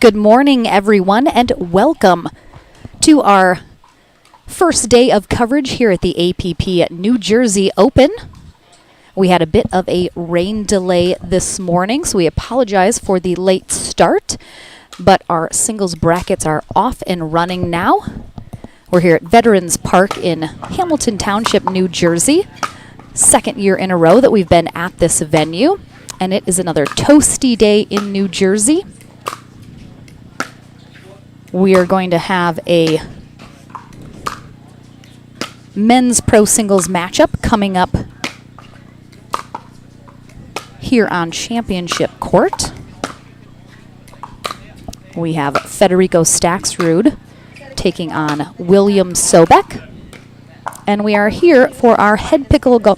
Good morning, everyone, and welcome to our first day of coverage here at the APP New Jersey Open. We had a bit of a rain delay this morning, so we apologize for the late start, but our singles brackets are off and running now. We're here at Veterans Park in Hamilton Township, New Jersey. Second year in a row that we've been at this venue, and it is another toasty day in New Jersey. We are going to have a men's pro singles matchup coming up here on Championship Court. We have Federico Staxrud taking on William Sobek. And we are here for our head pickleball.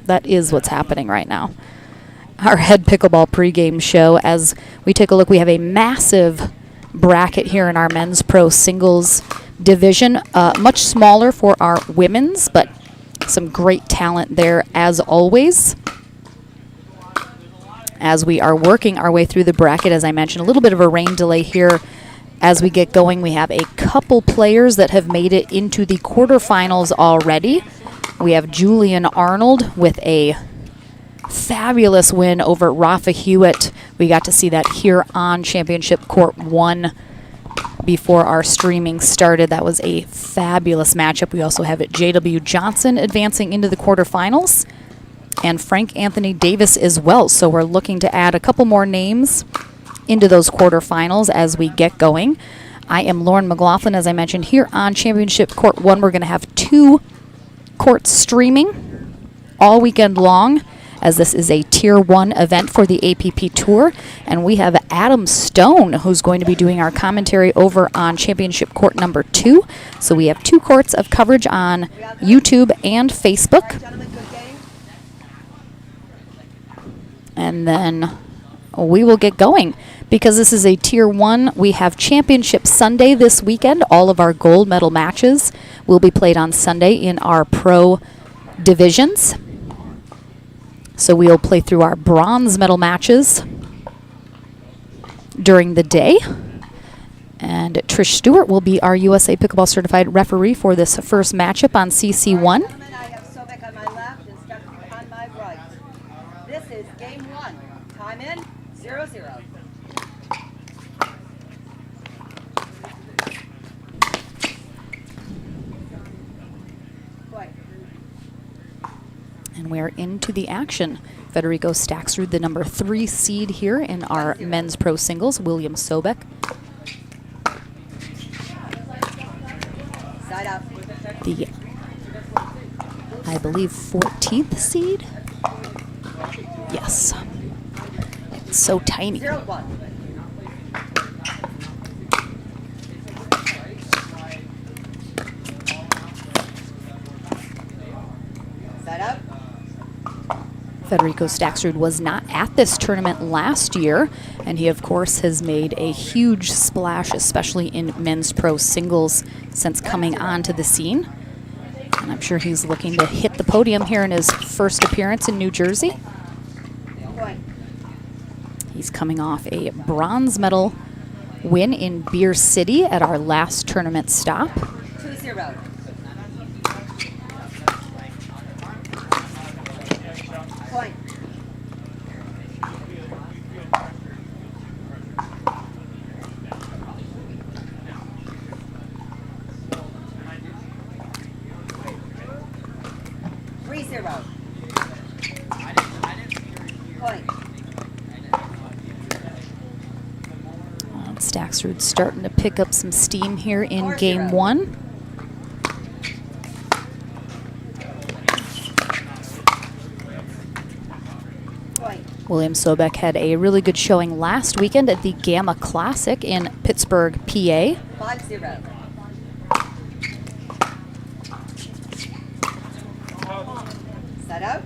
That is what's happening right now. Our head pickleball pregame show. As we take a look, we have a massive bracket here in our men's pro singles division. Much smaller for our women's, but some great talent there as always. As we are working our way through the bracket, as I mentioned, a little bit of a rain delay here. As we get going, we have a couple players that have made it into the quarterfinals already. We have Julian Arnold with a fabulous win over Rafa Hewitt. We got to see that here on Championship Court 1 before our streaming started. That was a fabulous matchup. We also have J.W. Johnson advancing into the quarterfinals and Frank Anthony Davis as well. So we're looking to add a couple more names into those quarterfinals as we get going. I am Lauren McLaughlin, as I mentioned, here on Championship Court 1. We're going to have 2 courts streaming all weekend long, as this is a Tier 1 event for the APP Tour. And we have Adam Stone, who's going to be doing our commentary over on Championship Court number 2. So we have 2 courts of coverage on YouTube and Facebook. And then we will get going. Because this is a Tier 1, we have Championship Sunday this weekend. All of our gold medal matches will be played on Sunday in our pro divisions. So we'll play through our bronze medal matches during the day. And Trish Stewart will be our USA Pickleball Certified referee for this first matchup on CC1. I have Sobek on my left and Stuckey on my right. This is game 1. Time in, 0-0. And we're into the action. Federico Staxrud, the number 3 seed here in our men's pro singles. William Sobek. Side up. The, I believe, 14th seed? Yes. It's so tiny. 0-1. Side up. Federico Staxrud was not at this tournament last year, and he, of course, has made a huge splash, especially in men's pro singles, since coming onto the scene. And I'm sure he's looking to hit the podium here in his first appearance in New Jersey. He's coming off a bronze medal win in Beer City at our last tournament stop. 2-0. Point. Staxrud starting to pick up some steam here in game 1. William Sobek had a really good showing last weekend at the Gamma Classic in Pittsburgh, PA. 5-0. Set out.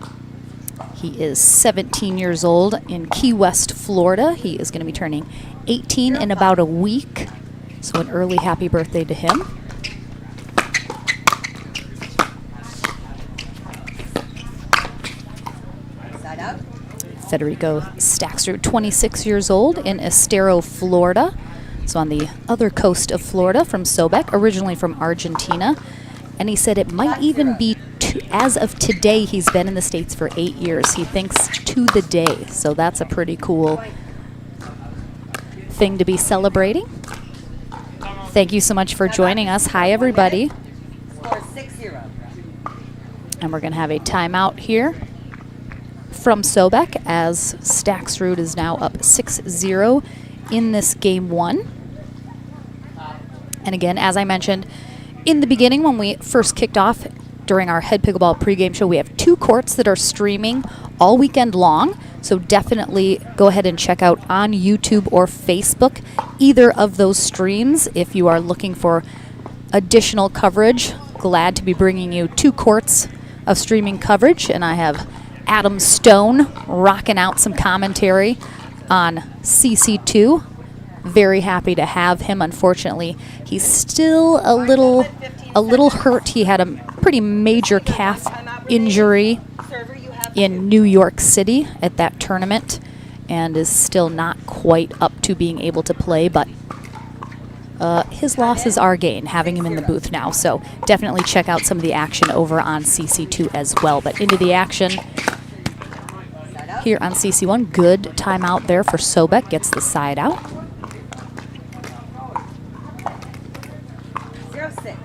He is 17 years old in Key West, Florida. He is going to be turning 18 in about a week. So an early happy birthday to him. Federico Staxrud, 26 years old, in Estero, Florida. So on the other coast of Florida from Sobek, originally from Argentina. And he said it might even be, as of today, he's been in the States for 8 years. He thinks to the day. So that's a pretty cool thing to be celebrating. Thank you so much for joining us. Hi, everybody. Score 6-0. And we're going to have a timeout here from Sobek as Staxrud is now up 6-0 in this game 1. And again, as I mentioned in the beginning when we first kicked off during our Head Pickleball pregame show, we have 2 courts that are streaming all weekend long. So definitely go ahead and check out on YouTube or Facebook either of those streams if you are looking for additional coverage. Glad to be bringing you 2 courts of streaming coverage. And I have Adam Stone rocking out some commentary on CC2. Very happy to have him. Unfortunately, he's still a little hurt. He had a pretty major calf injury in New York City at that tournament and is still not quite up to being able to play, but his losses are gain having him in the booth now. So definitely check out some of the action over on CC2 as well. But into the action here on CC1. Good timeout there for Sobek. Gets the side out. 0-6.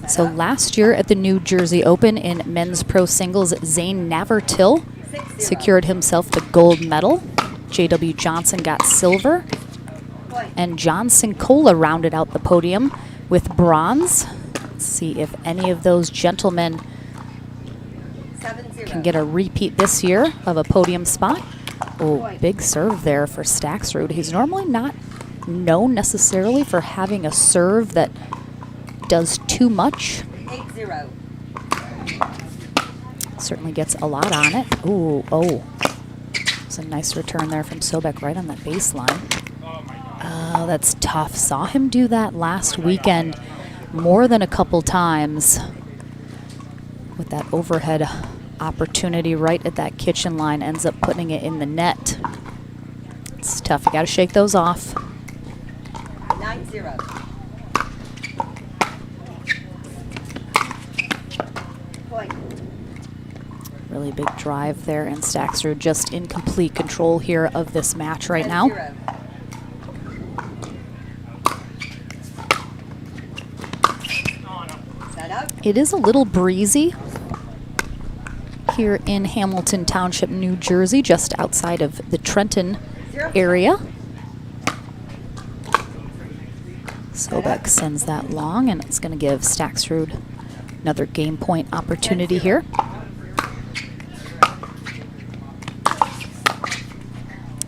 So last year at the New Jersey Open in men's pro singles, Zane Navertil secured himself the gold medal. J.W. Johnson got silver. And John Sincola rounded out the podium with bronze. Let's see if any of those gentlemen can get a repeat this year of a podium spot. Oh, big serve there for Staxrud. He's normally not known necessarily for having a serve that does too much. 8-0. Certainly gets a lot on it. Ooh, oh. It's a nice return there from Sobek right on that baseline. Oh, that's tough. Saw him do that last weekend more than a couple times with that overhead opportunity right at that kitchen line. Ends up putting it in the net. It's tough. You got to shake those off. 9-0. Really big drive there, and Staxrud just in complete control here of this match right now. It is a little breezy here in Hamilton Township, New Jersey, just outside of the Trenton area. Sobek sends that long, and it's going to give Staxrud another game point opportunity here.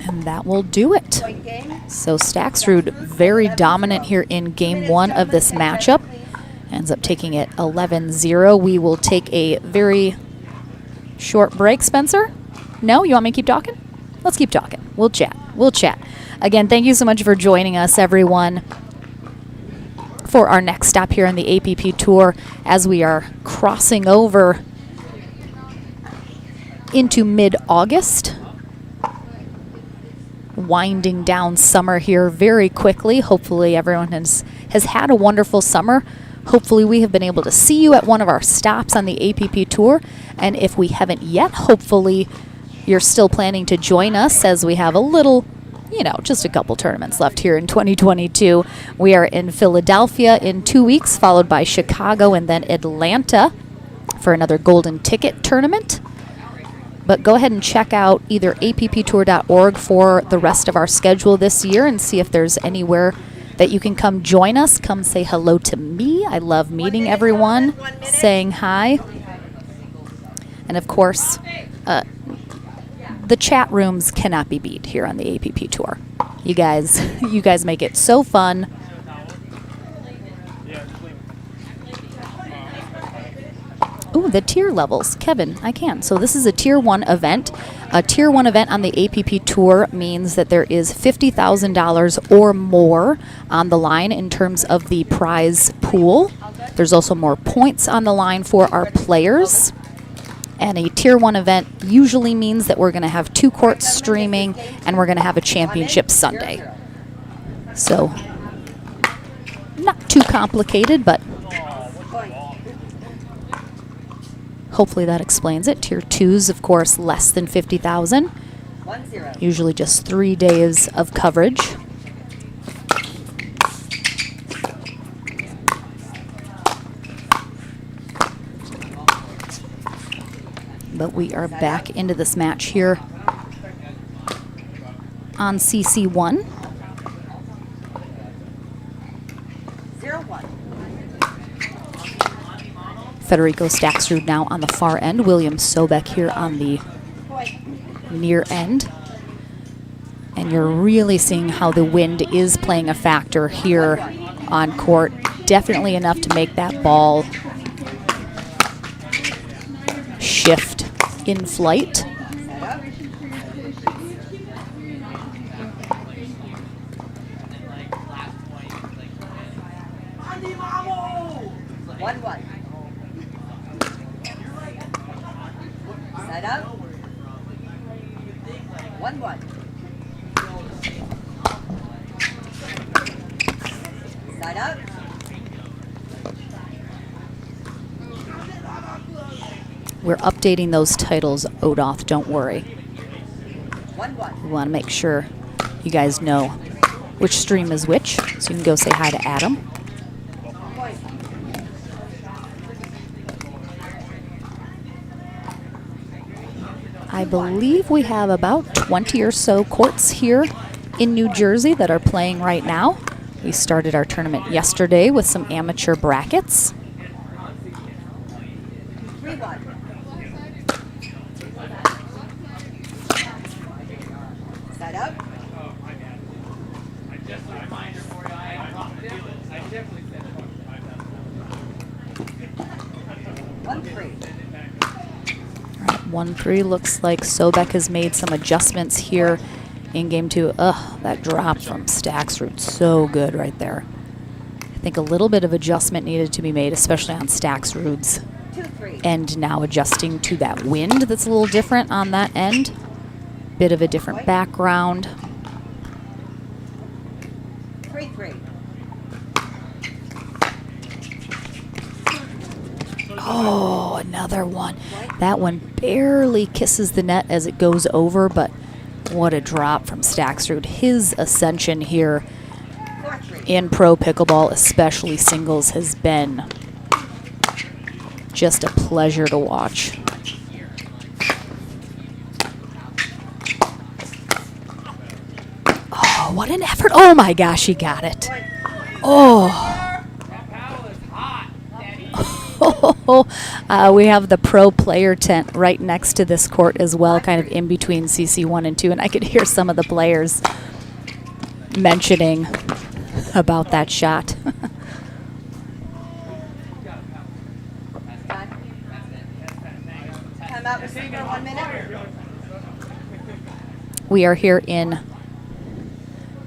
And that will do it. So Staxrud very dominant here in game 1 of this matchup. Ends up taking it 11-0. We will take a very short break, Spencer. No? You want me to keep talking? Let's keep talking. We'll chat. We'll chat. Again, thank you so much for joining us, everyone, for our next stop here on the APP Tour as we are crossing over into mid-August. Winding down summer here very quickly. Hopefully everyone has had a wonderful summer. Hopefully we have been able to see you at one of our stops on the APP Tour. And if we haven't yet, hopefully you're still planning to join us as we have a little, just a couple tournaments left here in 2022. We are in Philadelphia in 2 weeks, followed by Chicago and then Atlanta for another golden ticket tournament. But go ahead and check out either apptour.org for the rest of our schedule this year and see if there's anywhere that you can come join us. Come say hello to me. I love meeting everyone, saying hi. And of course, the chat rooms cannot be beat here on the APP Tour. You guys make it so fun. Ooh, the tier levels. Kevin, I can. So this is a Tier 1 event. A Tier 1 event on the APP Tour means that there is $50,000 or more on the line in terms of the prize pool. There's also more points on the line for our players. And a Tier 1 event usually means that we're going to have 2 courts streaming and we're going to have a championship Sunday. So, not too complicated, but hopefully that explains it. Tier 2s, of course, less than 50,000. Usually just 3 days of coverage. But we are back into this match here on CC1. 0-1. Federico Staksrud now on the far end. William Sobek here on the near end. And you're really seeing how the wind is playing a factor here on court. Definitely enough to make that ball shift in flight. Set up. 1-1. Set up. We're updating those titles, Odoth, don't worry. 1-1. We want to make sure you guys know which stream is which, so you can go say hi to Adam. I believe we have about 20 or so courts here in New Jersey that are playing right now. We started our tournament yesterday with some amateur brackets. 3-1. Set up. 1-3. 1-3 looks like Sobek has made some adjustments here in game 2. Ugh, that drop from Staksrud, so good right there. I think a little bit of adjustment needed to be made, especially on Staksrud's end now, adjusting to that wind that's a little different on that end. Bit of a different background. 3-3. Oh, another one. That one barely kisses the net as it goes over, but what a drop from Staksrud. His ascension here in pro pickleball, especially singles, has been just a pleasure to watch. Oh, what an effort. Oh my gosh, he got it. Oh. We have the pro player tent right next to this court as well, kind of in between CC1 and 2, and I could hear some of the players mentioning about that shot. Time out, receiver, 1 minute. We are here in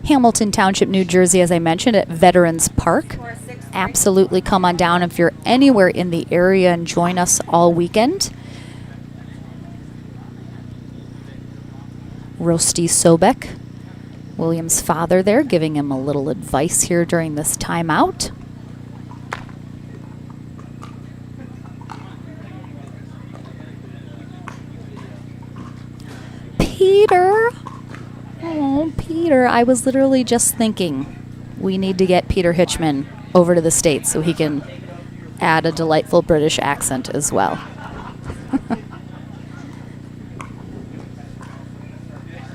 Hamilton Township, New Jersey, as I mentioned, at Veterans Park. Absolutely come on down if you're anywhere in the area and join us all weekend. Rosti Sobek, William's father there, giving him a little advice here during this timeout. Peter! Oh, Peter, I was literally just thinking we need to get Peter Hitchman over to the States so he can add a delightful British accent as well. All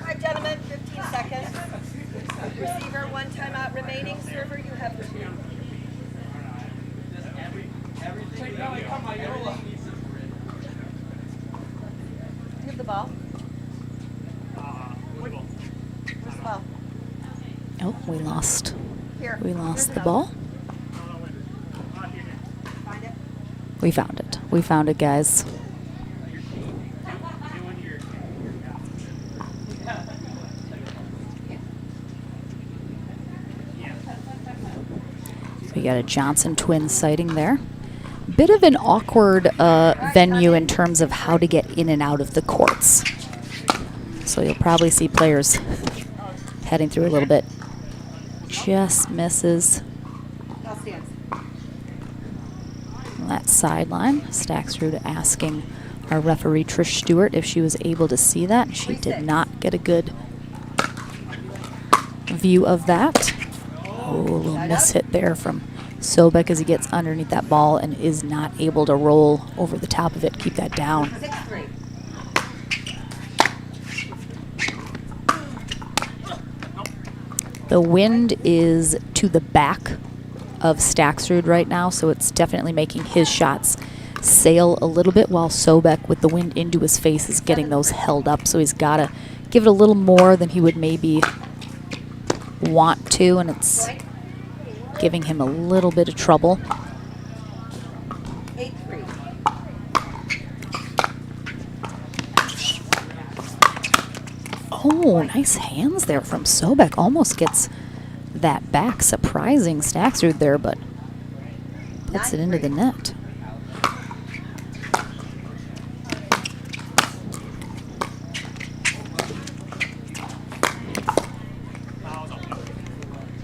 right, gentlemen, 15 seconds. Receiver, 1 timeout remaining. Server, you have 2. You have the ball. Where's the ball? Oh, we lost. Here. We lost Here's the ball. Find it. We found it. We found it, guys. got a Johnson twin sighting there. Bit of an awkward venue in terms of how to get in and out of the courts. So you'll probably see players heading through a little bit. Just misses that sideline. Stacksrud asking our referee Trish Stewart if she was able to see that. She did not get a good view of that. Oh, a little miss hit there from Sobek as he gets underneath that ball and is not able to roll over the top of it. Keep that down. The wind is to the back of Stacksrud right now, so it's definitely making his shots sail a little bit, while Sobek, with the wind into his face, is getting those held up. So he's got to give it a little more than he would maybe want to, and it's giving him a little bit of trouble. 8-3. Oh, nice hands there from Sobek. Almost gets that back. Surprising Stacksrud there, but puts it into the net.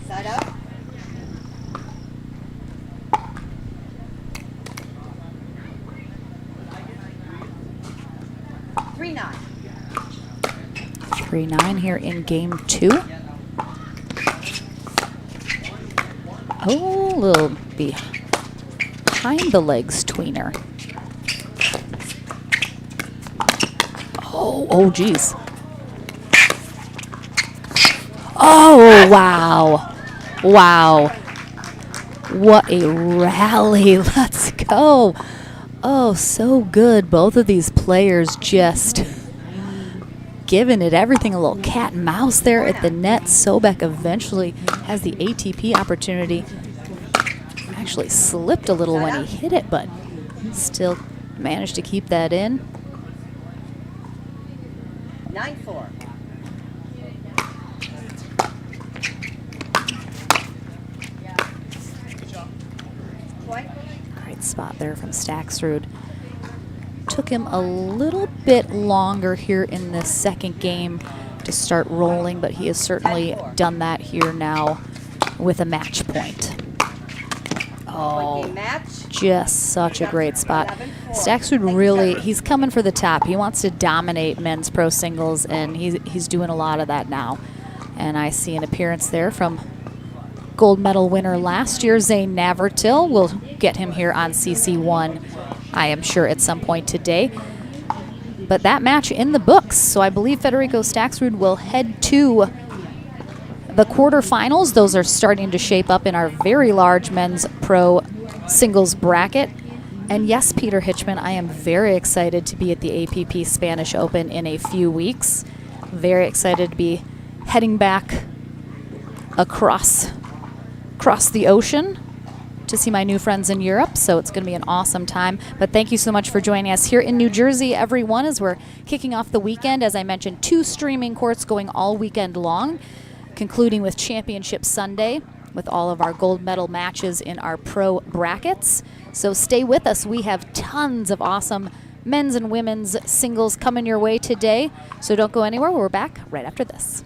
Side up. 3-9. 3-9 here in game 2. Oh, a little behind the legs tweener. Oh, geez. Oh, wow. Wow. What a rally. Let's go. Oh, so good. Both of these players just giving it everything. A little cat and mouse there at the net. Sobek eventually has the ATP opportunity. Actually slipped a little when he hit it, but still managed to keep that in. 9-4. Great spot there from Stacksrud. Took him a little bit longer here in the second game to start rolling, but he has certainly done that here now with a match point. Oh, just such a great spot. Stacksrud really, he's coming for the top. He wants to dominate men's pro singles, and he's doing a lot of that now. And I see an appearance there from gold medal winner last year, Zane Navratil. We'll get him here on CC1, I am sure, at some point today. But that match in the books, so I believe Federico Stacksrud will head to the quarterfinals. Those are starting to shape up in our very large men's pro singles bracket. And yes, Peter Hitchman, I am very excited to be at the APP Spanish Open in a few weeks. Very excited to be heading back across the ocean to see my new friends in Europe, so it's going to be an awesome time. But thank you so much for joining us here in New Jersey, everyone, as we're kicking off the weekend. As I mentioned, 2 streaming courts going all weekend long, concluding with Championship Sunday with all of our gold medal matches in our pro brackets. So stay with us. We have tons of awesome men's and women's singles coming your way today, so don't go anywhere. We're back right after this.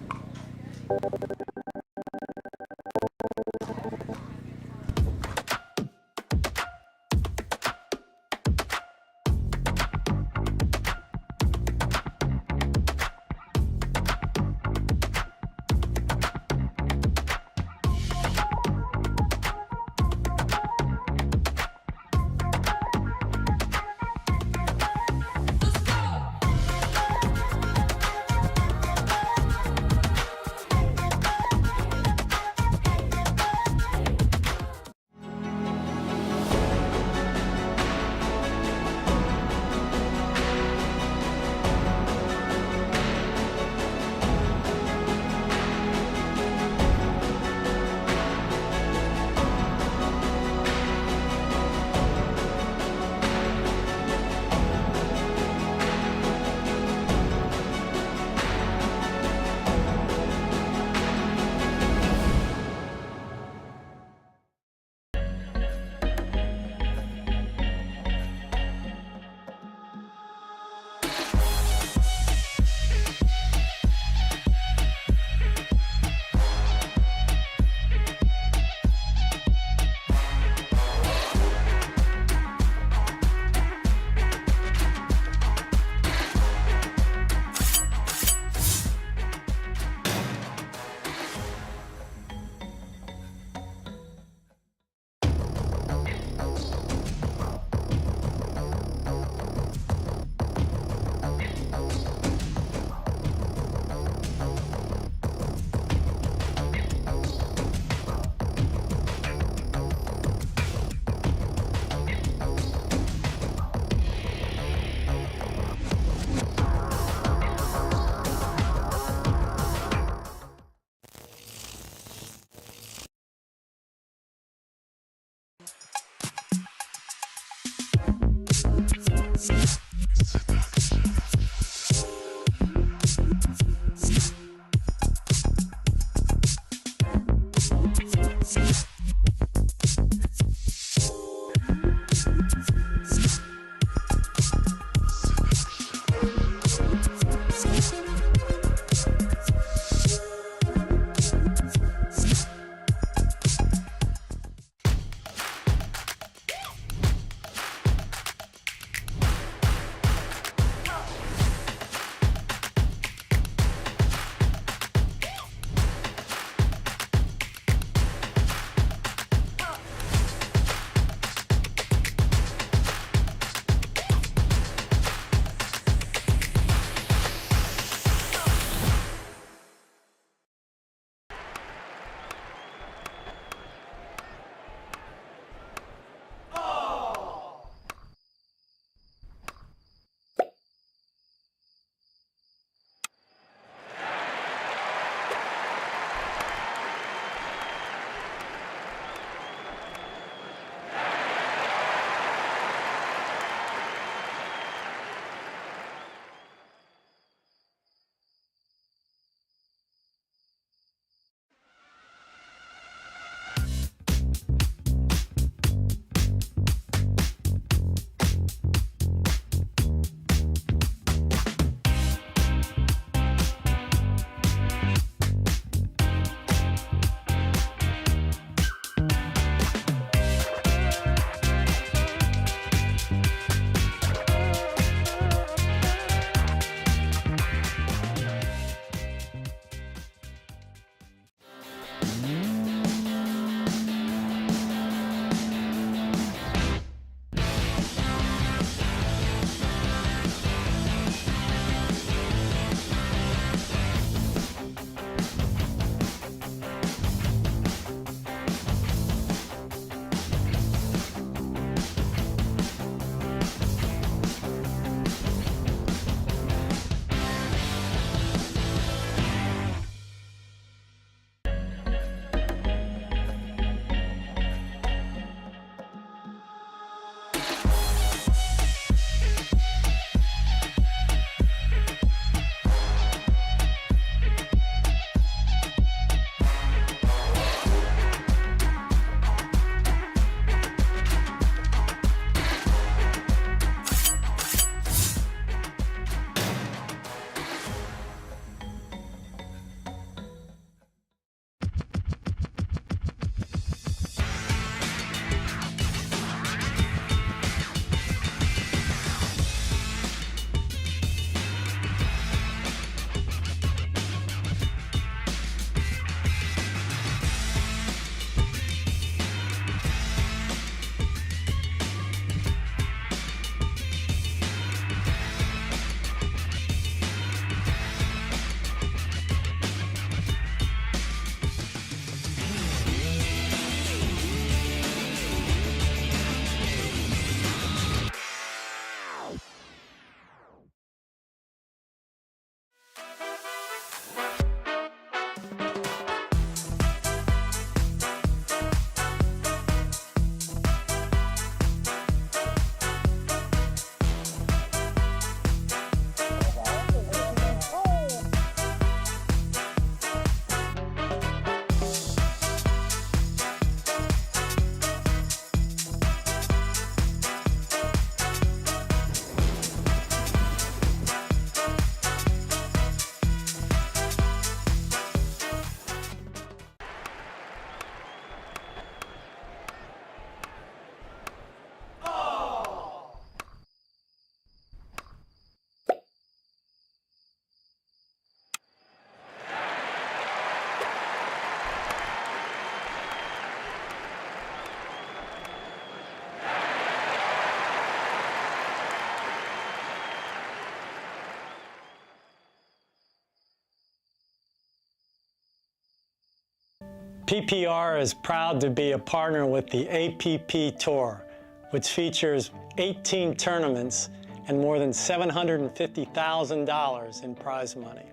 PPR is proud to be a partner with the APP Tour, which features 18 tournaments and more than $750,000 in prize money.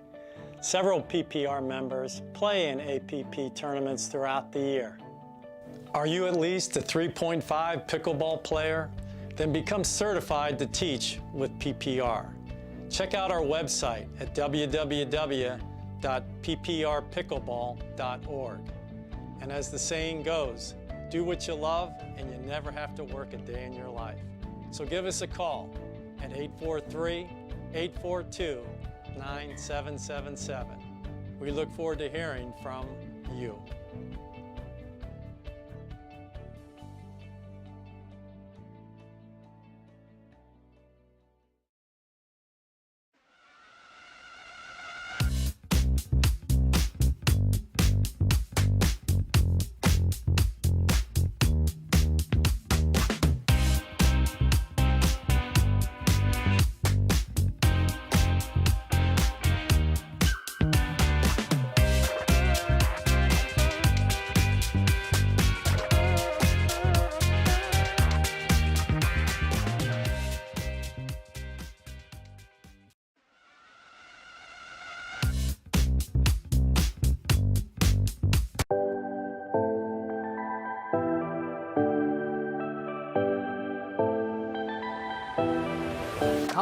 Several PPR members play in APP tournaments throughout the year. Are you at least a 3.5 pickleball player? Then become certified to teach with PPR. Check out our website at www.pprpickleball.org. And as the saying goes, do what you love and you never have to work a day in your life. So give us a call at 843-842-9777. We look forward to hearing from you.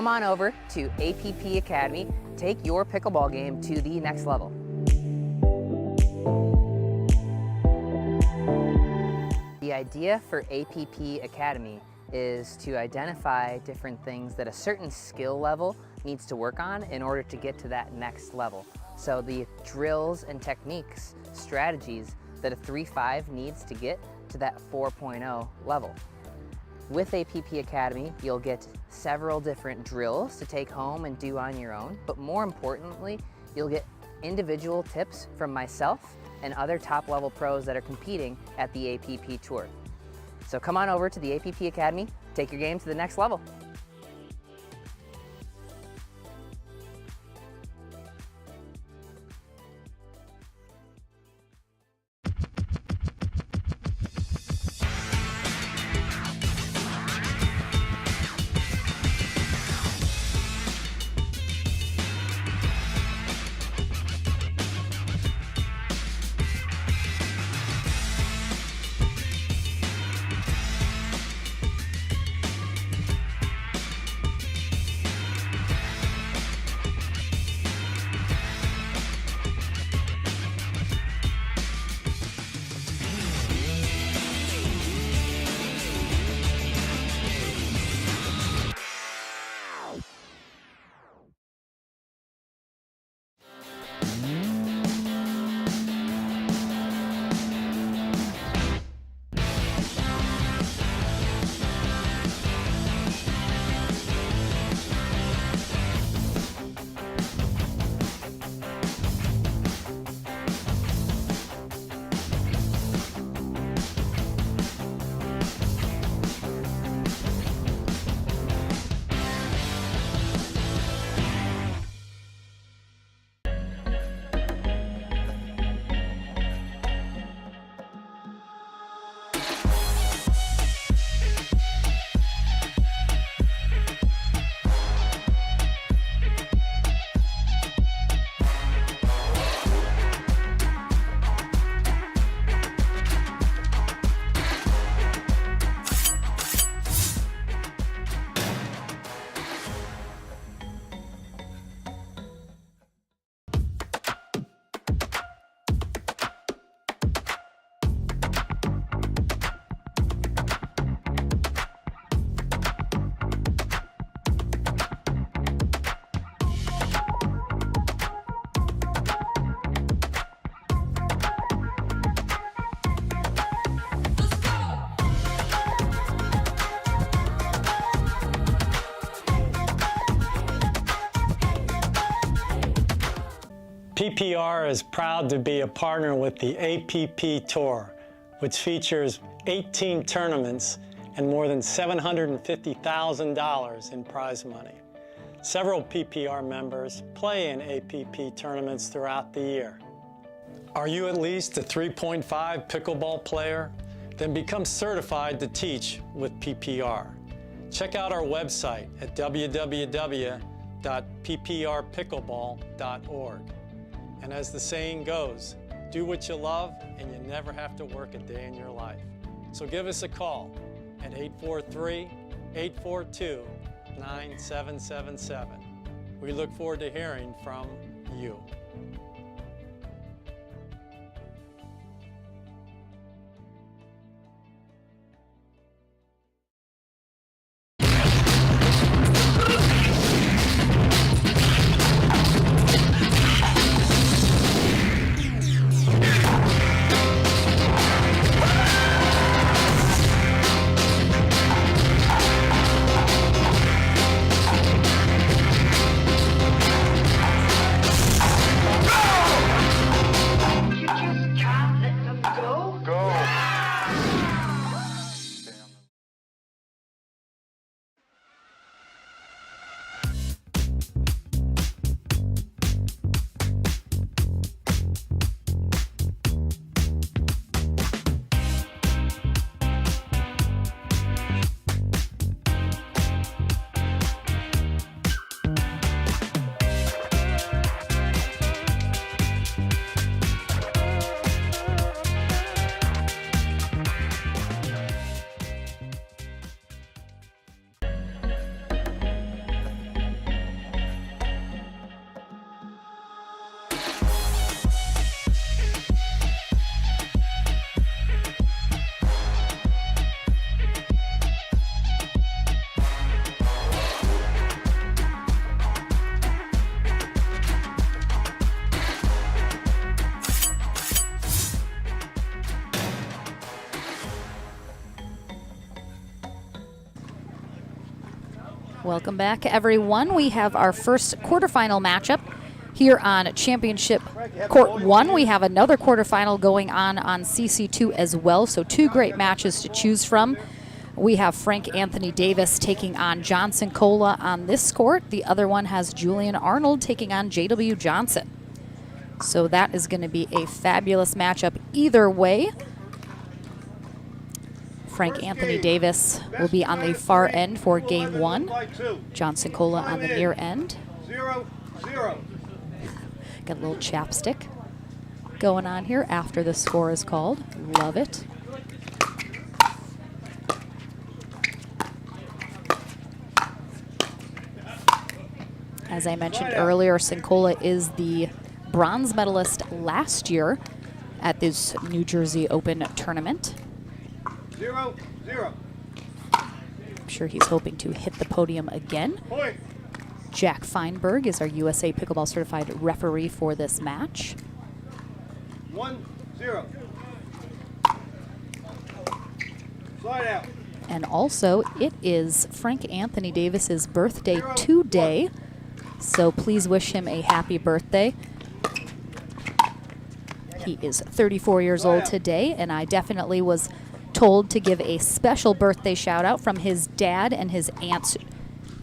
Come on over to APP Academy. Take your pickleball game to the next level. The idea for APP Academy is to identify different things that a certain skill level needs to work on in order to get to that next level. So the drills and techniques, strategies that a 3.5 needs to get to that 4.0 level. With APP Academy, you'll get several different drills to take home and do on your own, but more importantly, you'll get individual tips from myself and other top-level pros that are competing at the APP Tour. So come on over to the APP Academy, take your game to the next level. PPR is proud to be a partner with the APP Tour, which features 18 tournaments and more than $750,000 in prize money. Several PPR members play in APP tournaments throughout the year. Are you at least a 3.5 pickleball player? Then become certified to teach with PPR. Check out our website at www.pprpickleball.org. And as the saying goes, do what you love and you never have to work a day in your life. So give us a call at 843-842-9777. We look forward to hearing from you. Welcome back, everyone. We have our first quarterfinal matchup here on Championship Court 1. We have another quarterfinal going on CC2 as well, so two great matches to choose from. We have Frank Anthony Davis taking on Johnson Cola on this court. The other one has Julian Arnold taking on JW Johnson. So that is going to be a fabulous matchup either way. Frank Anthony Davis will be on the far end for game one. Johnson Cola on the near end. 0-0. Got a little chapstick going on here after the score is called. Love it. As I mentioned earlier, Sincola is the bronze medalist last year at this New Jersey Open tournament. 0-0. I'm sure he's hoping to hit the podium again. Point. Jack Feinberg is our USA Pickleball Certified referee for this match. 1-0. Slide out. And also, it is Frank Anthony Davis's birthday today, so please wish him a happy birthday. He is 34 years old today, and I definitely was told to give a special birthday shout out from his dad and his aunts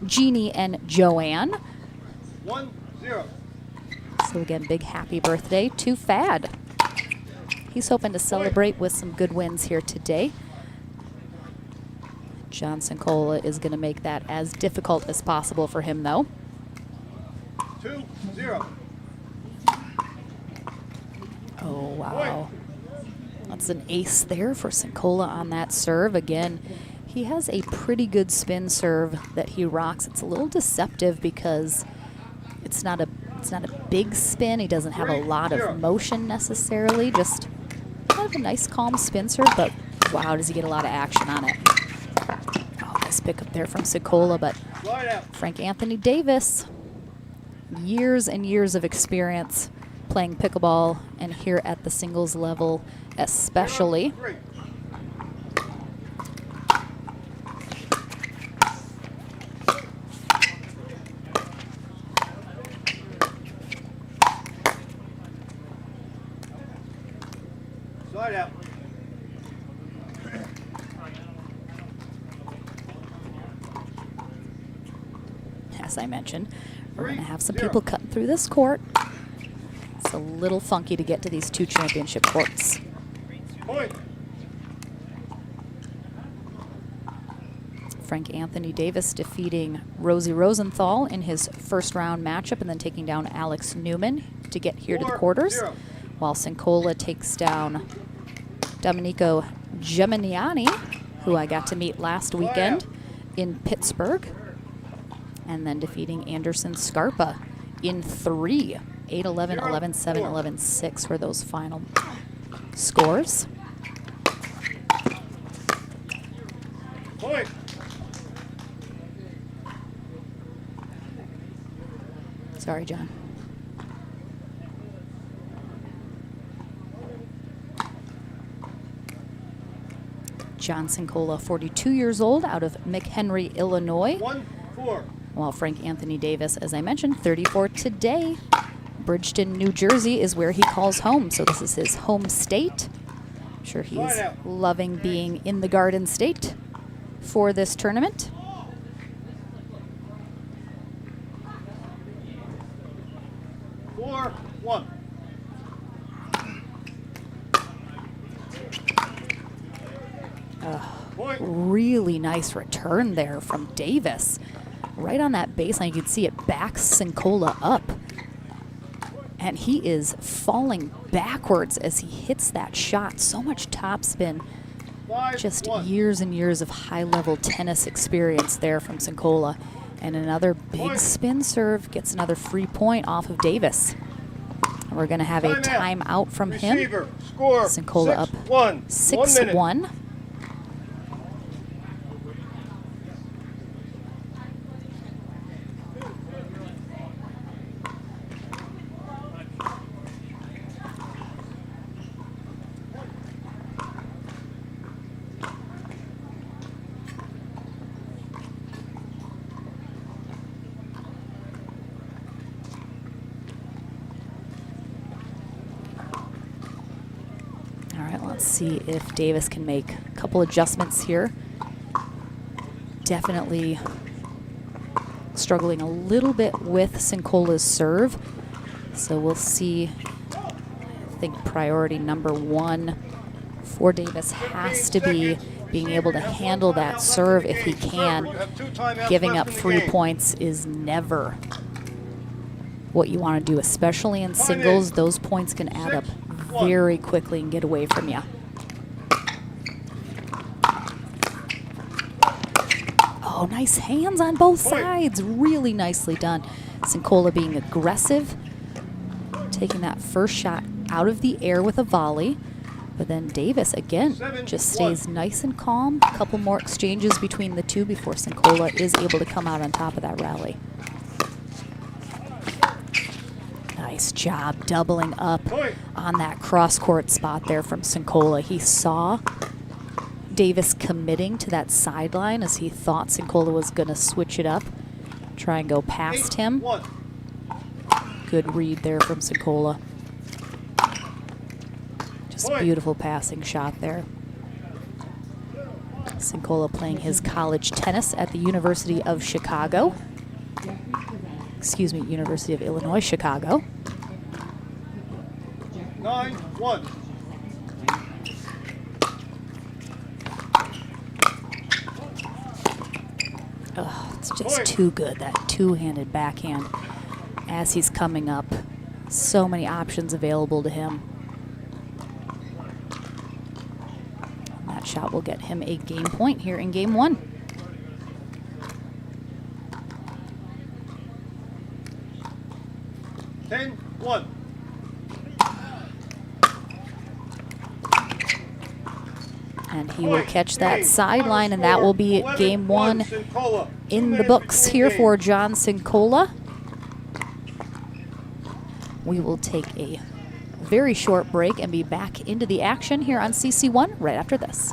Jeannie and Joanne. 1-0. So again, big happy birthday to Fad. He's hoping to celebrate with some good wins here today. Johnson Cola is going to make that as difficult as possible for him, though. 2-0. Oh, wow. That's an ace there for Sincola on that serve. Again, he has a pretty good spin serve that he rocks. It's a little deceptive because it's not a big spin. He doesn't have a lot of motion necessarily. Just kind of a nice, calm spin serve, but wow, does he get a lot of action on it. Oh, nice pickup there from Sincola, but Frank Anthony Davis, years and years of experience playing pickleball, and here at the singles level especially. Slide out. As I mentioned, we're going to have some people cutting through this court. It's a little funky to get to these two championship courts. Point. Frank Anthony Davis defeating Rosie Rosenthal in his first round matchup and then taking down Alex Newman to get here to the quarters, 4-0. while Sincola takes down Domenico Geminiani, who I got to meet last weekend in Pittsburgh, and then defeating Anderson Scarpa in 3. 8-11, 11-7, 11-6 were those final scores. Point. Sorry, John. John Sincola, 42 years old, out of McHenry, Illinois. 1-4. While Frank Anthony Davis, as I mentioned, 34 today. Bridgeton, New Jersey is where he calls home, so this is his home state. I'm sure he's loving being in the Garden State for this tournament. Four, 1. Point. Really nice return there from Davis. Right on that baseline, you can see it backs Sincola up. And he is falling backwards as he hits that shot. So much topspin. 5-1. Just years and years of high-level tennis experience there from Sincola. And another big spin serve gets another free point off of Davis. And we're going to have a timeout from him. Receiver. Score. Sincola up 6-1. 6-1. Let's see if Davis can make a couple adjustments here. Definitely struggling a little bit with Sincola's serve. So we'll see. I think priority number one for Davis has to be being able to handle that serve if he can. Giving up free points is never what you want to do, especially in singles. Those points can add up very quickly and get away from you. Oh, nice hands on both sides. Really nicely done. Sincola being aggressive, taking that first shot out of the air with a volley. But then Davis, again, just stays nice and calm. A couple more exchanges between the two before Sincola is able to come out on top of that rally. Nice job doubling up on that cross-court spot there from Sincola. He saw Davis committing to that sideline as he thought Sincola was going to switch it up, try and go past him. Good read there from Sincola. Just beautiful passing shot there. Sincola playing his college tennis at the University of Chicago. Excuse me, University of Illinois, Chicago. 9-1. Oh, it's just too good, that two-handed backhand as he's coming up. So many options available to him. And that shot will get him a game point here in game one. Ten, 1. And he will catch that sideline, and that will be game one in the books here for John Sincola. We will take a very short break and be back into the action here on CC1 right after this.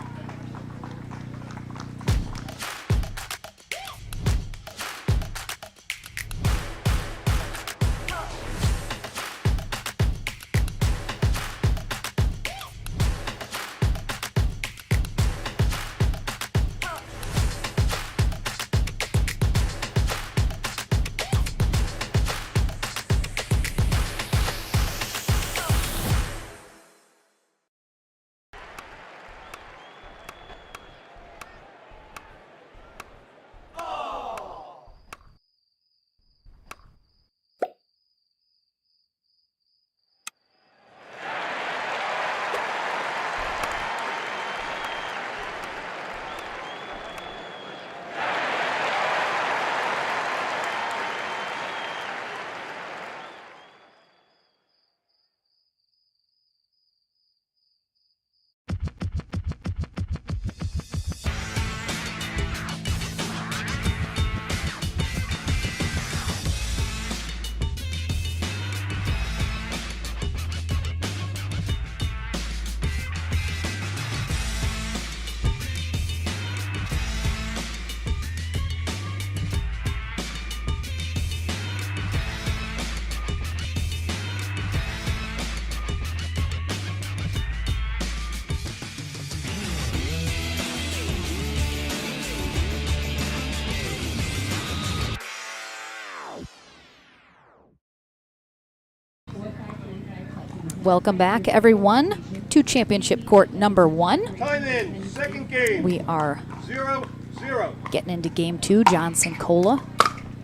Welcome back, everyone, to championship court number 1. Time in. Second game. We are 0-0. getting into game 2. John Sincola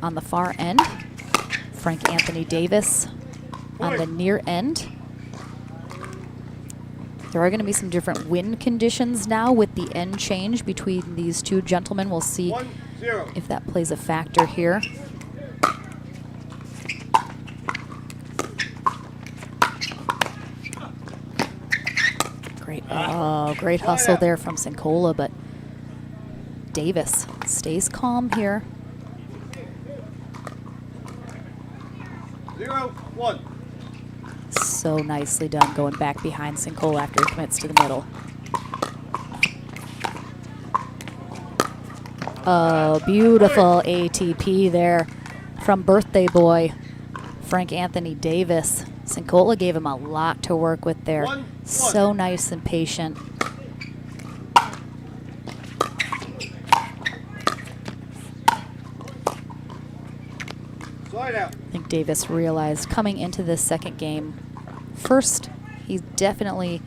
on the far end. Frank Anthony Davis on the near end. There are going to be some different wind conditions now with the end change between these two gentlemen. We'll see 1-0. if that plays a factor here. Great hustle there from Sincola, but Davis stays calm here. 0-1. So nicely done going back behind Sincola after he commits to the middle. Oh, beautiful ATP there from birthday boy Frank Anthony Davis. Sincola gave him a lot to work with there. So nice and patient. Slide out. I think Davis realized coming into this second game, first, he definitely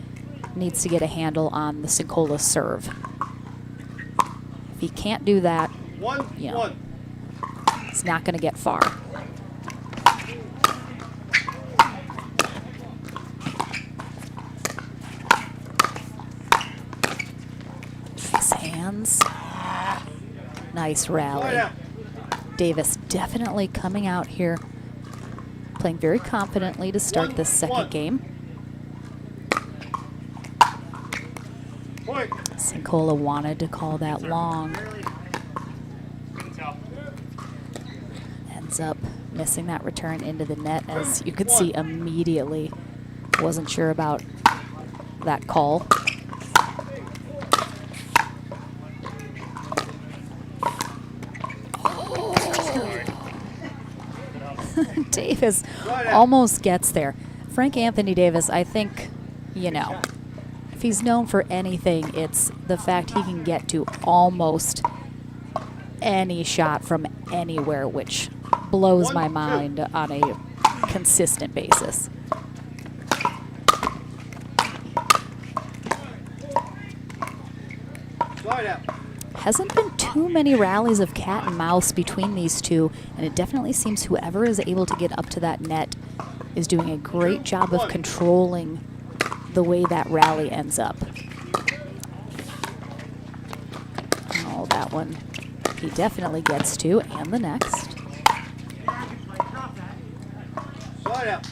needs to get a handle on the Sincola serve. If he can't do that, you know, he's not going to get far. Nice hands. Nice rally. Davis definitely coming out here, playing very confidently to start this second game. Sincola wanted to call that long. Ends up missing that return into the net, as you could see immediately. Wasn't sure about that call. Davis almost gets there. Frank Anthony Davis, I think, you know, if he's known for anything, it's the fact he can get to almost any shot from anywhere, which blows my mind on a consistent basis. Slide out. Hasn't been too many rallies of cat and mouse between these two, and it definitely seems whoever is able to get up to that net is doing a great job of controlling the way that rally ends up. Oh, that one he definitely gets to, and the next. Slide out.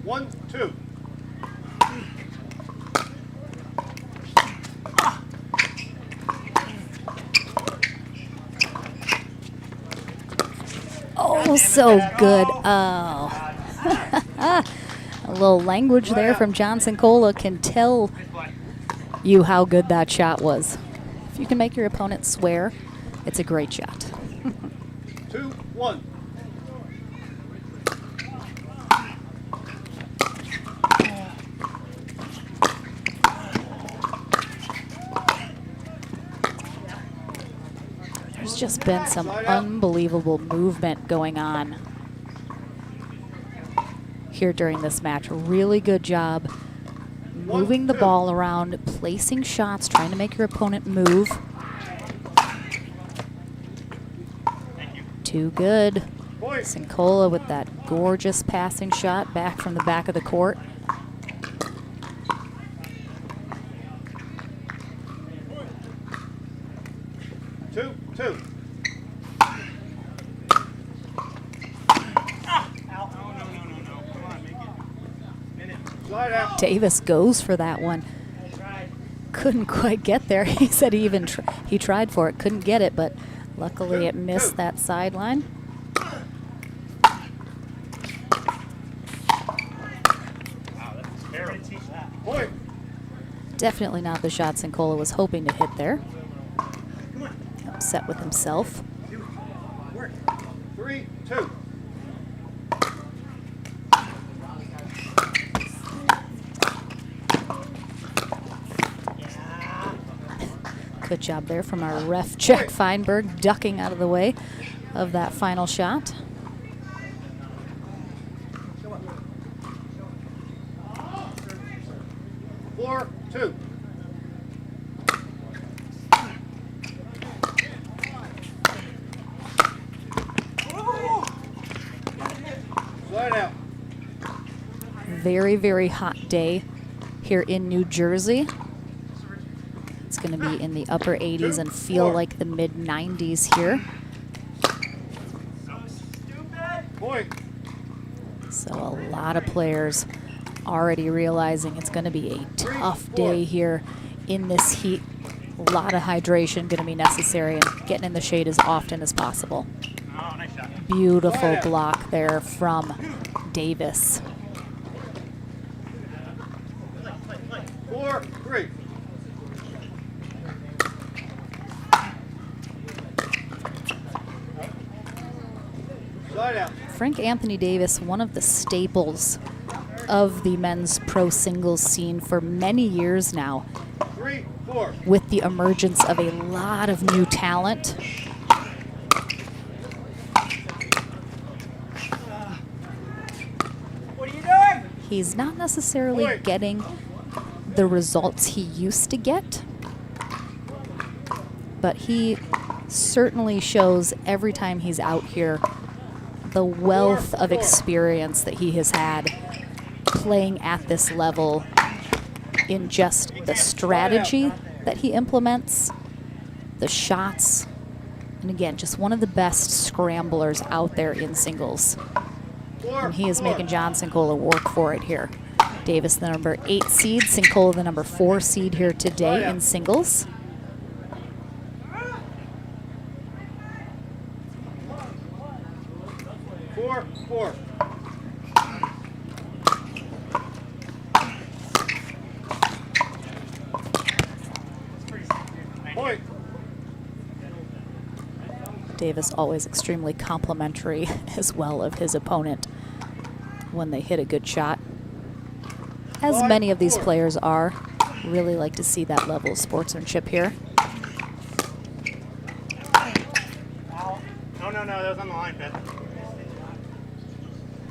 One, two. Oh, so good. Oh. A little language there from John Sincola can tell you how good that shot was. If you can make your opponent swear, it's a great shot. 2-1. There's just been some unbelievable movement going on here during this match. Really good job moving the ball around, placing shots, trying to make your opponent move. Too good. Sincola with that gorgeous passing shot back from the back of the court. Two. Slide out. Davis goes for that one. Couldn't quite get there. He said he even he tried for it, couldn't get it, but luckily it missed that sideline. Definitely not the shot Sincola was hoping to hit there. Upset with himself. 3-2. Good job there from our ref, Jack Feinberg, ducking out of the way of that final shot. Four, two. Slide out. Very, very hot day here in New Jersey. It's going to be in the upper 80s and feel like the mid 90s here. Point. So a lot of players already realizing it's going to be a tough day here in this heat. A lot of hydration going to be necessary and getting in the shade as often as possible. Oh, nice shot. Beautiful block there from Davis. 4-3. Slide out. Frank Anthony Davis, one of the staples of the men's pro singles scene for many years now, 3-4. with the emergence of a lot of new talent. What are you doing? He's not necessarily getting the results he used to get, but he certainly shows every time he's out here the wealth of experience that he has had playing at this level in just the strategy that he implements, the shots, and again, just one of the best scramblers out there in singles. And he is making John Sincola work for it here. Davis, the number 8 seed, Sincola, the number 4 seed here today in singles. Four. Point. Davis always extremely complimentary as well of his opponent when they hit a good shot. As many of these players are. Really like to see that level of sportsmanship here. No, that was on the line, Beth.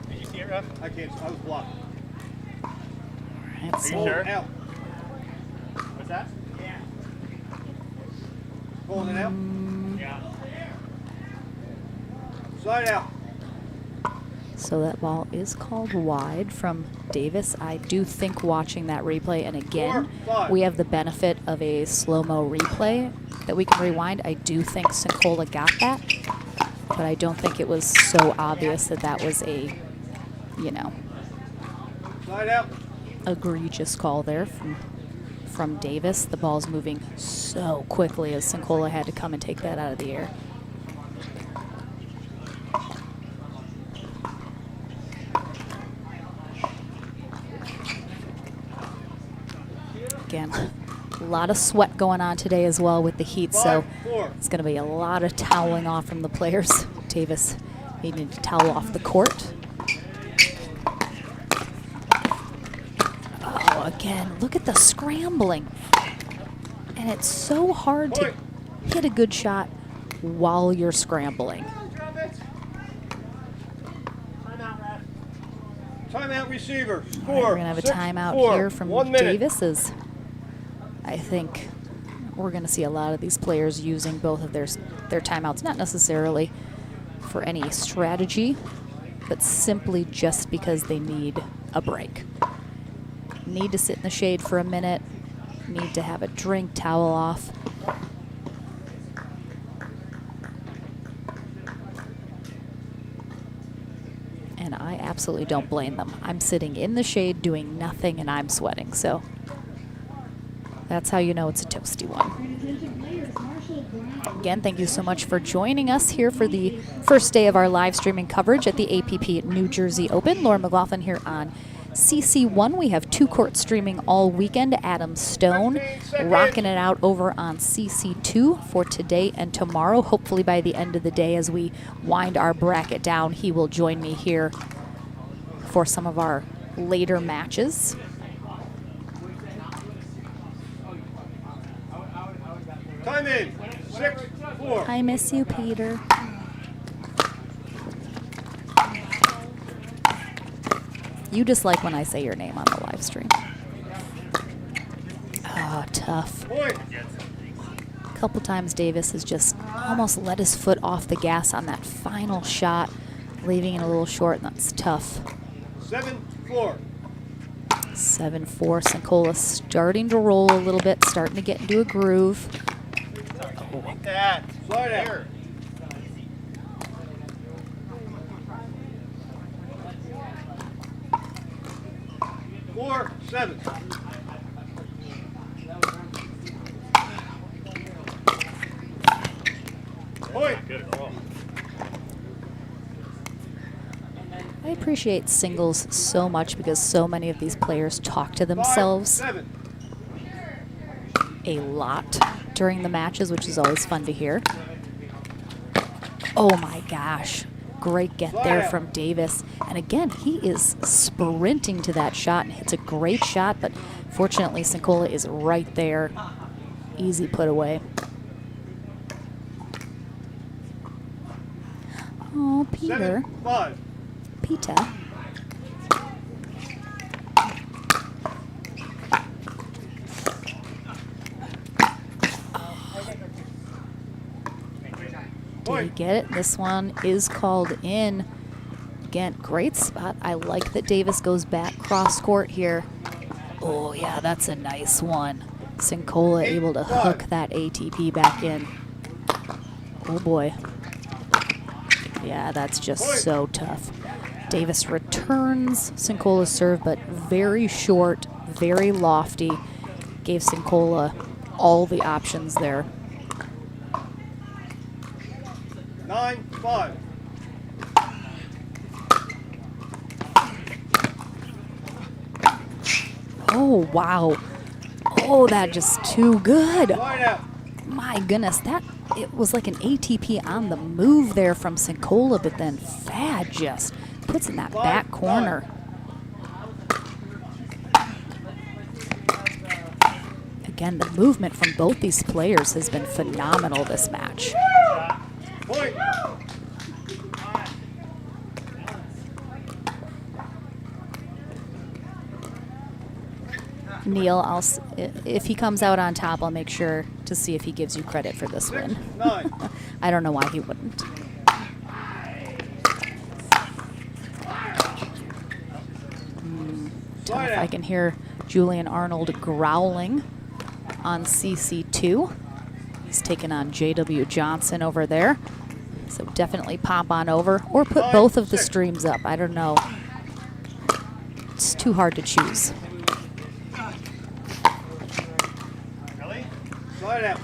Did you see it, ref? I can't. I was blocked. All right, so Sure. Out. What's that? Yeah. Pulling it out? Yeah. Slide out. So that ball is called wide from Davis. I do think watching that replay, and again, 4-5. we have the benefit of a slow-mo replay that we can rewind. I do think Sincola got that, but I don't think it was so obvious that that was a, you know, Slide out. egregious call there from Davis. The ball's moving so quickly as Sincola had to come and take that out of the air. Again, a lot of sweat going on today as well with the heat, so 5-4. it's going to be a lot of toweling off from the players. Davis needing to towel off the court. Oh, again, look at the scrambling. And it's so hard to hit a good shot while you're scrambling. Timeout receiver. All right, Score. we're going to have a timeout here from 1 minute. Davis. As I think we're going to see a lot of these players using both of their timeouts, not necessarily for any strategy, but simply just because they need a break. Need to sit in the shade for a minute, need to have a drink, towel off. And I absolutely don't blame them. I'm sitting in the shade doing nothing and I'm sweating, so that's how you know it's a toasty one. Again, thank you so much for joining us here for the first day of our live streaming coverage at the APP New Jersey Open. Lauren McLaughlin here on CC1. We have 2 courts streaming all weekend. Adam Stone rocking it out over on CC2 for today and tomorrow. Hopefully by the end of the day, as we wind our bracket down, he will join me here for some of our later matches. Time in. 6-4. I miss you, Peter. You just like when I say your name on the live stream. Oh, tough. Point. A couple times Davis has just almost let his foot off the gas on that final shot, leaving it a little short, and that's tough. 7-4. 7-4. Sincola starting to roll a little bit, starting to get into a groove. Slide out. 4-7. Point. I appreciate singles so much because so many of these players talk to themselves 5-7. a lot during the matches, which is always fun to hear. Oh my gosh. Great get there from Davis. And again, he is sprinting to that shot and hits a great shot, but fortunately Sincola is right there. Easy put away. Oh, Peter. 7-5. Pita. Did he get it? This one is called in. Again, great spot. I like that Davis goes back cross court here. Oh yeah, that's a nice one. Sincola able to hook that ATP back in. Oh boy. Yeah, that's just so tough. Davis returns Sincola's serve, but very short, very lofty. Gave Sincola all the options there. 9-5. Oh, wow. Oh, that just too good. Slide out. My goodness, it was like an ATP on the move there from Sincola, but then Fad just puts in that back corner. Again, the movement from both these players has been phenomenal this match. Point. Neil, if he comes out on top, I'll make sure to see if he gives you credit for this win. 6-9. I don't know why he wouldn't. Slide I out. can hear Julian Arnold growling on CC2. He's taking on JW Johnson over there. So definitely pop on over or put both of the streams up. I don't know. It's too hard to choose. Slide out.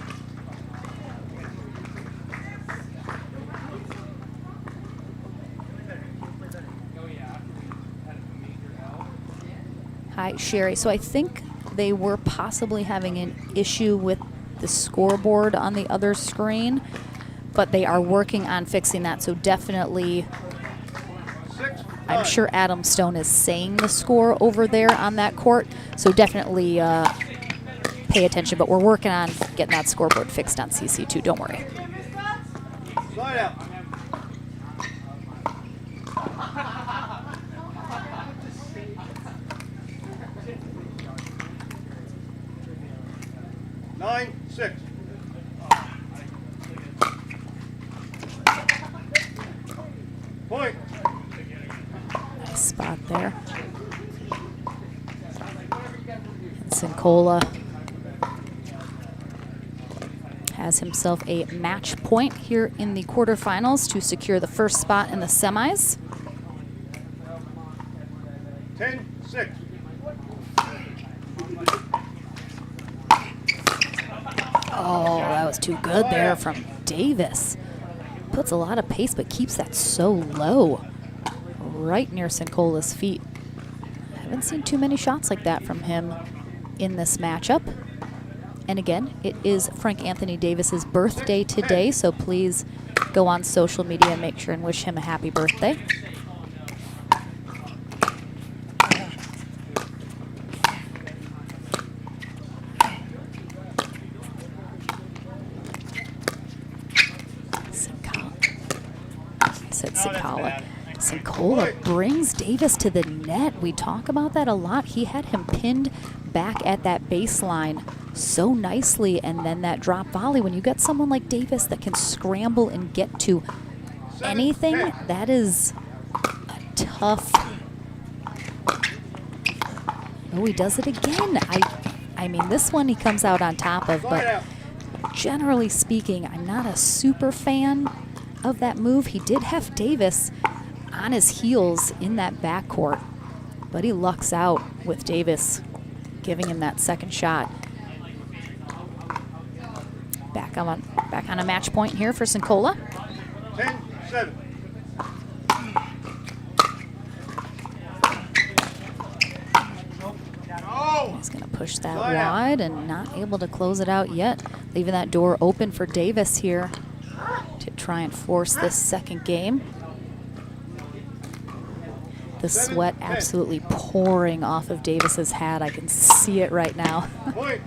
Hi, Sherry. So I think they were possibly having an issue with the scoreboard on the other screen, but they are working on fixing that. So definitely, 6-9. I'm sure Adam Stone is saying the score over there on that court. So definitely pay attention, but we're working on getting that scoreboard fixed on CC2. Don't worry. Slide out. Nine, 6. Point. Nice spot there. And Sincola has himself a match point here in the quarterfinals to secure the first spot in the semis. 10-6. Oh, that was too good there from Davis. Puts a lot of pace, but keeps that so low. Right near Sincola's feet. Haven't seen too many shots like that from him in this matchup. And again, it is Frank Anthony Davis's birthday today, so please go on social media and make sure and wish him a happy birthday. Sincola brings Davis to the net. We talk about that a lot. He had him pinned back at that baseline so nicely, and then that drop volley. When you get someone like Davis that can scramble and get to anything, that is a tough. Oh, he does it again. I mean, this one he comes out on top of, but generally speaking, I'm not a super fan of that move. He did have Davis on his heels in that backcourt, but he lucks out with Davis giving him that second shot. Back on a match point here for Sincola. 10-7. He's going to push that wide and not able to close it out yet, leaving that door open for Davis here to try and force this second game. The sweat absolutely pouring off of Davis's hat. I can see it right now. Point.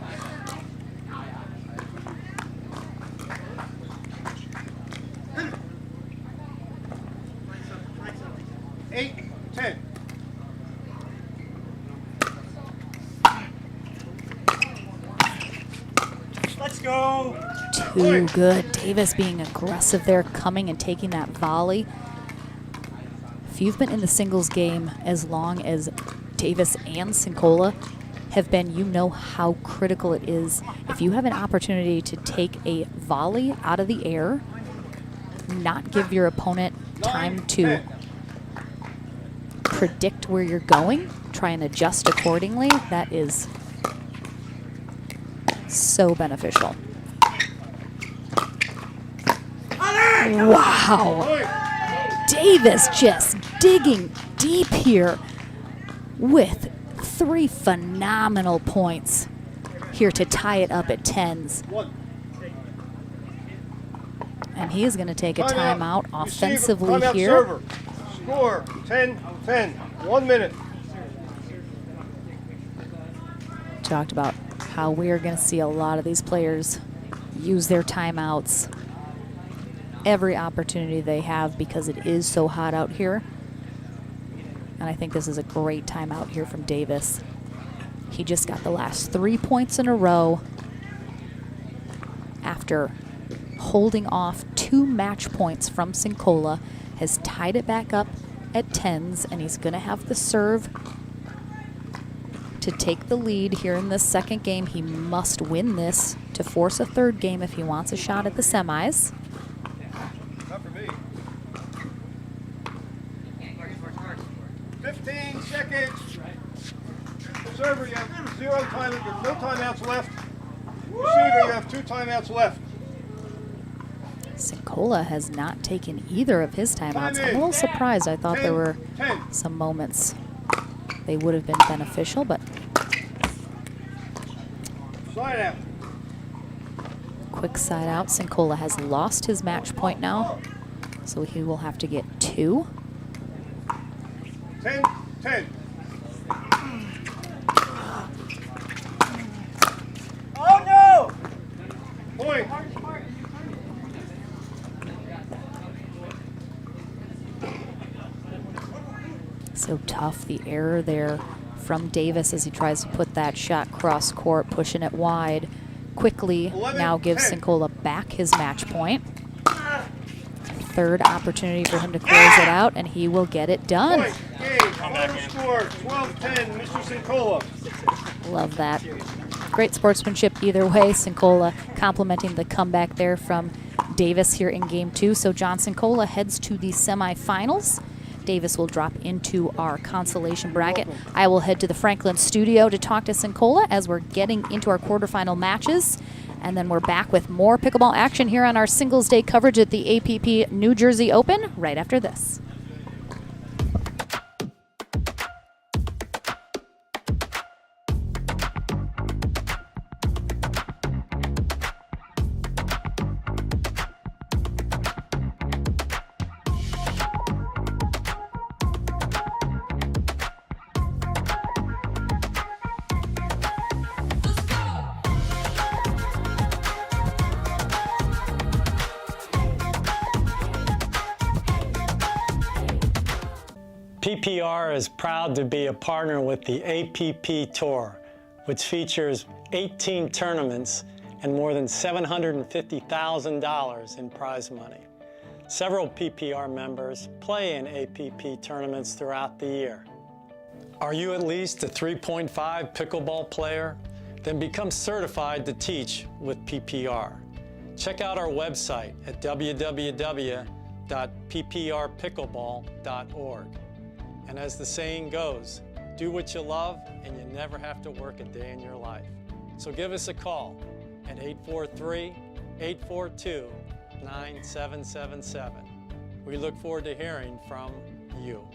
8-10. Let's go. Too good. Davis being aggressive there, coming and taking that volley. If you've been in the singles game as long as Davis and Sincola have been, you know how critical it is. If you have an opportunity to take a volley out of the air, not give your opponent time to predict where you're going, try and adjust accordingly, that is so beneficial. Wow. Davis just digging deep here with 3 phenomenal points here to tie it up at 10s. And he is going to take a timeout offensively here. Server. Score 10-10. 1 minute. Talked about how we are going to see a lot of these players use their timeouts every opportunity they have because it is so hot out here. And I think this is a great timeout here from Davis. He just got the last 3 points in a row after holding off 2 match points from Sincola, has tied it back up at 10s, and he's going to have the serve to take the lead here in this second game. He must win this to force a third game if he wants a shot at the semis. Not for me. 15 seconds. Server, you have 0 time. There's no timeouts left. Receiver, you have 2 timeouts left. Sincola has not taken either of his timeouts. I'm a little surprised. I thought there were some moments they would have been beneficial, but Side out. quick side out. Sincola has lost his match point now, so he will have to get 2. 10-10. Oh no! Point. So tough, the error there from Davis as he tries to put that shot cross court, pushing it wide. Quickly now gives Sincola back his match point. Third opportunity for him to close it out, and he will get it done. Point. Game. Final score 12-10. Mr. Sincola. Love that. Great sportsmanship either way. Sincola complimenting the comeback there from Davis here in game 2. So John Sincola heads to the semifinals. Davis will drop into our consolation bracket. I will head to the Franklin studio to talk to Sincola as we're getting into our quarterfinal matches. And then we're back with more pickleball action here on our singles day coverage at the APP New Jersey Open right after this. PPR is proud to be a partner with the APP Tour, which features 18 tournaments and more than $750,000 in prize money. Several PPR members play in APP tournaments throughout the year. Are you at least a 3.5 pickleball player? Then become certified to teach with PPR. Check out our website at www.pprpickleball.org. And as the saying goes, do what you love and you never have to work a day in your life. So give us a call at 843-842-9777. We look forward to hearing from you.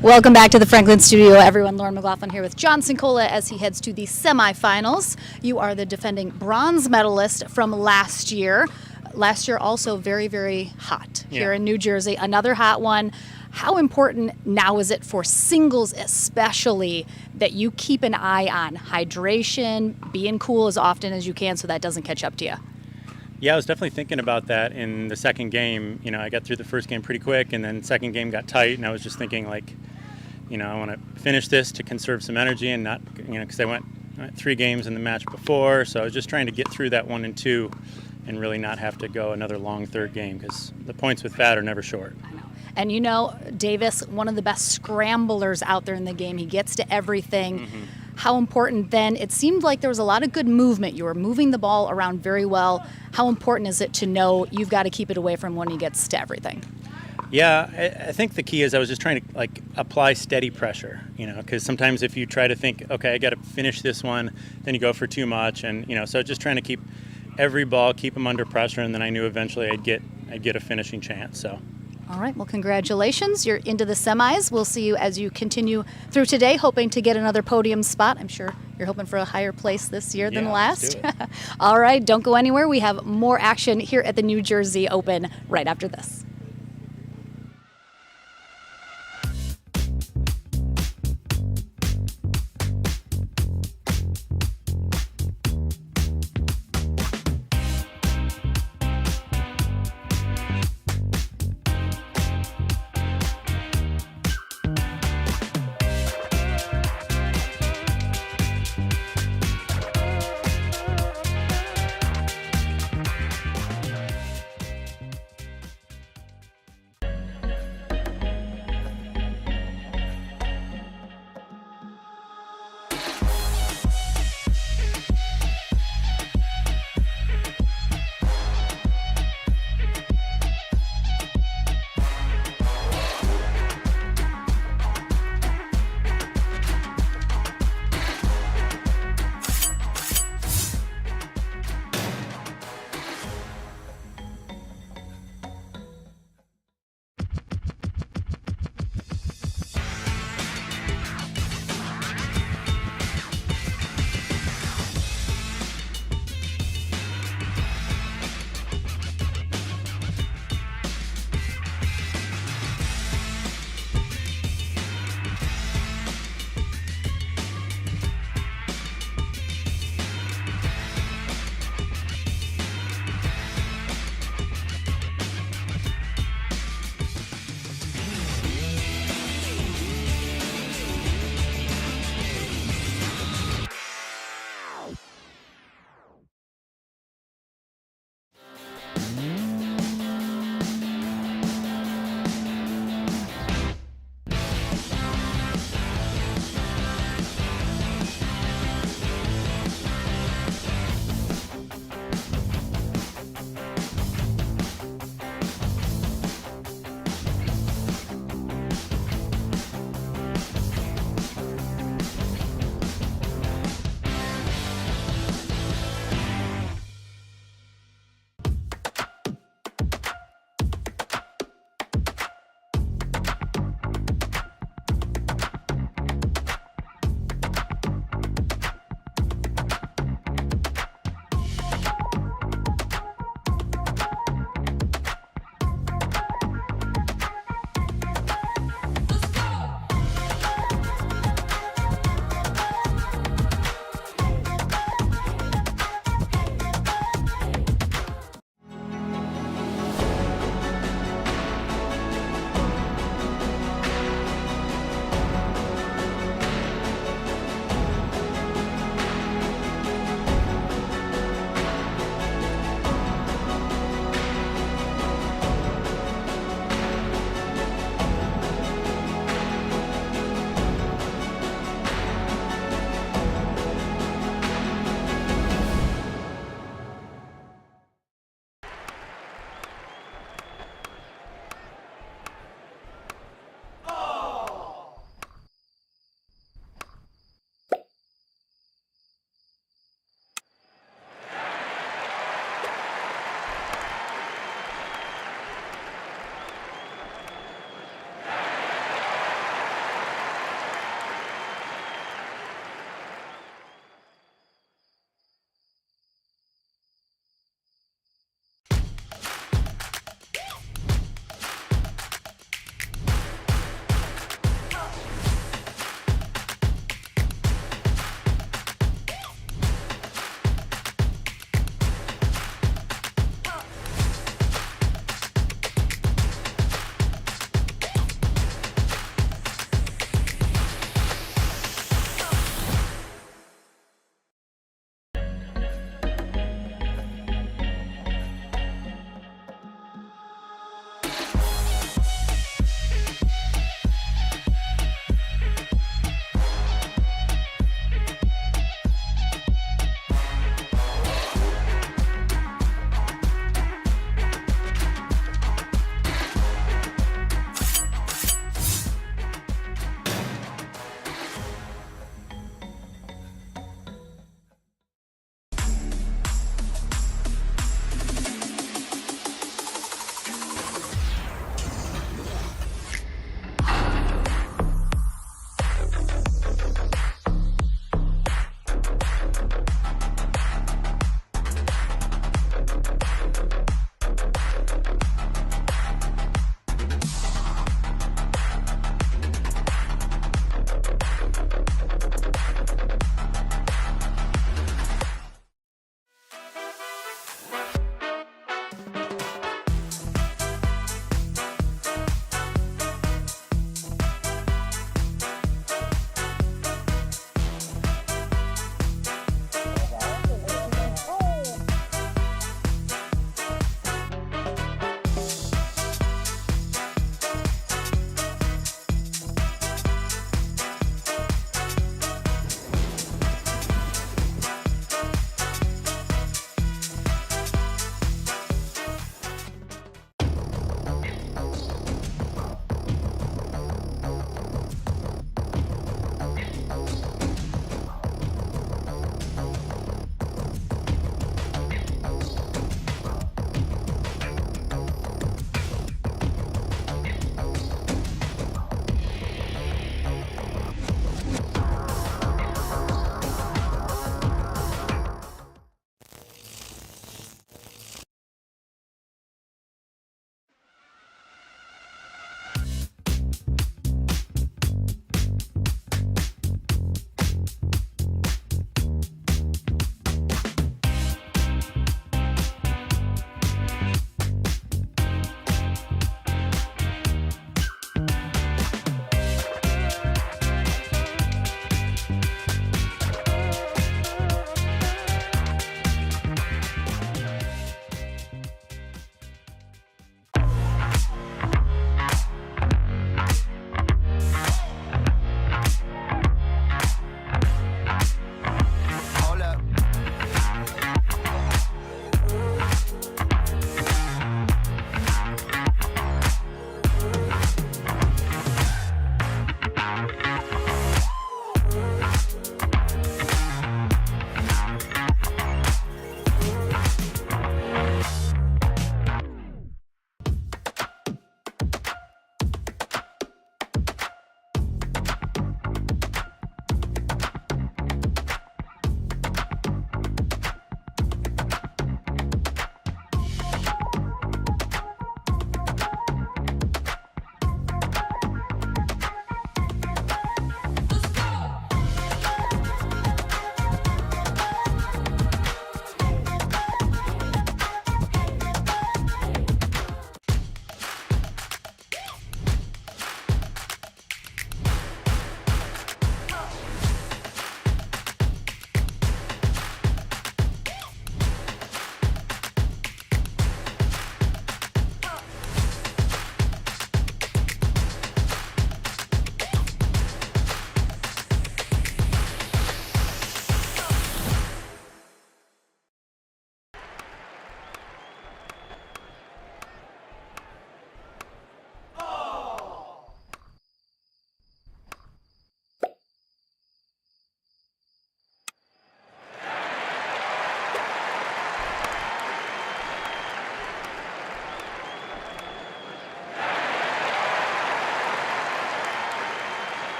Welcome back to the Franklin Studio, everyone. Lauren McLaughlin here with John Cincola as he heads to the semifinals. You are the defending bronze medalist from last year. Last year also very, very hot here in New Jersey. Another hot one. How important now is it for singles especially that you keep an eye on hydration, being cool as often as you can so that doesn't catch up to you? Yeah, I was definitely thinking about that in the second game. You know, I got through the first game pretty quick, and then second game got tight, and I was just thinking, like, you know, I want to finish this to conserve some energy and not, you know, because I went 3 games in the match before, so I was just trying to get through that 1 and 2 and really not have to go another long third game because the points with that are never short. I know. And you know, Davis, one of the best scramblers out there in the game. He gets to everything. Mm-hmm. How important then, it seemed like there was a lot of good movement. You were moving the ball around very well. How important is it to know you've got to keep it away from when he gets to everything? Yeah, I think the key is I was just trying to like apply steady pressure, you know, because sometimes if you try to think, okay, I got to finish this one, then you go for too much, and you know, so just trying to keep every ball, keep them under pressure, and then I knew eventually I'd get a finishing chance. So. All right, well, congratulations. You're into the semis. We'll see you as you continue through today, hoping to get another podium spot. I'm sure you're hoping for a higher place this year than last. All right, don't go anywhere. We have more action here at the New Jersey Open right after this.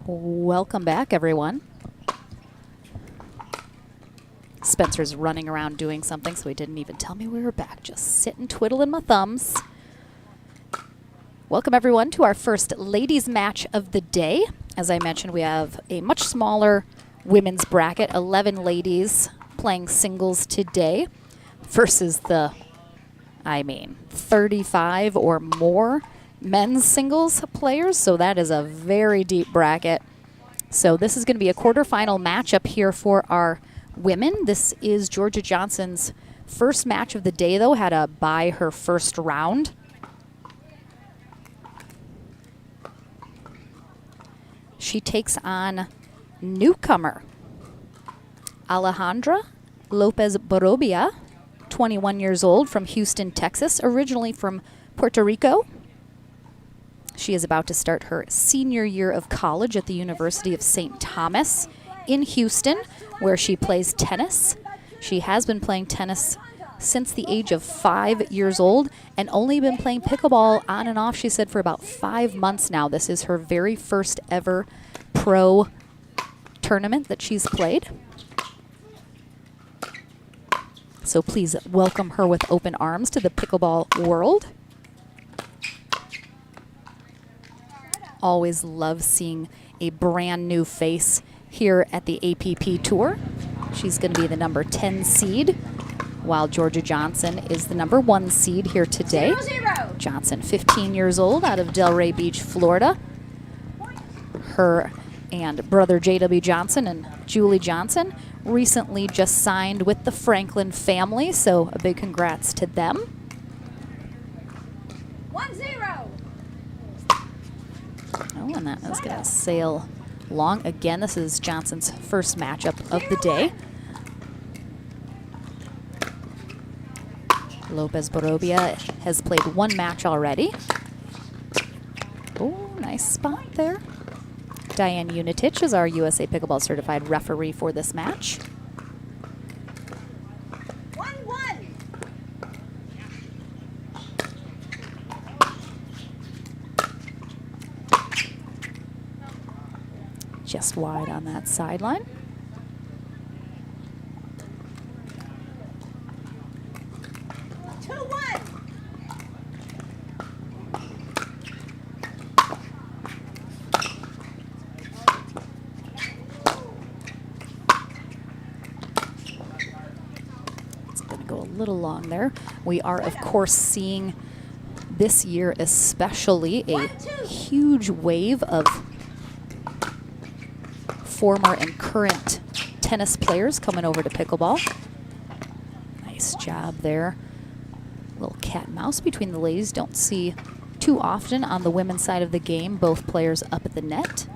Welcome back, everyone. Spencer's running around doing something, so he didn't even tell me we were back. Just sitting twiddling my thumbs. Welcome, everyone, to our first ladies match of the day. As I mentioned, we have a much smaller women's bracket, 11 ladies playing singles today versus the, 35 or more men's singles players. So that is a very deep bracket. So this is going to be a quarterfinal matchup here for our women. This is Georgia Johnson's first match of the day, though, had to bye her first round. She takes on newcomer Alejandra Lopez Barobia, 21 years old, from Houston, Texas, originally from Puerto Rico. She is about to start her senior year of college at the University of St. Thomas in Houston, where she plays tennis. She has been playing tennis since the age of 5 years old and only been playing pickleball on and off, she said, for about 5 months now. This is her very first ever pro tournament that she's played. So please welcome her with open arms to the pickleball world. Always love seeing a brand new face here at the APP Tour. She's going to be the number 10 seed, while Georgia Johnson is the number 1 seed here today. 0-0. Johnson, 15 years old, out of Delray Beach, Florida. Her and brother J.W. Johnson and Julie Johnson recently just signed with the Franklin family, so a big congrats to them. 1-0. Oh, and that is going to sail long. Again, this is Johnson's first matchup of the day. Lopez Barobia has played 1 match already. Oh, nice spot there. Diane Unitich is our USA Pickleball certified referee for this match. 1-1. Just wide on that sideline. Little long there. We are, of course, seeing this year especially a huge wave of former and current tennis players coming over to pickleball. Nice job there. Little cat and mouse between the ladies. Don't see too often on the women's side of the game, both players up at the net.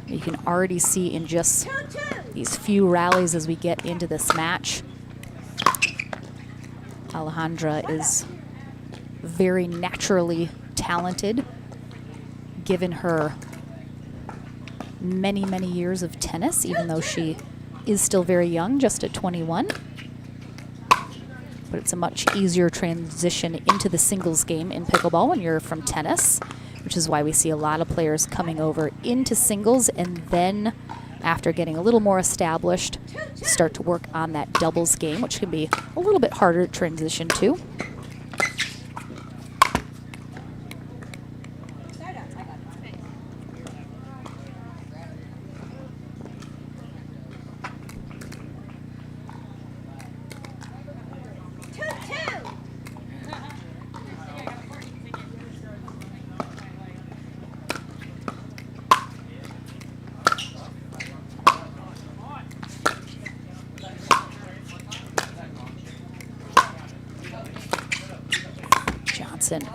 You can already see in just these few rallies as we get into this match, Alejandra is very naturally talented, given her many, many years of tennis, even though she is still very young, just at 21. But it's a much easier transition into the singles game in pickleball when you're from tennis, which is why we see a lot of players coming over into singles and then, after getting a little more established, start to work on that doubles game, which can be a little bit harder to transition to.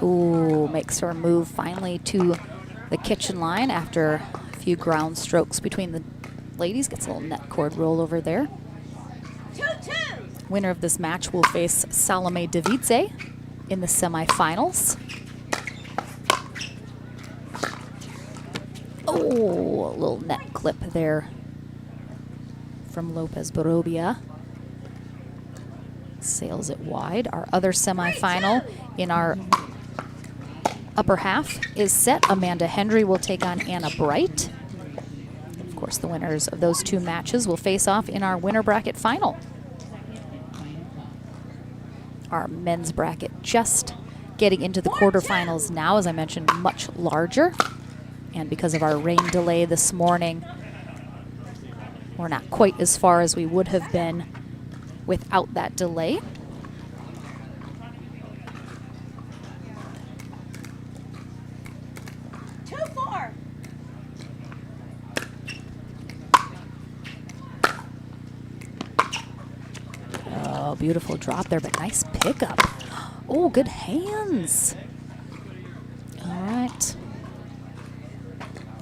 Ooh, makes her move finally to the kitchen line after a few ground strokes between the ladies. Gets a little net cord roll over there. 2-2. Winner of this match will face Salome Davidze in the semifinals. Oh, a little net clip there from Lopez Barobia. Sails it wide. Our other semifinal in our upper half is set. Amanda Hendry will take on Anna Bright. Of course, the winners of those two matches will face off in our winner bracket final. Our men's bracket just getting into the quarterfinals now, as I mentioned, much larger. And because of our rain delay this morning, we're not quite as far as we would have been without that delay. Oh, beautiful drop there, but nice pickup. Oh, good hands. All right.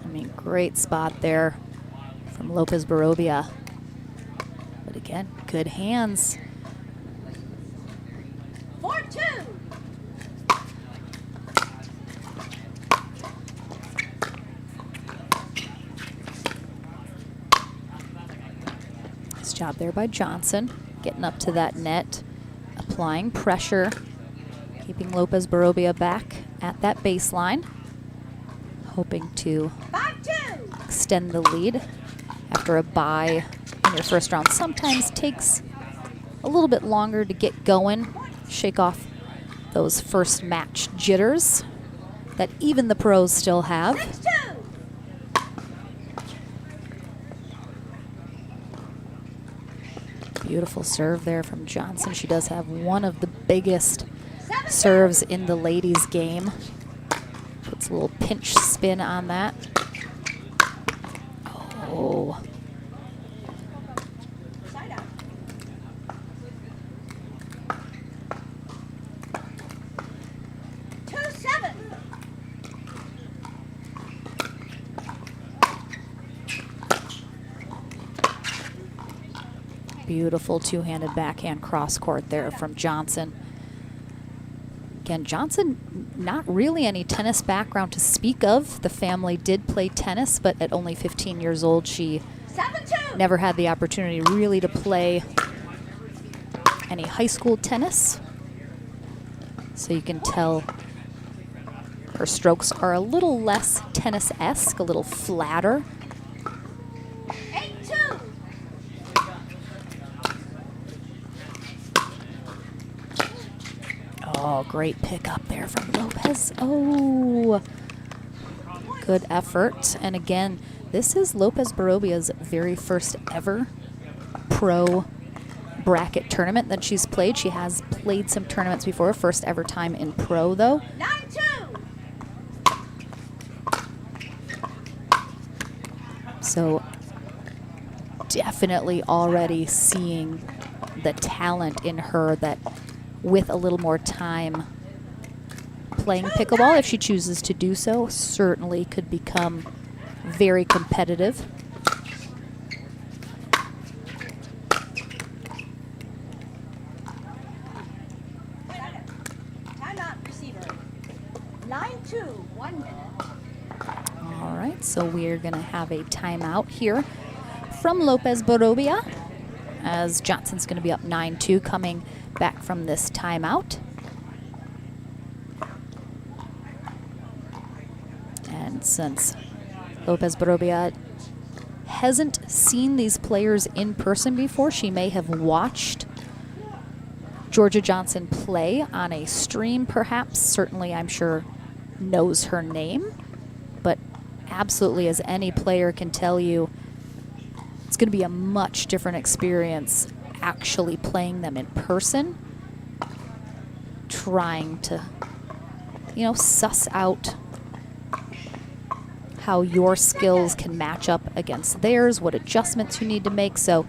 I mean, great spot there from Lopez Barovia. But again, good hands. 4-2. Nice job there by Johnson, getting up to that net, applying pressure, keeping Lopez Barovia back at that baseline, hoping to 5-2. extend the lead after a bye in your first round. Sometimes takes a little bit longer to get going, shake off those first match jitters that even the pros still have. 6-2. Beautiful serve there from Johnson. She does have one of the biggest serves in the ladies' game. Puts a little pinch spin on that. Oh. Side out. 2-7. Beautiful two-handed backhand cross court there from Johnson. Again, Johnson, not really any tennis background to speak of. The family did play tennis, but at only 15 years old, she 7-2. never had the opportunity really to play any high school tennis. So you can tell her strokes are a little less tennis-esque, a little flatter. 8-2. Oh, great pickup there from Lopez. Oh, good effort. And again, this is Lopez Barovia's very first ever pro bracket tournament that she's played. She has played some tournaments before, first ever time in pro though. 9-2. So definitely already seeing the talent in her that with a little more time playing pickleball, if she chooses to do so, certainly could become very competitive. Timeout, receiver. 9-2, 1 minute. All right, so we're going to have a timeout here from Lopez Barovia as Johnson's going to be up 9-2 coming back from this timeout. And since Lopez Barovia hasn't seen these players in person before, she may have watched Georgia Johnson play on a stream perhaps. Certainly, I'm sure, knows her name. But absolutely, as any player can tell you, it's going to be a much different experience actually playing them in person, trying to, you know, suss out how your skills can match up against theirs, what adjustments you need to make. So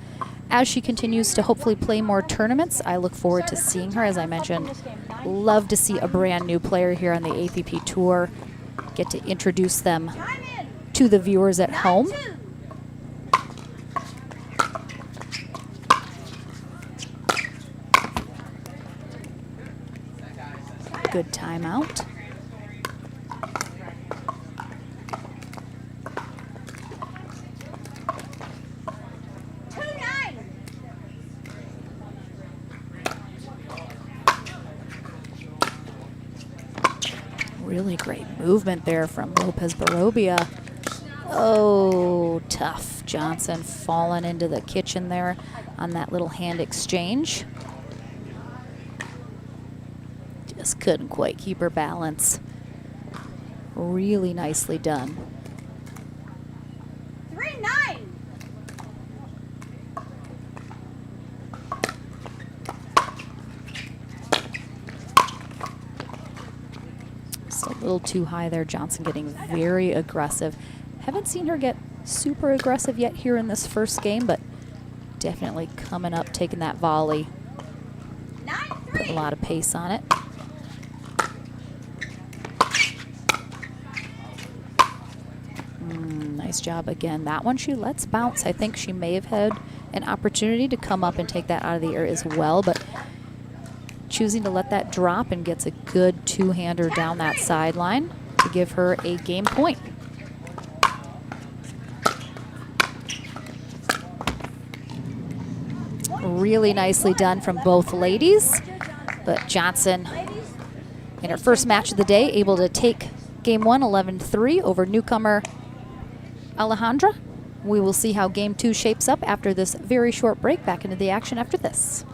as she continues to hopefully play more tournaments, I look forward to seeing her. As I mentioned, love to see a brand new player here on the APP Tour, get to introduce them to the viewers at home. 9-2. Good timeout. Really great movement there from Lopez Barobia. Oh, tough. Johnson falling into the kitchen there on that little hand exchange. Just couldn't quite keep her balance. Really nicely done. 3-9. Just a little too high there. Johnson getting very aggressive. Haven't seen her get super aggressive yet here in this first game, but definitely coming up, taking that volley. Put a lot of pace on it. Nice job again. That one she lets bounce. I think she may have had an opportunity to come up and take that out of the air as well, but choosing to let that drop and gets a good two-hander down that sideline to give her a game point. Really nicely done from both ladies, but Johnson in her first match of the day able to take game one 11-3 over newcomer Alejandra. We will see how game two shapes up after this very short break. Back into the action after this.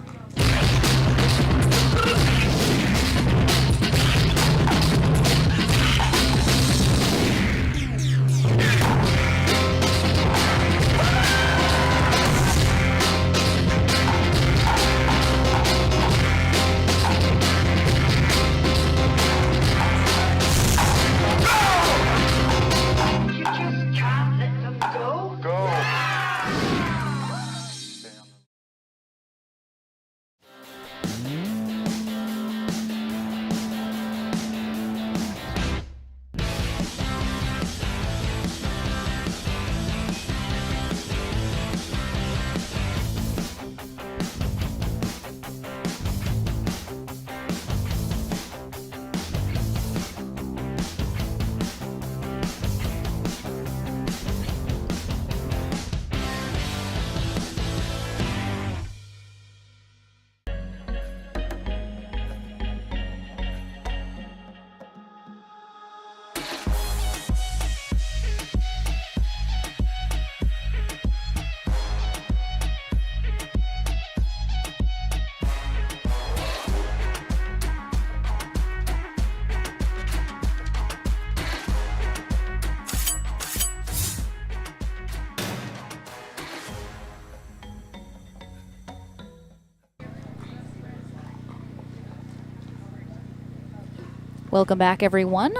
Welcome back, everyone.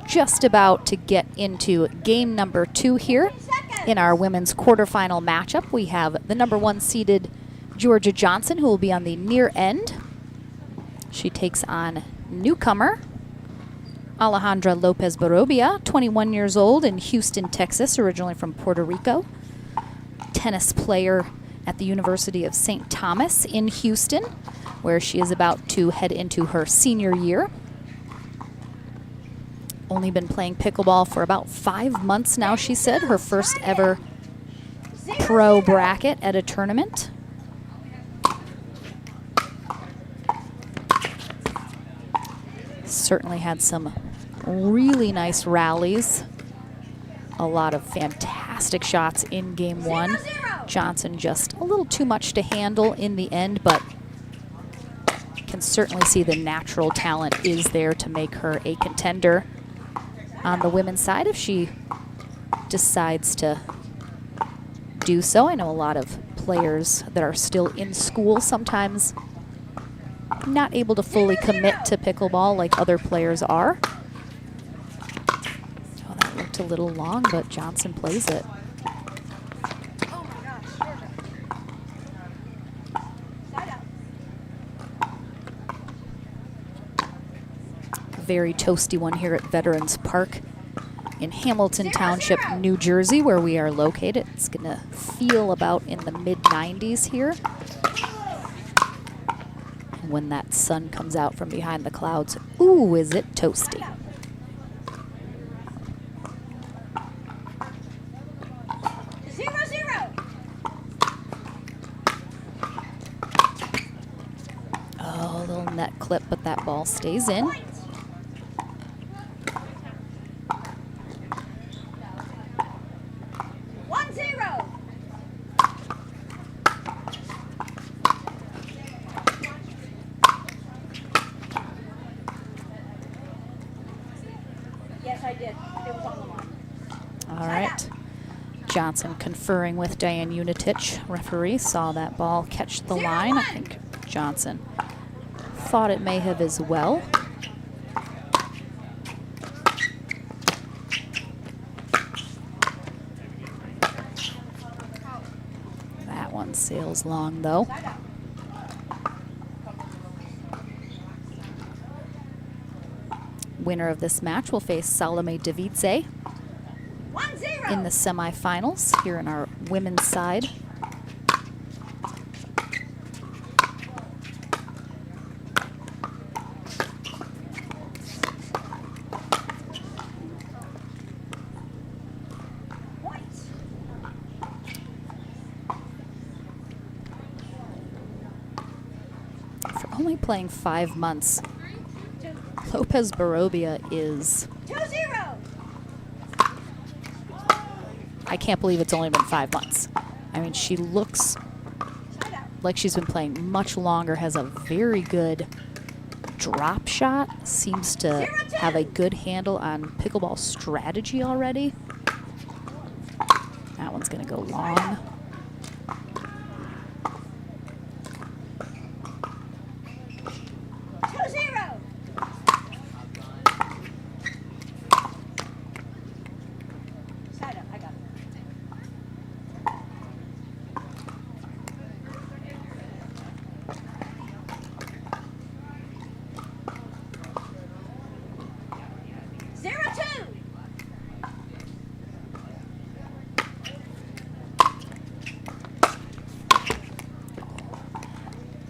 Just about to get into game number 2 here in our women's quarterfinal matchup. We have the number 1 seeded Georgia Johnson, who will be on the near end. She takes on newcomer Alejandra Lopez Barobia, 21 years old, in Houston, Texas, originally from Puerto Rico. Tennis player at the University of St. Thomas in Houston, where she is about to head into her senior year. Only been playing pickleball for about 5 months now, she said. Her first ever pro bracket at a tournament. Certainly had some really nice rallies. A lot of fantastic shots in game 1. Johnson just a little too much to handle in the end, but can certainly see the natural talent is there to make her a contender on the women's side if she decides to do so. I know a lot of players that are still in school sometimes not able to fully commit to pickleball like other players are. Oh, that looked a little long, but Johnson plays it. Very toasty one here at Veterans Park in Hamilton Township, New Jersey, where we are located. It's gonna feel about in the mid-90s here. When that sun comes out from behind the clouds, ooh, is it toasty. Oh, a little net clip, but that ball stays in. Yes, I did. It was on the line. All right. Johnson conferring with Diane Unitich, referee, saw that ball catch the line. I think Johnson thought it may have as well. That one sails long, though. Winner of this match will face Salome Davidze in the semifinals here in our women's side. For only playing 5 months, Lopez Barobia is... 2-0. I can't believe it's only been 5 months. I mean, she looks like she's been playing much longer, has a very good drop shot, seems to have a good handle on pickleball strategy already. That one's going to go long.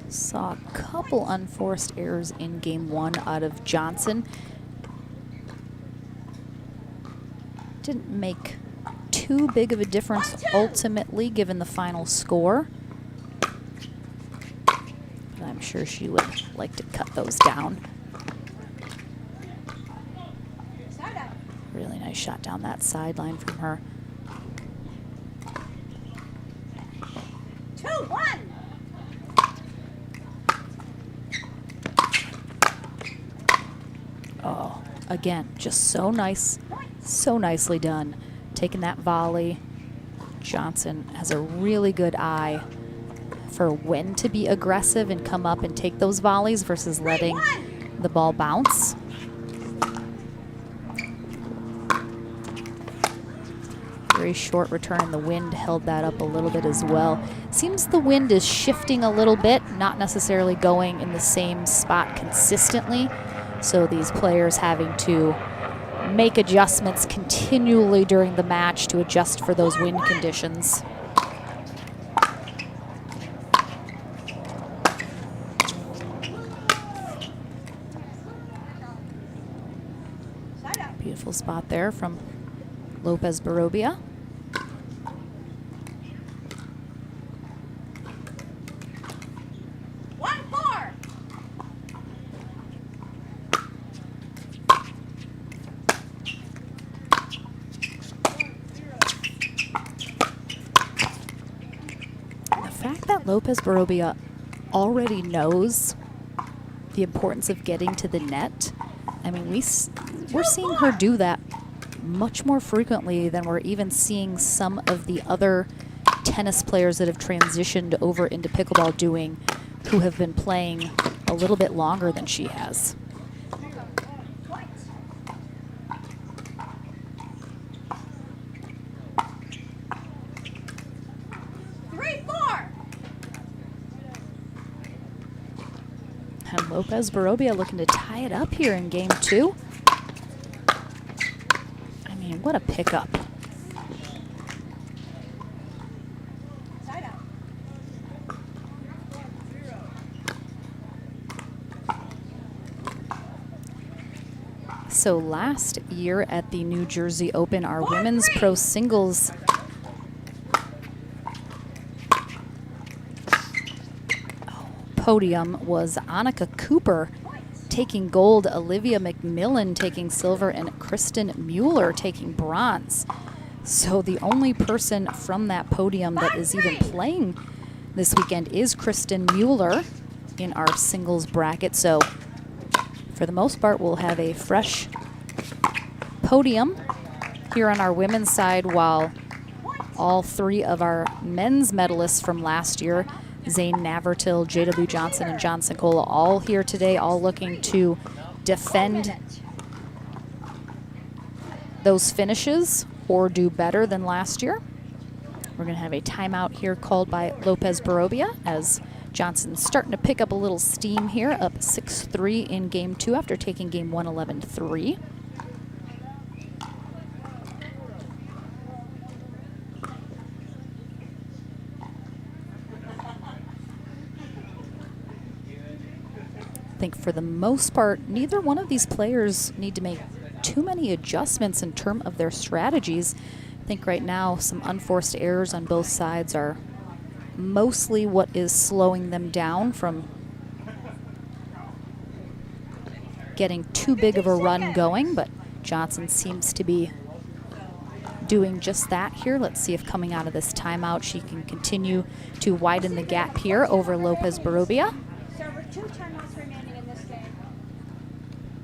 Saw a couple unforced errors in game 1 out of Johnson. Didn't make too big of a difference ultimately given the final score. But I'm sure she would like to cut those down. Really nice shot down that sideline from her. 2-1. Oh, again, just so nice, so nicely done. Taking that volley. Johnson has a really good eye for when to be aggressive and come up and take those volleys versus letting the ball bounce. Very short return, and the wind held that up a little bit as well. Seems the wind is shifting a little bit, not necessarily going in the same spot consistently. So these players having to make adjustments continually during the match to adjust for those wind conditions. Beautiful spot there from Lopez Barobia. Lopez Barobia already knows the importance of getting to the net. I mean, we're seeing her do that much more frequently than we're even seeing some of the other tennis players that have transitioned over into pickleball doing, who have been playing a little bit longer than she has. And Lopez Barobia looking to tie it up here in game 2. I mean, what a pickup. So last year at the New Jersey Open, our women's pro singles podium was Annika Cooper taking gold, Olivia McMillan taking silver, and Kristen Mueller taking bronze. So the only person from that podium that is even playing this weekend is Kristen Mueller in our singles bracket. So for the most part, we'll have a fresh podium here on our women's side, while all three of our men's medalists from last year, Zane Navertil, J.W. Johnson, and John Sincola, all here today, all looking to defend those finishes or do better than last year. We're going to have a timeout here called by Lopez Barovia as Johnson's starting to pick up a little steam here, up 6-3 in game 2 after taking game 1 11-3. I think for the most part, neither one of these players need to make too many adjustments in terms of their strategies. I think right now some unforced errors on both sides are mostly what is slowing them down from getting too big of a run going, but Johnson seems to be doing just that here. Let's see if coming out of this timeout she can continue to widen the gap here over Lopez Barovia. Server, 2 timeouts remaining in this game.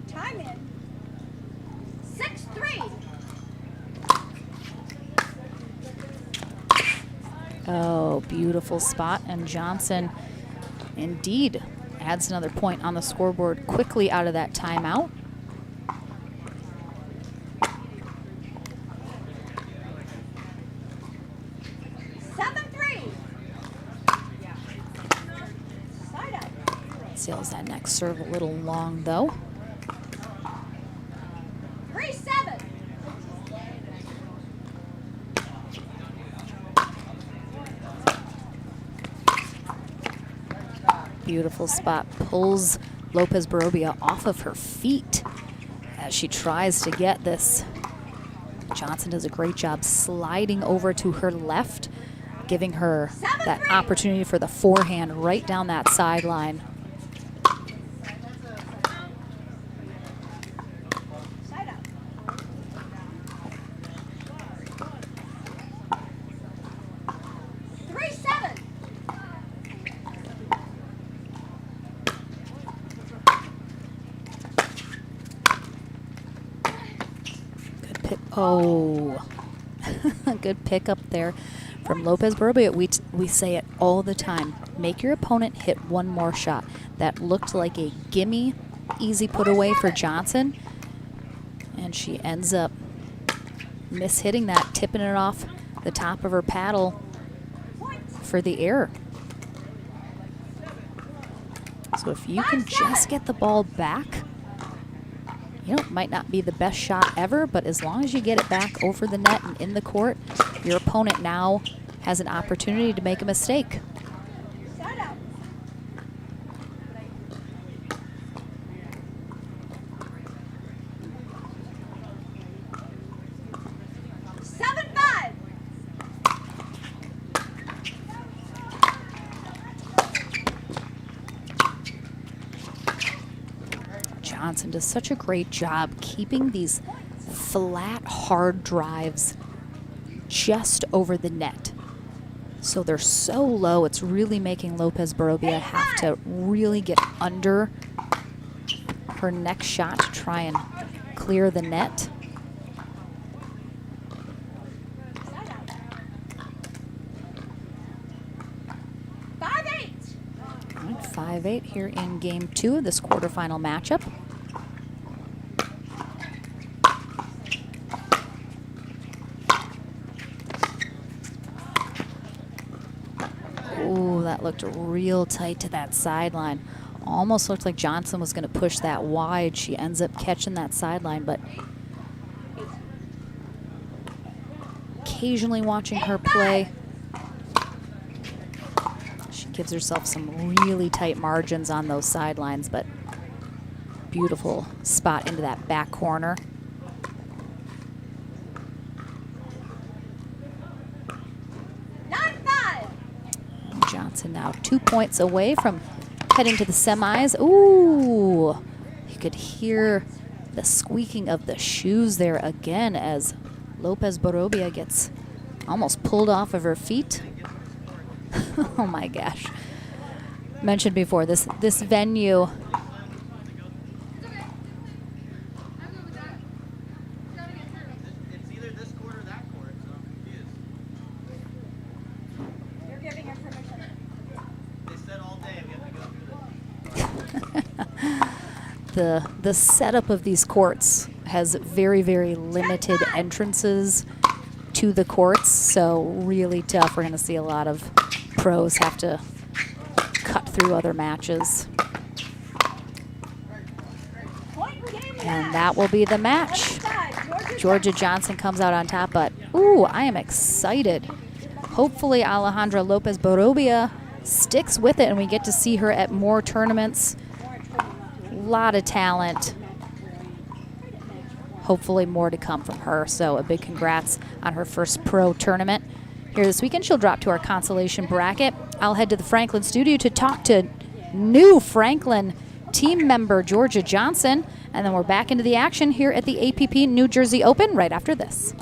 Time in. 6-3. Oh, beautiful spot, and Johnson indeed adds another point on the scoreboard quickly out of that timeout. Sails that next serve a little long though. 3-7. Beautiful spot, pulls Lopez Barovia off of her feet as she tries to get this. Johnson does a great job sliding over to her left, giving her that opportunity for the forehand right down that sideline. Side up. 3-7. Good pick. Oh, good pick up there from Lopez Barovia. We say it all the time. Make your opponent hit one more shot. That looked like a gimme, easy put away for Johnson. And she ends up mishitting that, tipping it off the top of her paddle for the error. So if you can just get the ball back, you know, it might not be the best shot ever, but as long as you get it back over the net and in the court, your opponent now has an opportunity to make a mistake. Side up. 7-5. Johnson does such a great job keeping these flat, hard drives just over the net. So they're so low, it's really making Lopez Barovia have to really get under her next shot to try and clear the net. Side up. 5-8. All right, 5-8 here in game 2 of this quarterfinal matchup. Ooh, that looked real tight to that sideline. Almost looked like Johnson was going to push that wide. She ends up catching that sideline, but occasionally watching her play, she gives herself some really tight margins on those sidelines, but beautiful spot into that back corner. Johnson now 2 points away from heading to the semis. Ooh, you could hear the squeaking of the shoes there again as Lopez Barovia gets almost pulled off of her feet. Oh my gosh. Mentioned before, this venue the setup of these courts has very, very limited entrances to the courts, so really tough. We're going to see a lot of pros have to cut through other matches. And that will be the match. Georgia Johnson comes out on top, but ooh, I am excited. Hopefully Alejandra Lopez Borobia sticks with it and we get to see her at more tournaments. A lot of talent. Hopefully more to come from her. So a big congrats on her first pro tournament here this weekend. She'll drop to our consolation bracket. I'll head to the Franklin studio to talk to new Franklin team member Georgia Johnson, and then we're back into the action here at the APP New Jersey Open right after this.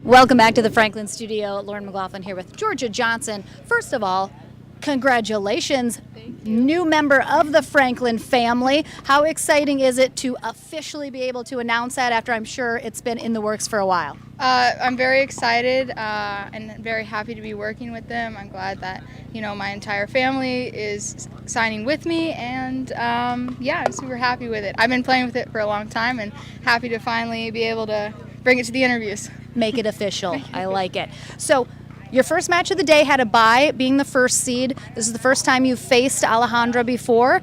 Welcome back to the Franklin studio. Lauren McLaughlin here with Georgia Johnson. First of all, congratulations, new member of the Franklin family. How exciting is it to officially be able to announce that after I'm sure it's been in the works for a while? I'm very excited and very happy to be working with them. I'm glad that, you know, my entire family is signing with me, and yeah, I'm super happy with it. I've been playing with it for a long time and happy to finally be able to bring it to the interviews. Make it official. I like it. So your first match of the day had a bye, being the first seed. This is the first time you've faced Alejandra before.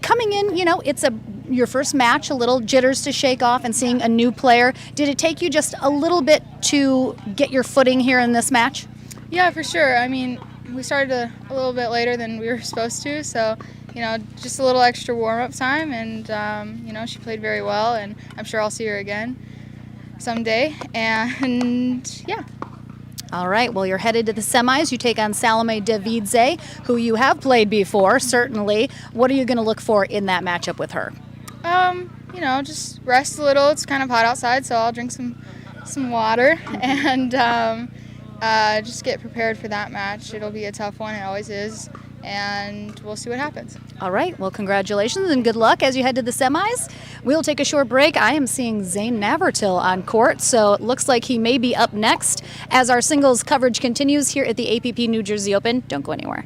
Coming in, you know, it's your first match, a little jitters to shake off and seeing a new player. Did it take you just a little bit to get your footing here in this match? Yeah, for sure. I mean, we started a little bit later than we were supposed to, so, you know, just a little extra warm-up time, and, you know, she played very well, and I'm sure I'll see her again. someday. And yeah. All right, well, you're headed to the semis. You take on Salome Davidze, who you have played before, certainly. What are you going to look for in that matchup with her? You know, just rest a little. It's kind of hot outside, so I'll drink some water and just get prepared for that match. It'll be a tough one. It always is. And we'll see what happens. All right, well, congratulations and good luck as you head to the semis. We'll take a short break. I am seeing Zane Navertil on court, so it looks like he may be up next as our singles coverage continues here at the APP New Jersey Open. Don't go anywhere.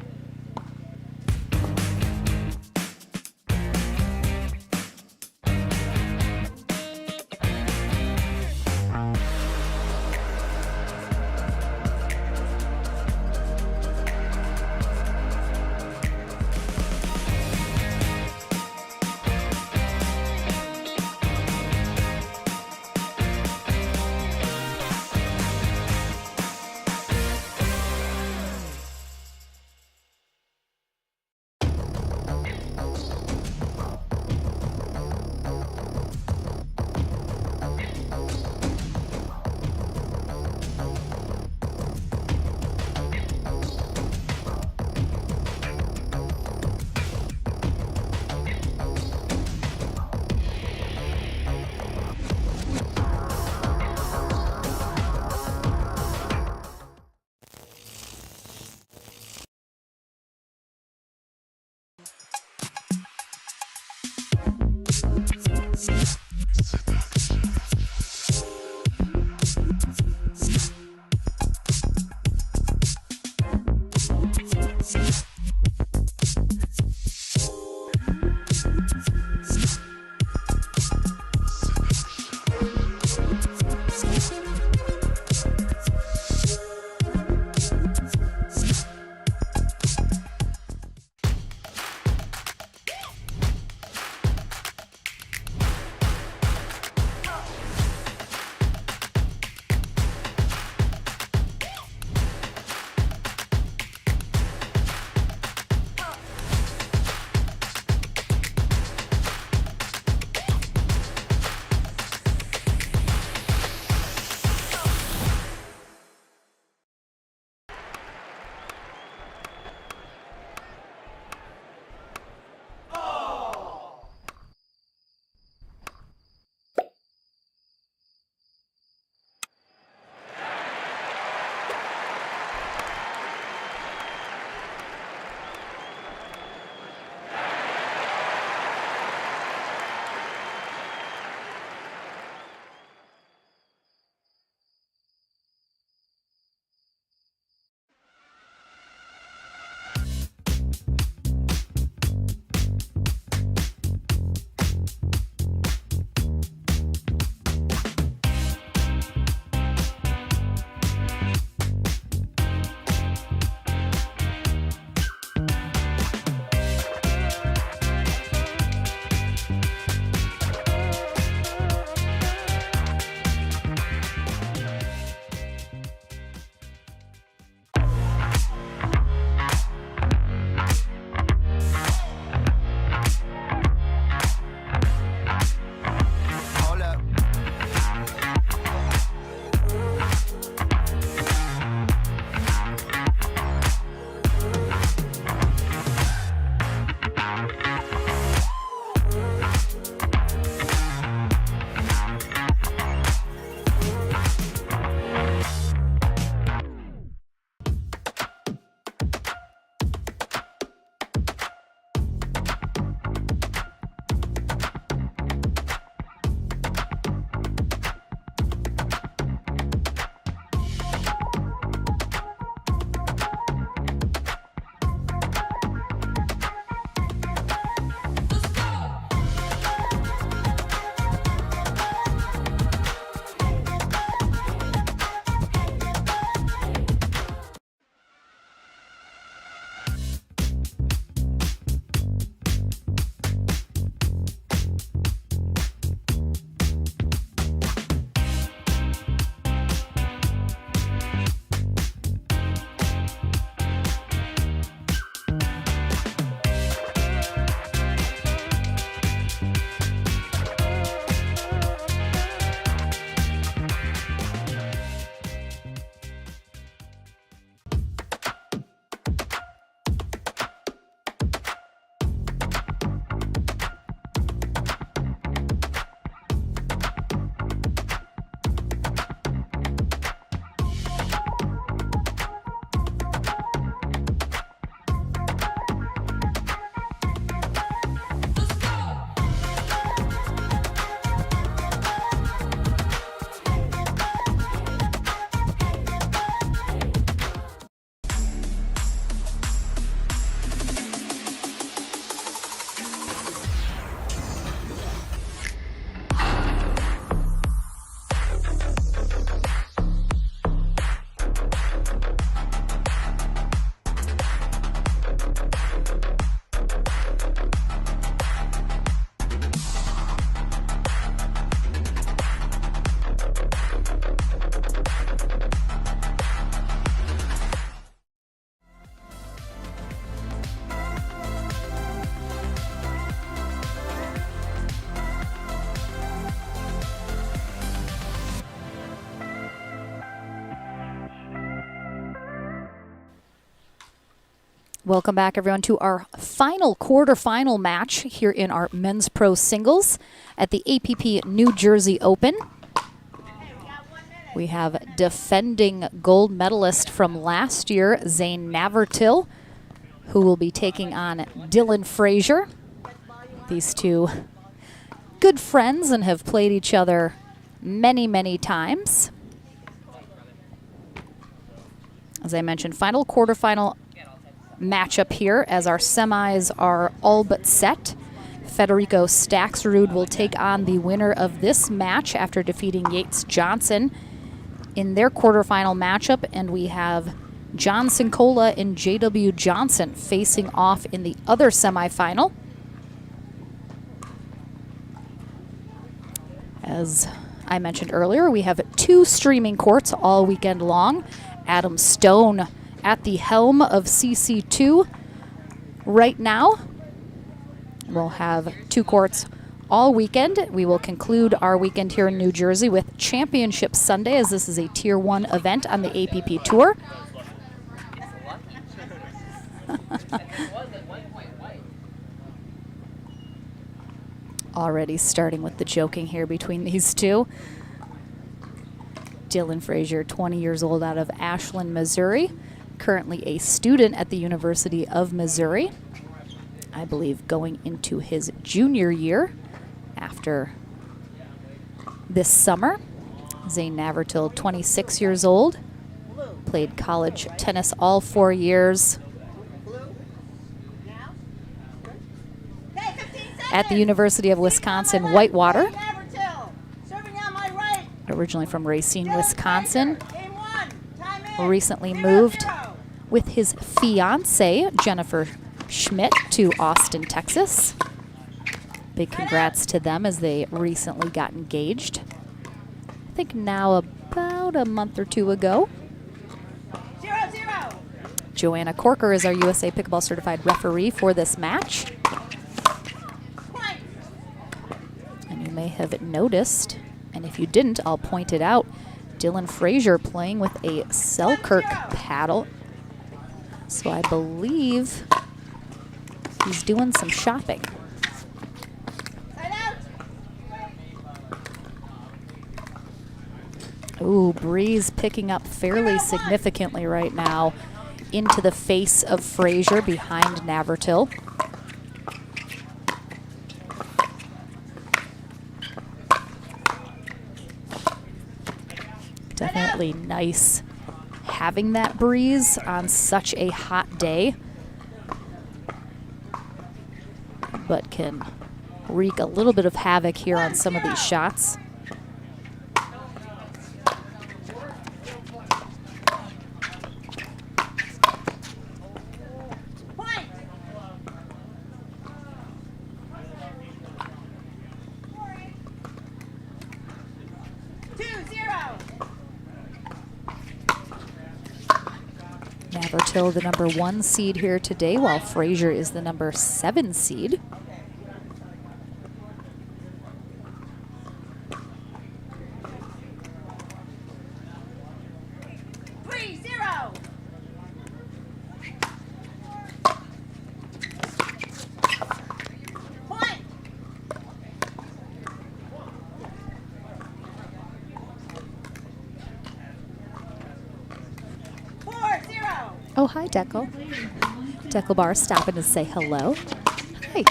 Welcome back, everyone, to our final quarterfinal match here in our men's pro singles at the APP New Jersey Open. We have defending gold medalist from last year, Zane Navertil, who will be taking on Dylan Frazier. These two good friends and have played each other many, many times. As I mentioned, final quarterfinal matchup here as our semis are all but set. Federico Staxrud will take on the winner of this match after defeating Yates Johnson in their quarterfinal matchup, and we have John Sincola and J.W. Johnson facing off in the other semifinal. As I mentioned earlier, we have 2 streaming courts all weekend long. Adam Stone at the helm of CC2 right now. We'll have 2 courts all weekend. We will conclude our weekend here in New Jersey with Championship Sunday, as this is a Tier 1 event on the APP Tour. Already starting with the joking here between these two. Dylan Frazier, 20 years old, out of Ashland, Missouri. Currently a student at the University of Missouri. I believe going into his junior year after this summer. Zane Navertil, 26 years old. Played college tennis all 4 years at the University of Wisconsin Whitewater. Originally from Racine, Wisconsin. Recently moved with his fiancée, Jennifer Schmidt, to Austin, Texas. Big congrats to them as they recently got engaged. I think now about a month or 2 ago. 0-0. Joanna Corker is our USA Pickleball Certified referee for this match. And you may have noticed, and if you didn't, I'll point it out, Dylan Frazier playing with a Selkirk paddle. So I believe he's doing some shopping. Ooh, breeze picking up fairly significantly right now into the face of Frazier behind Navertil. Definitely nice having that breeze on such a hot day, but can wreak a little bit of havoc here on some of these shots. Navertil, the number 1 seed here today, while Frazier is the number 7 seed. Oh, hi, Deckle. Deckle Bar stopping to say hello. Hi.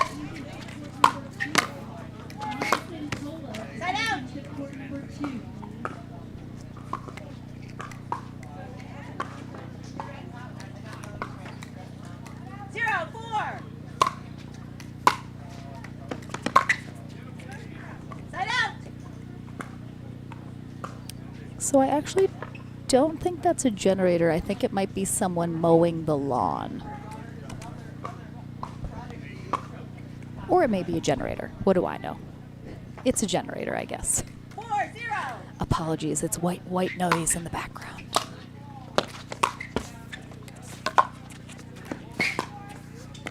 So I actually don't think that's a generator. I think it might be someone mowing the lawn. Or it may be a generator. What do I know? It's a generator, I guess. 4-0. Apologies, it's white noise in the background.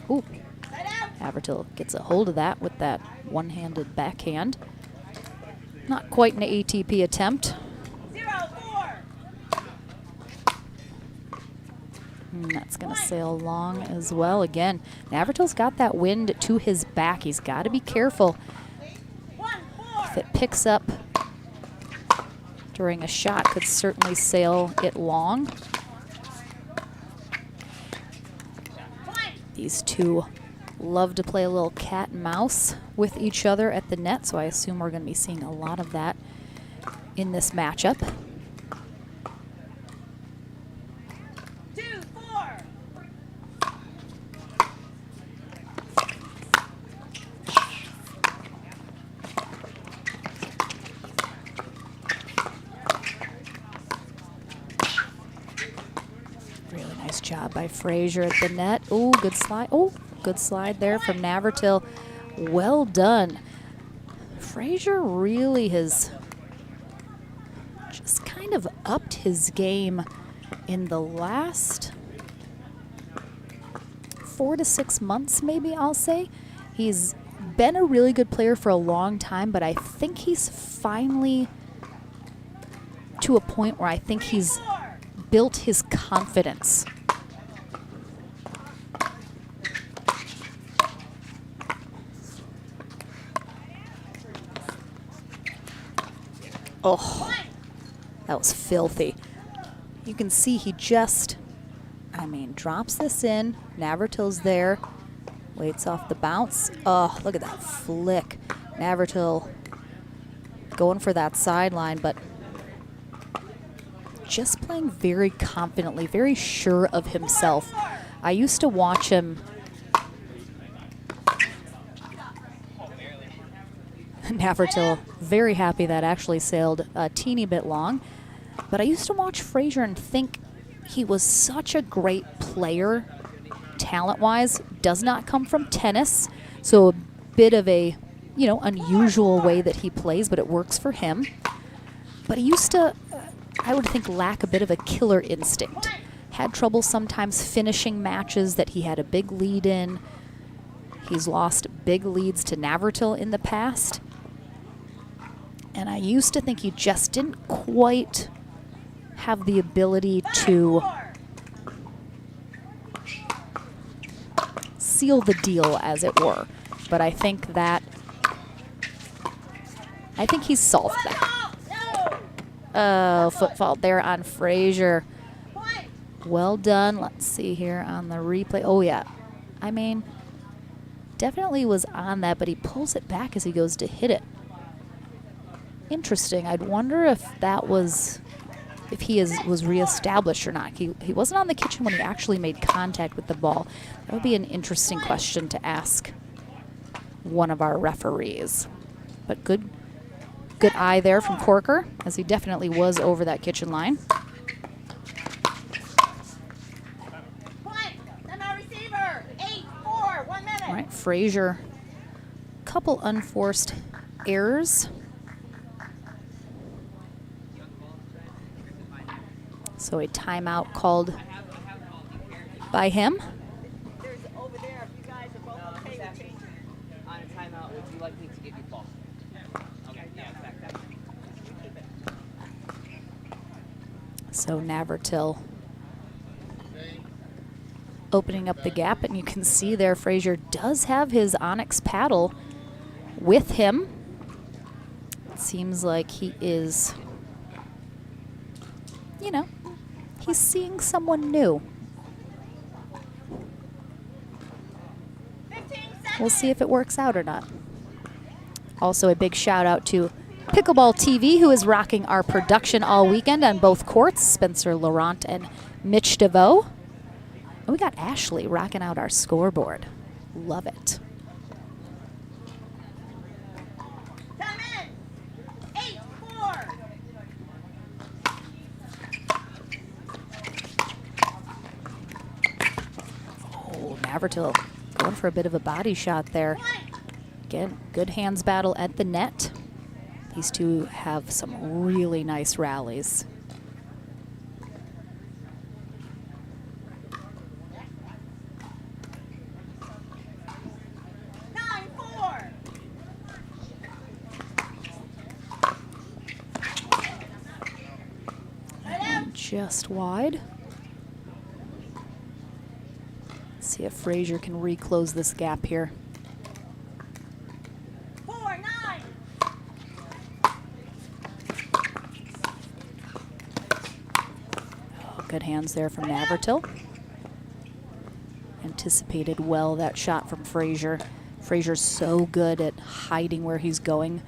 Ooh. Navertil gets a hold of that with that one-handed backhand. Not quite an ATP attempt. 0-4. And that's going to sail long as well. Again, Navratil's got that wind to his back. He's got to be careful. If it picks up during a shot, could certainly sail it long. These two love to play a little cat and mouse with each other at the net, so I assume we're going to be seeing a lot of that in this matchup. Really nice job by Frazier at the net. Oh, good slide. Oh, good slide there from Navratil. Well done. Frazier really has just kind of upped his game in the last 4 to 6 months, maybe I'll say. He's been a really good player for a long time, but I think he's finally to a point where I think he's built his confidence. Oh, that was filthy. You can see he just, I mean, drops this in. Navratil's there. Waits off the bounce. Oh, look at that flick. Navratil going for that sideline, but just playing very confidently, very sure of himself. I used to watch him. Navratil very happy that actually sailed a teeny bit long. But I used to watch Frazier and think he was such a great player, talent-wise. Does not come from tennis, so a bit of a, you know, unusual way that he plays, but it works for him. But he used to, I would think, lack a bit of a killer instinct. Had trouble sometimes finishing matches that he had a big lead in. He's lost big leads to Navratil in the past. And I used to think he just didn't quite have the ability to seal the deal, as it were. But I think he's solved that. Oh, foot fault there on Frazier. Well done. Let's see here on the replay. Oh, yeah. I mean, definitely was on that, but he pulls it back as he goes to hit it. Interesting. I'd wonder if that was, if he was reestablished or not. He wasn't on the kitchen when he actually made contact with the ball. That would be an interesting question to ask one of our referees. But good eye there from Corker, as he definitely was over that kitchen line. All right, Frazier, couple unforced errors. So a timeout called by him. So Navratil opening up the gap, and you can see there Frazier does have his Onyx paddle with him. It seems like he is, you know, he's seeing someone new. We'll see if it works out or not. Also a big shout out to Pickleball TV, who is rocking our production all weekend on both courts, Spencer Laurent and Mitch DeVoe. And we got Ashley rocking out our scoreboard. Love it. Oh, Navratil going for a bit of a body shot there. Again, good hands battle at the net. These two have some really nice rallies. And just wide. See if Frazier can reclose this gap here. 4-9. Oh, good hands there from Navratil. Anticipated well that shot from Frazier. Frazier's so good at hiding where he's going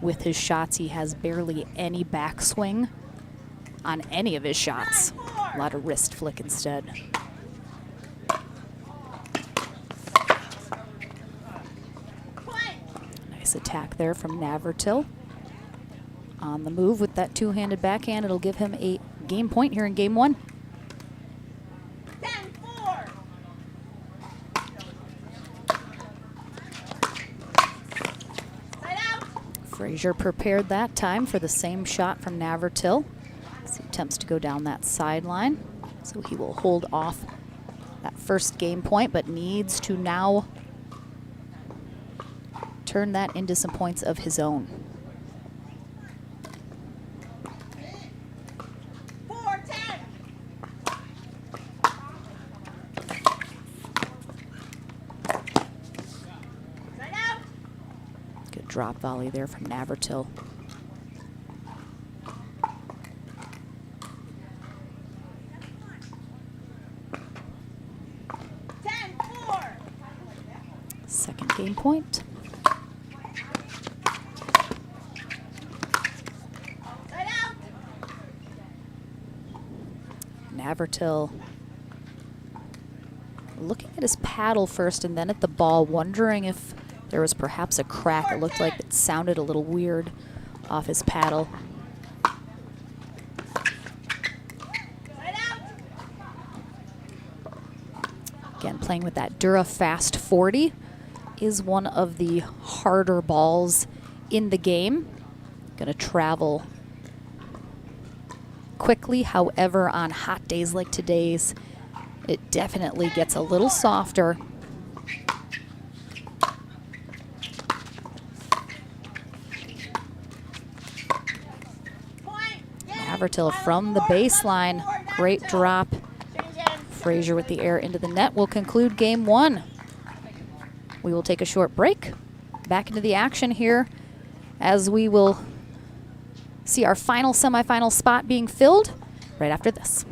with his shots. He has barely any backswing on any of his shots. A lot of wrist flick instead. Nice attack there from Navratil. On the move with that two-handed backhand, it'll give him a game point here in game 1. 10-4. Side out. Frazier prepared that time for the same shot from Navratil. As he attempts to go down that sideline. So he will hold off that first game point, but needs to now turn that into some points of his own. 4-10. Side out. Good drop volley there from Navratil. Second game point. Side out. Navratil looking at his paddle first and then at the ball, wondering if there was perhaps a crack. It looked like it sounded a little weird off his paddle. Side out. Again, playing with that Dura Fast 40 is one of the harder balls in the game. Going to travel quickly, however, on hot days like today's, it definitely gets a little softer. Navratil from the baseline, great drop. Frazier with the air into the net will conclude game 1. We will take a short break. Back into the action here as we will see our final semifinal spot being filled right after this.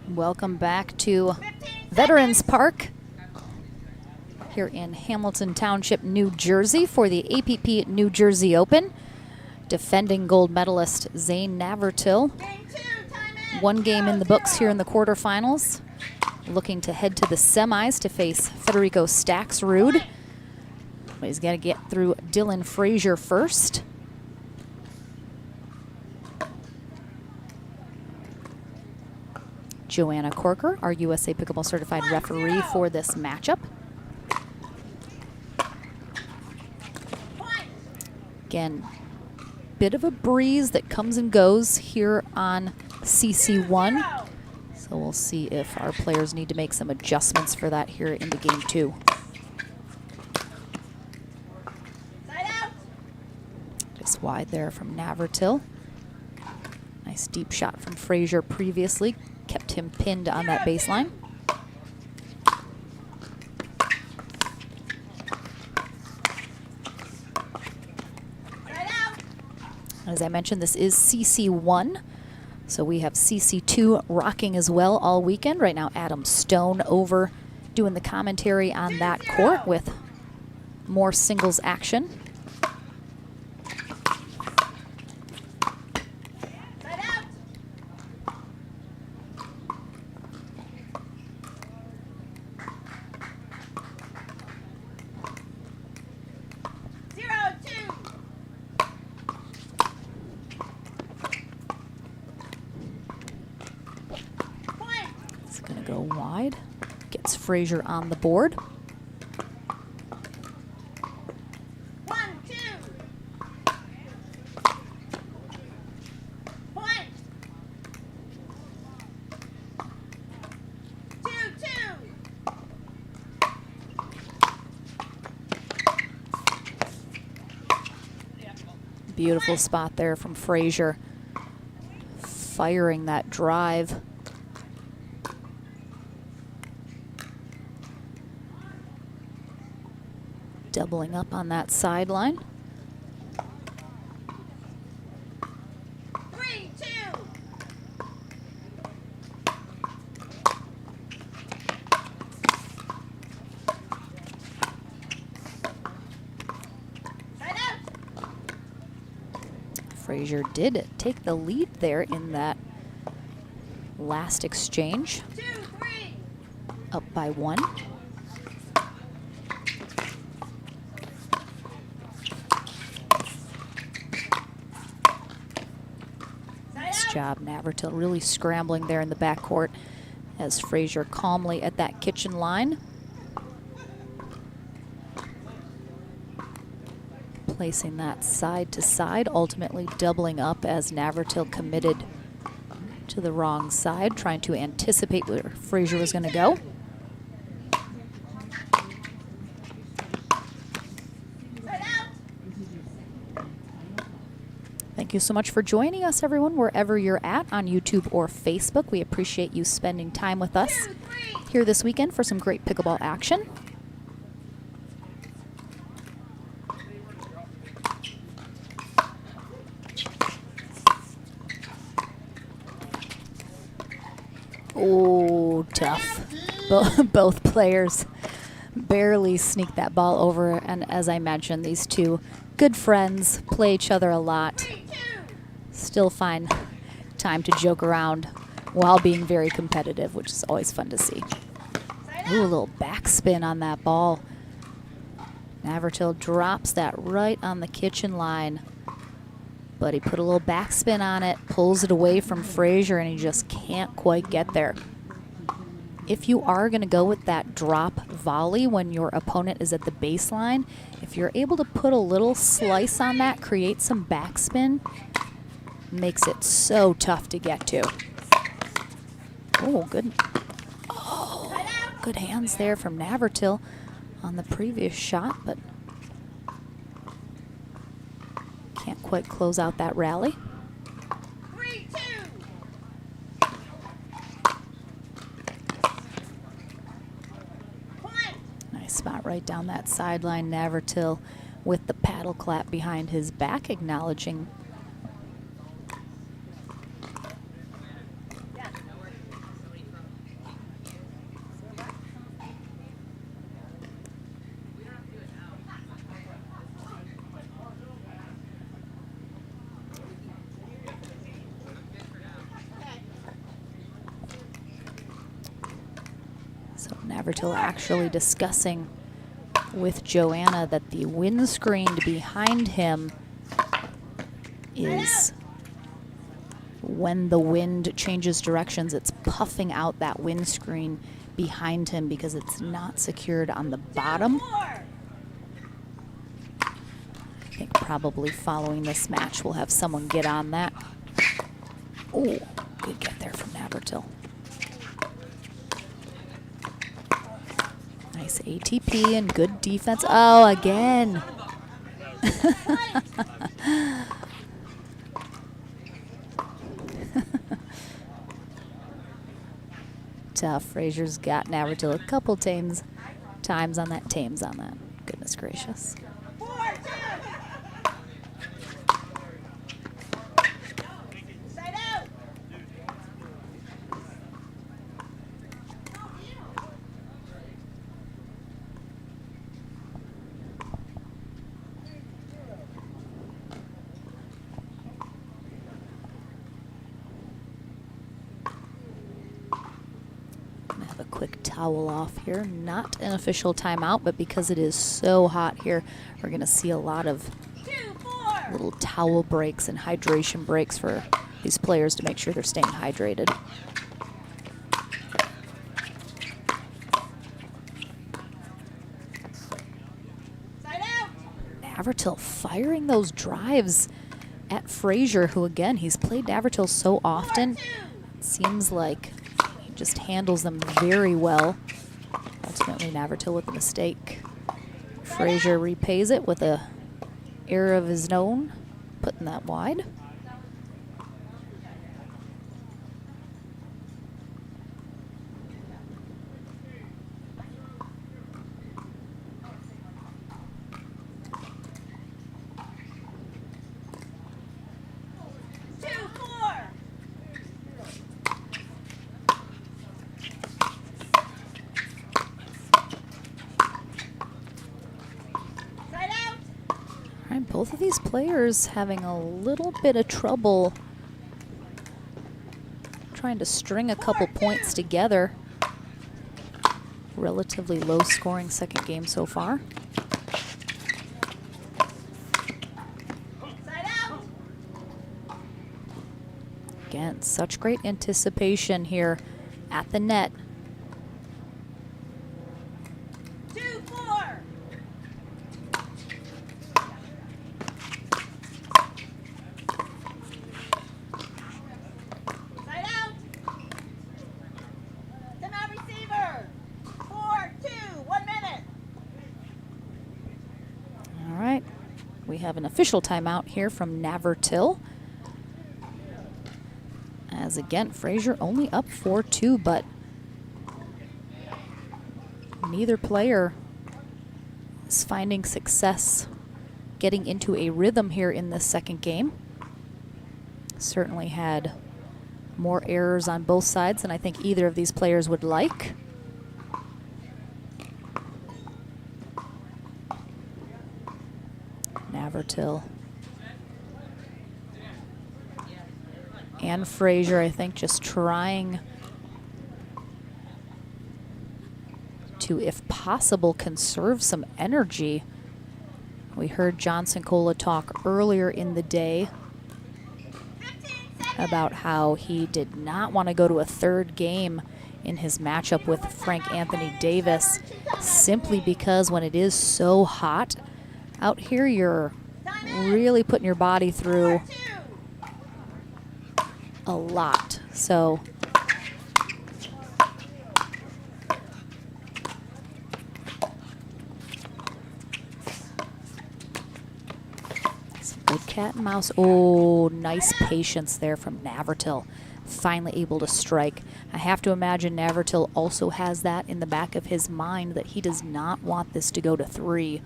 Welcome back to Veterans Park here in Hamilton Township, New Jersey for the APP New Jersey Open. Defending gold medalist Zane Navratil. One game in the books here in the quarterfinals. Looking to head to the semis to face Federico Staxrud. But he's got to get through Dylan Frazier first. Joanna Corker, our USA Pickleball Certified referee for this matchup. Again, bit of a breeze that comes and goes here on CC1. So we'll see if our players need to make some adjustments for that here into game 2. Just wide there from Navratil. Nice deep shot from Frazier previously. Kept him pinned on that baseline. As I mentioned, this is CC1. So we have CC2 rocking as well all weekend. Right now, Adam Stone over doing the commentary on that court with more singles action. Go wide, gets Frazier on the board. 1, 2. Point. 2, 2. Beautiful spot there from Frazier, firing that drive. Doubling up on that sideline. 3, 2. Side out. Frazier did take the lead there in that last exchange. 2, 3. Up by 1. Nice job, Navratil, really scrambling there in the backcourt as Frazier calmly at that kitchen line. Placing that side to side, ultimately doubling up as Navratil committed to the wrong side, trying to anticipate where Frazier was going to go. Thank you so much for joining us, everyone, wherever you're at on YouTube or Facebook. We appreciate you spending time with us here this weekend for some great pickleball action. Oh, tough. Both players barely sneaked that ball over, and as I mentioned, these two good friends, play each other a lot. Still find time to joke around while being very competitive, which is always fun to see. Ooh, a little backspin on that ball. Navratil drops that right on the kitchen line. But he put a little backspin on it, pulls it away from Frazier, and he just can't quite get there. If you are going to go with that drop volley when your opponent is at the baseline, if you're able to put a little slice on that, create some backspin, makes it so tough to get to. Oh, good. Oh, good hands there from Navratil on the previous shot, but can't quite close out that rally. 3, 2. Nice spot right down that sideline. Navratil with the paddle clap behind his back, acknowledging Navratil actually discussing with Joanna that the windscreen behind him is when the wind changes directions, it's puffing out that windscreen behind him because it's not secured on the bottom. I think probably following this match, we'll have someone get on that. Oh, good get there from Navratil. Nice ATP and good defense. Oh, again. Tough. Frazier's got Navratil a couple times on that. Goodness gracious. Have a quick towel off here. Not an official timeout, but because it is so hot here, we're going to see a lot of little towel breaks and hydration breaks for these players to make sure they're staying hydrated. Navratil firing those drives at Frazier, who again, he's played Navratil so often. It seems like he just handles them very well. Ultimately, Navratil with a mistake. Frazier repays it with a error of his own, putting that wide. Both of these players having a little bit of trouble trying to string a couple points together. Relatively low scoring second game so far. Again, such great anticipation here at the net. We have an official timeout here from Navratil. As again, Frazier only up 4-2, but neither player is finding success getting into a rhythm here in this second game. Certainly had more errors on both sides than I think either of these players would like. Navratil and Frazier, I think, just trying to, if possible, conserve some energy. We heard Johnson Cola talk earlier in the day about how he did not want to go to a third game in his matchup with Frank Anthony Davis, simply because when it is so hot out here, you're really putting your body through a lot. So some good cat and mouse. Oh, nice patience there from Navratil. Finally able to strike. I have to imagine Navratil also has that in the back of his mind, that he does not want this to go to 3.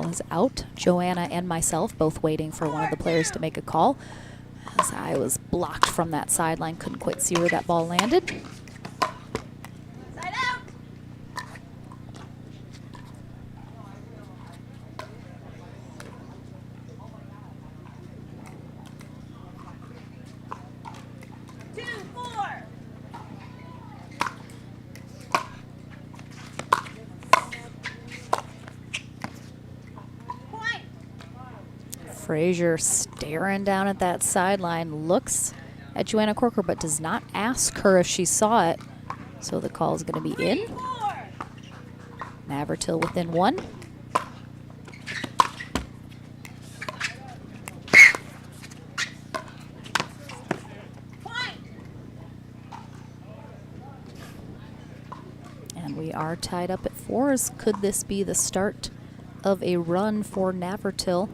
Is out. Joanna and myself both waiting for one of the players to make a call, as I was blocked from that sideline, couldn't quite see where that ball landed. Side out. Frazier staring down at that sideline, looks at Joanna Corker, but does not ask her if she saw it. So the call is going to be in. Navratil within 1. And we are tied up at 4s. Could this be the start of a run for Navratil?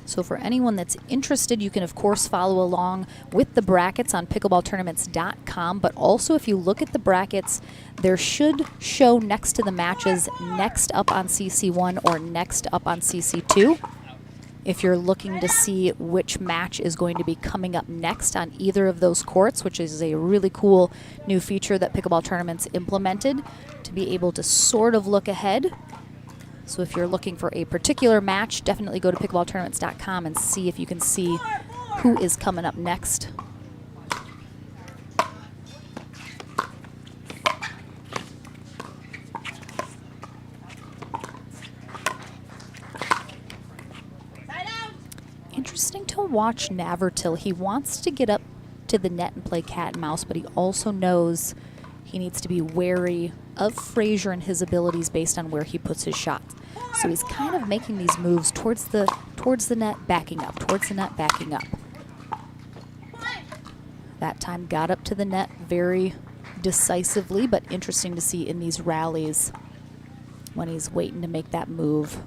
So for anyone that's interested, you can of course follow along with the brackets on pickleballtournaments.com, but also if you look at the brackets, there should show next to the matches next up on CC1 or next up on CC2. If you're looking to see which match is going to be coming up next on either of those courts, which is a really cool new feature that Pickleball Tournaments implemented to be able to sort of look ahead. So if you're looking for a particular match, definitely go to pickleballtournaments.com and see if you can see who is coming up next. Interesting to watch Navratil. He wants to get up to the net and play cat and mouse, but he also knows he needs to be wary of Frazier and his abilities based on where he puts his shots. So he's kind of making these moves towards the net, backing up, towards the net, backing up. That time got up to the net very decisively, but interesting to see in these rallies when he's waiting to make that move.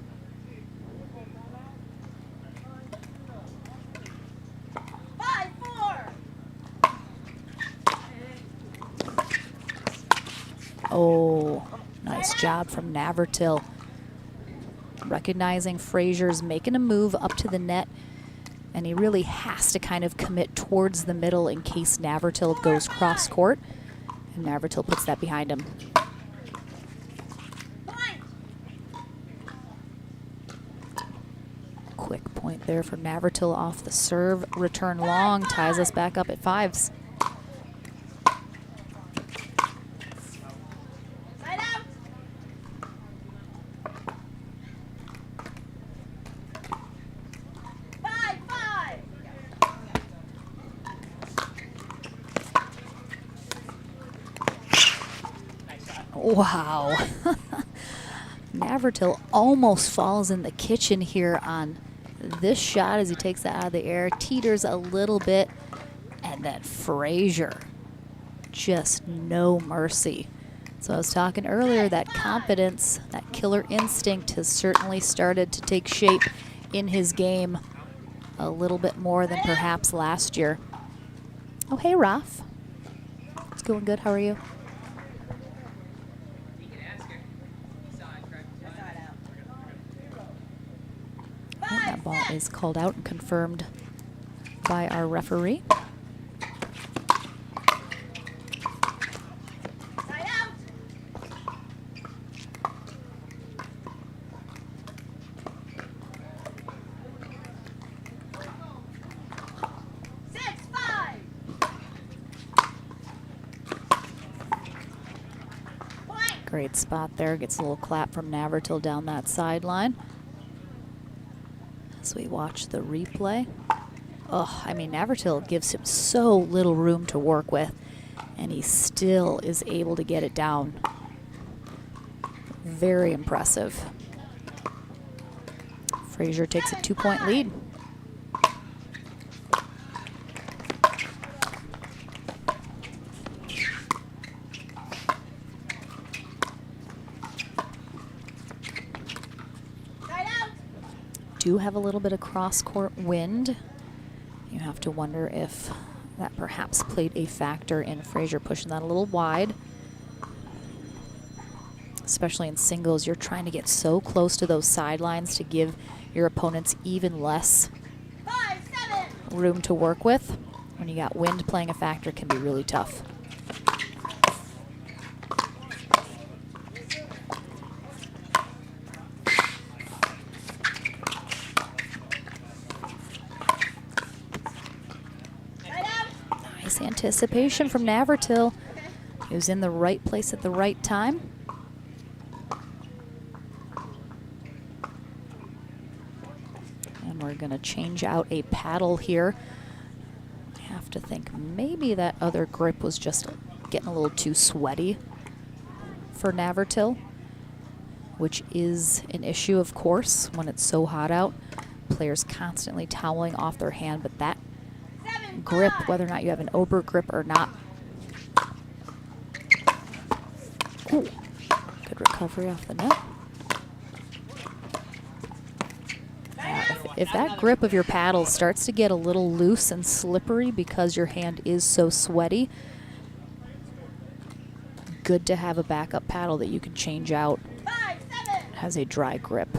Oh, nice job from Navratil. Recognizing Frazier's making a move up to the net, and he really has to kind of commit towards the middle in case Navratil goes cross court, and Navratil puts that behind him. Quick point there for Navratil off the serve. Return long, ties us back up at 5s. Wow. Navratil almost falls in the kitchen here on this shot as he takes that out of the air, teeters a little bit, and then Frazier, just no mercy. So I was talking earlier, that confidence, that killer instinct has certainly started to take shape in his game a little bit more than perhaps last year. Oh, hey, Raf. It's going good. How are you? And that ball is called out and confirmed by our referee. Great spot there. Gets a little clap from Navratil down that sideline. As we watch the replay. Oh, I mean, Navratil gives him so little room to work with, and he still is able to get it down. Very impressive. Frazier takes a 2-point lead. Do have a little bit of cross-court wind. You have to wonder if that perhaps played a factor in Frazier pushing that a little wide. Especially in singles, you're trying to get so close to those sidelines to give your opponents even less room to work with. When you got wind playing a factor, it can be really tough. anticipation from Navratil. He was in the right place at the right time. And we're going to change out a paddle here. I have to think maybe that other grip was just getting a little too sweaty for Navratil, which is an issue, of course, when it's so hot out. Players constantly toweling off their hand, but that grip, whether or not you have an Ober grip or not. Ooh, good recovery off the net. If that grip of your paddle starts to get a little loose and slippery because your hand is so sweaty, good to have a backup paddle that you can change out. It has a dry grip.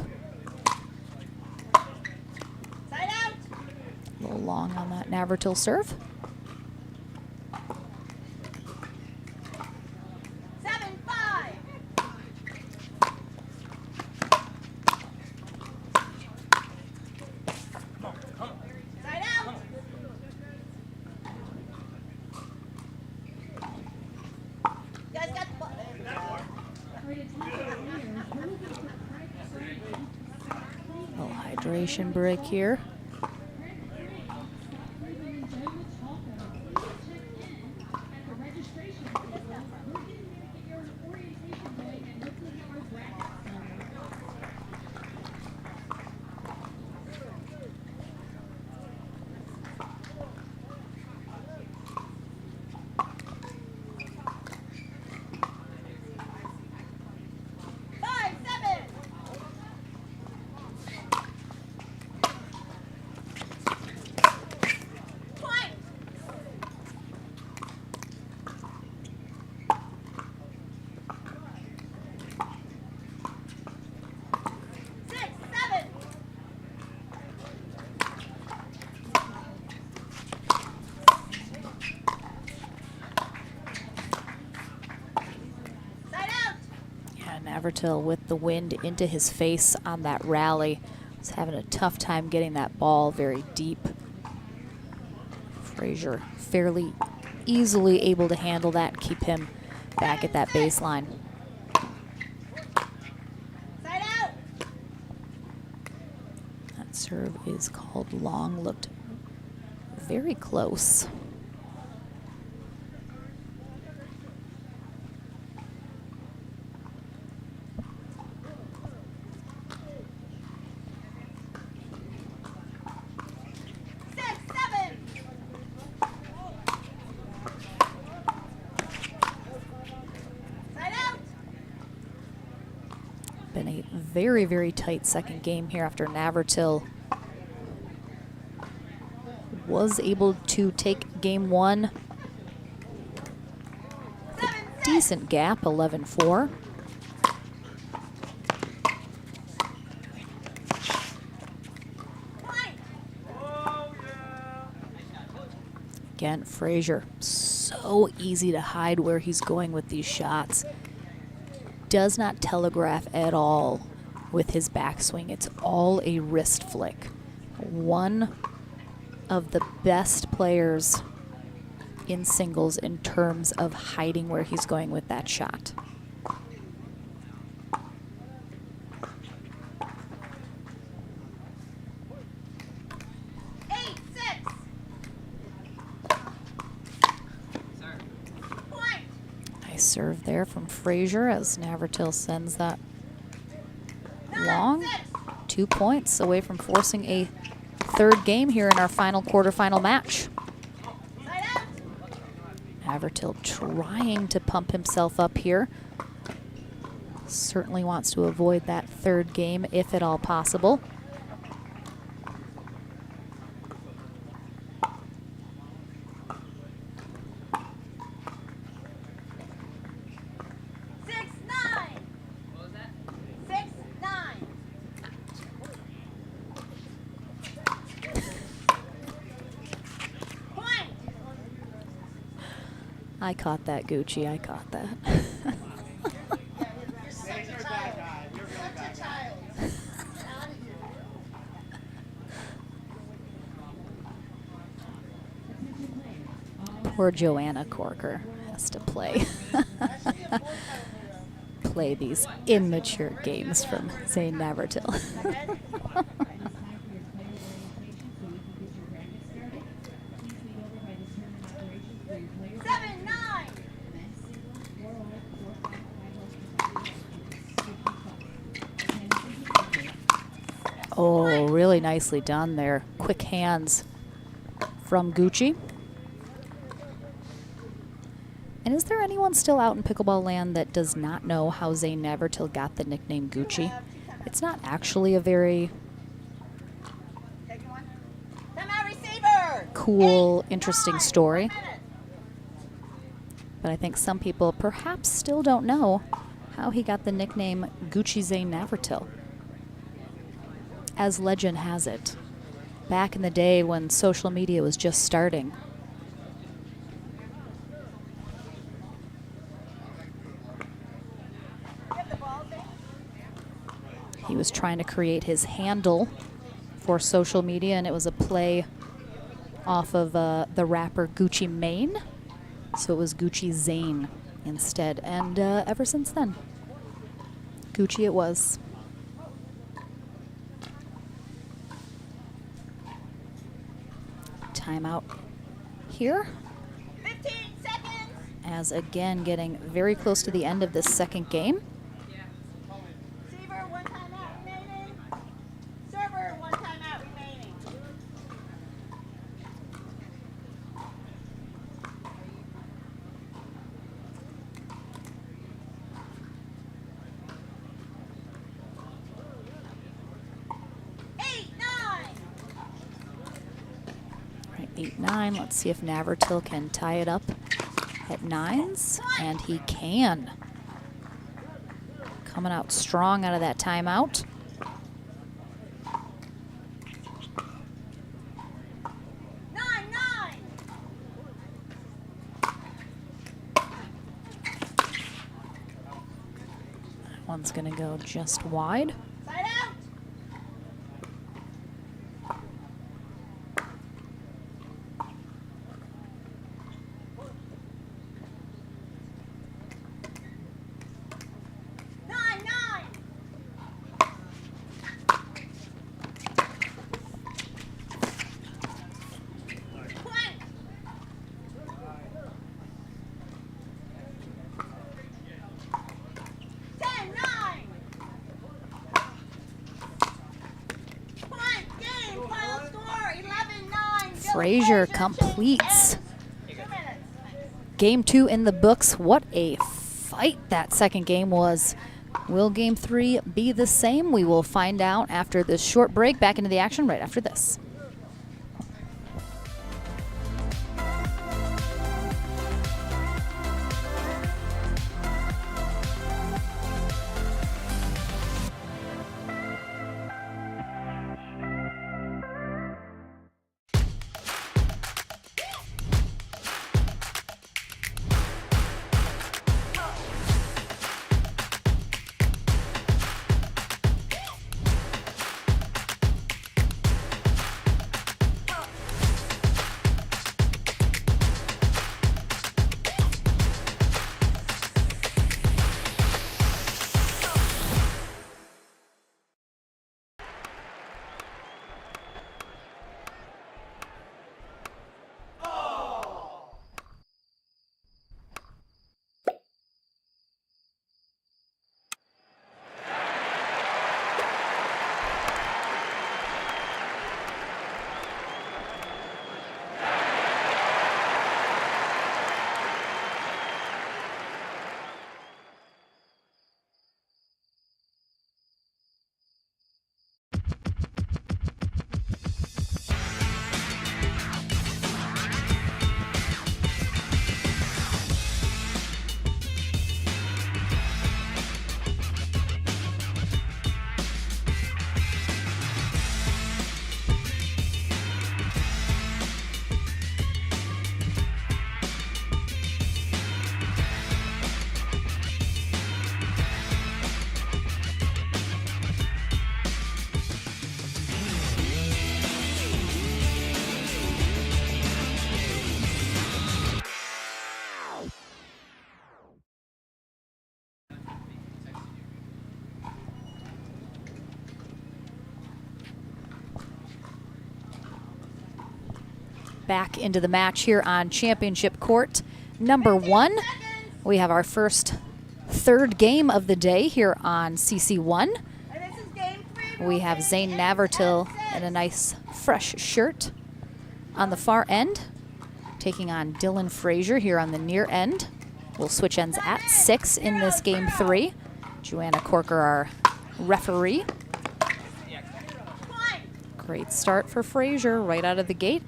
A little long on that Navratil serve. 7-5. Side out. You guys got the ball. Little hydration break here. Navratil with the wind into his face on that rally. He's having a tough time getting that ball very deep. Frazier fairly easily able to handle that and keep him back at that baseline. That serve is called long, looked very close. Been a very, very tight second game here after Navratil was able to take game one. A decent gap, 11-4. Again, Frazier, so easy to hide where he's going with these shots. Does not telegraph at all with his backswing. It's all a wrist flick. One of the best players in singles in terms of hiding where he's going with that shot. Serve there from Frazier as Navratil sends that long. 2 points away from forcing a third game here in our final quarterfinal match. Navratil trying to pump himself up here. Certainly wants to avoid that third game if at all possible. I caught that, Gucci. I caught that. Poor Joanna Corker has to play these immature games from Zane Navratil. 7-9. Oh, really nicely done there. Quick hands from Gucci. And is there anyone still out in pickleball land that does not know how Zane Navratil got the nickname Gucci? It's not actually a very cool, interesting story. But I think some people perhaps still don't know how he got the nickname Gucci Zane Navratil. As legend has it, back in the day when social media was just starting, he was trying to create his handle for social media, and it was a play off of the rapper Gucci Mane. So it was Gucci Zane instead. And ever since then, Gucci it was. Timeout here. 15 seconds. As again, getting very close to the end of this second game. Receiver, 1 timeout remaining. Server, 1 timeout remaining. All right, 8-9. Let's see if Navratil can tie it up at 9s, and he can. Coming out strong out of that timeout. That one's going to go just wide. Side out. Frazier completes. Game 2 in the books. What a fight that second game was. Will game 3 be the same? We will find out after this short break. Back into the action right after this. back into the match here on championship court number 1. We have our first third game of the day here on CC1. We have Zane Navertil in a nice fresh shirt on the far end, taking on Dylan Frazier here on the near end. We'll switch ends at 6 in this game 3. Joanna Corker, our referee. Great start for Frazier right out of the gate.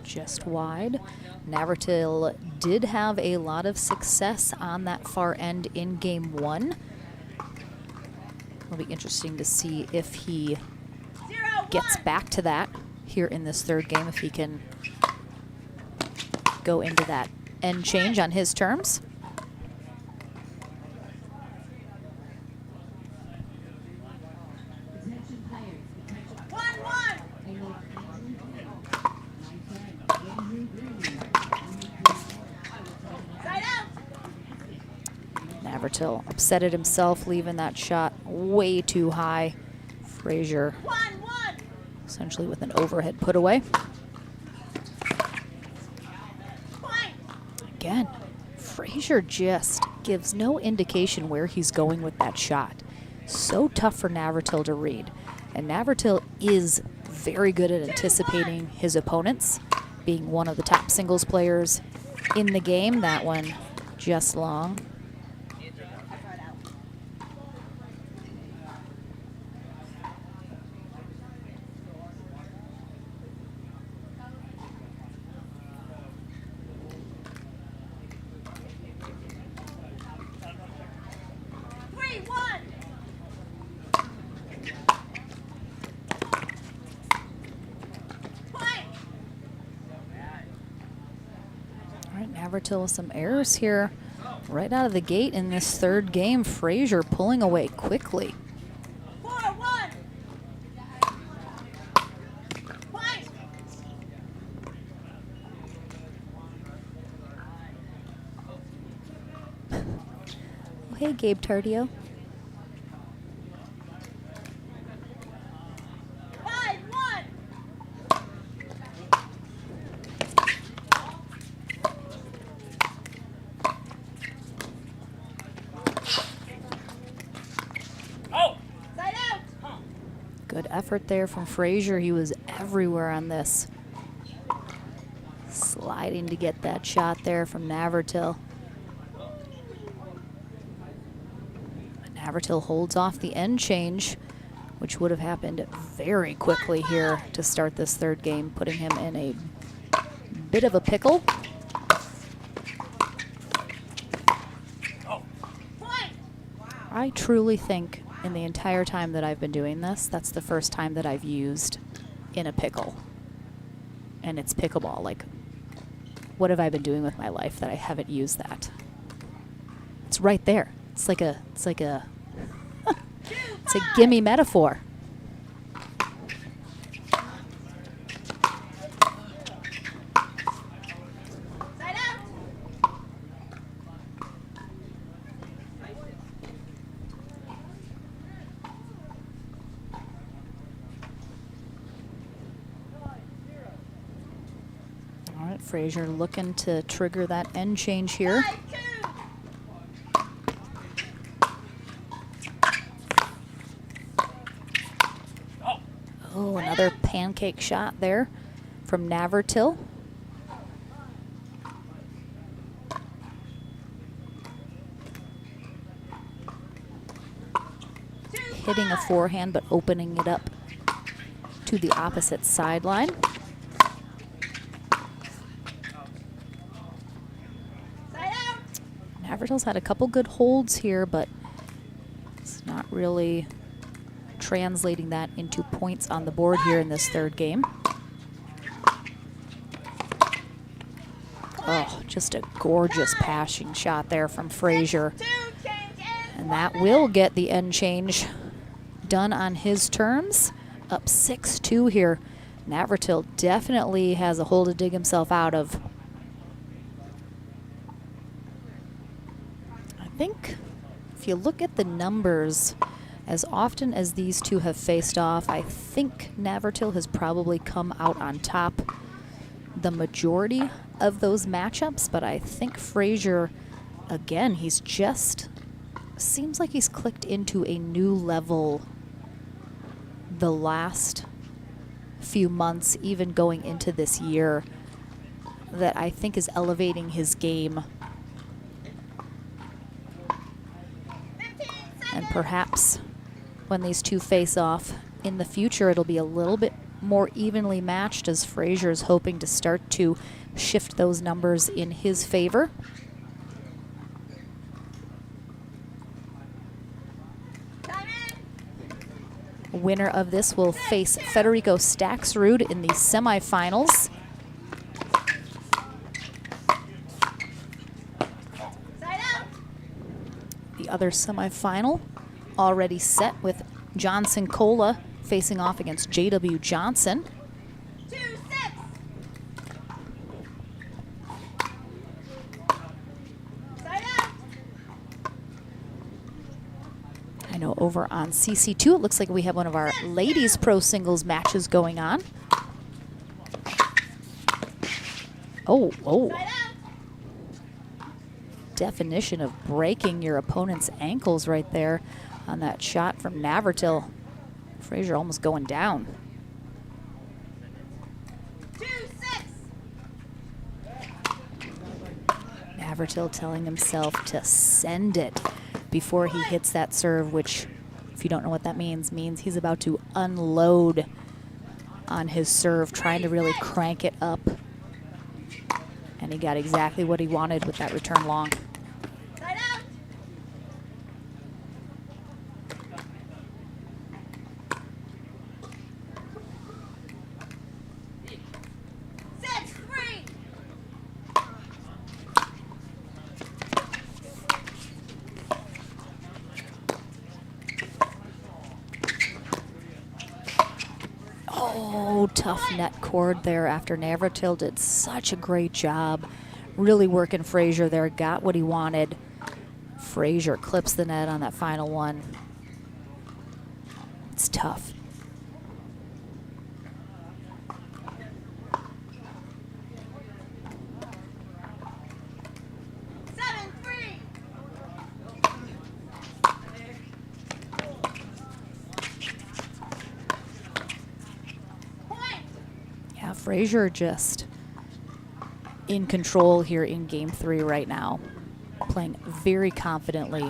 Just wide. Navertil did have a lot of success on that far end in game 1. It'll be interesting to see if he gets back to that here in this third game, if he can go into that end change on his terms. Navertil upsetted himself, leaving that shot way too high. Frazier essentially with an overhead put away. Again, Frazier just gives no indication where he's going with that shot. So tough for Navertil to read. And Navertil is very good at anticipating his opponents, being one of the top singles players in the game. That one just long. Navertil with some errors here right out of the gate in this third game. Frazier pulling away quickly. Oh, hey, Gabe Tardio. Good effort there from Frazier. He was everywhere on this. Sliding to get that shot there from Navertil. Navertil holds off the end change, which would have happened very quickly here to start this third game, putting him in a bit of a pickle. I truly think in the entire time that I've been doing this, that's the first time that I've used in a pickle. And it's pickleball. Like, what have I been doing with my life that I haven't used that? It's right there. It's like a it's a gimme metaphor. Frazier looking to trigger that end change here. Oh, another pancake shot there from Navertil. Hitting a forehand, but opening it up to the opposite sideline. Navertil's had a couple good holds here, but it's not really translating that into points on the board here in this third game. Oh, Just a gorgeous passing shot there from Frazier. And that will get the end change done on his terms. Up 6-2 here. Navratil definitely has a hole to dig himself out of. I think if you look at the numbers, as often as these two have faced off, I think Navratil has probably come out on top the majority of those matchups, but I think Frazier, again, he's just, seems like he's clicked into a new level the last few months, even going into this year, that I think is elevating his game. And perhaps when these two face off in the future, it'll be a little bit more evenly matched, as Frazier is hoping to start to shift those numbers in his favor. Winner of this will face Federico Staxrud in the semifinals. The other semifinal already set, with Johnson Cola facing off against J.W. Johnson. 2-6. Side out. I know over on CC2 it looks like we have one of our ladies pro singles matches going on. Oh. Side out. Definition of breaking your opponent's ankles right there on that shot from Navratil. Frazier almost going down. 2-6. Navratil telling himself to send it before he hits that serve, which, if you don't know what that means he's about to unload on his serve, trying to really crank it up. And he got exactly what he wanted with that return long. Side out. Set 3. Oh, tough net cord there after Navratil did such a great job really working Frazier there, got what he wanted. Frazier clips the net on that final one. It's tough. Yeah, Frazier just in control here in game 3 right now, playing very confidently.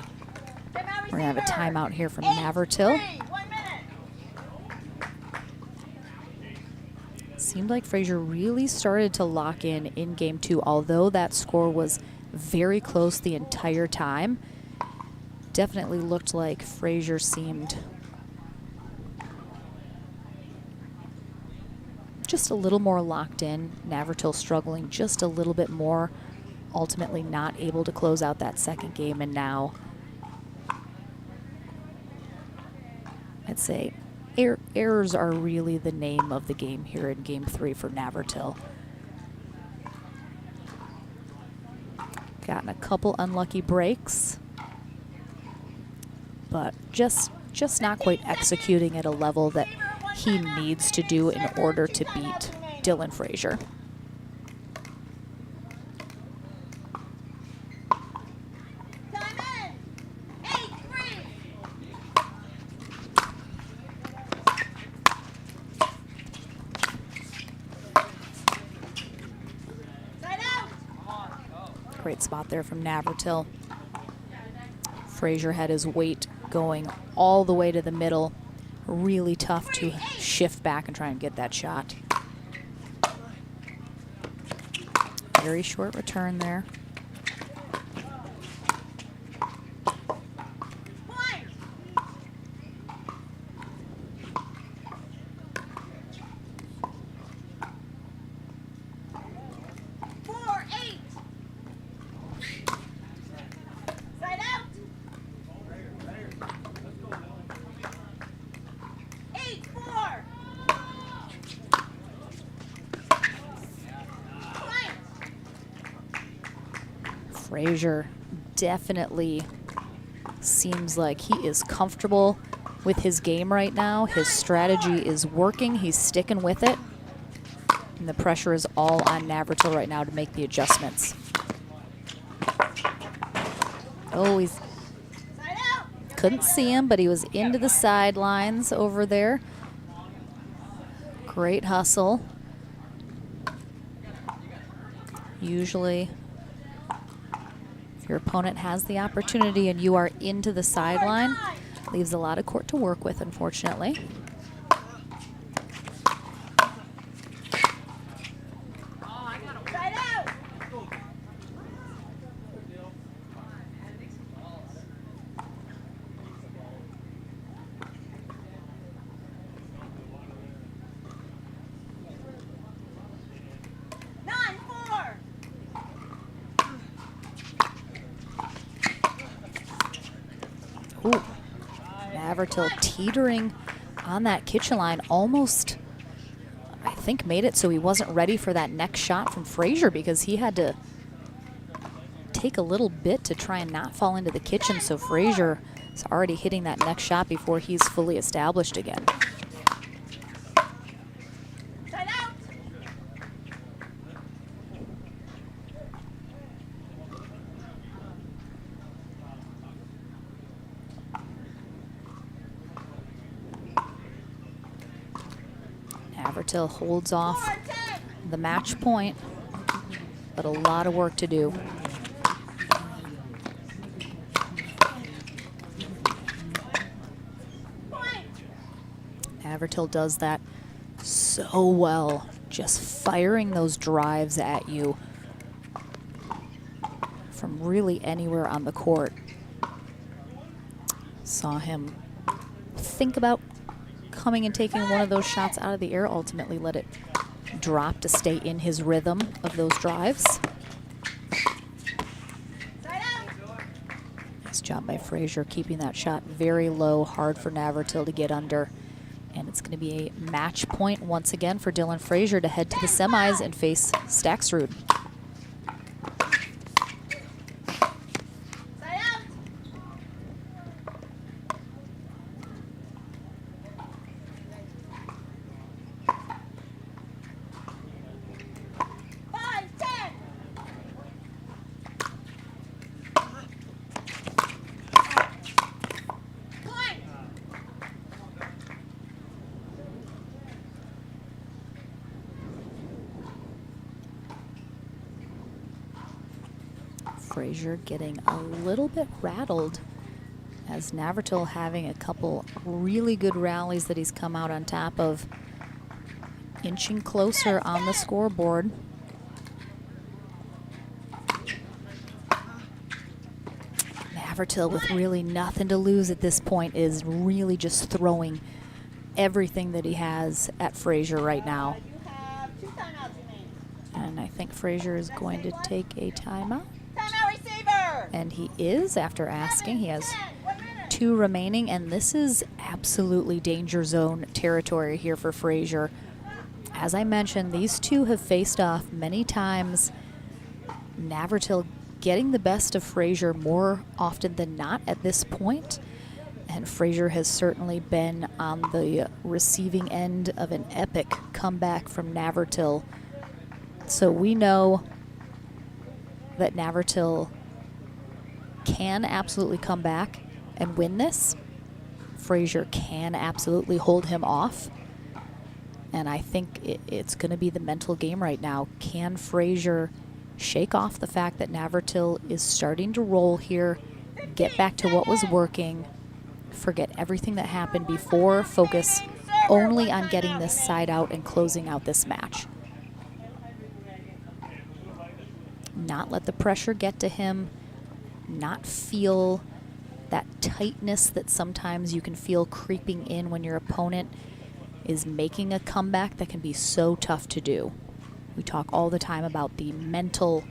We're gonna have a timeout here from Navratil. Seemed like Frazier really started to lock in game 2, although that score was very close the entire time. Definitely looked like Frazier seemed just a little more locked in. Navratil struggling just a little bit more, ultimately not able to close out that second game, and now I'd say errors are really the name of the game here in game 3 for Navratil. Gotten a couple unlucky breaks, but just not quite executing at a level that he needs to do in order to beat Dylan Frazier. Great spot there from Navratil. Frazier had his weight going all the way to the middle. Really tough to shift back and try and get that shot. Very short return there. Frazier definitely seems like he is comfortable with his game right now. His strategy is working. He's sticking with it. And the pressure is all on Navratil right now to make the adjustments. Oh, he's couldn't see him, but he was into the sidelines over there. Great hustle. Usually, if your opponent has the opportunity and you are into the sideline, leaves a lot of court to work with, unfortunately. Ooh, Navratil teetering on that kitchen line, almost, I think, made it so he wasn't ready for that next shot from Frazier because he had to take a little bit to try and not fall into the kitchen. So Frazier is already hitting that next shot before he's fully established again. Navratil holds off the match point, but a lot of work to do. Navratil does that so well, just firing those drives at you from really anywhere on the court. Saw him think about coming and taking one of those shots out of the air, ultimately let it drop to stay in his rhythm of those drives. Nice job by Frazier keeping that shot very low, hard for Navratil to get under. And it's going to be a match point once again for Dylan Frazier to head to the semis and face Staksrud. Frazier getting a little bit rattled as Navratil having a couple really good rallies that he's come out on top of, inching closer on the scoreboard. Navratil, with really nothing to lose at this point, is really just throwing everything that he has at Frazier right now. And I think Frazier is going to take a timeout. And he is, after asking. He has 2 remaining, and this is absolutely danger zone territory here for Frazier. As I mentioned, these two have faced off many times. Navratil getting the best of Frazier more often than not at this point. And Frazier has certainly been on the receiving end of an epic comeback from Navratil. So we know that Navratil can absolutely come back and win this. Frazier can absolutely hold him off. And I think it's going to be the mental game right now. Can Frazier shake off the fact that Navratil is starting to roll here, get back to what was working, forget everything that happened before, focus only on getting this side out and closing out this match? Not let the pressure get to him, not feel that tightness that sometimes you can feel creeping in when your opponent is making a comeback that can be so tough to do. We talk all the time about the mental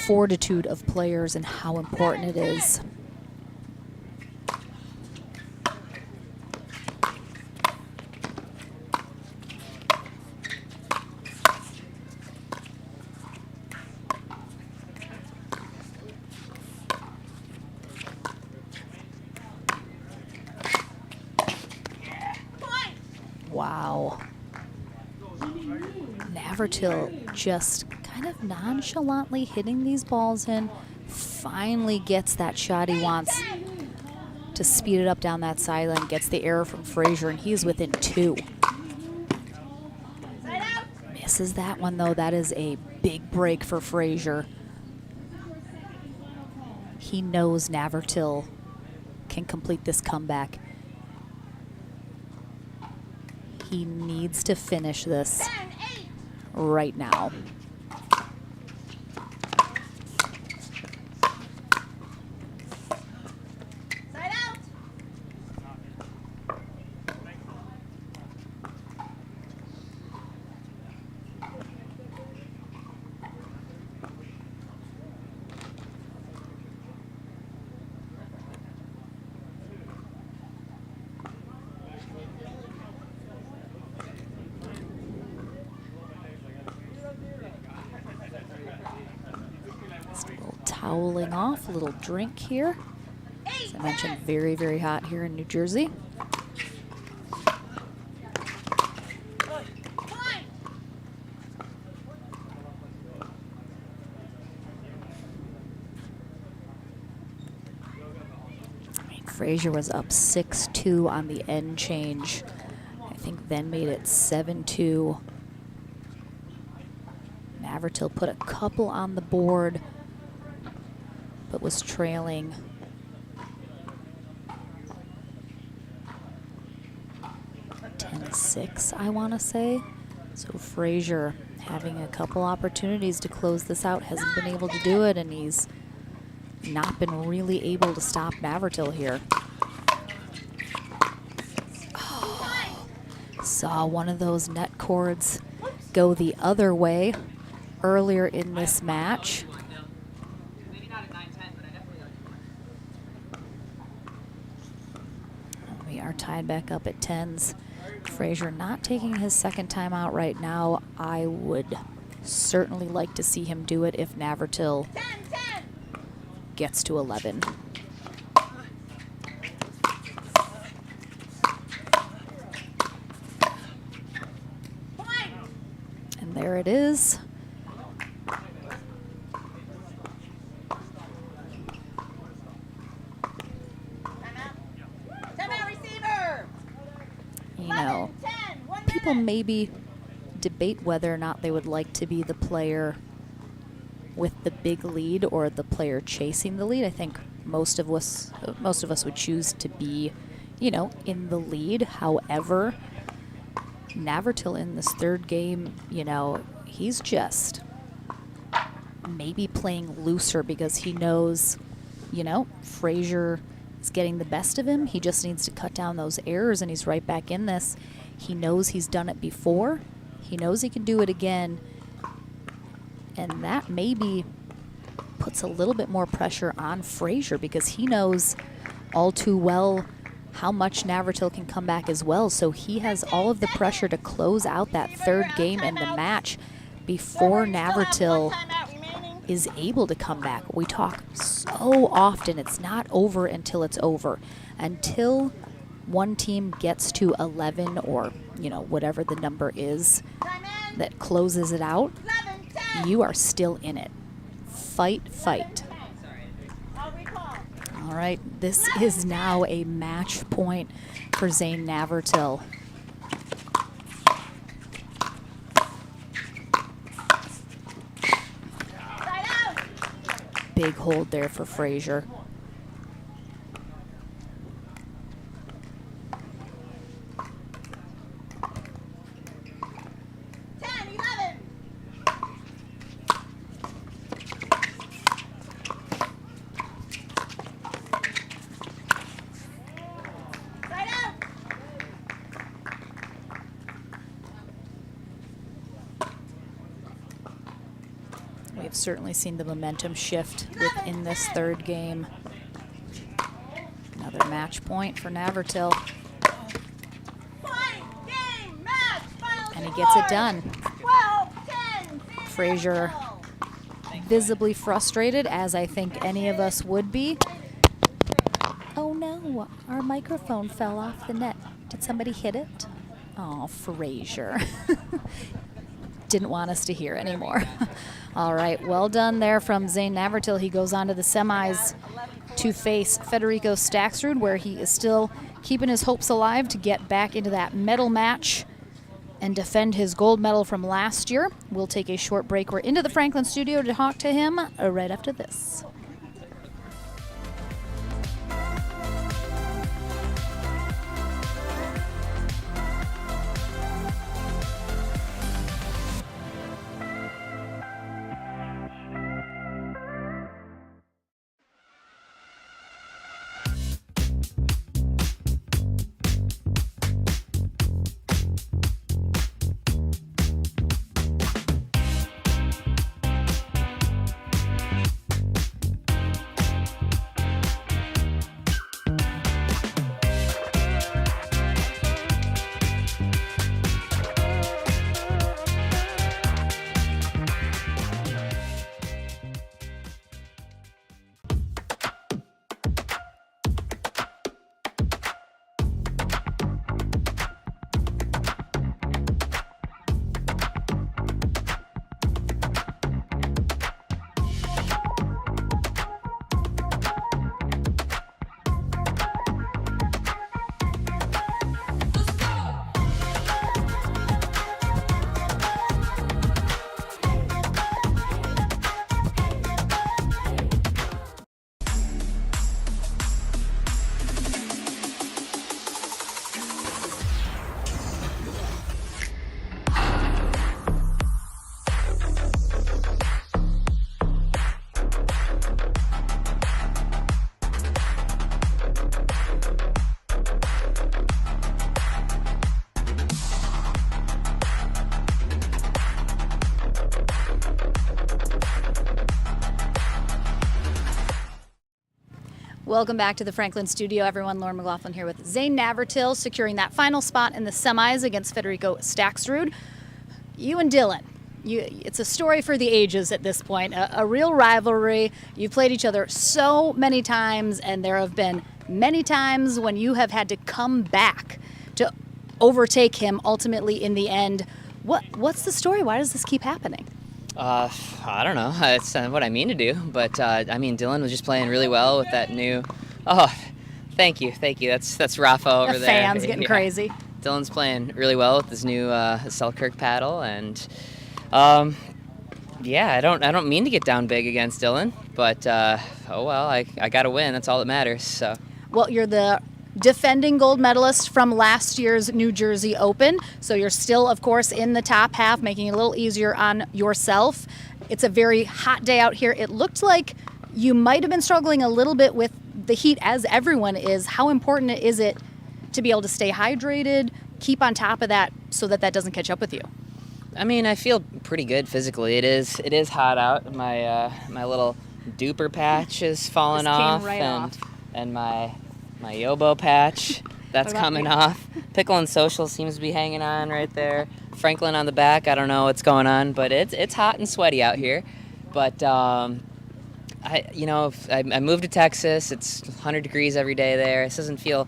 fortitude of players and how important it is. Wow. Navratil just kind of nonchalantly hitting these balls in. Finally gets that shot he wants to speed it up down that sideline. Gets the error from Frazier, and he's within 2. Misses that one, though. That is a big break for Frazier. He knows Navratil can complete this comeback. He needs to finish this right now. Toweling off, a little drink here. As I mentioned, very, very hot here in New Jersey. Frazier was up 6-2 on the end change. I think then made it 7-2. Navratil put a couple on the board, but was trailing. 10-6, I want to say. So Frazier having a couple opportunities to close this out, hasn't been able to do it, and he's not been really able to stop Navratil here. Oh, saw one of those net cords go the other way earlier in this match. We are tied back up at 10s. Frazier not taking his second time out right now. I would certainly like to see him do it if Navratil gets to 11. And there it is. You know, people maybe debate whether or not they would like to be the player with the big lead or the player chasing the lead. I think most of us would choose to be, you know, in the lead. However, Navratil in this third game, you know, he's just maybe playing looser because he knows, you know, Frazier is getting the best of him. He just needs to cut down those errors, and he's right back in this. He knows he's done it before. He knows he can do it again. And that maybe puts a little bit more pressure on Frazier because he knows all too well how much Navratil can come back as well. So he has all of the pressure to close out that third game in the match before Navratil is able to come back. We talk so often, it's not over until it's over. Until one team gets to 11 or, you know, whatever the number is that closes it out, you are still in it. Fight, fight. All right, this is now a match point for Zane Navratil. Big hold there for Frazier. We've certainly seen the momentum shift within this third game. Another match point for Navratil. And he gets it done. Frazier visibly frustrated, as I think any of us would be. Oh no, our microphone fell off the net. Did somebody hit it? Oh, Frazier. Didn't want us to hear anymore. All right, well done there from Zane Navratil. He goes on to the semis to face Federico Staksrud, where he is still keeping his hopes alive to get back into that medal match and defend his gold medal from last year. We'll take a short break. We're into the Franklin studio to talk to him right after this. Welcome back to the Franklin studio, everyone. Lauren McLaughlin here with Zane Navratil, securing that final spot in the semis against Federico Staksrud. You and Dylan, it's a story for the ages at this point, a real rivalry. You've played each other so many times, and there have been many times when you have had to come back to overtake him ultimately in the end. What's the story? Why does this keep happening? I don't know. It's what I mean to do, but I mean, Dylan was just playing really well with that new. Oh, thank you. That's Rafa over The there. fans getting crazy. Dylan's playing really well with his new Selkirk paddle, and yeah, I don't mean to get down big against Dylan, but oh well, I got to win. That's all that matters. So. Well, you're the defending gold medalist from last year's New Jersey Open. So you're still, of course, in the top half, making it a little easier on yourself. It's a very hot day out here. It looked like you might have been struggling a little bit with the heat, as everyone is. How important is it to be able to stay hydrated, keep on top of that so that that doesn't catch up with you? I mean, I feel pretty good physically. It is hot out. My my little duper patch is falling off, and my Yobo patch, that's coming off. Pickle and Social seems to be hanging on right there. Franklin on the back, I don't know what's going on, but it's hot and sweaty out here. But I moved to Texas. It's 100 degrees every day there. This doesn't feel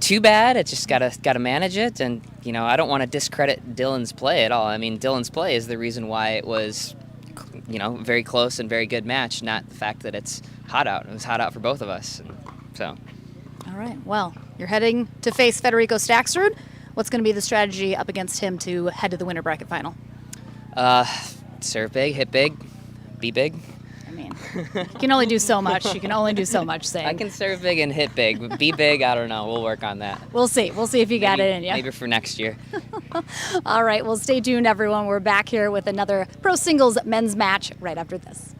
too bad. It's just gotta manage it, and I don't want to discredit Dylan's play at all. I mean, Dylan's play is the reason why it was very close and very good match, not the fact that it's hot out. It was hot out for both of us, and so. All right, well, you're heading to face Federico Staksrud. What's going to be the strategy up against him to head to the winter bracket final? Serve big, hit big, be big. I mean, you can only do so much. You can only do so much, Zane. I can serve big and hit big, but be big, I don't know. We'll work on that. We'll see. We'll see if you got it in you. Maybe for next year. All right, well, stay tuned, everyone. We're back here with another pro singles men's match right after this.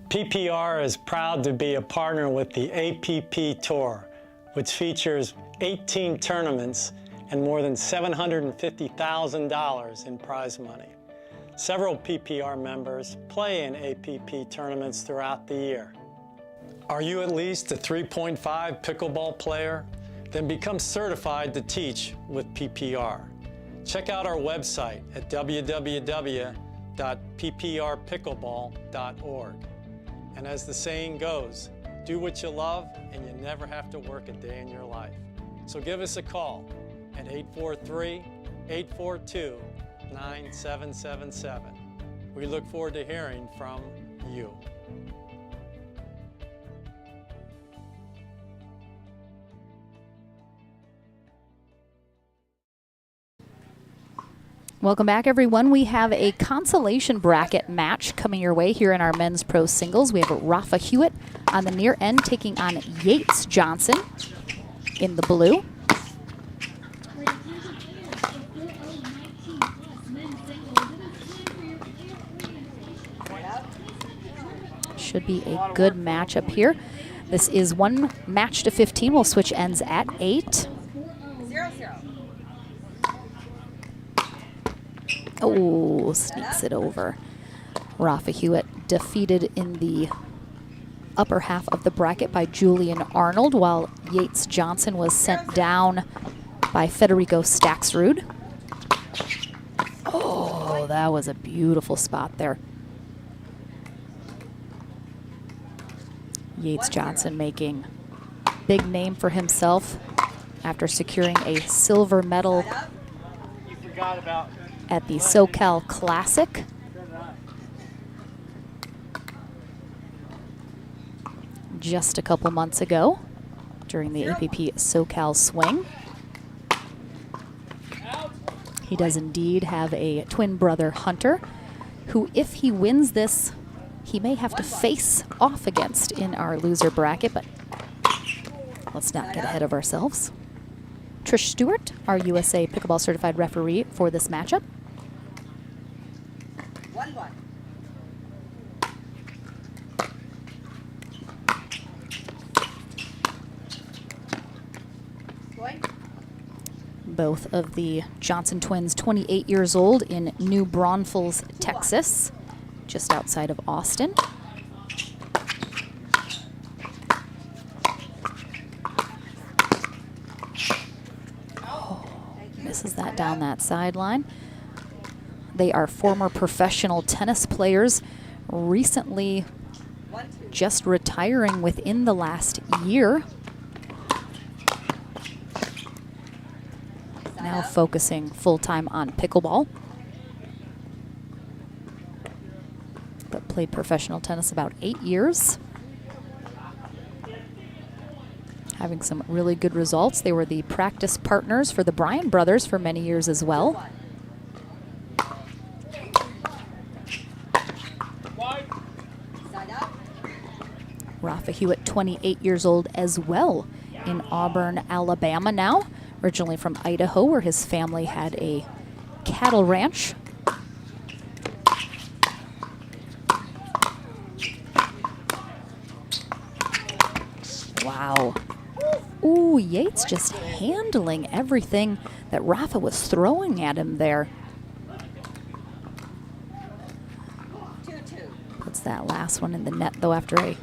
PPR is proud to be a partner with the APP Tour, which features 18 tournaments and more than $750,000 in prize money. Several PPR members play in APP tournaments throughout the year. Are you at least a 3.5 pickleball player? Then become certified to teach with PPR. Check out our website at www.pprpickleball.org. And as the saying goes, do what you love and you never have to work a day in your life. So give us a call at 843-842-9777. We look forward to hearing from you. Welcome back, everyone. We have a consolation bracket match coming your way here in our men's pro singles. We have Rafa Hewitt on the near end taking on Yates Johnson in the blue. Should be a good matchup here. This is one match to 15. We'll switch ends at 8. 0-0. Oh, sneaks it over. Rafa Hewitt defeated in the upper half of the bracket by Julian Arnold, while Yates Johnson was sent down by Federico Staxrud. Oh, that was a beautiful spot there. Yates Johnson making big name for himself after securing a silver medal You forgot about. at the SoCal Classic. Just a couple months ago during the APP SoCal Swing. He does indeed have a twin brother, Hunter, who, if he wins this, he may have to face off against in our loser bracket, but let's not get ahead of ourselves. Trish Stewart, our USA Pickleball Certified referee for this matchup. 1-1. Going. Both of the Johnson twins, 28 years old, in New Braunfels, Texas, just outside of Austin. Misses that down that sideline. They are former professional tennis players, recently just retiring within the last year. Now focusing full-time on pickleball. But played professional tennis about 8 years. Having some really good results. They were the practice partners for the Bryan brothers for many years as well. Side up. Rafa Hewitt, 28 years old as well, in Auburn, Alabama now. Originally from Idaho, where his family had a cattle ranch. Wow. Ooh, Yates just handling everything that Rafa was throwing at him there. 2-2. Puts that last one in the net, though, after a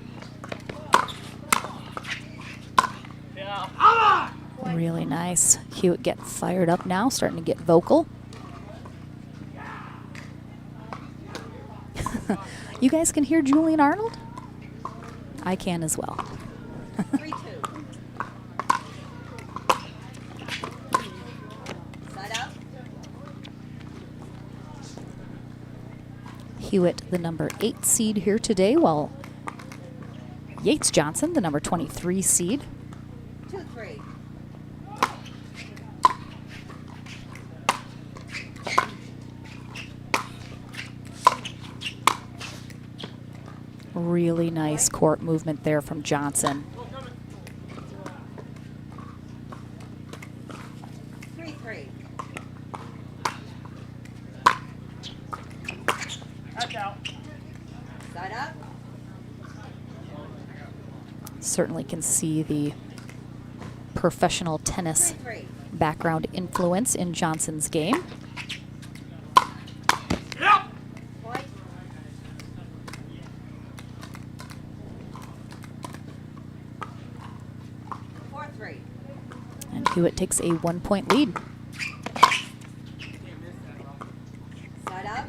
really nice. Hewitt get fired up now, starting to get vocal. You guys can hear Julian Arnold? I can as well. 3-2. Side up. Hewitt, the number 8 seed here today, while Yates Johnson, the number 23 seed. 2-3. Really nice court movement there from Johnson. 3-3. That's out. Side up. Certainly can see the professional tennis 3-3. background influence in Johnson's game. Point. Four, 3. And Hewitt takes a 1-point lead, Side up.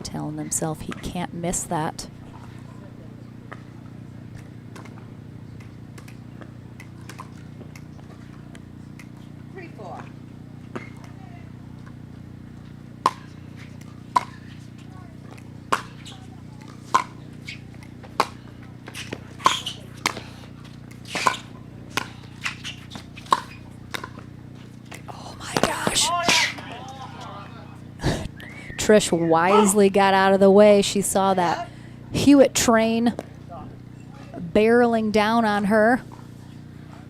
telling himself he can't miss that. 3-4. Oh my gosh. Trish wisely got out of the way. She saw that Hewitt train barreling down on her.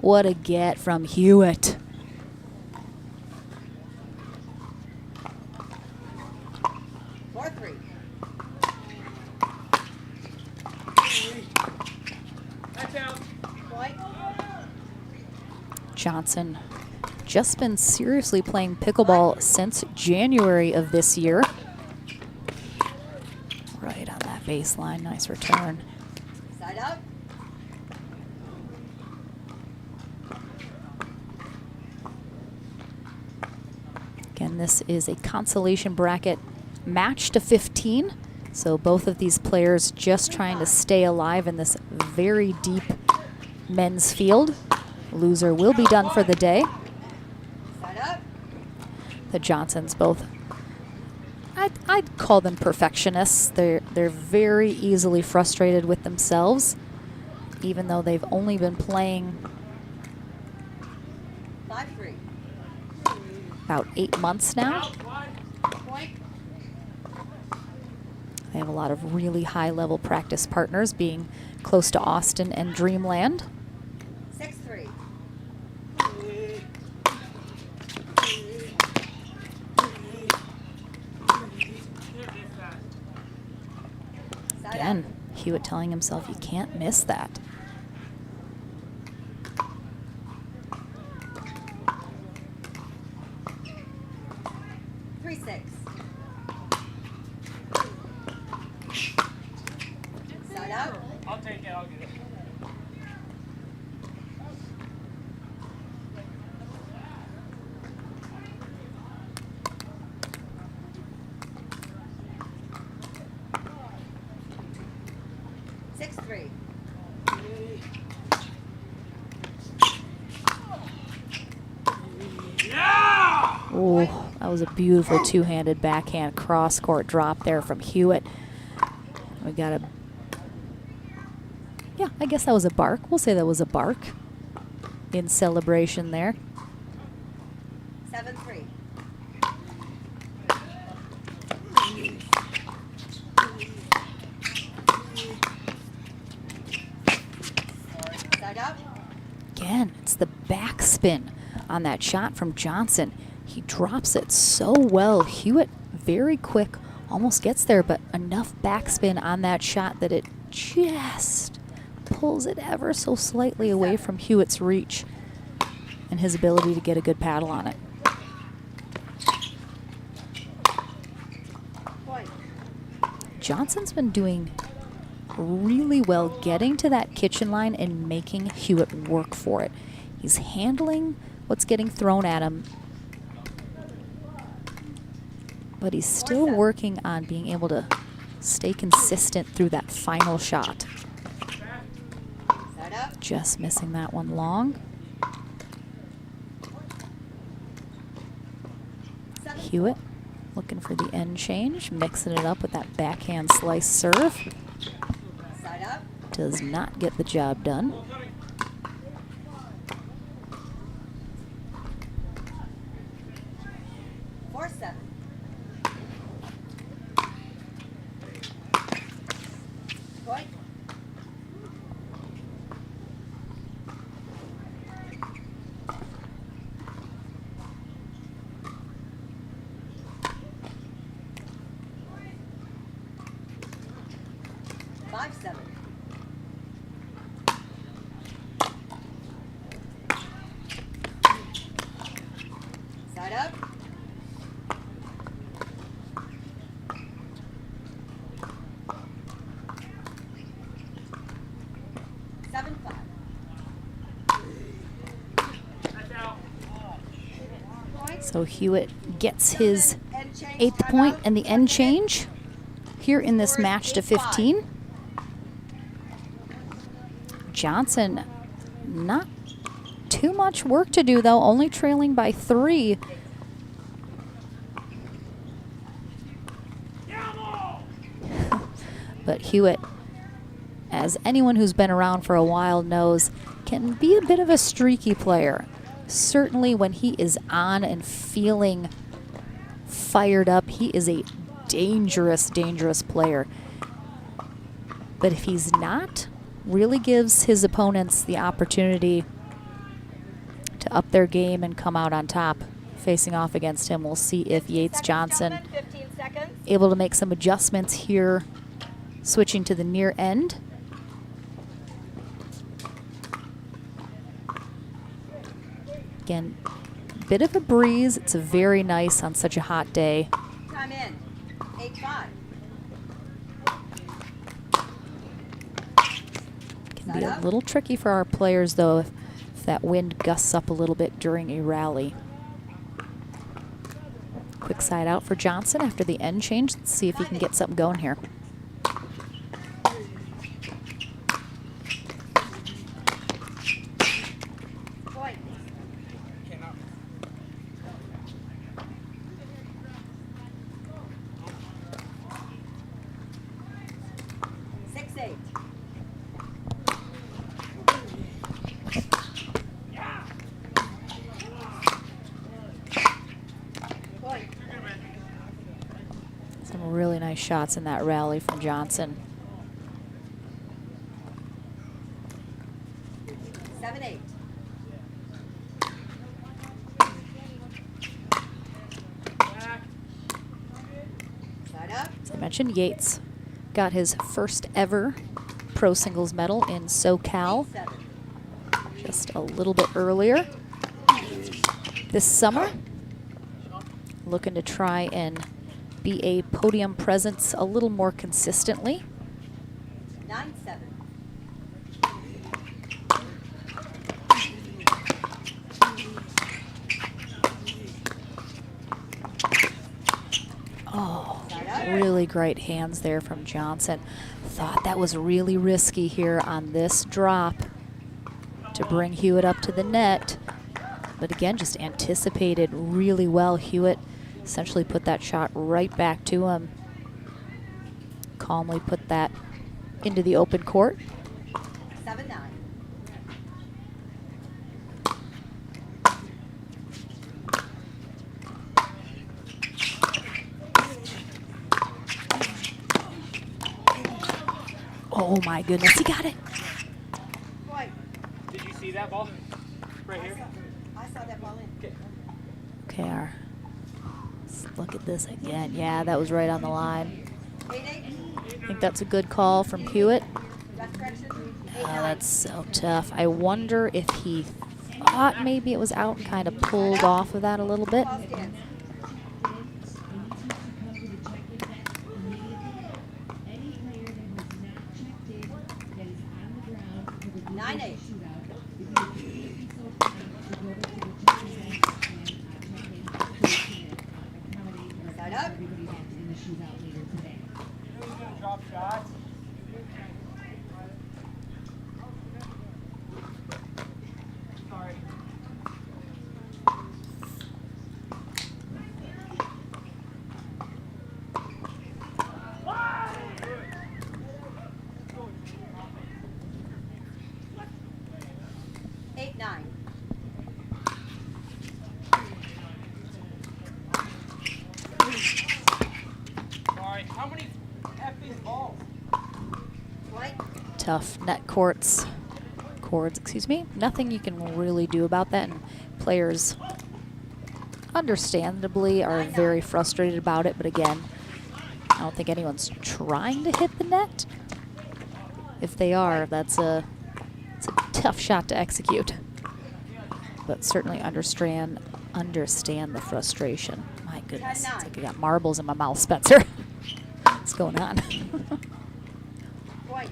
What a get from Hewitt. Four, 3. Point. Johnson just been seriously playing pickleball since January of this year. Right on that baseline, nice return. Side up. Again, this is a consolation bracket match to 15. So both of these players just trying to stay alive in this very deep men's field. Loser will be done for the day. Side up. The Johnsons both, I'd call them perfectionists. They're very easily frustrated with themselves, even though they've only been playing 5-3. about 8 months now. Point. They have a lot of really high-level practice partners, being close to Austin and Dreamland. 6-3. Side Again, Hewitt telling himself he can't miss that. up. 3-6. Side up. I'll take it. I'll get it. Six, 3. Oh, that was a beautiful two-handed backhand cross-court drop there from Hewitt. We got a, yeah, I guess that was a bark. We'll say that was a bark in celebration there. 7-3. Side up. Again, it's the backspin on that shot from Johnson. He drops it so well. Hewitt, very quick, almost gets there, but enough backspin on that shot that it just pulls it ever so slightly away from Hewitt's reach and his ability to get a good paddle on it. Point. Johnson's been doing really well getting to that kitchen line and making Hewitt work for it. He's handling what's getting thrown at him, but he's still working on being able to stay consistent through that final shot. Side up. Just missing that one long. Hewitt looking for the end change, mixing it up with that backhand slice serve. Side up. Does not get the job done. Four, 7. Point. Five, 7. So Hewitt gets his 8th point and the end change here in this match to 15. Johnson, not too much work to do though, only trailing by 3. But Hewitt, as anyone who's been around for a while knows, can be a bit of a streaky player. Certainly when he is on and feeling fired up, he is a dangerous, dangerous player. But if he's not, really gives his opponents the opportunity to up their game and come out on top. Facing off against him, we'll see if Yates Johnson able to make some adjustments here, switching to the near end. Again, bit of a breeze. It's very nice on such a hot day. Time in. 8-5. Can be a little tricky for our players though if that wind gusts up a little bit during a rally. Quick side out for Johnson after the end change. Let's see if he can get something going here. Some really nice shots in that rally from Johnson. 7-8. Side up. As I mentioned, Yates got his first ever pro singles medal in SoCal just a little bit earlier this summer. Looking to try and be a podium presence a little more consistently. 9-7. Oh, really great hands there from Johnson. Thought that was really risky here on this drop to bring Hewitt up to the net. But again, just anticipated really well. Hewitt essentially put that shot right back to him. Calmly put that into the open court. 7-9. Oh my goodness, he got it. Did you see that ball? Right here? I saw that ball in. Okay, let's look at this again. Yeah, that was right on the line. 8-8. I think that's a good call from Hewitt. Left correction. Oh, that's so tough. I wonder if he thought maybe it was out and kind of pulled off of that a little bit. Ball stands. 9-8. Side up. Drop shots. Sorry. Eight, 9. Sorry. How many effing balls? White. Tough net cords, excuse me. Nothing you can really do about that, and players understandably are very frustrated about it, but again, I don't think anyone's trying to hit the net. If they are, it's a tough shot to execute. But certainly understand the frustration. My goodness, it's like I got marbles in my mouth, Spencer. What's going on? White.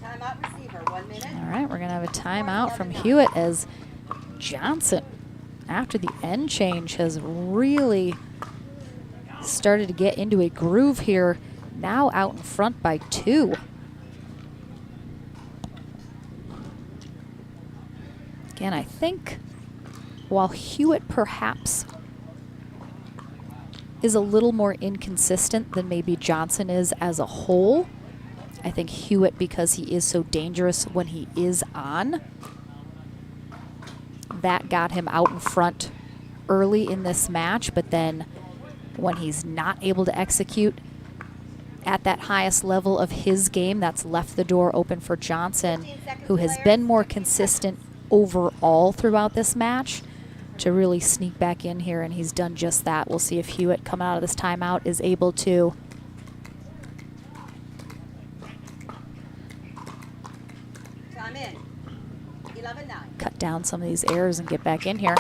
Timeout receiver, 1 minute. All right, we're gonna have a timeout from Hewitt as Johnson, after the end change, has really started to get into a groove here. Now out in front by 2. Again, I think while Hewitt perhaps is a little more inconsistent than maybe Johnson is as a whole, I think Hewitt, because he is so dangerous when he is on, that got him out in front early in this match, but then when he's not able to execute at that highest level of his game, that's left the door open for Johnson, who has been more consistent overall throughout this match, to really sneak back in here, and he's done just that. We'll see if Hewitt, coming out of this timeout, is able to Time in. 11-9. cut down some of these errors and get back in here.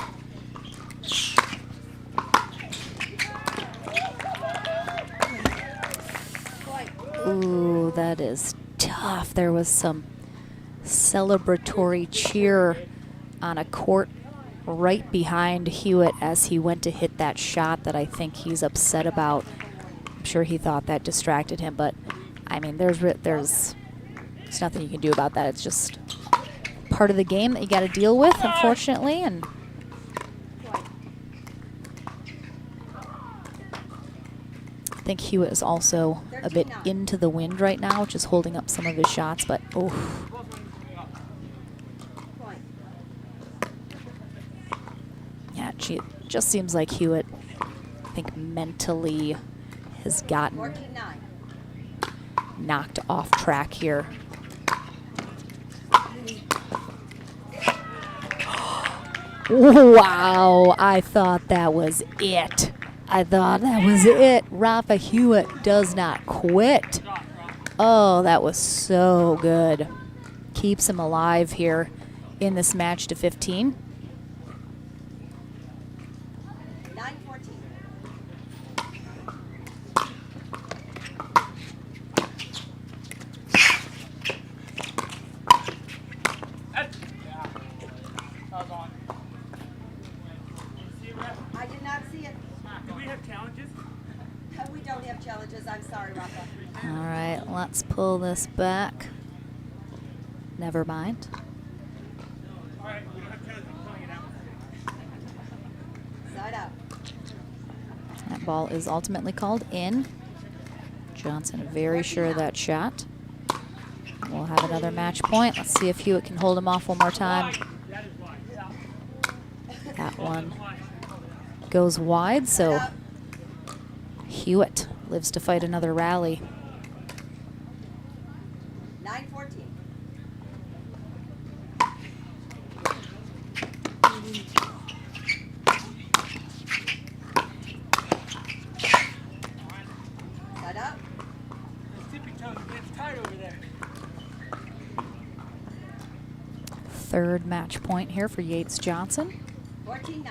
Ooh, that is tough. There was some celebratory cheer on a court right behind Hewitt as he went to hit that shot that I think he's upset about. I'm sure he thought that distracted him, but I mean, there's nothing you can do about that. It's just part of the game that you got to deal with, unfortunately. And I think Hewitt is also a bit into the wind right now, which is holding up some of his shots, but oof. Yeah, it just seems like Hewitt, I think, mentally has gotten 14-9. knocked off track here. Wow, I thought that was it. I thought that was it. Rafa Hewitt does not quit. Oh, that was so good. Keeps him alive here in this match to 15. 9-14. I did not see it. Do we have challenges? We don't have challenges. I'm sorry, Rafa. All right, let's pull this back. Never mind. All right, we don't have challenges. We're pulling it out. Side out. That ball is ultimately called in. Johnson very sure of that shot. We'll have another match point. Let's see if Hewitt can hold him off one more time. That is why. That one goes wide, so Hewitt lives to fight another rally. 9-14. Side up. Those tippy toes are getting tight over there. Third match point here for Yates Johnson. 14-9.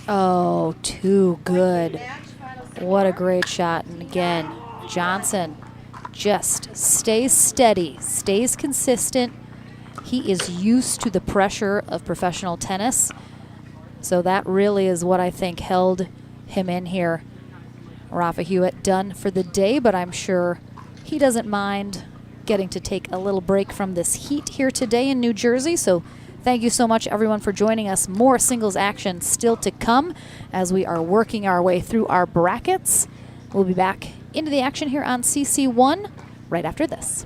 Oh, too good. Match, final score. What a great shot. And again, Johnson just stays steady, stays consistent. He is used to the pressure of professional tennis. So that really is what I think held him in here. Rafa Hewitt done for the day, but I'm sure he doesn't mind getting to take a little break from this heat here today in New Jersey. So thank you so much, everyone, for joining us. More singles action still to come as we are working our way through our brackets. We'll be back into the action here on CC1 right after this.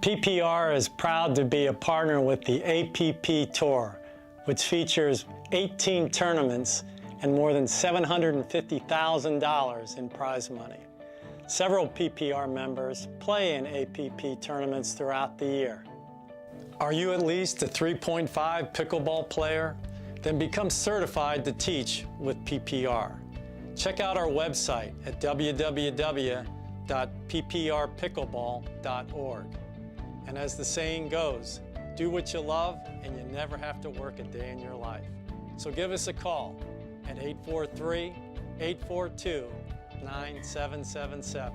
PPR is proud to be a partner with the APP Tour, which features 18 tournaments and more than $750,000 in prize money. Several PPR members play in APP tournaments throughout the year. Are you at least a 3.5 pickleball player? Then become certified to teach with PPR. Check out our website at www.pprpickleball.org. And as the saying goes, do what you love and you never have to work a day in your life. So give us a call at 843-842-9777.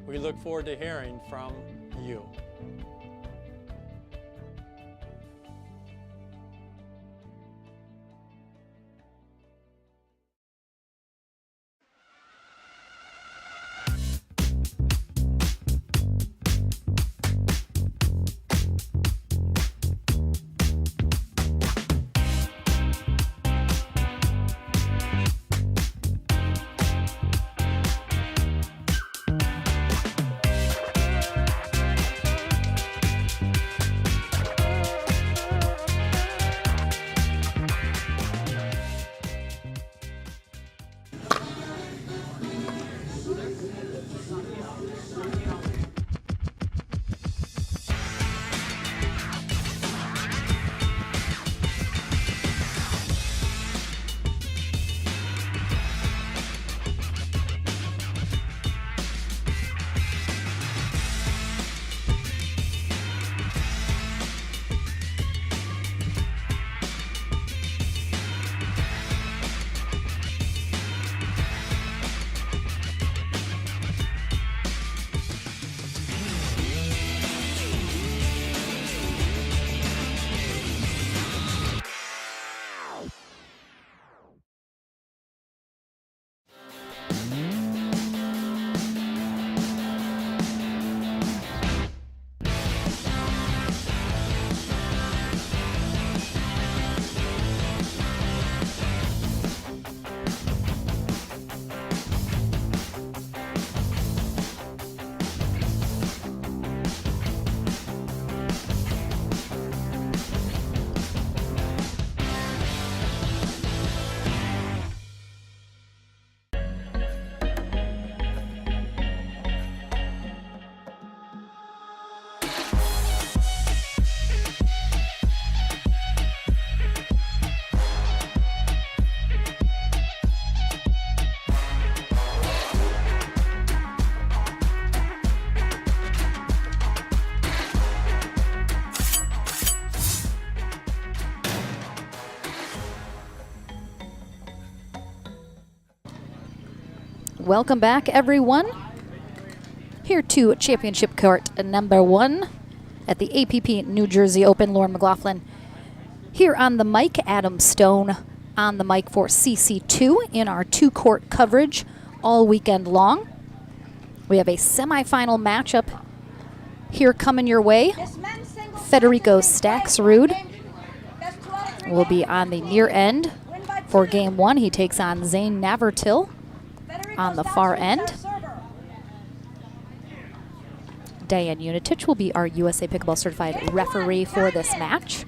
We look forward to hearing from you. Welcome back, everyone, here to Championship Court number 1 at the APP New Jersey Open. Lauren McLaughlin here on the mic. Adam Stone on the mic for CC2 in our 2-court coverage all weekend long. We have a semifinal matchup here coming your way. Federico Staxrud will be on the near end for game 1. He takes on Zane Navratil on the far end. Diane Unitich will be our USA Pickleball Certified referee for this match.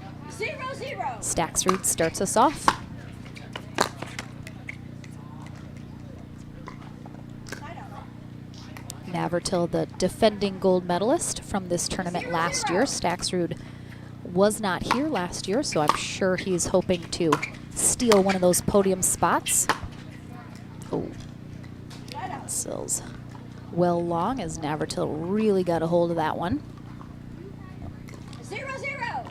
Staxrud starts us off. Navratil, the defending gold medalist from this tournament last year. Staxrud was not here last year, so I'm sure he's hoping to steal one of those podium spots. Oh. Sills well long as Navratil really got a hold of that one. 0-0.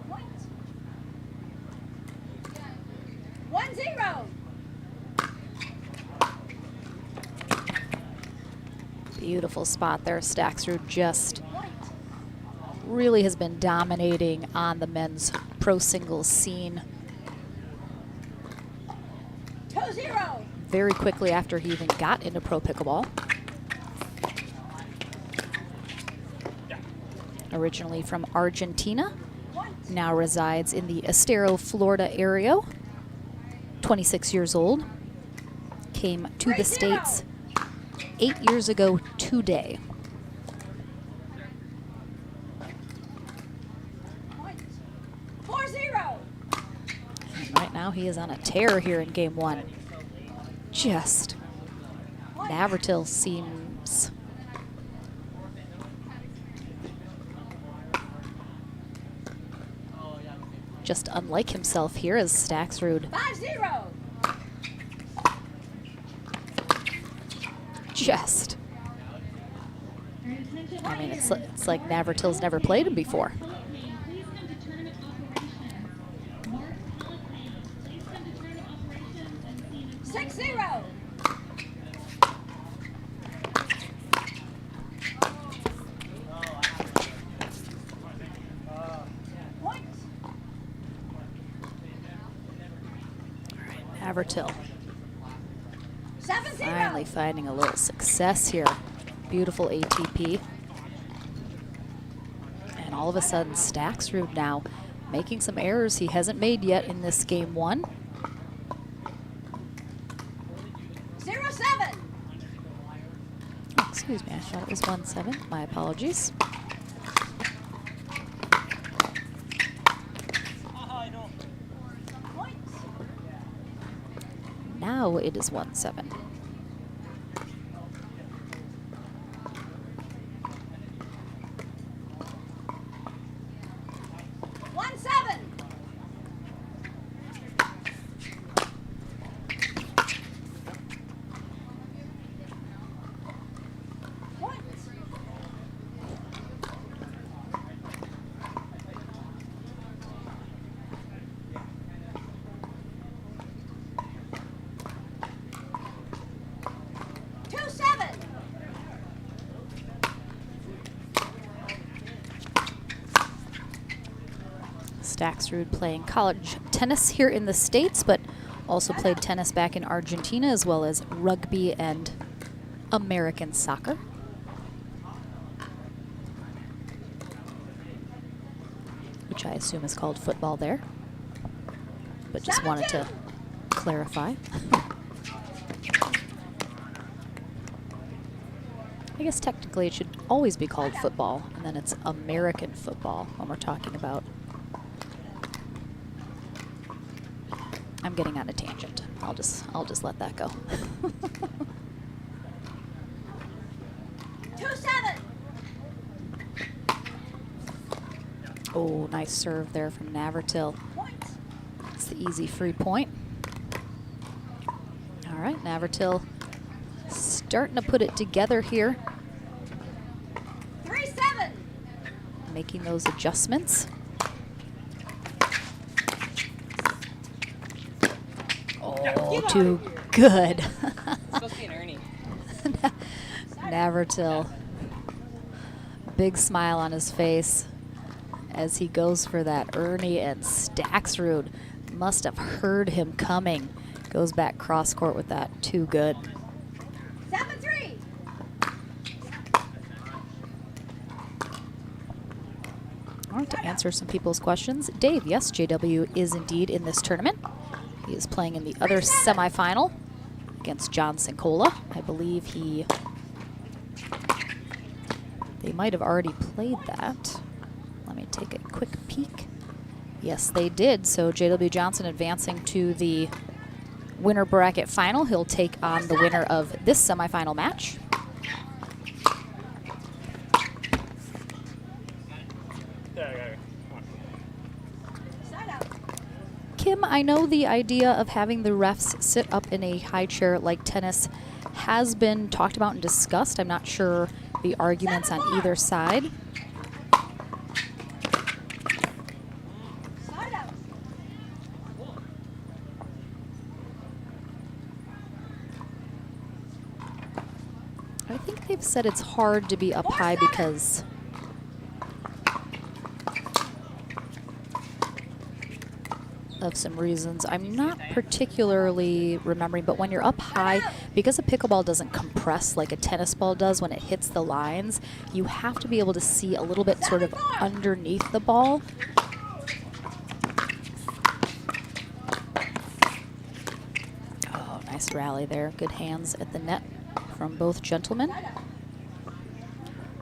Point. 1-0. Beautiful spot there. Staxrud just really has been dominating on the men's pro singles scene. 2-0. Very quickly after he even got into pro pickleball. Originally from Argentina, now resides in the Estero, Florida area. 26 years old, came to the States 8 years ago today. Point. 4-0. And right now he is on a tear here in game one. Just Navratil seems just unlike himself here as Staxrud 5-0. just, I mean, it's like Navratil's never played him before. Navratil finally finding a little success here. Beautiful ATP. And all of a sudden, Staxrud now making some errors he hasn't made yet in this game one. 0-7. Oh, excuse me, I thought it was 1-7. My apologies. Now it is 1-7. Staxrud playing college tennis here in the States, but also played tennis back in Argentina, as well as rugby and American soccer. Which I assume is called football there, but just wanted to clarify. I guess technically it should always be called football, and then it's American football when we're talking about. I'm getting on a tangent. I'll just let that go. 2-7. Oh, nice serve there from Navratil. It's the easy free point. All right, Navratil starting to put it together here. 3-7. Making those adjustments. Oh, too good. Supposed to be an Ernie. Navratil. Big smile on his face as he goes for that Ernie, and Staxrud must have heard him coming. Goes back cross court with that. Too good. 7-3. All right, to answer some people's questions. Dave, yes, JW is indeed in this tournament. He is playing in the other semifinal against John Sincola. I believe they might have already played that. Let me take a quick peek. Yes, they did. So JW Johnson advancing to the winner bracket final. He'll take on the winner of this semifinal match. Kim, I know the idea of having the refs sit up in a high chair like tennis has been talked about and discussed. I'm not sure the arguments on either side. I think they've said it's hard to be up high because of some reasons I'm not particularly remembering, but when you're up high, because a pickleball doesn't compress like a tennis ball does when it hits the lines, you have to be able to see a little bit sort of underneath the ball. Nice rally there. Good hands at the net from both gentlemen.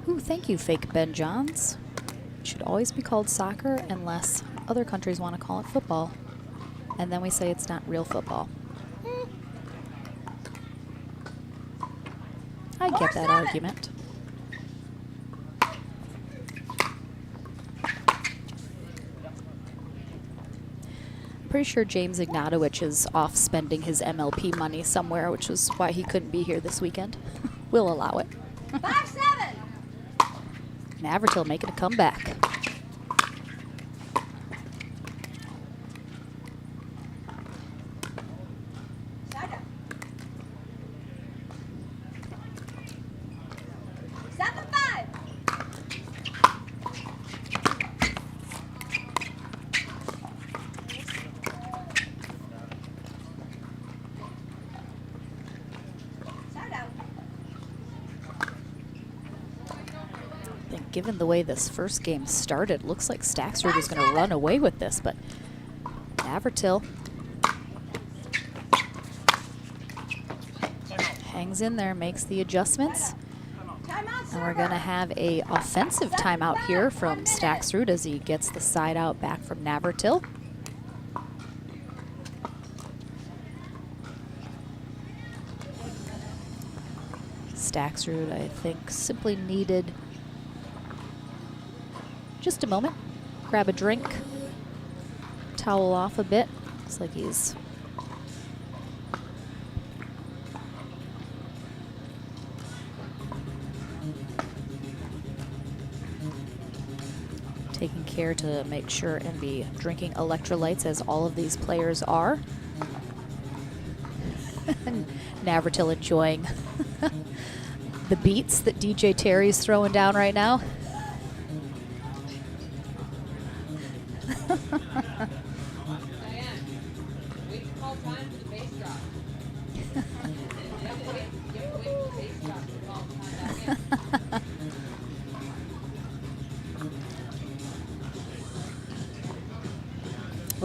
Ooh, thank you, fake Ben Johns. It should always be called soccer unless other countries want to call it football. And then we say it's not real football. I get that argument. Pretty sure James Ignatowicz is off spending his MLP money somewhere, which is why he couldn't be here this weekend. We'll allow it. 5-7. Navertil making a comeback. Side up. 7-5. Side out. I think given the way this first game started, looks like Staxrud is going to run away with this, but Navertil hangs in there, makes the adjustments. Timeout, And we're going to have a offensive timeout here from Staxrud as he gets the side out back from Navertil. Staxrud, I think, simply needed just a moment. Grab a drink, towel off a bit. Looks like he's taking care to make sure and be drinking electrolytes, as all of these players are. And Navertil enjoying the beats that DJ Terry's throwing down right now.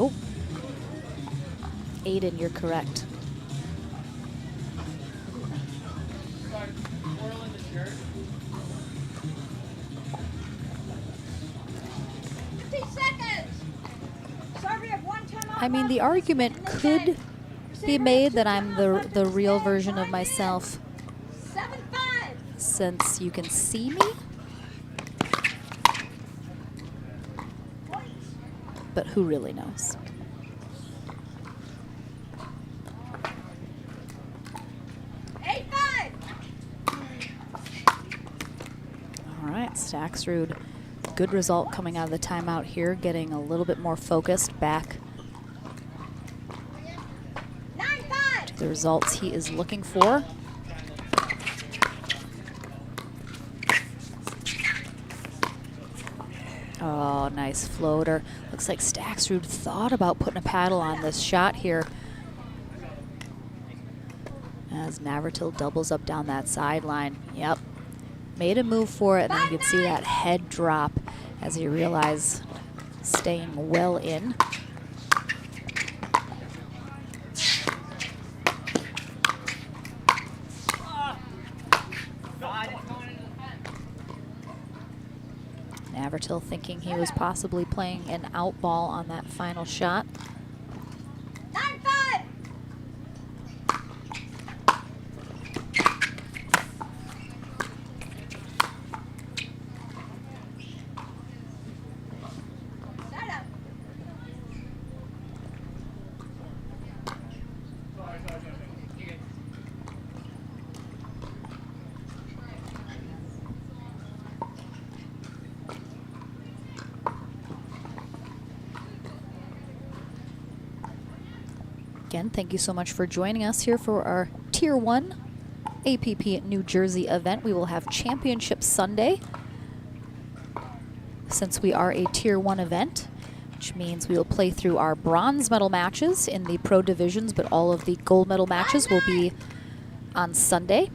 Oh, Aiden, you're correct. I mean, the argument could be made that I'm the real version of myself 7-5. since you can see me. But who really knows? All right, Staxrud, good result coming out of the timeout here, getting a little bit more focused back to the results he is looking for. Oh, nice floater. Looks like Staxrud thought about putting a paddle on this shot here, as Navertil doubles up down that sideline. Yep, made a move for it, and then you can see that head drop as he realized staying well in. Navertil thinking he was possibly playing an out ball on that final shot. 9-5. Side up. Again, thank you so much for joining us here for our Tier 1 APP New Jersey event. We will have Championship Sunday, since we are a Tier 1 event, which means we will play through our bronze medal matches in the pro divisions, but all of the gold medal matches will be on Sunday.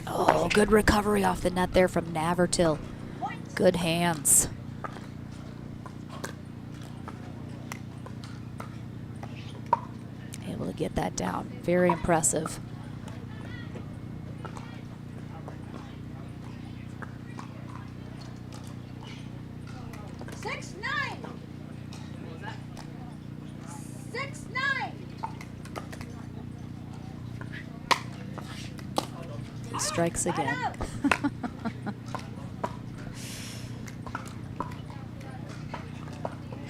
Oh, good recovery off the net there from Navertil. Good hands. get that down. Very impressive. He strikes again.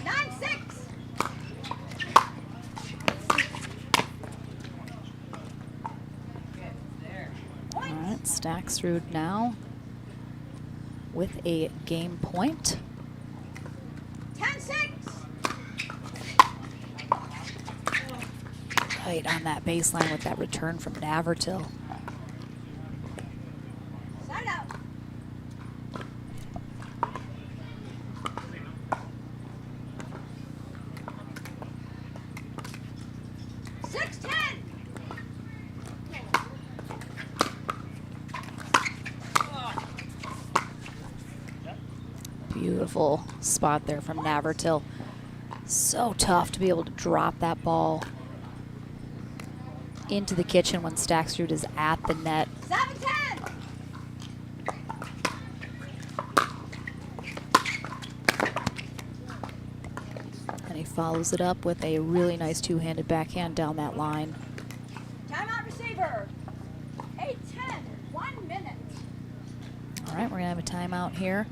9-6. All right, Staxrud now with a game point. 10-6. Right on that baseline with that return from Navertil. Side out. 6-10. Beautiful spot there from Navertil. So tough to be able to drop that ball into the kitchen when Staxrud is at the net. 7-10. And he follows it up with a really nice two-handed backhand down that line. Timeout receiver. 8-10. 1 minute. All right, we're gonna have a timeout here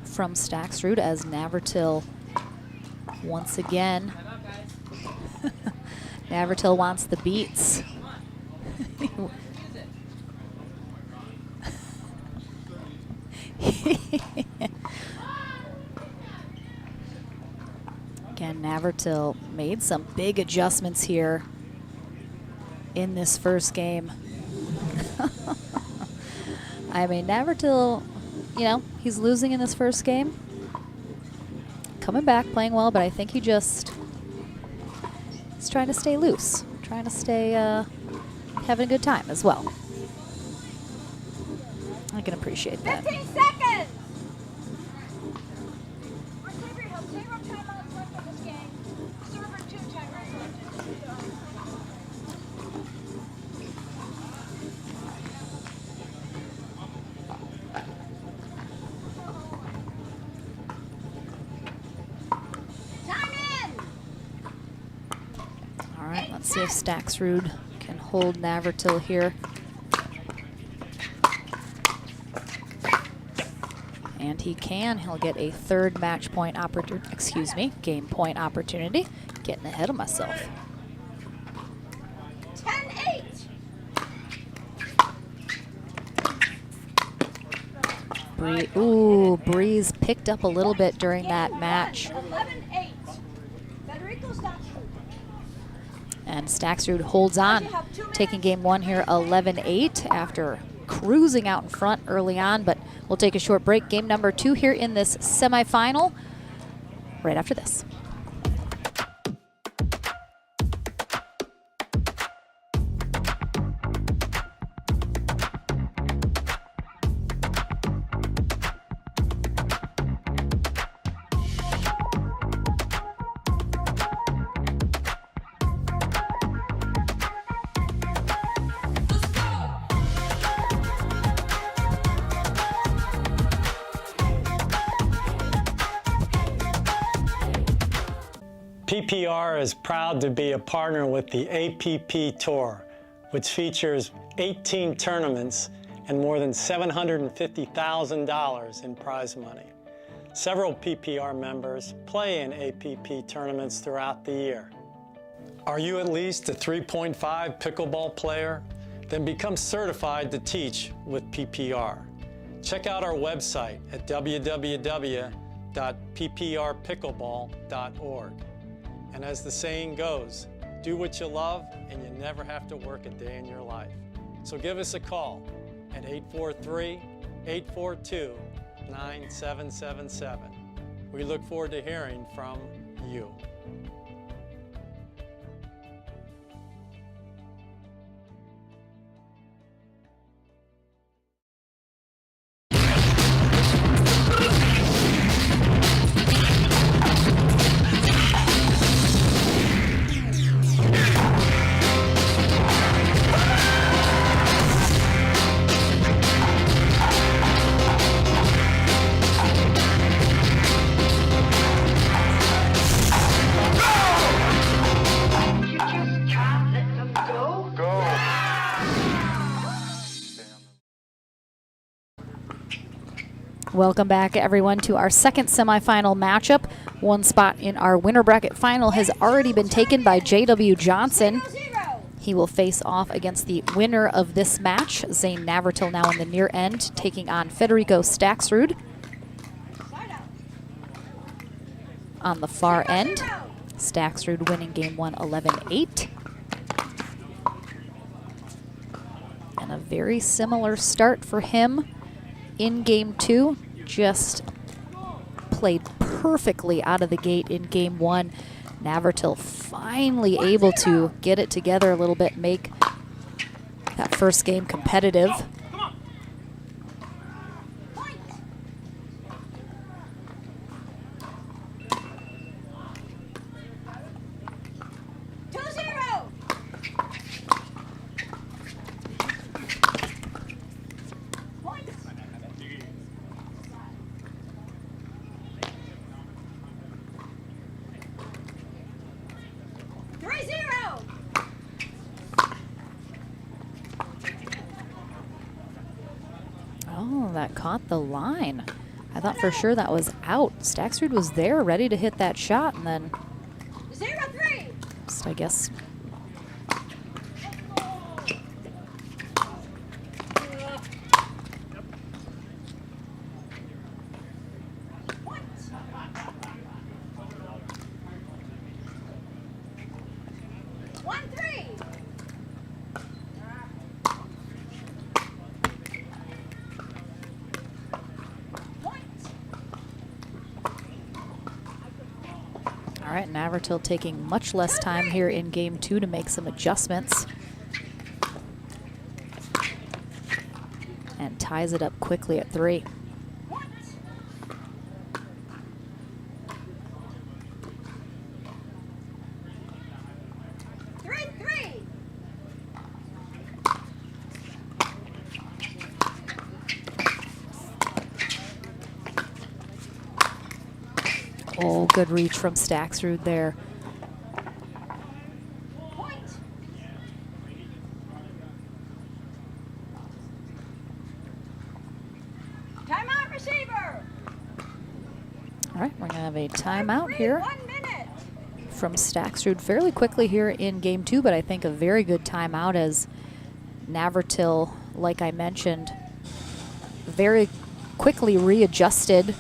from Staxrud as Navertil once again. Navertil wants the beats. Again, Navertil made some big adjustments here in this first game. I mean, Navertil, you know, he's losing in this first game. Coming back, playing well, but I think he's trying to stay loose, trying to stay having a good time as well. I can appreciate that. 15 seconds. Receiver, you have 0 timeouts left in this game. Server 2 timeouts left in this game. Time in. All right, let's see if Staxrud can hold Navertil here. And he can. He'll get a third match point opportunity, excuse me, game point opportunity. Getting ahead of myself. 10-8. Breeze picked up a little bit during that match. 11-8. Federico Staxrud. And Staxrud holds on, taking game one here 11-8 after cruising out in front early on, but we'll take a short break. Game number 2 here in this semifinal right after this. PPR is proud to be a partner with the APP Tour, which features 18 tournaments and more than $750,000 in prize money. Several PPR members play in APP tournaments throughout the year. Are you at least a 3.5 pickleball player? Then become certified to teach with PPR. Check out our website at www.pprpickleball.org. And as the saying goes, do what you love and you never have to work a day in your life. So give us a call at 843-842-9777. We look forward to hearing from you. Welcome back, everyone, to our second semifinal matchup. One spot in our winner bracket final has already been taken by J.W. Johnson. He will face off against the winner of this match, Zane Navratil, now in the near end, taking on Federico Staxrud. On the far end, Staxrud winning game 1, 11-8. And a very similar start for him in game 2. Just played perfectly out of the gate in game 1. Navratil finally able to get it together a little bit, make that first game competitive. Oh, that caught the line. I thought for sure that was out. Staxrud was there, ready to hit that shot, and then just, I guess, all right, Navratil taking much less time here in game 2 to make some adjustments. And ties it up quickly at 3. Oh, good reach from Staxrud there. Timeout, receiver. All right, we're gonna have a timeout here from Staxrud fairly quickly here in game 2, but I think a very good timeout as Navratil, like I mentioned, very quickly readjusted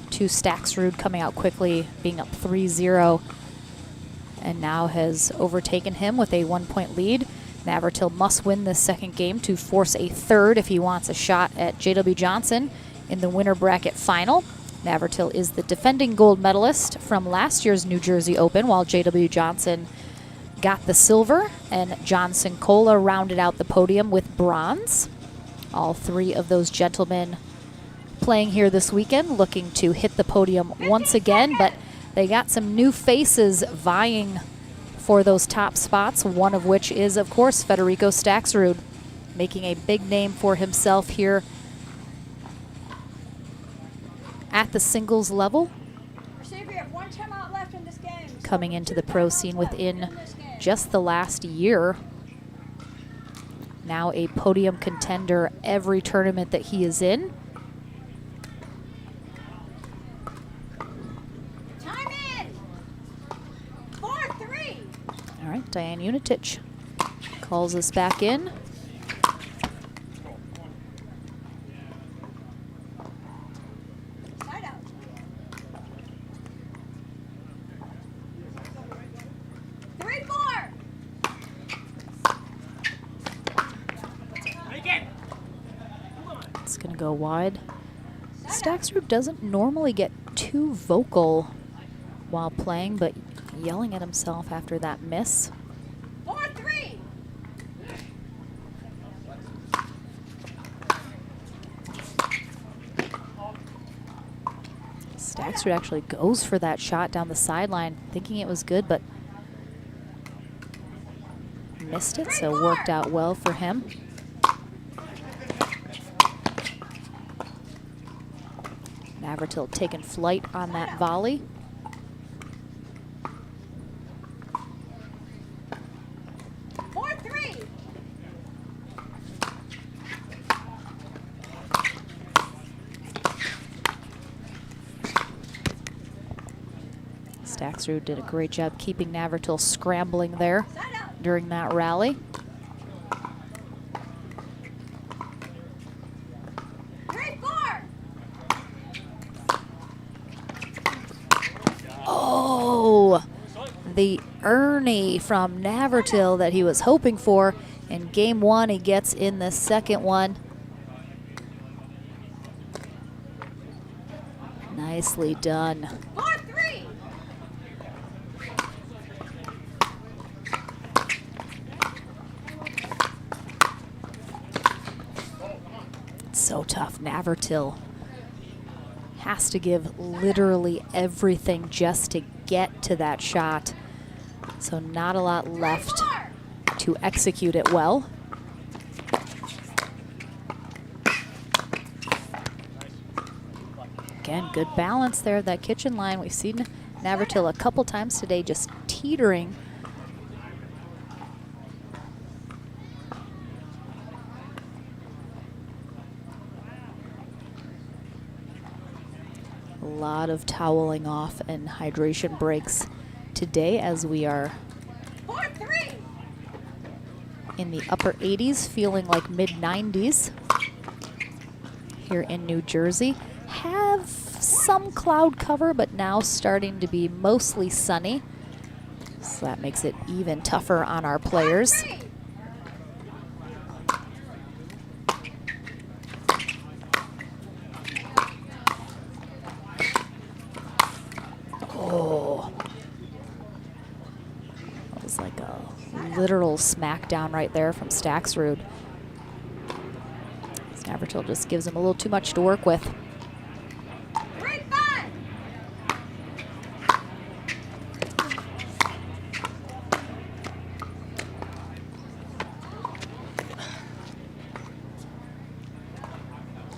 to Staxrud coming out quickly, being up 3-0, and now has overtaken him with a 1-point lead. Navratil must win this second game to force a third if he wants a shot at J.W. Johnson in the winner bracket final. Navratil is the defending gold medalist from last year's New Jersey Open, while J.W. Johnson got the silver, and Johnson Cola rounded out the podium with bronze. All three of those gentlemen playing here this weekend, looking to hit the podium once again, but they got some new faces vying for those top spots, one of which is, of course, Federico Staxrud, making a big name for himself here at the singles level. Coming into the pro scene within just the last year. Now a podium contender every tournament that he is in. All right, Diane Unitich calls us back in. It's going to go wide. Staxrud doesn't normally get too vocal while playing, but yelling at himself after that miss. 4-3. Staxrud actually goes for that shot down the sideline, thinking it was good, but missed it, so worked out well for him. Navratil taking flight on that volley. Staxrud did a great job keeping Navratil scrambling there during that rally. Oh, the Ernie from Navratil that he was hoping for. In game one, he gets in the second one. Nicely done. 4-3. So tough. Navratil has to give literally everything just to get to that shot. So not a lot left to execute it well. Again, good balance there, that kitchen line. We've seen Navratil a couple times today just teetering. A lot of toweling off and hydration breaks today as we are 4-3. in the upper 80s, feeling like mid-90s here in New Jersey. Have some cloud cover, but now starting to be mostly sunny. So that makes it even tougher on our players. 3. Oh. That was like a literal smackdown right there from Staxrud. Navratil just gives him a little too much to work with. 3-5.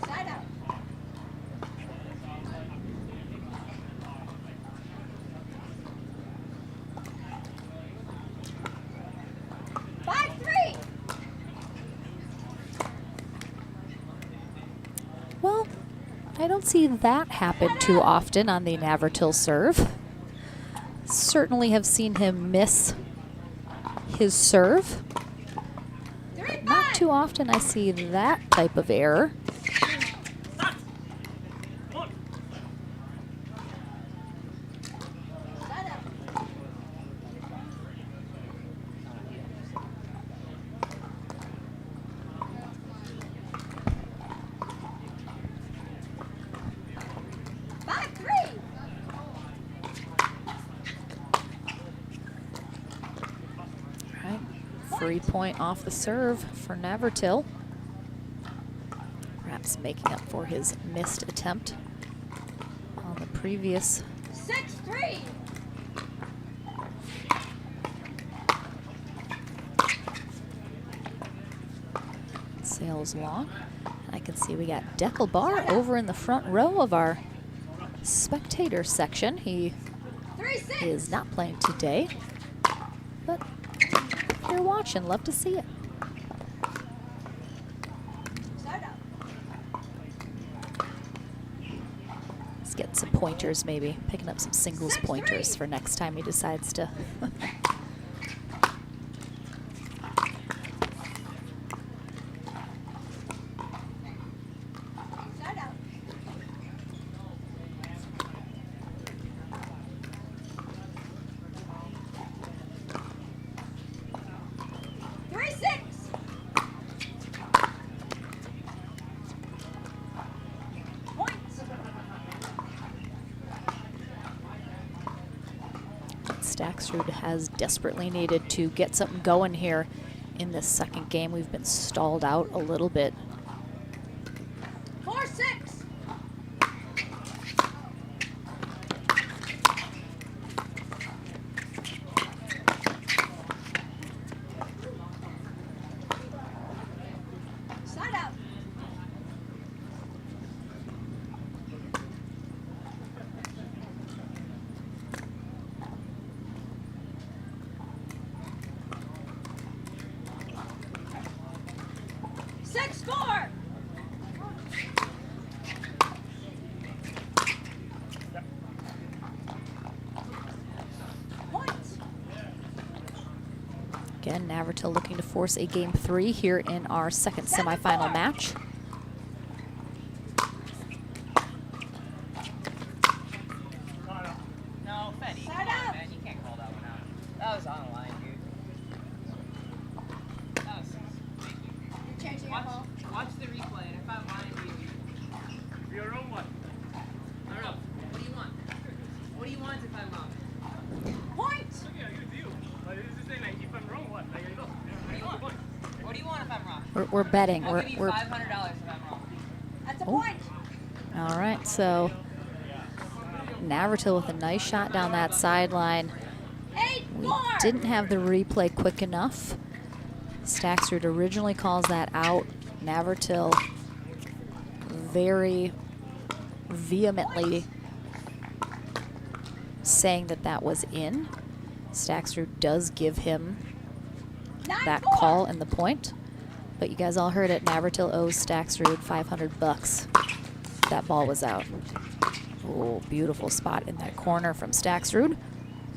Side out. 5-3. Well, I don't see that happen too often on the Navratil serve. Certainly have seen him miss his serve. Not too often I see that type of error. Side out. 5-3. All right, free point off the serve for Navratil. Perhaps making up for his missed attempt on the previous 6-3. sails long. I can see we got Deckelbar over in the front row of our spectator section. He 3-6. is not playing today, but if you're watching, love to see it. Side out. Let's get some pointers maybe, picking up some singles pointers for next time he decides to. Side out. 3-6. Points. Staxrud has desperately needed to get something going here in this second game. We've been stalled out a little bit. 4-6. Side out. 6-4. Again, Navratil looking to force a game 3 here in our second semifinal match. No, Fetty, come on, man. You can't call that one out. That was on the line, dude. That was thank you. You're changing your ball. Watch the replay, and if I'm lying to you, Your own one. I don't know. What do you want? What do you want if I'm wrong? Point! Yeah, you do. But it's just saying, like, if I'm wrong, what? Like, I know. What do you want? What do you want if I'm wrong? We're betting. I'll give you We're $500 if I'm wrong. That's a Oh. point! all right. So Navratil with a nice shot down that sideline. 8-4! We didn't have the replay quick enough. Staxrud originally calls that out. Navratil very vehemently saying that that was in. Staxrud does give him that 9-4. call and the point. But you guys all heard it. Navratil owes Staxrud $500. That ball was out. Oh, beautiful spot in that corner from Staxrud.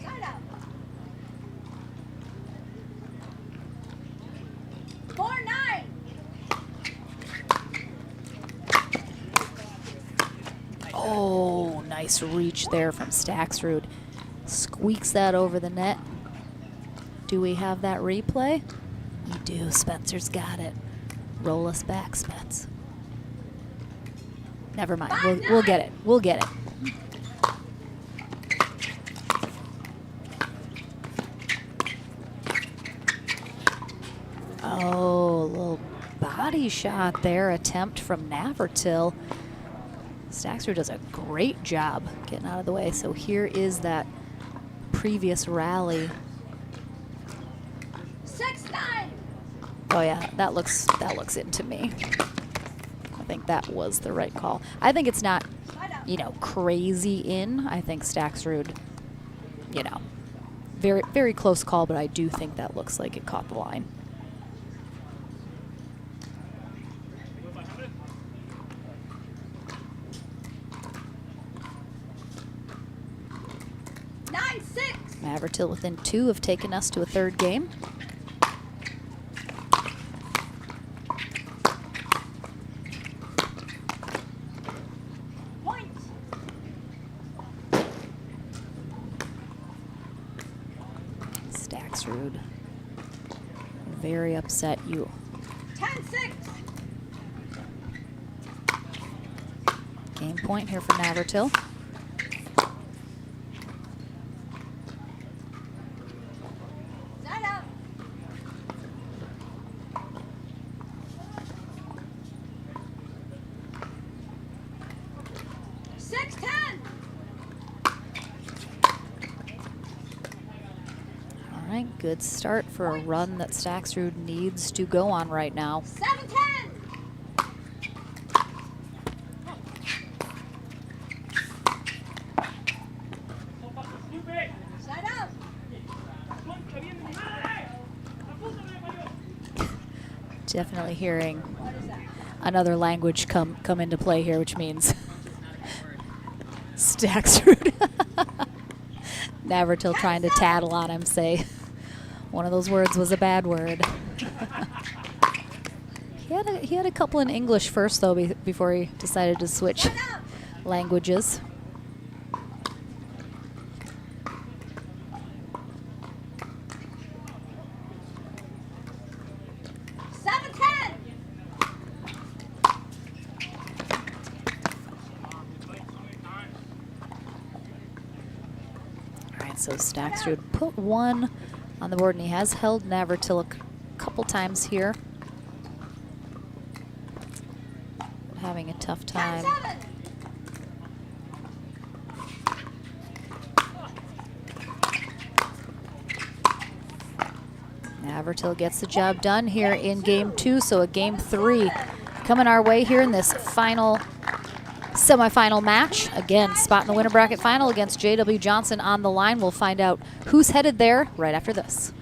Side out. 4-9. Oh, nice reach there from Staxrud. Squeaks that over the net. Do we have that replay? We do. Spencer's got it. Roll us back, Spence. Never mind. We'll get it. We'll get it. Oh, a little body shot there. Attempt from Navratil. Staxrud does a great job getting out of the way. So here is that previous rally. 6-9. Oh yeah, that looks in to me. I think that was the right call. I think it's not, Side out. you know, crazy in. I think Staxrud, you know, very, very close call, but I do think that looks like it caught the line. Navratil within 2 have taken us to a third game. Point. Staxrud, very upset. You 10-6. game point here for Navratil. Side out. 6-10. All right, good start for a run that Staxrud needs to go on right now. 7-10. Side out. Definitely hearing What is that? another language come into play here, which means Staxrud. Navratil trying to tattle on him, say one of those words was a bad word. He had a couple in English first though before he decided to switch Side out. languages. All right, so Staxrud put 1 on the board, and he has held Navratil a couple times here. Having a tough time. 10-7. Navratil gets the job done here in game 2, so a game 3 coming our way here in this final semifinal match. Again, spot in the winner bracket final against J.W. Johnson on the line. We'll find out who's headed there right after this.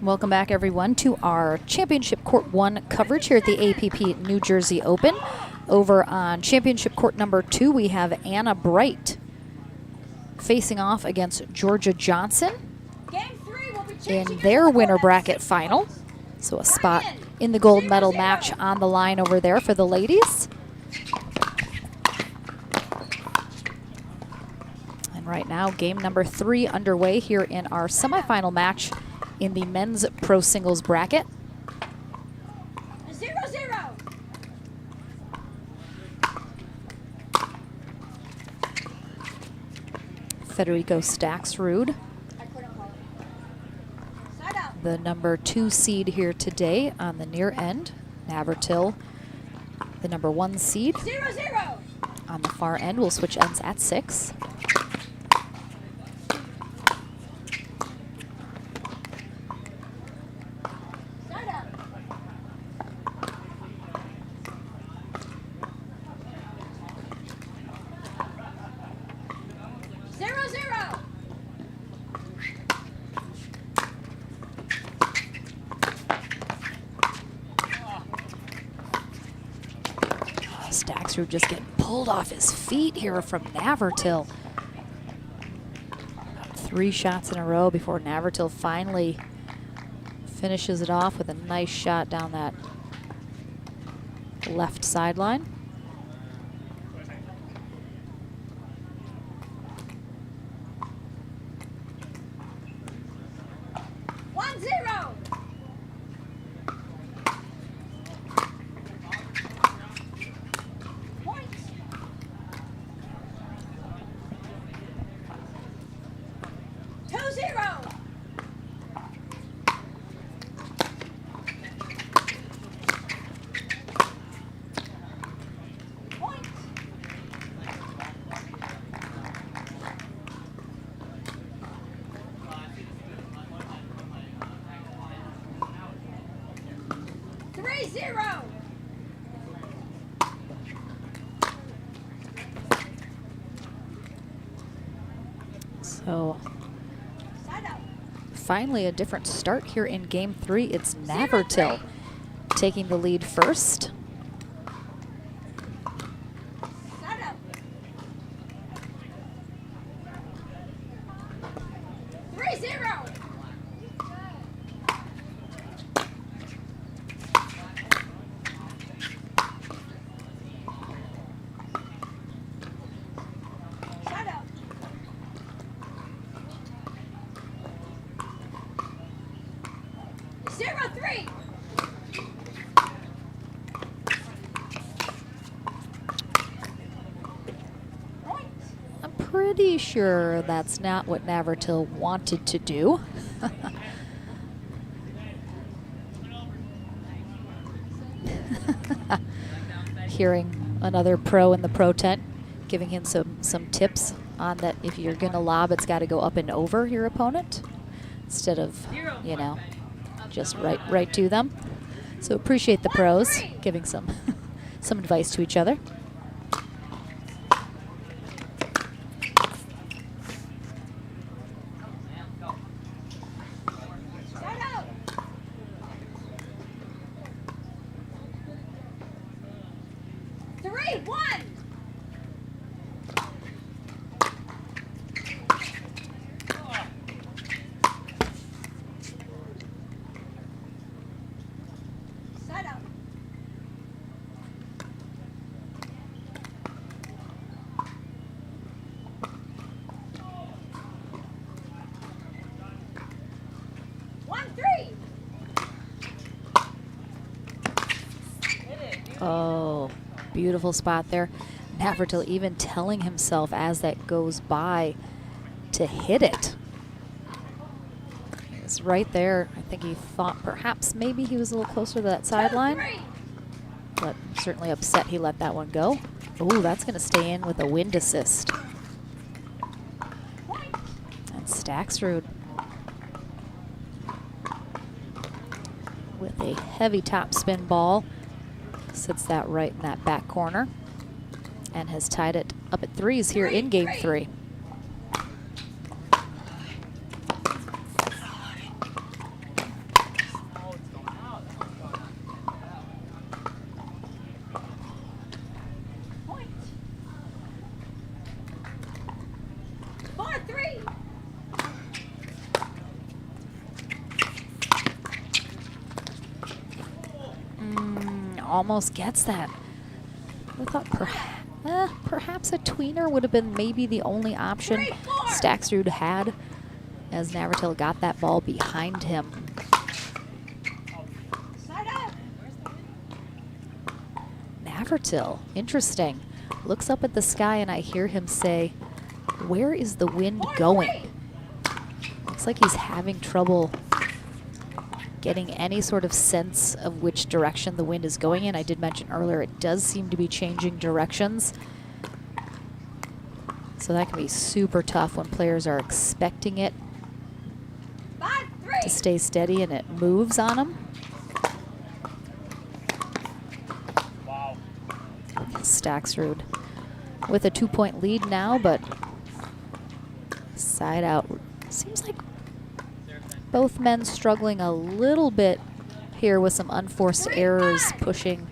Welcome back, everyone, to our Championship Court 1 coverage here at the APP New Jersey Open. Over on Championship Court number 2, we have Anna Bright facing off against Georgia Johnson in their winner bracket final. So a spot in the gold medal match on the line over there for the ladies. And right now, game number 3 underway here in our semifinal match in the men's pro singles bracket. 0-0. Federico Staxrud, the number 2 seed here today on the near end. Navratil, the number 1 seed. 0-0. On the far end, we'll switch ends at 6. Staxrud just getting pulled off his feet here from Navratil. 3 shots in a row before Navratil finally finishes it off with a nice shot down that left sideline. So finally a different start here in game 3. It's Navratil taking the lead first. Pretty sure that's not what Navratil wanted to do. Hearing another pro in the pro tent giving him some tips on that if you're going to lob, it's got to go up and over your opponent instead of, you know, just right to them. So appreciate the pros giving some advice to each other. Oh, beautiful spot there. Navratil even telling himself as that goes by to hit it. It's right there. I think he thought perhaps maybe he was a little closer to that sideline, but certainly upset he let that one go. Oh, that's going to stay in with a wind assist. And Staxrud with a heavy top spin ball. Sits that right in that back corner and has tied it up at 3s here in game 3. almost gets that. I thought perhaps a tweener would have been maybe the only option Staksrud had, as Navratil got that ball behind him. Navratil, interesting. Looks up at the sky and I hear him say, "Where is the wind going?" Looks like he's having trouble getting any sort of sense of which direction the wind is going in. I did mention earlier it does seem to be changing directions. So that can be super tough when players are expecting it to stay steady and it moves on them. Wow. Staksrud with a 2-point lead now, but side out. Seems like both men struggling a little bit here with some unforced errors, pushing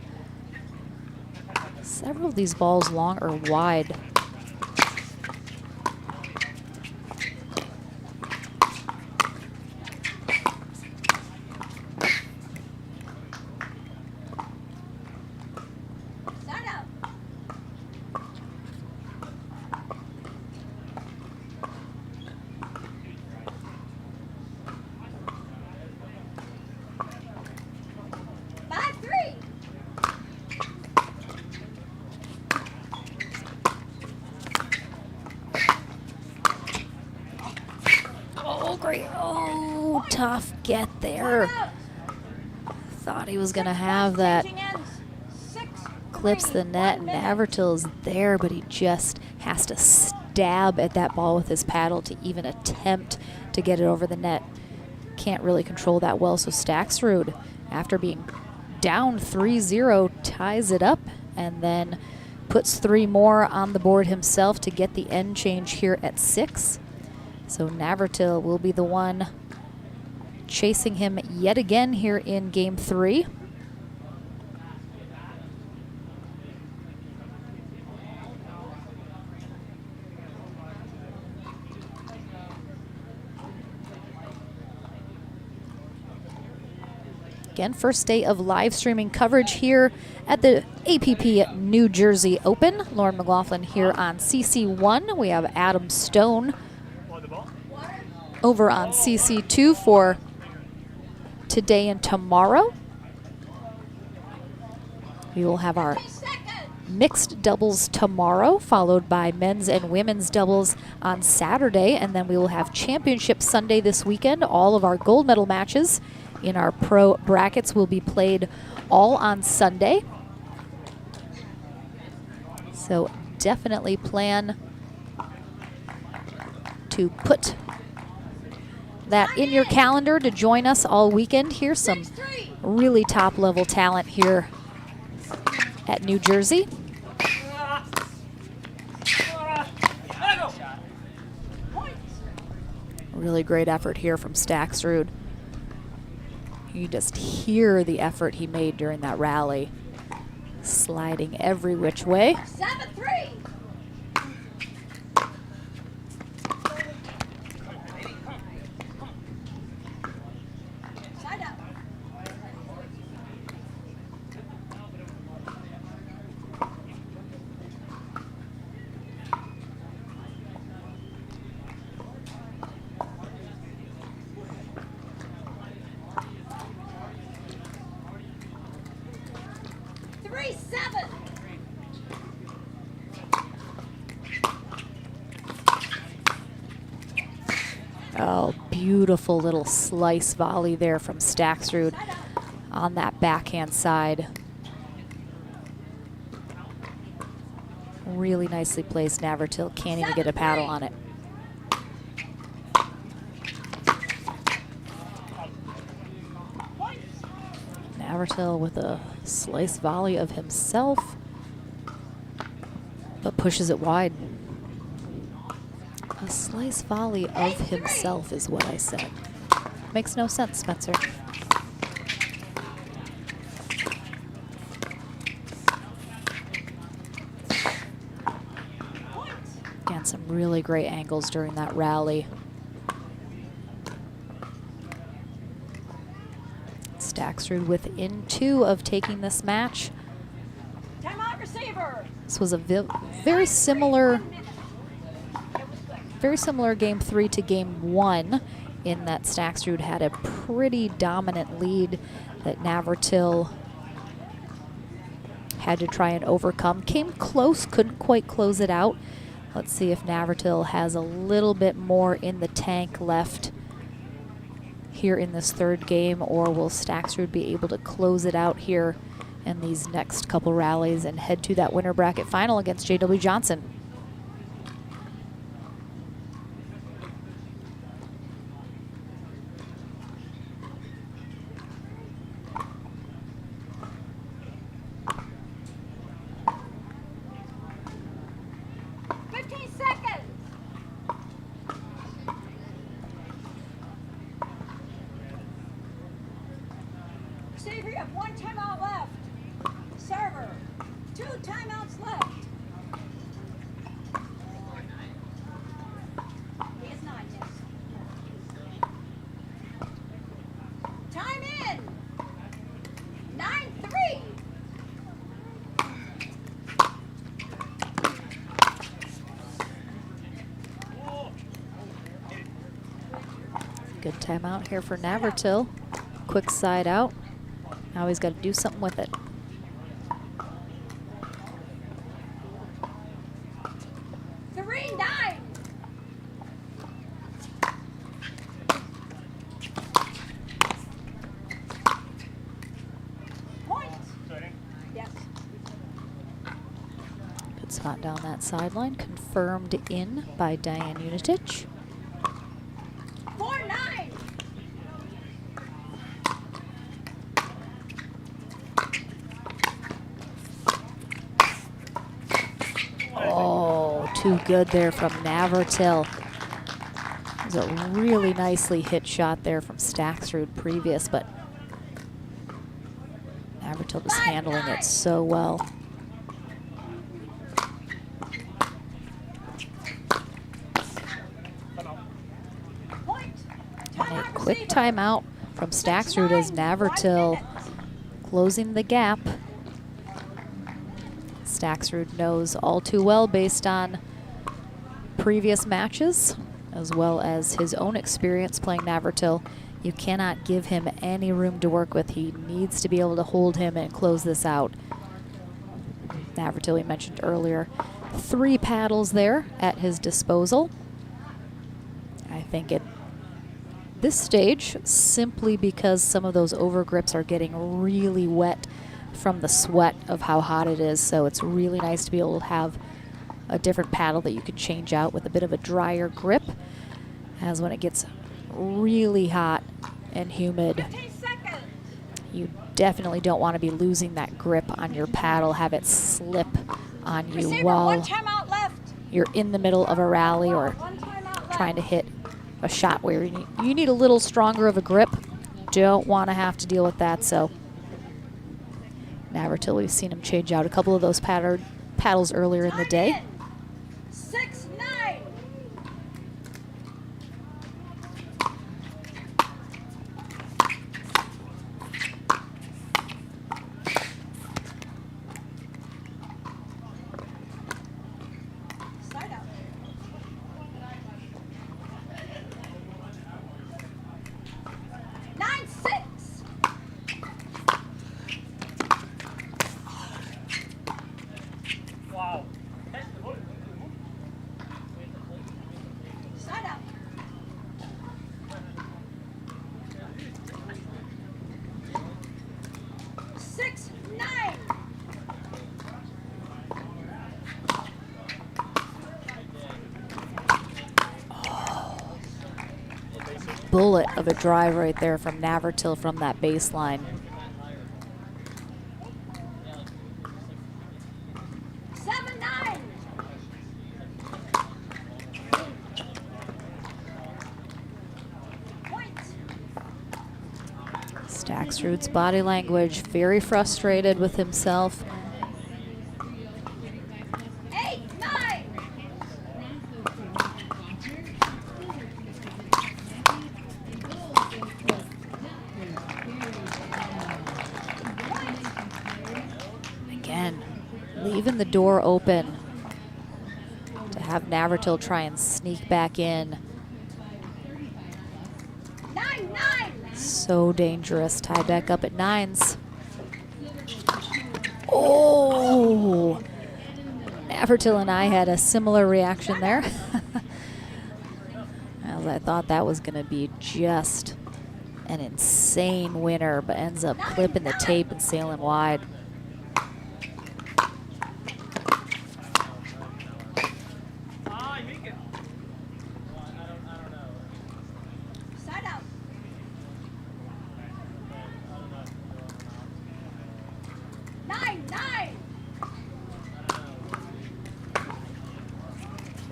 several of these balls long or wide. Oh, tough get there. Thought he was going to have that. Clips the net, and Navratil's there, but he just has to stab at that ball with his paddle to even attempt to get it over the net. Can't really control that well, so Staksrud, after being down 3-0, ties it up and then puts 3 more on the board himself to get the end change here at 6. So Navratil will be the one chasing him yet again here in game 3. Again, first day of live streaming coverage here at the APP New Jersey Open. Lauren McLaughlin here on CC1. We have Adam Stone over on CC2 for today and tomorrow. We will have our mixed doubles tomorrow, followed by men's and women's doubles on Saturday, and then we will have championship Sunday this weekend. All of our gold medal matches in our pro brackets will be played all on Sunday. So definitely plan to put that in your calendar to join us all weekend. Here's some really top level talent here at New Jersey. Really great effort here from Staksrud. You just hear the effort he made during that rally, sliding every which way. 7-3. Side out. Oh, beautiful little slice volley there from Staksrud on that backhand side. Really nicely placed. Navratil can't even get a paddle on it. Navratil with a slice volley of himself, but pushes it wide. A slice volley of himself is what I said. Makes no sense, Spencer. Again, some really great angles during that rally. Staxrud within 2 of taking this match. Timeout receiver. This was a very similar game 3 to game 1, in that Staxrud had a pretty dominant lead that Navratil had to try and overcome. Came close, couldn't quite close it out. Let's see if Navratil has a little bit more in the tank left here in this 3rd game, or will Staxrud be able to close it out here in these next couple rallies and head to that winter bracket final against J.W. Johnson. Receiver, you have 1 timeout left. Server, 2 timeouts left. He has 9, yes. Time in. 9-3. Good timeout here for Navratil. Quick side out. Now he's got to do something with it. Good spot down that sideline. Confirmed in by Diane Unitich. 4-9. Oh, too good there from Navratil. It was a really nicely hit shot there from Staxrud previous, but Navratil was handling it so well. And a quick timeout from Staxrud as Navratil closing the gap. Staxrud knows all too well, based on previous matches, as well as his own experience playing Navratil, you cannot give him any room to work with. He needs to be able to hold him and close this out. Navratil, we mentioned earlier, 3 paddles there at his disposal. I think at this stage, simply because some of those overgrips are getting really wet from the sweat of how hot it is, so it's really nice to be able to have a different paddle that you can change out with a bit of a drier grip, as when it gets really hot and humid, you definitely don't want to be losing that grip on your paddle, have it slip on you Receiver, while 1 timeout left. you're in the middle of a rally or 1 timeout left. trying to hit a shot where you need a little stronger of a grip. Don't want to have to deal with that, so Navratil, we've seen him change out a couple of those paddles earlier in the day. 6-9. Side out. 9-6. Wow. Side out. 6-9. Bullet of a drive right there from Navratil from that baseline. 7-9. Point. Staxrud's body language, very frustrated with himself. 8-9. Again, leaving the door open to have Navratil try and sneak back in. 9-9. So dangerous. Tied back up at 9s. Oh! Navratil and I had a similar reaction there. As I thought that was going to be just an insane winner, but ends up clipping the tape and sailing wide. Side out. 9-9.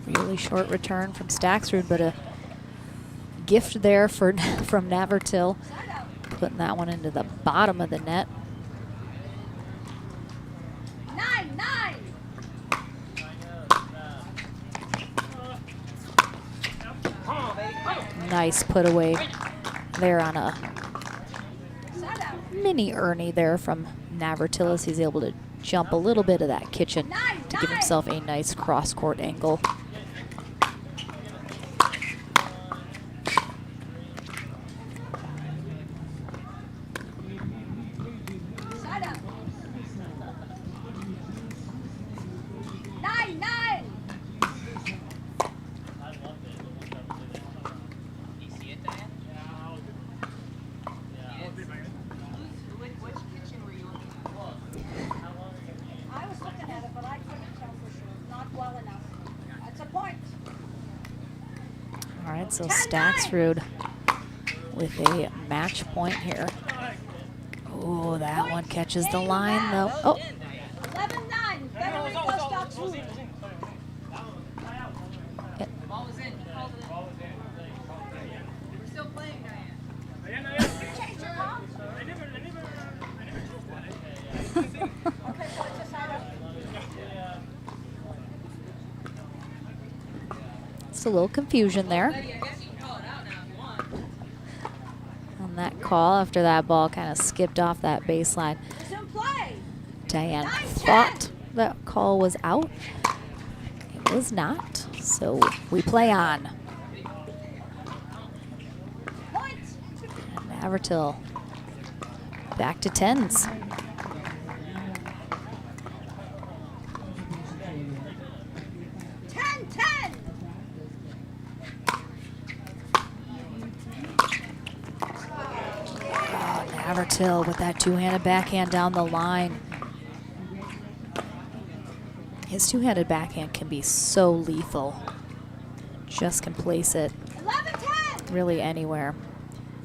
Really short return from Staxrud, but a gift there for from Navratil, Side out. putting that one into the bottom of the net. 9-9. Nice put away there on a Side out. mini Ernie there from Navratil as he's able to jump a little bit of that kitchen to give himself a nice cross-court angle. Side out. 9-9. I was looking at it, but I couldn't tell for sure. Not well enough. That's a point. All right, so Staxrud with a match point here. Oh, that one catches the line though. Oh, 11-9. Better it goes down to. We're still playing, Diane. Change your call. Okay, so it's a side out. it's a little confusion there I guess you can call it out now if you want. on that call after that ball kind of skipped off that baseline. Resume play. Diane thought that call was out. It was not, so we play on. Point. And Navratil back to 10s. Navratil with that two-handed backhand down the line. His two-handed backhand can be so lethal. Just can place it 11-10. really anywhere.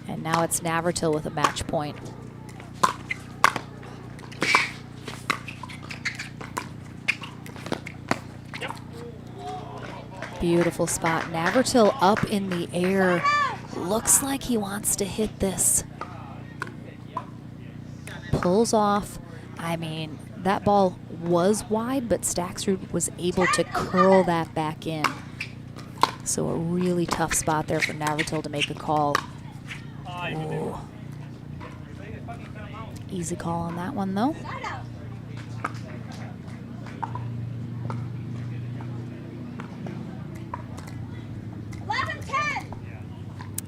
And now it's Navratil with a match point. Beautiful spot. Navratil up in the air. Looks like he wants to hit this. Pulls off. I mean, that ball was wide, but Staxrud was able to curl that back in. So a really tough spot there for Navratil to make a call. Ooh. Easy call on that one, though. Side out.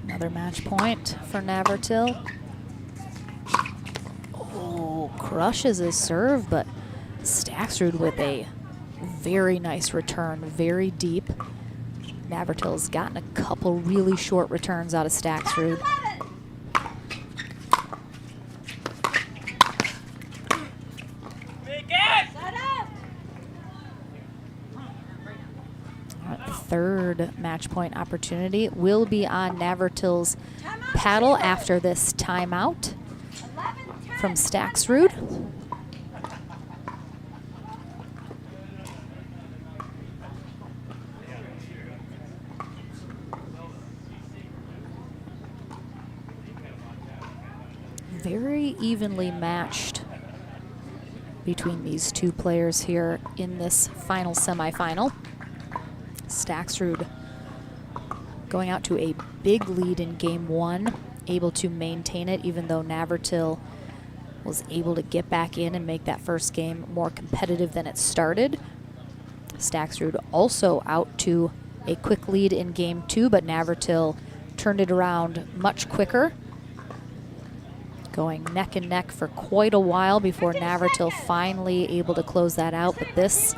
Another match point for Navratil. Oh, crushes his serve, but Staxrud with a very nice return, very deep. Navratil's gotten a couple really short returns out of Staxrud. Third match point opportunity will be on Navratil's paddle after this timeout from Staxrud. Very evenly matched between these two players here in this final semifinal. Staxrud going out to a big lead in game one, able to maintain it even though Navratil was able to get back in and make that first game more competitive than it started. Staxrud also out to a quick lead in game 2, but Navratil turned it around much quicker, going neck and neck for quite a while before Navratil finally able to close that out. But this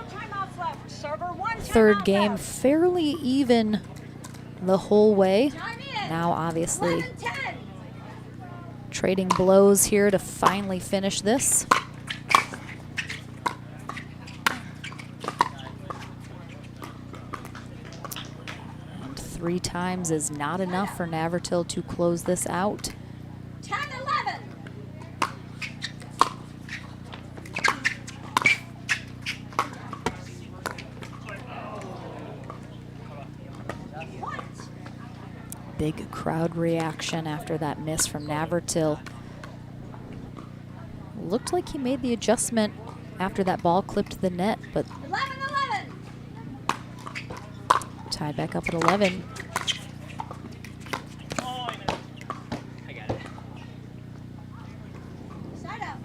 third game fairly even the whole way. Now obviously trading blows here to finally finish this. And 3 times is not enough for Navratil to close this out. 10-11. Big crowd reaction after that miss from Navratil. Looked like he made the adjustment after that ball clipped the net, but 11-11. tied back up at 11. Side up.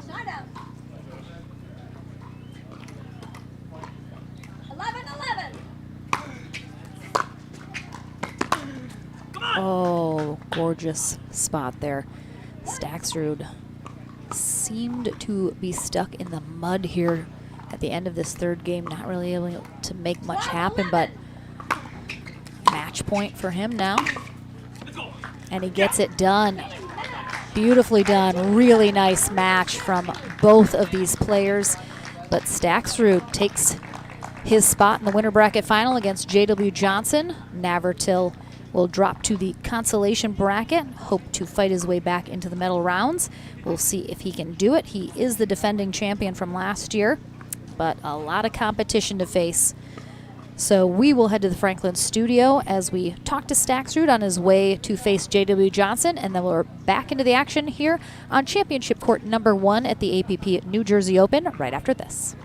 Side up. 11-11. Oh, gorgeous spot there. Staxrud seemed to be stuck in the mud here at the end of this third game, not really able to make much happen, but match point for him now. And he gets it done. Beautifully done. Really nice match from both of these players. But Staxrud takes his spot in the winter bracket final against J.W. Johnson. Navratil will drop to the consolation bracket, hope to fight his way back into the medal rounds. We'll see if he can do it. He is the defending champion from last year, but a lot of competition to face. So we will head to the Franklin studio as we talk to Staxrud on his way to face J.W. Johnson, and then we're back into the action here on championship court number 1 at the APP New Jersey Open right after this.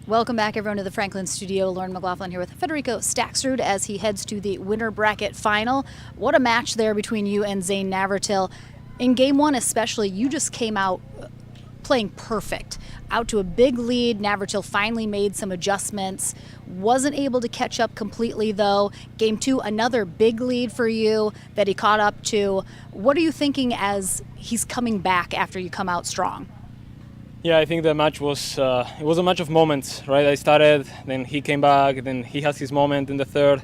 Welcome back, everyone, to the Franklin studio. Lauren McLaughlin here with Federico Staxrud as he heads to the winter bracket final. What a match there between you and Zane Navratil. In game 1 especially, you just came out playing perfect. Out to a big lead. Navratil finally made some adjustments. Wasn't able to catch up completely, though. Game 2, another big lead for you that he caught up to. What are you thinking as he's coming back after you come out strong? Yeah, I think the match was it was a match of moments, right? I started, then he came back, then he has his moment in the third,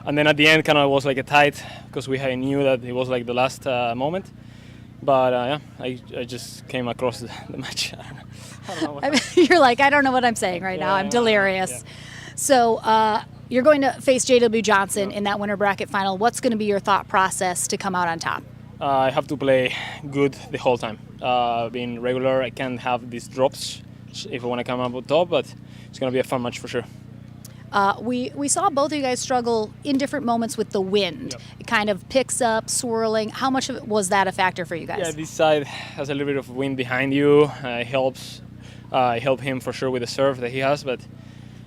and then at the end kind of was like a tight because I knew that it was like the last moment. But yeah, I just came across the match. I don't know what You're like, I don't know what I'm saying right now. I'm delirious. Yeah. So you're going to face J.W. Johnson in that winter bracket final. What's going to be your thought process to come out on top? I have to play good the whole time. Being regular, I can't have these drops if I want to come up on top, but it's going to be a fun match for sure. We saw both of you guys struggle in different moments with the wind. Yep. It kind of picks up, swirling. How much of it was that a factor for you guys? Yeah, this side has a little bit of wind behind you. It helps. I help him for sure with the serve that he has, but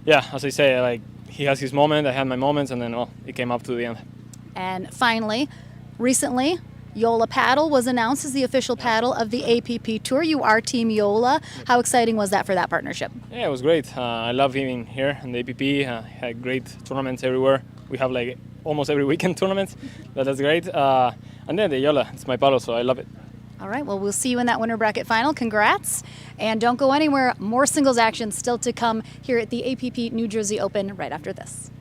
yeah, as I say, like he has his moment, I had my moments, and then well, it came up to the end. And finally, recently, Yola Paddle was announced as the official paddle of the APP Tour. You are Team Yola. How exciting was that for that partnership? Yeah, it was great. I love being here in the APP. Had great tournaments everywhere. We have like almost every weekend tournaments. That's great. And then the Yola, it's my paddle, so I love it. All right, well, we'll see you in that winter bracket final. Congrats. And don't go anywhere. More singles action still to come here at the APP New Jersey Open right after this.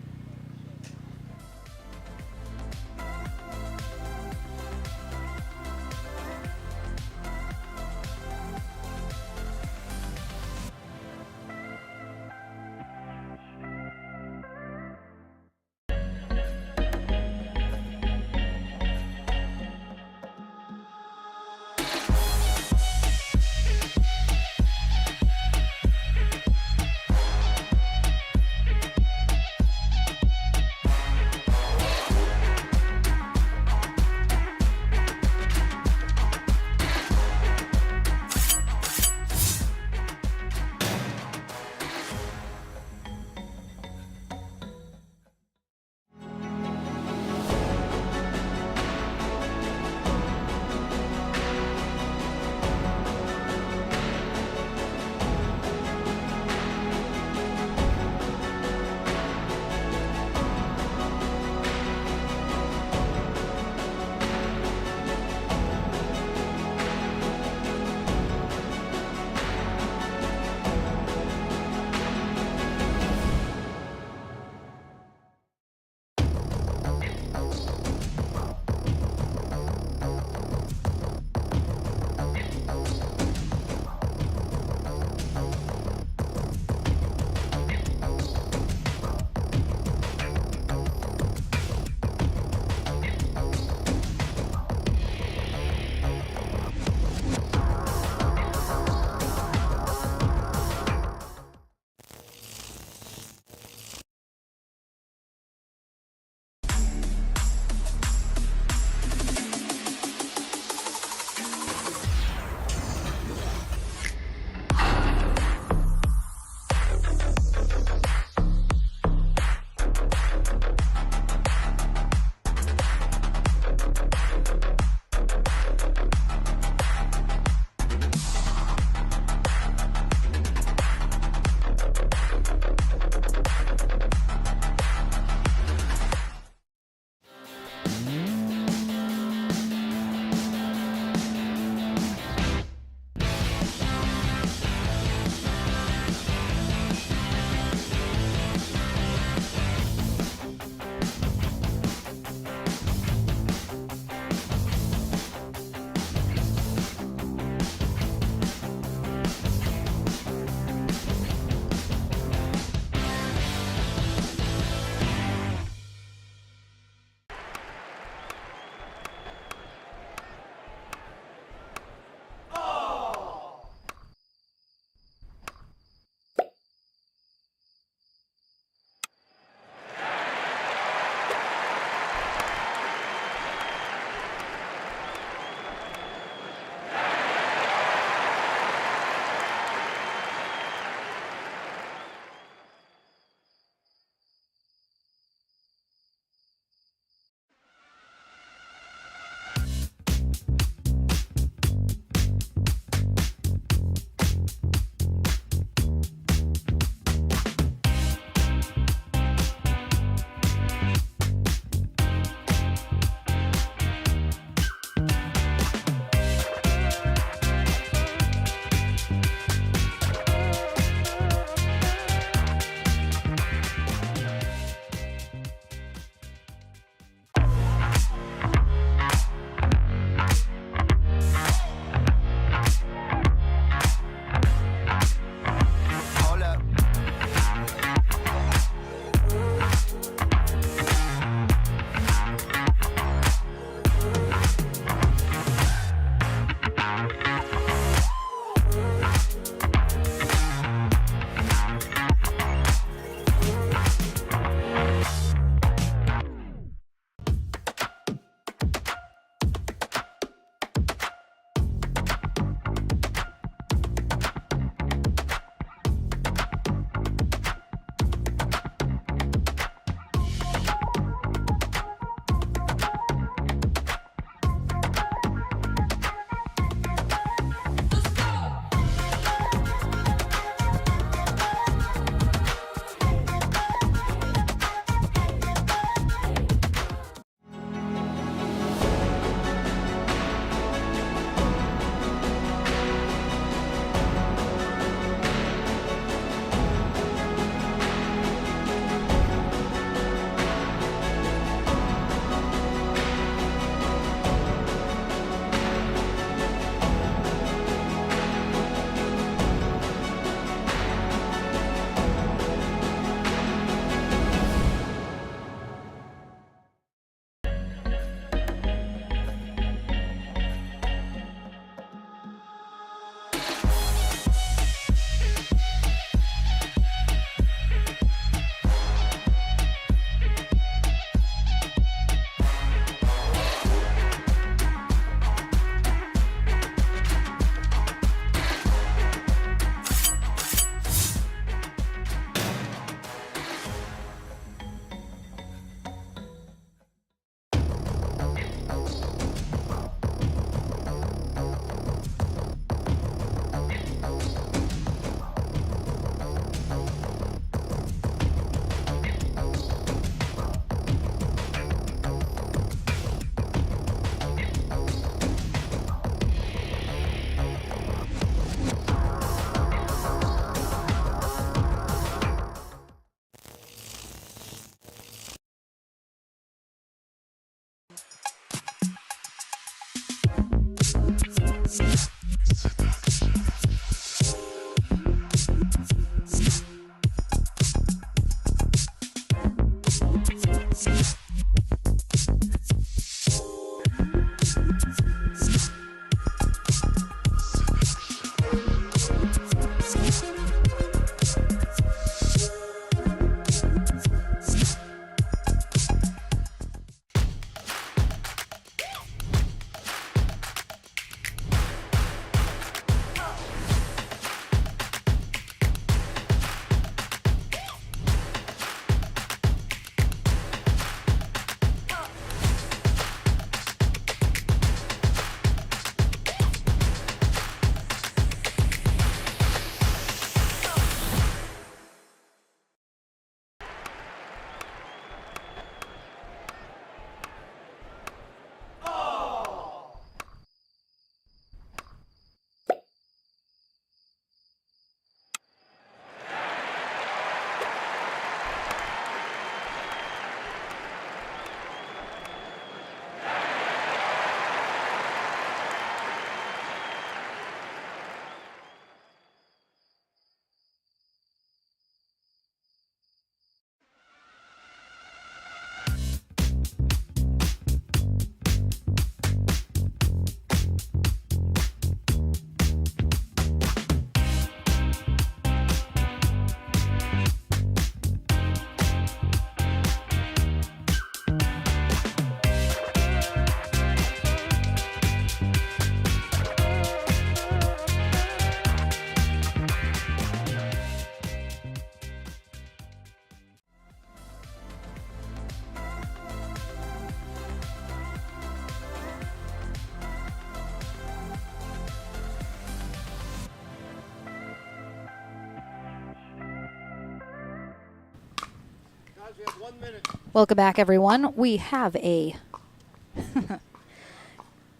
We have 1 minute. Welcome back, everyone. We have a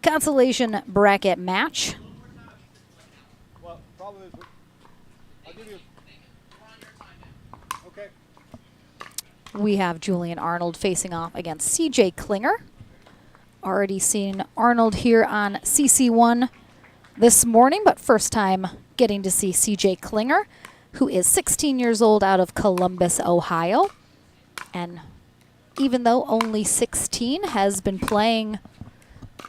consolation bracket match. Well, problem is, I'll give you. Okay. We have Julian Arnold facing off against CJ Klinger. Already seen Arnold here on CC1 this morning, but first time getting to see CJ Klinger, who is 16 years old out of Columbus, Ohio. And even though only 16, has been playing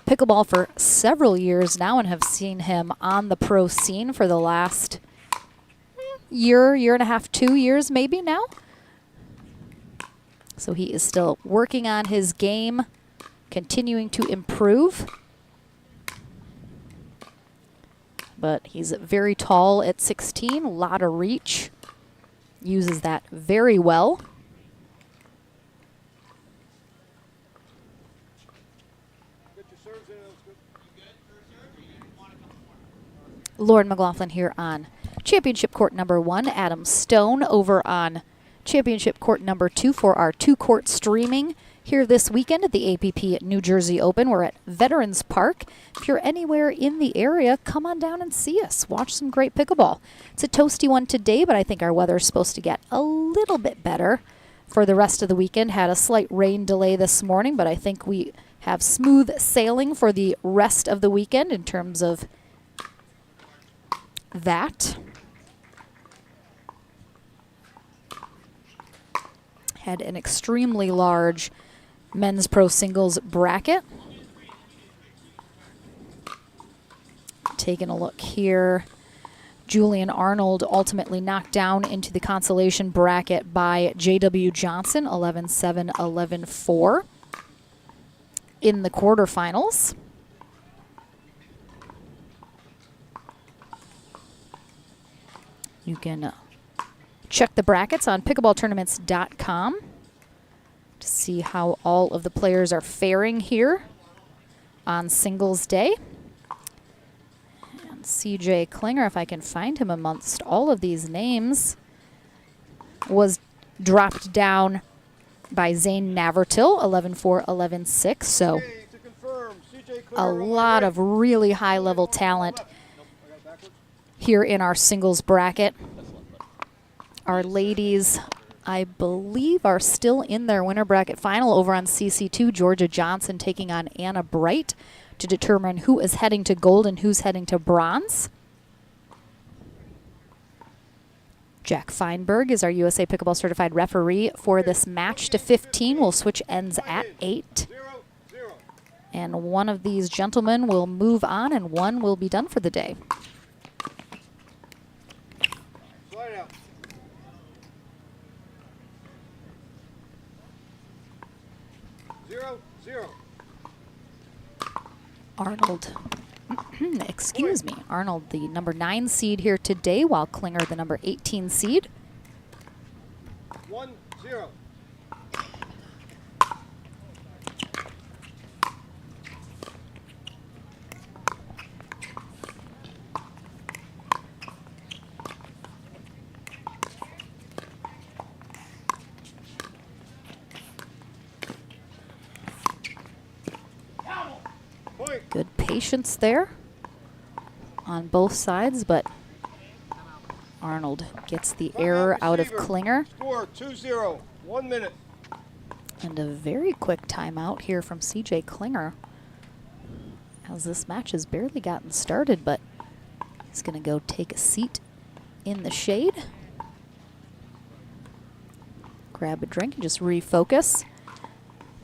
pickleball for several years now and have seen him on the pro scene for the last year and a half, 2 years maybe now. So he is still working on his game, continuing to improve. But he's very tall at 16, a lot of reach, uses that very well. Lauren McLaughlin here on Championship Court number 1. Adam Stone over on Championship Court number 2 for our 2-court streaming here this weekend at the APP New Jersey Open. We're at Veterans Park. If you're anywhere in the area, come on down and see us. Watch some great pickleball. It's a toasty one today, but I think our weather is supposed to get a little bit better for the rest of the weekend. Had a slight rain delay this morning, but I think we have smooth sailing for the rest of the weekend in terms of that. Had an extremely large men's pro singles bracket. Taking a look here. Julian Arnold ultimately knocked down into the consolation bracket by J.W. Johnson, 11-7, 11-4 in the quarterfinals. You can check the brackets on pickleballtournaments.com to see how all of the players are faring here on singles day. And CJ Klinger, if I can find him amongst all of these names, was dropped down by Zane Navertil, 11-4, 11-6. So a lot of really high-level talent here in our singles bracket. Our ladies, I believe, are still in their winter bracket final over on CC2. Georgia Johnson taking on Anna Bright. to determine who is heading to gold and who's heading to bronze. Jack Feinberg is our USA Pickleball Certified referee for this match to 15. We'll switch ends at 8. And one of these gentlemen will move on and one will be done for the day. Slide out. Zero, zero. Arnold, excuse me, Arnold, the number 9 seed here today, while Klinger, the number 18 seed. 1, 0. Good patience there on both sides, but Arnold gets the error out of Klinger. Score 2-0. 1 minute. And a very quick timeout here from CJ Klinger, as this match has barely gotten started, but he's going to go take a seat in the shade, grab a drink, and just refocus.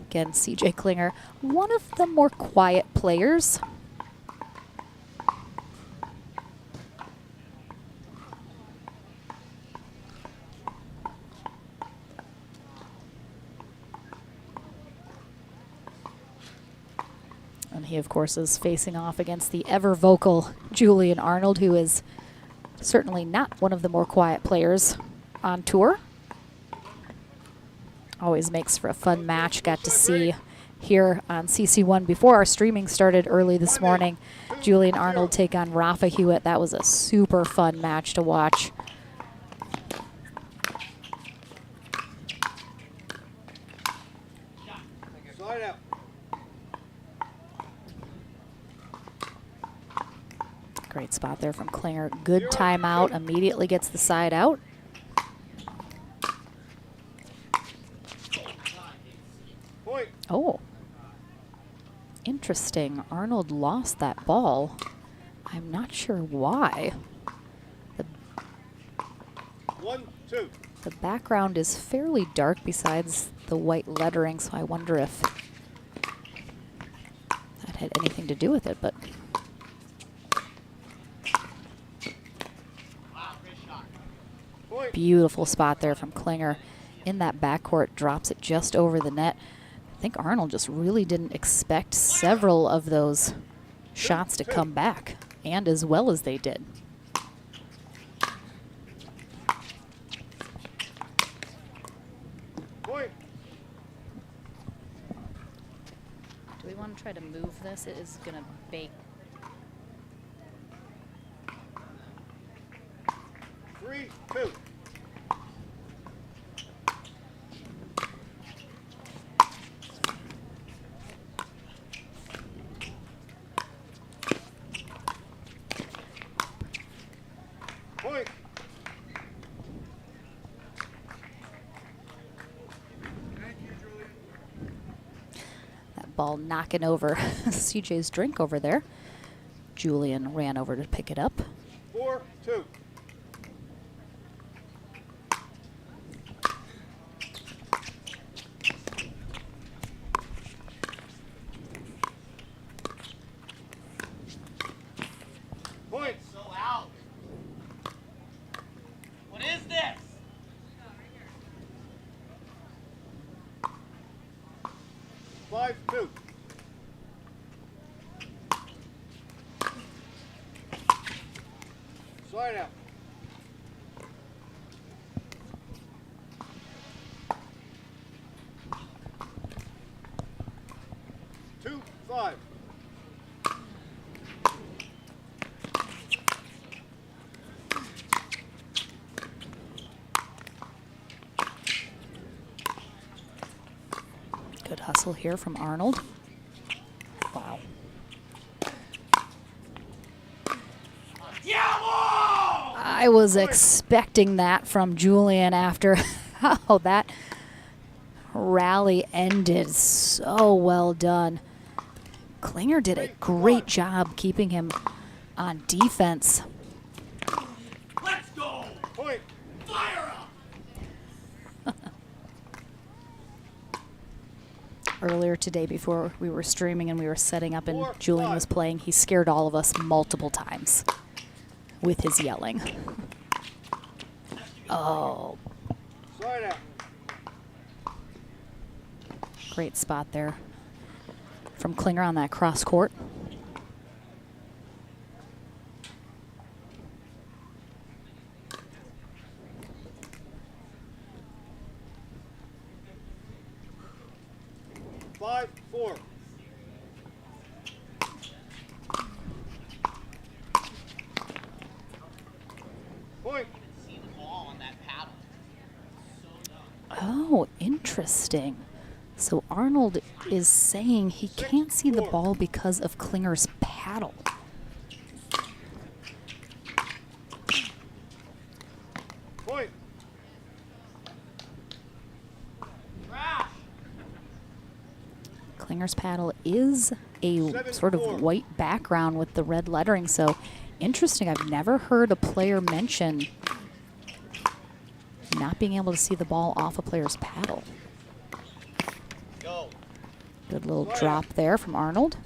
Again, CJ Klinger, one of the more quiet players. And he, of course, is facing off against the ever-vocal Julian Arnold, who is certainly not one of the more quiet players on tour. Always makes for a fun match. Got to see here on CC1 before our streaming started early this morning, Julian Arnold take on Rafa Hewitt. That was a super fun match to watch. Slide out. Great spot there from Klinger. Good timeout. Immediately gets the side out. Oh, interesting. Arnold lost that ball. I'm not sure why. 1, 2. The background is fairly dark besides the white lettering, so I wonder if that had anything to do with it, but beautiful spot there from Klinger in that backcourt, drops it just over the net. I think Arnold just really didn't expect several of those shots to come back, and as well as they did. Point. Do we want to try to move this? It is going to bake. 3, 2. Point. That ball knocking over CJ's drink over there. Julian ran over to pick it up. 4, 2. Point. So out. What is this? 5, 2. Slide out. 2, 5. Good hustle here from Arnold. Wow. I was expecting that from Julian after how that rally ended. So well done. Klinger did a great job keeping him on defense. Let's go. Point. Fire up. Earlier today, before we were streaming and we were setting up and Julian was playing, he scared all of us multiple times with his yelling. Oh. Slide out. Great spot there from Klinger on that cross court. Five, four. Point. Oh, interesting. So Arnold is saying he can't see the ball because of Klinger's paddle. Point. Klinger's paddle is a sort of white background with the red lettering, so interesting. I've never heard a player mention not being able to see the ball off a player's paddle. Good little drop there from Arnold.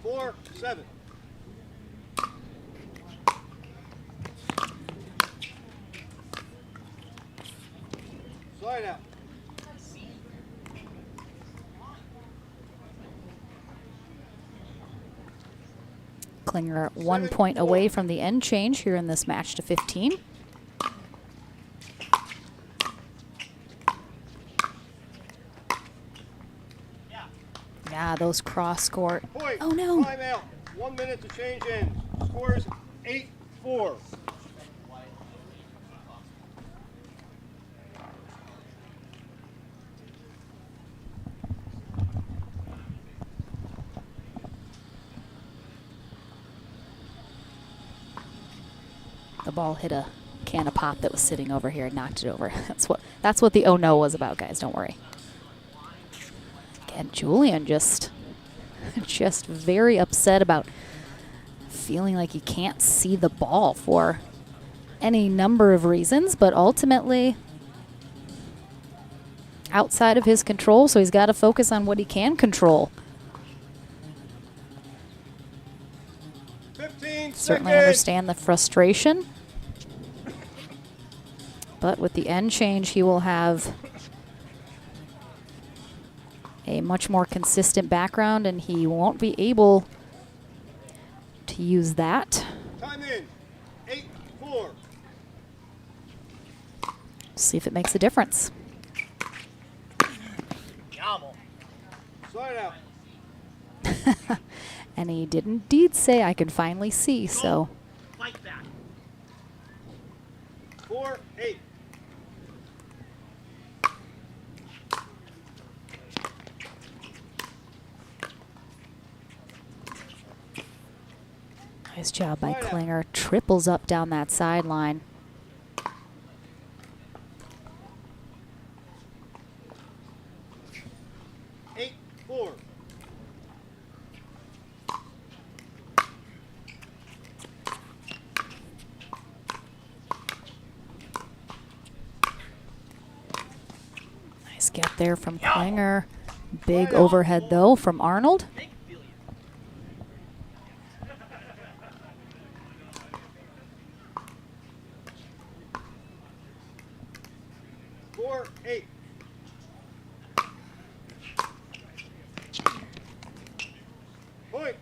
Four, seven. Slide out. Klinger 1 point away from the end change here in this match to 15. Yeah, those cross court. Point. Oh no. Time out. 1 minute to change ends. Score is 8-4. The ball hit a can of pop that was sitting over here and knocked it over. That's what the oh no was about, guys. Don't worry. Again, Julian just very upset about feeling like he can't see the ball for any number of reasons, but ultimately outside of his control, so he's got to focus on what he can control. 15 Certainly seconds. understand the frustration. But with the end change, he will have a much more consistent background, and he won't be able to use that. Time in. 8-4. See if it makes a difference. Slide out. And he did indeed say, I can finally see, so. 4-8. Nice job by Klinger. Triples up down that sideline. Nice get there from Klinger. Big overhead, though, from Arnold. Point.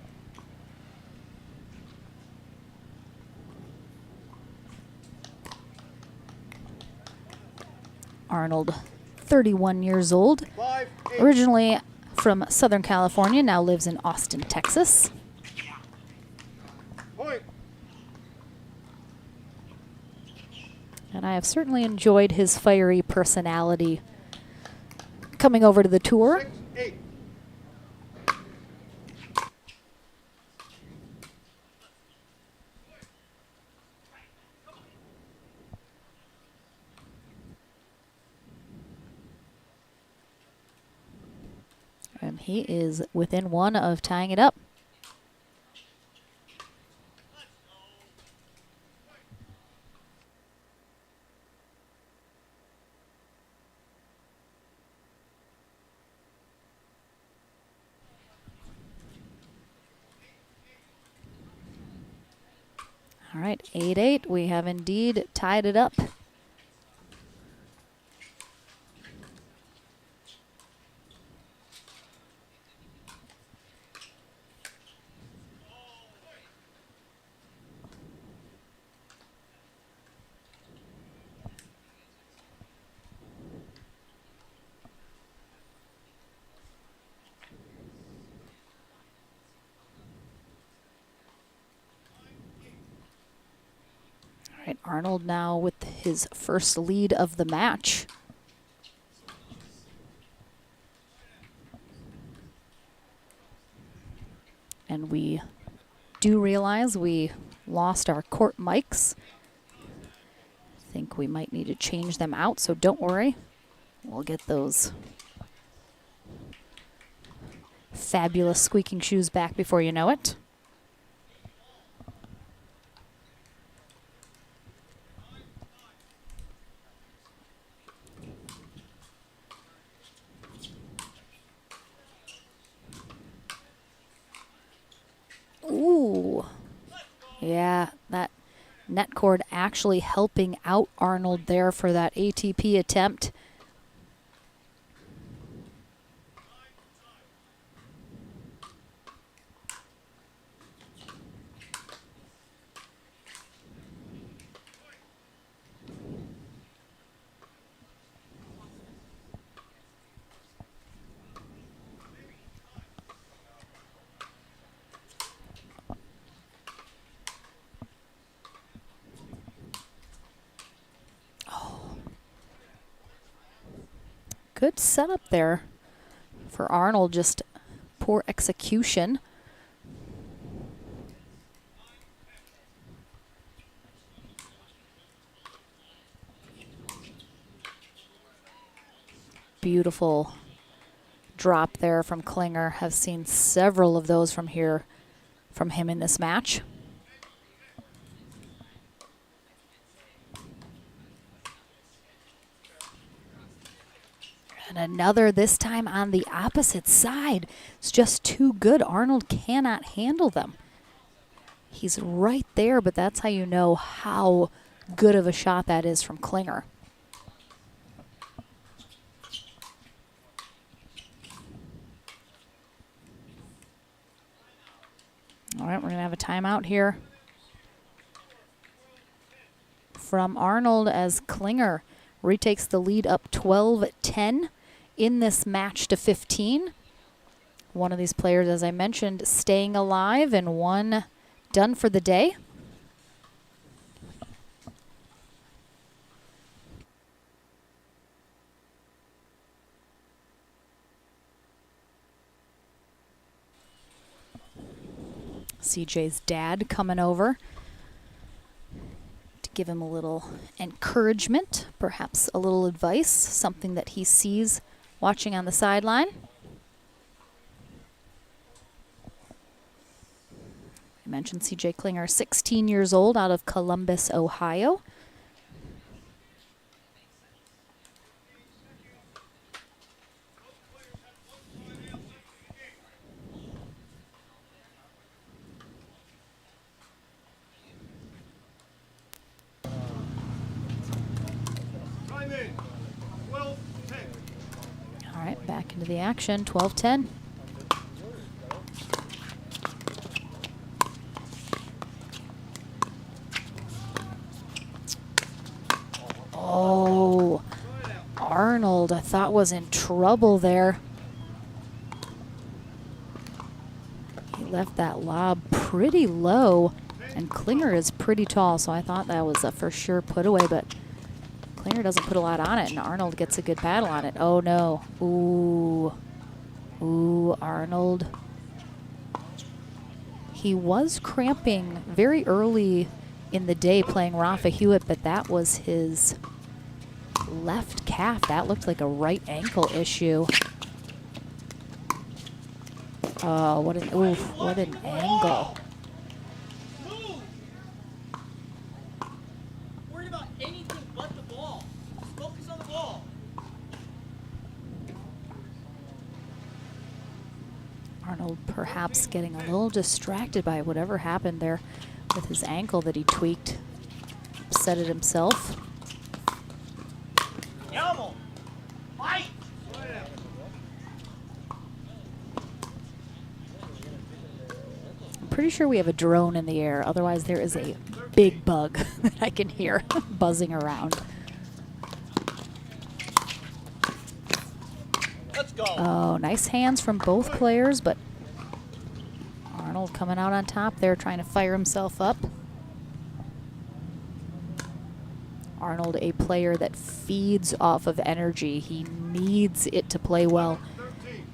Arnold, 31 years old, 5-8. originally from Southern California, now lives in Austin, Texas. Point. And I have certainly enjoyed his fiery personality coming over to the tour. 6-8. And he is within one of tying it up. All right, 8-8. We have indeed tied it up. All right, Arnold now with his first lead of the match. And we do realize we lost our court mics. I think we might need to change them out, so don't worry. We'll get those fabulous squeaking shoes back before you know it. Ooh, yeah, that net cord actually helping out Arnold there for that ATP attempt. Good setup there for Arnold, just poor execution. Beautiful drop there from Klinger. Have seen several of those from him in this match. And another, this time on the opposite side. It's just too good. Arnold cannot handle them. He's right there, but that's how you know how good of a shot that is from Klinger. All right, we're going to have a timeout here from Arnold as Klinger retakes the lead up 12-10 in this match to 15. One of these players, as I mentioned, staying alive, and one done for the day. CJ's dad coming over to give him a little encouragement, perhaps a little advice, something that he sees watching on the sideline. I mentioned CJ Klinger, 16 years old, out of Columbus, Ohio. All right, back into the action, 12-10. Oh, Arnold, I thought was in trouble there. He left that lob pretty low, and Klinger is pretty tall, so I thought that was a for sure put away, but Klinger doesn't put a lot on it, and Arnold gets a good paddle on it. Oh, no. Ooh. Ooh, Arnold. He was cramping very early in the day playing Rafa Hewitt, but that was his left calf. That looked like a right ankle issue. Oh, what an angle. Worried about anything but the ball. Just focus on the ball. Arnold perhaps getting a little distracted by whatever happened there with his ankle that he tweaked. Upset it himself. Yamal, fight! I'm pretty sure we have a drone in the air. Otherwise, there is a big bug that I can hear buzzing around. Let's go. Oh, nice hands from both players, but Arnold coming out on top there, trying to fire himself up. Arnold, a player that feeds off of energy. He needs it to play well.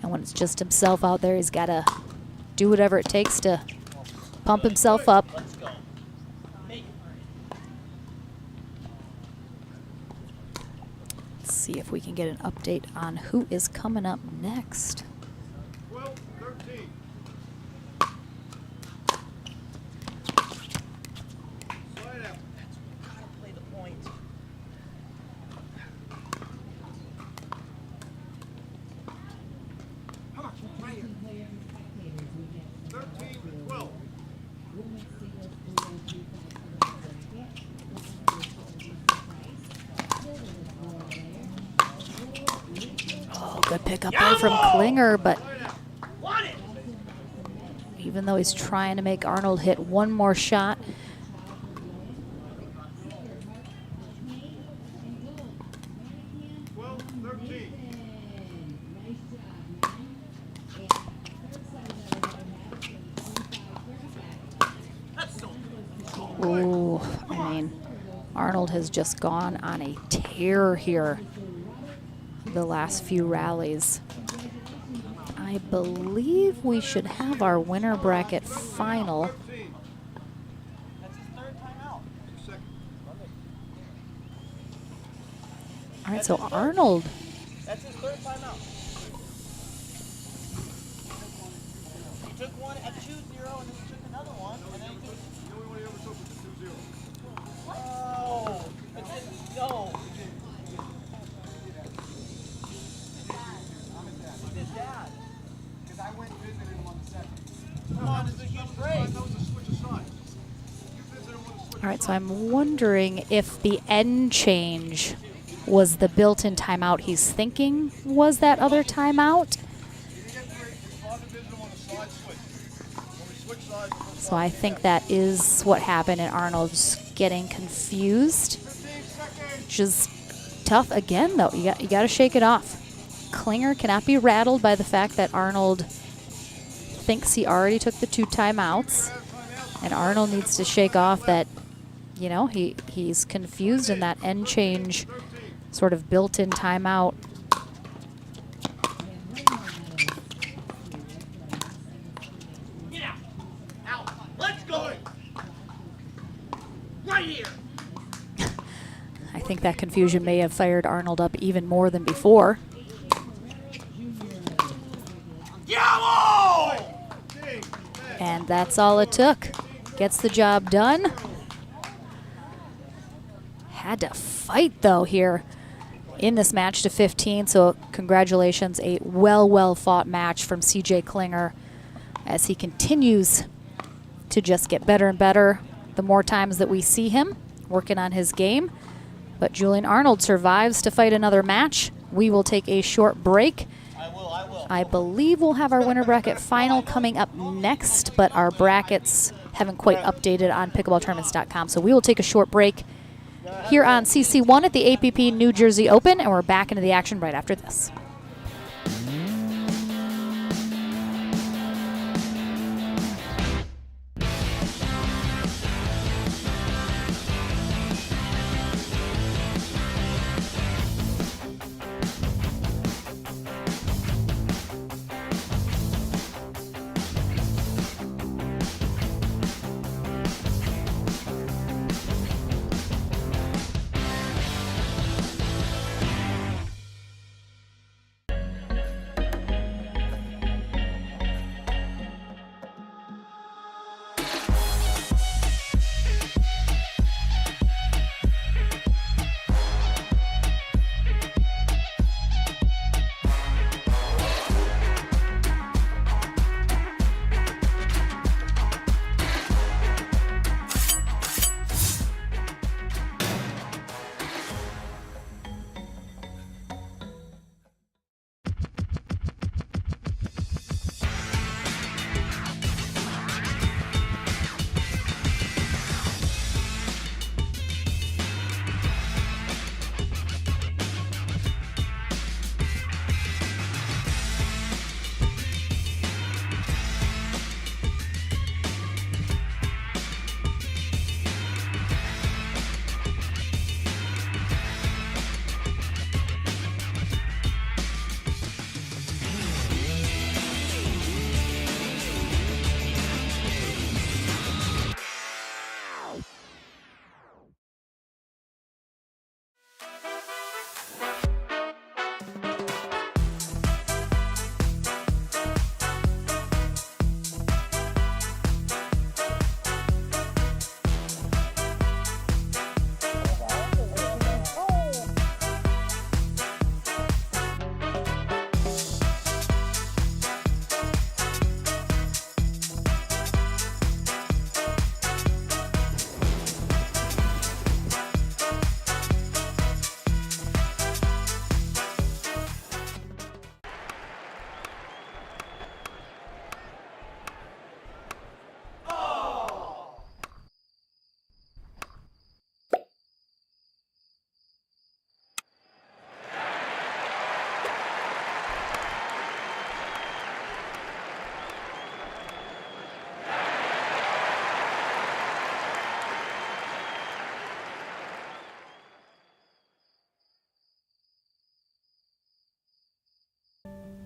And when it's just himself out there, he's got to do whatever it takes to pump himself up. Let's go. Make it. Let's see if we can get an update on who is coming up next. 12, 13. Slide out. Gotta play the point. 13 to 12. Oh, good pickup there from Klinger, but Want it! even though he's trying to make Arnold hit one more shot, ooh, I mean, Arnold has just gone on a tear here the last few rallies. I believe we should have our winner bracket final. That's his third timeout. All right, so Arnold, That's his third timeout. He took one at 2-0 and then he took another one and then he took. The only one he ever took was the 2-0. Oh! It didn't go. His dad. Because I went and visited him on the second. Come on, this is a huge break. That was a switch of sides. You visited him on the switch. all right, so I'm wondering if the end change was the built-in timeout he's thinking was that other timeout. So I think that is what happened, and Arnold's getting confused. Which is tough again, though. You got to shake it off. Klinger cannot be rattled by the fact that Arnold thinks he already took the 2 timeouts, and Arnold needs to shake off that, you know, he's confused, and that end change sort of built-in timeout. Get out. Out. Let's go. Right here. I think that confusion may have fired Arnold up even more than before. Yamal! And that's all it took. Gets the job done. Had to fight, though, here in this match to 15. So congratulations, a well fought match from CJ Klinger as he continues to just get better and better the more times that we see him working on his game. But Julian Arnold survives to fight another match. We will take a short break. I will. I believe we'll have our winner bracket final coming up next, but our brackets haven't quite updated on pickleballtournaments.com. So we will take a short break here on CC1 at the APP New Jersey Open, and we're back into the action right after this.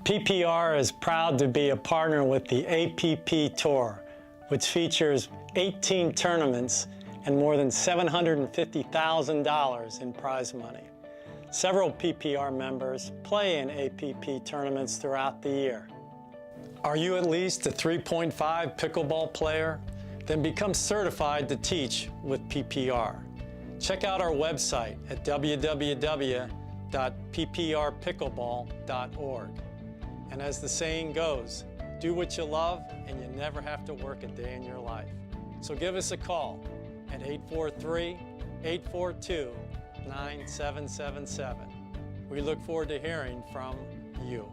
PPR is proud to be a partner with the APP Tour, which features 18 tournaments and more than $750,000 in prize money. Several PPR members play in APP tournaments throughout the year. Are you at least a 3.5 pickleball player? Then become certified to teach with PPR. Check out our website at www.pprpickleball.org. And as the saying goes, do what you love and you never have to work a day in your life. So give us a call at 843-842-9777. We look forward to hearing from you.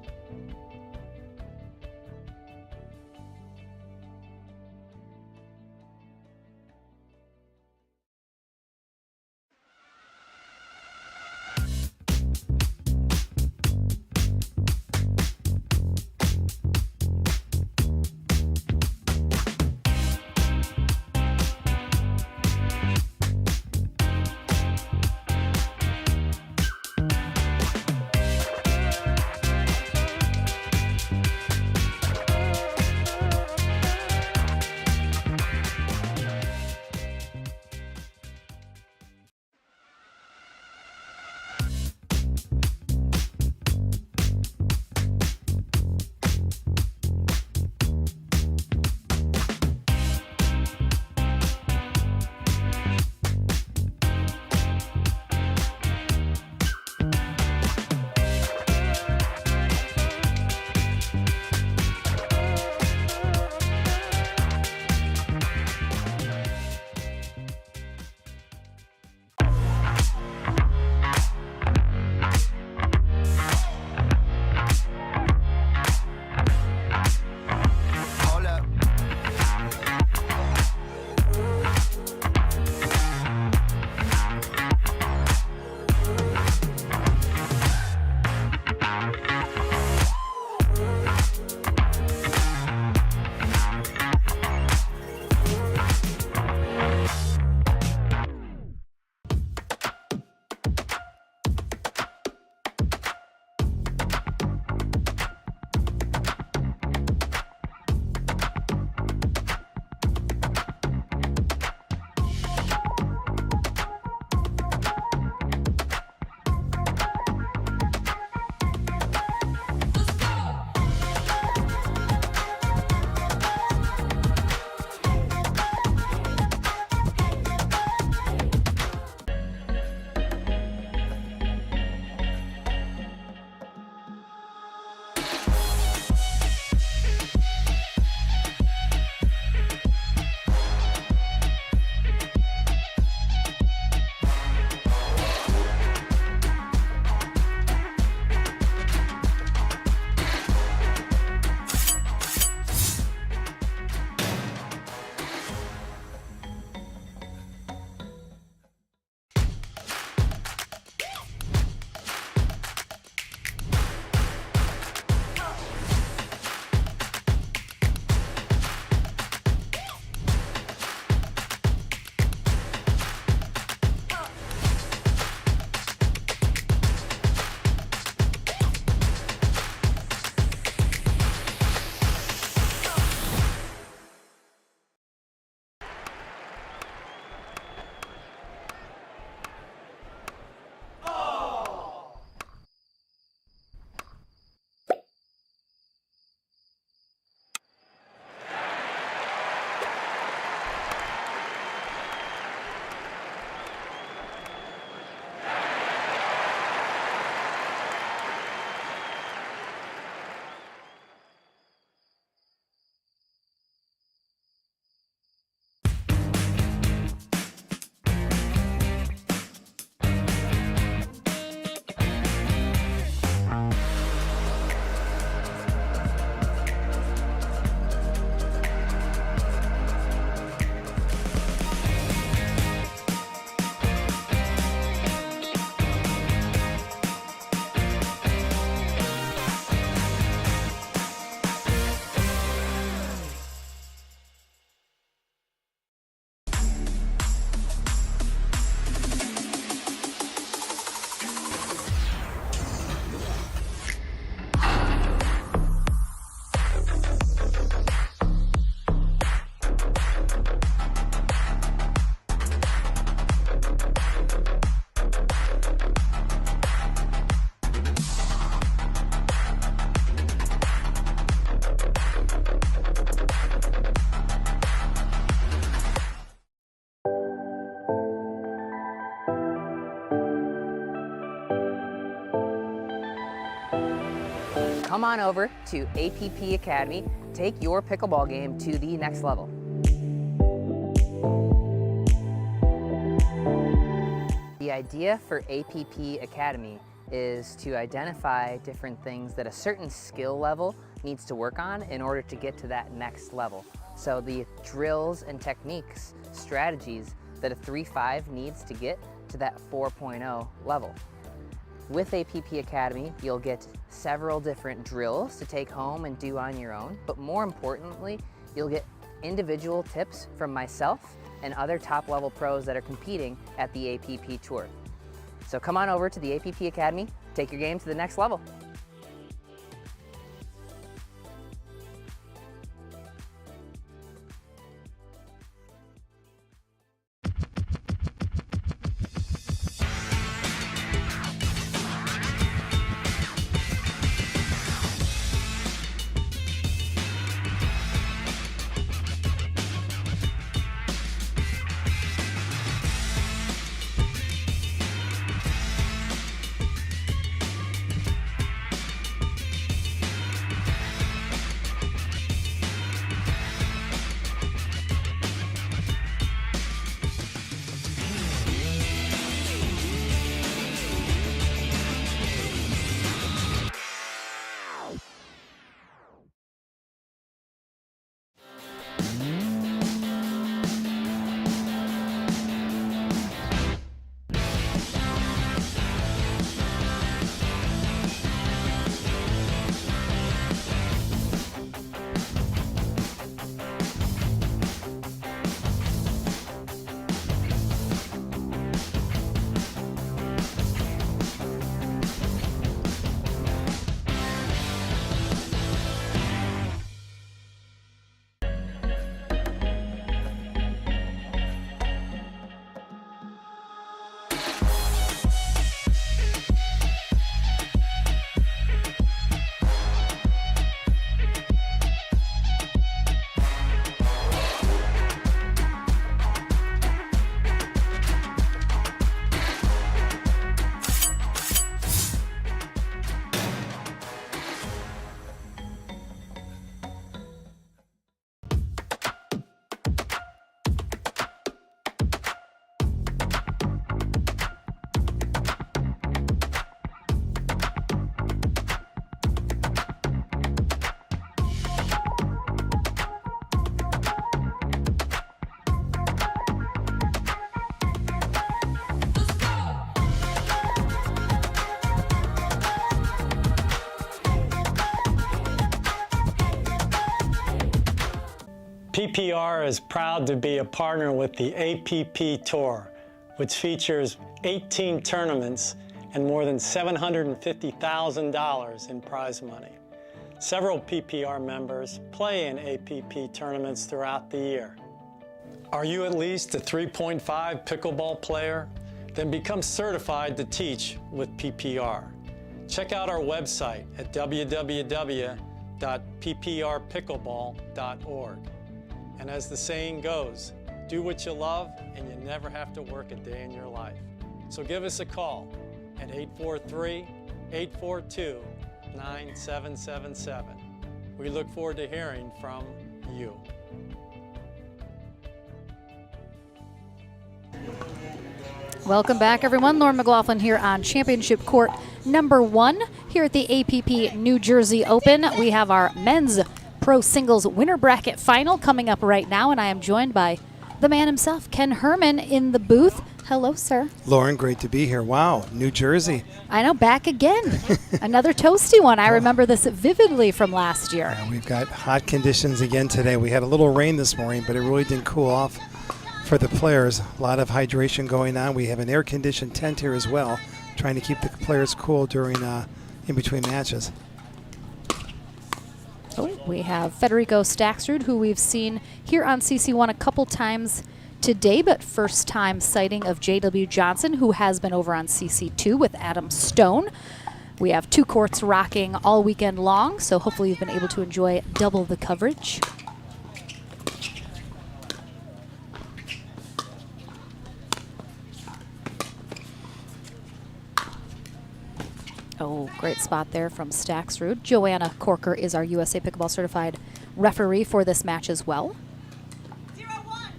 come on over to APP Academy, take your pickleball game to the next level. The idea for APP Academy is to identify different things that a certain skill level needs to work on in order to get to that next level. So the drills and techniques, strategies that a 3-5 needs to get to that 4.0 level. With APP Academy, you'll get several different drills to take home and do on your own, but more importantly, you'll get individual tips from myself and other top-level pros that are competing at the APP Tour. So come on over to the APP Academy, take your game to the next level. PPR is proud to be a partner with the APP Tour, which features 18 tournaments and more than $750,000 in prize money. Several PPR members play in APP tournaments throughout the year. Are you at least a 3.5 pickleball player? Then become certified to teach with PPR. Check out our website at www.pprpickleball.org. And as the saying goes, do what you love and you never have to work a day in your life. So give us a call at 843-842-9777. We look forward to hearing from you. Welcome back, everyone. Lauren McLaughlin here on Championship Court number 1 here at the APP New Jersey Open. We have our men's pro singles winner bracket final coming up right now, and I am joined by the man himself, Ken Herman, in the booth. Hello, sir. Lauren, great to be here. Wow, New Jersey. I know, back again. Another toasty one. I remember this vividly from last year. We've got hot conditions again today. We had a little rain this morning, but it really didn't cool off for the players. A lot of hydration going on. We have an air-conditioned tent here as well, trying to keep the players cool during in between matches. We have Federico Staksrud, who we've seen here on CC1 a couple times today, but first time sighting of J.W. Johnson, who has been over on CC2 with Adam Stone. We have 2 courts rocking all weekend long, so hopefully you've been able to enjoy double the coverage. Oh, great spot there from Staxrud. Joanna Corker is our USA Pickleball Certified referee for this match as well. 0-1.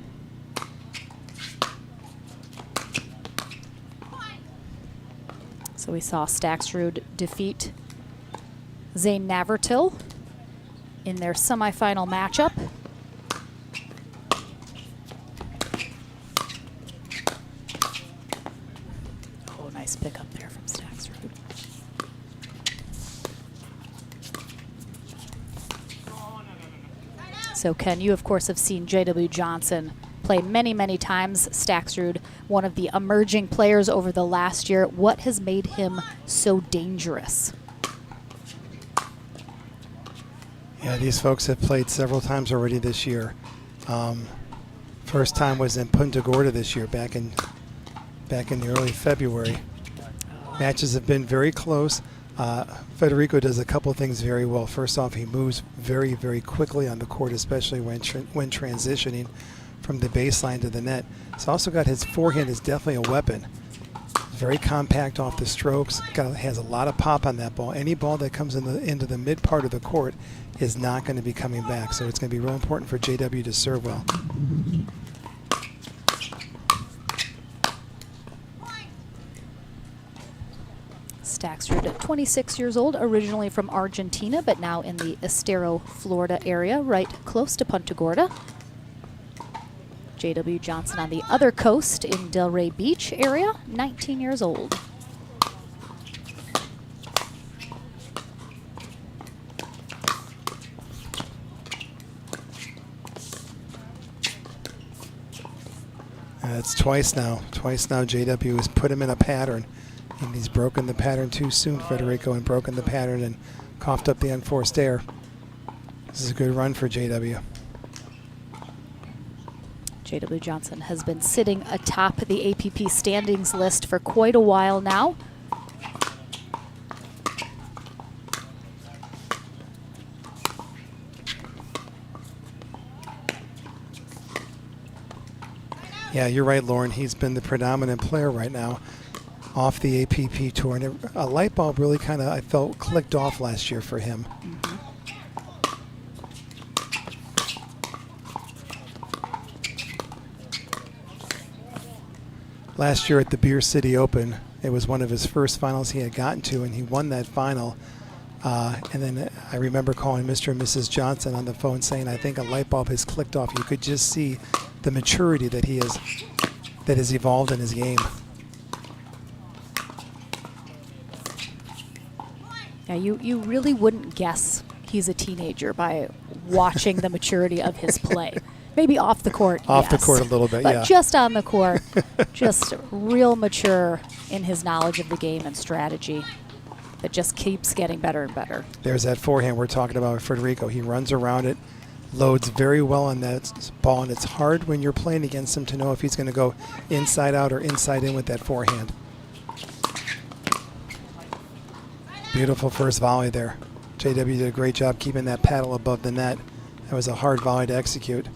So we saw Staxrud defeat Zane Navertil in their semifinal matchup. Oh, nice pickup there from Staxrud. So Ken, you of course have seen J.W. Johnson play many, many times. Staxrud, one of the emerging players over the last year. What has made him so dangerous? Yeah, these folks have played several times already this year. First time was in Punta Gorda this year, back in the early February. Matches have been very close. Federico does a couple things very well. First off, he moves very, very quickly on the court, especially when transitioning from the baseline to the net. He's also got his forehand is definitely a weapon. Very compact off the strokes. Has a lot of pop on that ball. Any ball that comes into the mid part of the court is not going to be coming back. So it's going to be real important for JW to serve well. Staxrud, 26 years old, originally from Argentina, but now in the Estero, Florida area, right close to Punta Gorda. J.W. Johnson on the other coast in Delray Beach area, 19 years old. It's twice now. JW has put him in a pattern, and he's broken the pattern too soon, Federico, and broken the pattern and coughed up the unforced error. This is a good run for JW. J.W. Johnson has been sitting atop the APP standings list for quite a while now. Yeah, you're right, Lauren. He's been the predominant player right now off the APP tour. And a light bulb really kind of, I felt, clicked off last year for him. Last year at the Beer City Open, it was one of his first finals he had gotten to, and he won that final. And then I remember calling Mr. and Mrs. Johnson on the phone saying, I think a light bulb has clicked off. You could just see the maturity that has evolved in his game. Yeah, you really wouldn't guess he's a teenager by watching the maturity of his play. Maybe off the court, Off yes. the court a little bit, but yeah. just on the court, just real mature in his knowledge of the game and strategy that just keeps getting better and better. There's that forehand we're talking about with Federico. He runs around it, loads very well on that ball, and it's hard when you're playing against him to know if he's going to go inside out or inside in with that forehand. Beautiful first volley there. JW did a great job keeping that paddle above the net. That was a hard volley to execute.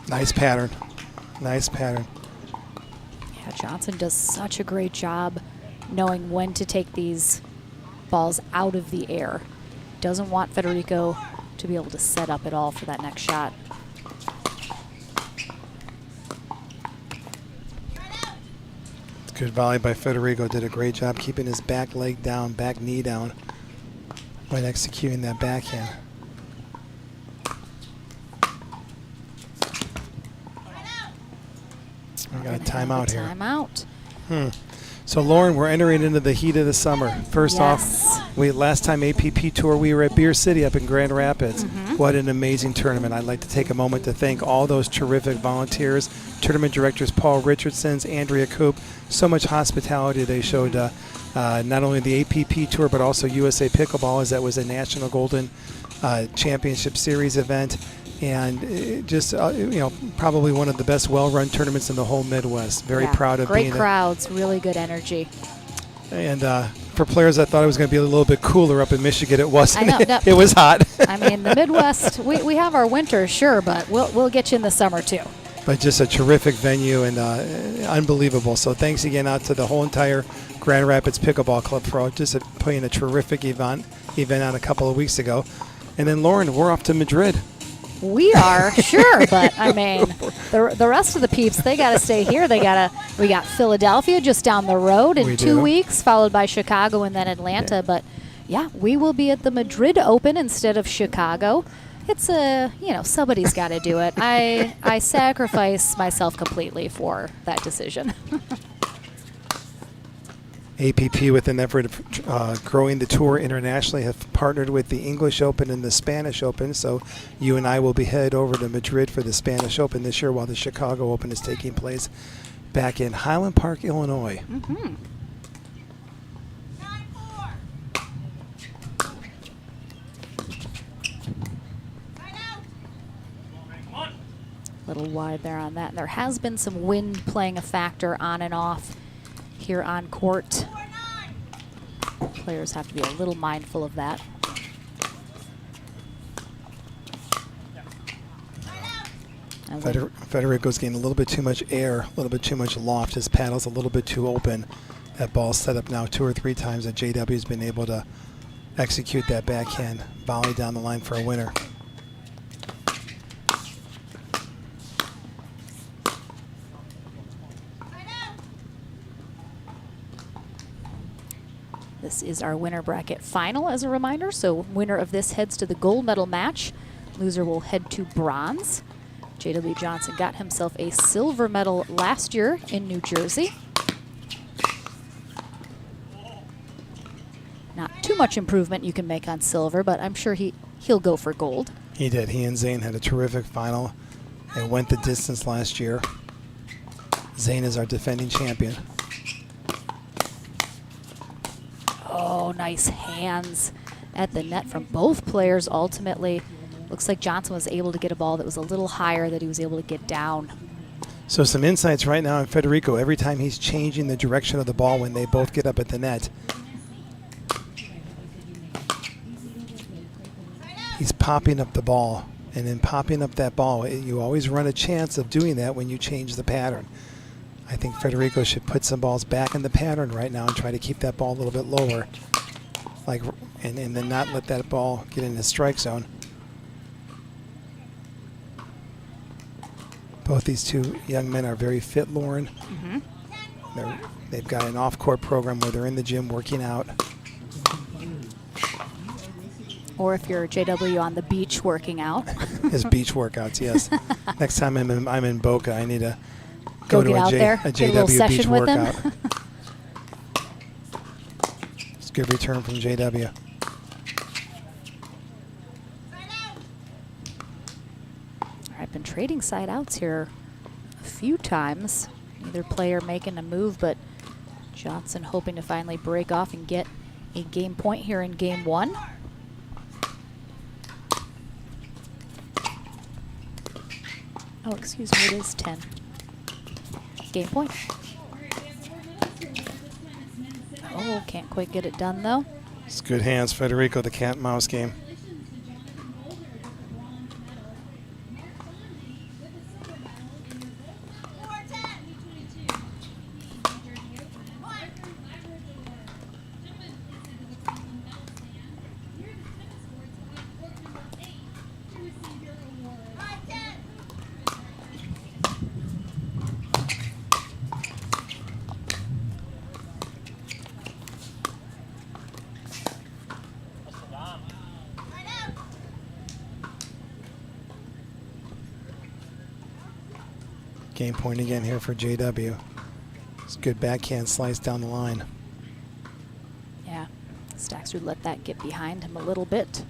Nice pattern. Nice pattern. Yeah, Johnson does such a great job knowing when to take these balls out of the air. Doesn't want Federico to be able to set up at all for that next shot. Good volley by Federico. Did a great job keeping his back leg down, back knee down when executing that backhand. We got a timeout here. Timeout. So Lauren, we're entering into the heat of the summer. First Yes. off, last time APP Tour, we were at Beer City up in Grand Rapids. What an amazing tournament. I'd like to take a moment to thank all those terrific volunteers, tournament directors Paul Richardson's, Andrea Coop. So much hospitality they showed not only the APP Tour but also USA Pickleball, as that was a National Golden Championship Series event. And just, probably one of the best well-run tournaments in the whole Midwest. Very proud of being great crowds, really good energy. And for players that thought it was going to be a little bit cooler up in Michigan, it wasn't. I know, It was hot. I mean, the Midwest, we have our winter, sure, but we'll get you in the summer too. But just a terrific venue and unbelievable. So thanks again out to the whole entire Grand Rapids Pickleball Club for just putting a terrific event on a couple of weeks ago. And then, Lauren, we're off to Madrid. We are, sure, but I mean, the rest of the peeps, they got to stay here. We got Philadelphia just down the road in 2 weeks, followed by Chicago and then Atlanta. But yeah, we will be at the Madrid Open instead of Chicago. It's somebody's got to do it. I sacrifice myself completely for that decision. APP, with an effort of growing the tour internationally, have partnered with the English Open and the Spanish Open. So you and I will be headed over to Madrid for the Spanish Open this year, while the Chicago Open is taking place back in Highland Park, Illinois. Mm-hmm. A little wide there on that. And there has been some wind playing a factor on and off here on court. Players have to be a little mindful of that. Federico's getting a little bit too much air, a little bit too much loft. His paddle's a little bit too open. That ball's set up now 2 or 3 times that JW's been able to execute that backhand volley down the line for a winner. This is our winner bracket final, as a reminder. So winner of this heads to the gold medal match. Loser will head to bronze. J.W. Johnson got himself a silver medal last year in New Jersey. Not too much improvement you can make on silver, but I'm sure he'll go for gold. He did. He and Zane had a terrific final. They went the distance last year. Zane is our defending champion. Oh, nice hands at the net from both players. Ultimately, looks like Johnson was able to get a ball that was a little higher that he was able to get down. So some insights right now on Federico. Every time he's changing the direction of the ball when they both get up at the net, he's popping up the ball. And in popping up that ball, you always run a chance of doing that when you change the pattern. I think Federico should put some balls back in the pattern right now and try to keep that ball a little bit lower, and then not let that ball get in the strike zone. Both these two young men are very fit, Lauren. Mm-hmm. They've got an off-court program where they're in the gym working out. Or if you're JW on the beach working out. His beach workeds, yes. Next time I'm in Boca, I need to Go to get out there, a get a little JW session beach with workout. him. It's a good return from JW. I've been trading side outs here a few times. Either player making a move, but Johnson hoping to finally break off and get a game point here in game 1. Oh, excuse me, it is 10. Game point. Oh, can't quite get it done though. It's good hands, Federico, the cat and mouse game. Game point again here for JW. It's a good backhand slice down the line. Yeah, Stax would let that get behind him a little bit.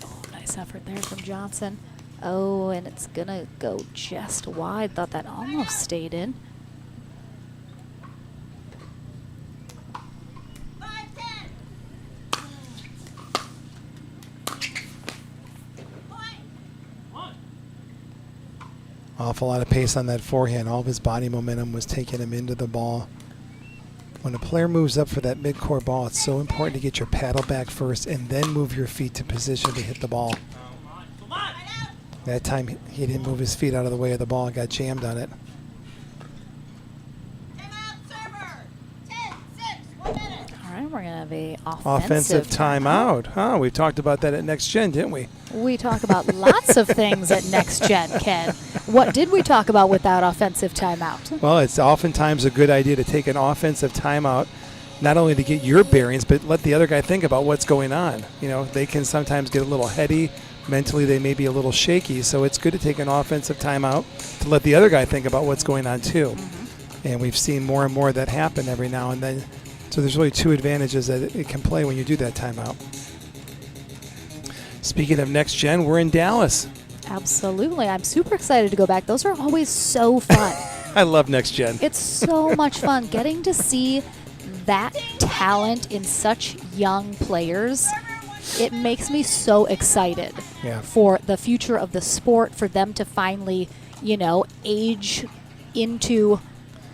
Oh, nice effort there from Johnson. Oh, and it's going to go just wide. Thought that almost stayed in. Awful lot of pace on that forehand. All of his body momentum was taking him into the ball. When a player moves up for that mid-court ball, it's so important to get your paddle back first and then move your feet to position to hit the ball. That time he didn't move his feet out of the way of the ball, got jammed on it. All right, we're going to have a Offensive timeout. Oh, we talked about that at Next Gen, didn't we? We talk about lots of things at Next Gen, Ken. What did we talk about with that offensive timeout? Well, it's oftentimes a good idea to take an offensive timeout, not only to get your bearings, but let the other guy think about what's going on. You know, they can sometimes get a little heady. Mentally, they may be a little shaky, so it's good to take an offensive timeout to let the other guy think about what's going on, too. Mm-hmm. And we've seen more and more of that happen every now and then. So there's really two advantages that it can play when you do that timeout. Speaking of Next Gen, we're in Dallas. Absolutely. I'm super excited to go back. Those are always so fun. I love Next Gen. It's so much fun getting to see that talent in such young players. It makes me so excited for the future of the sport, for them to finally, you know, age into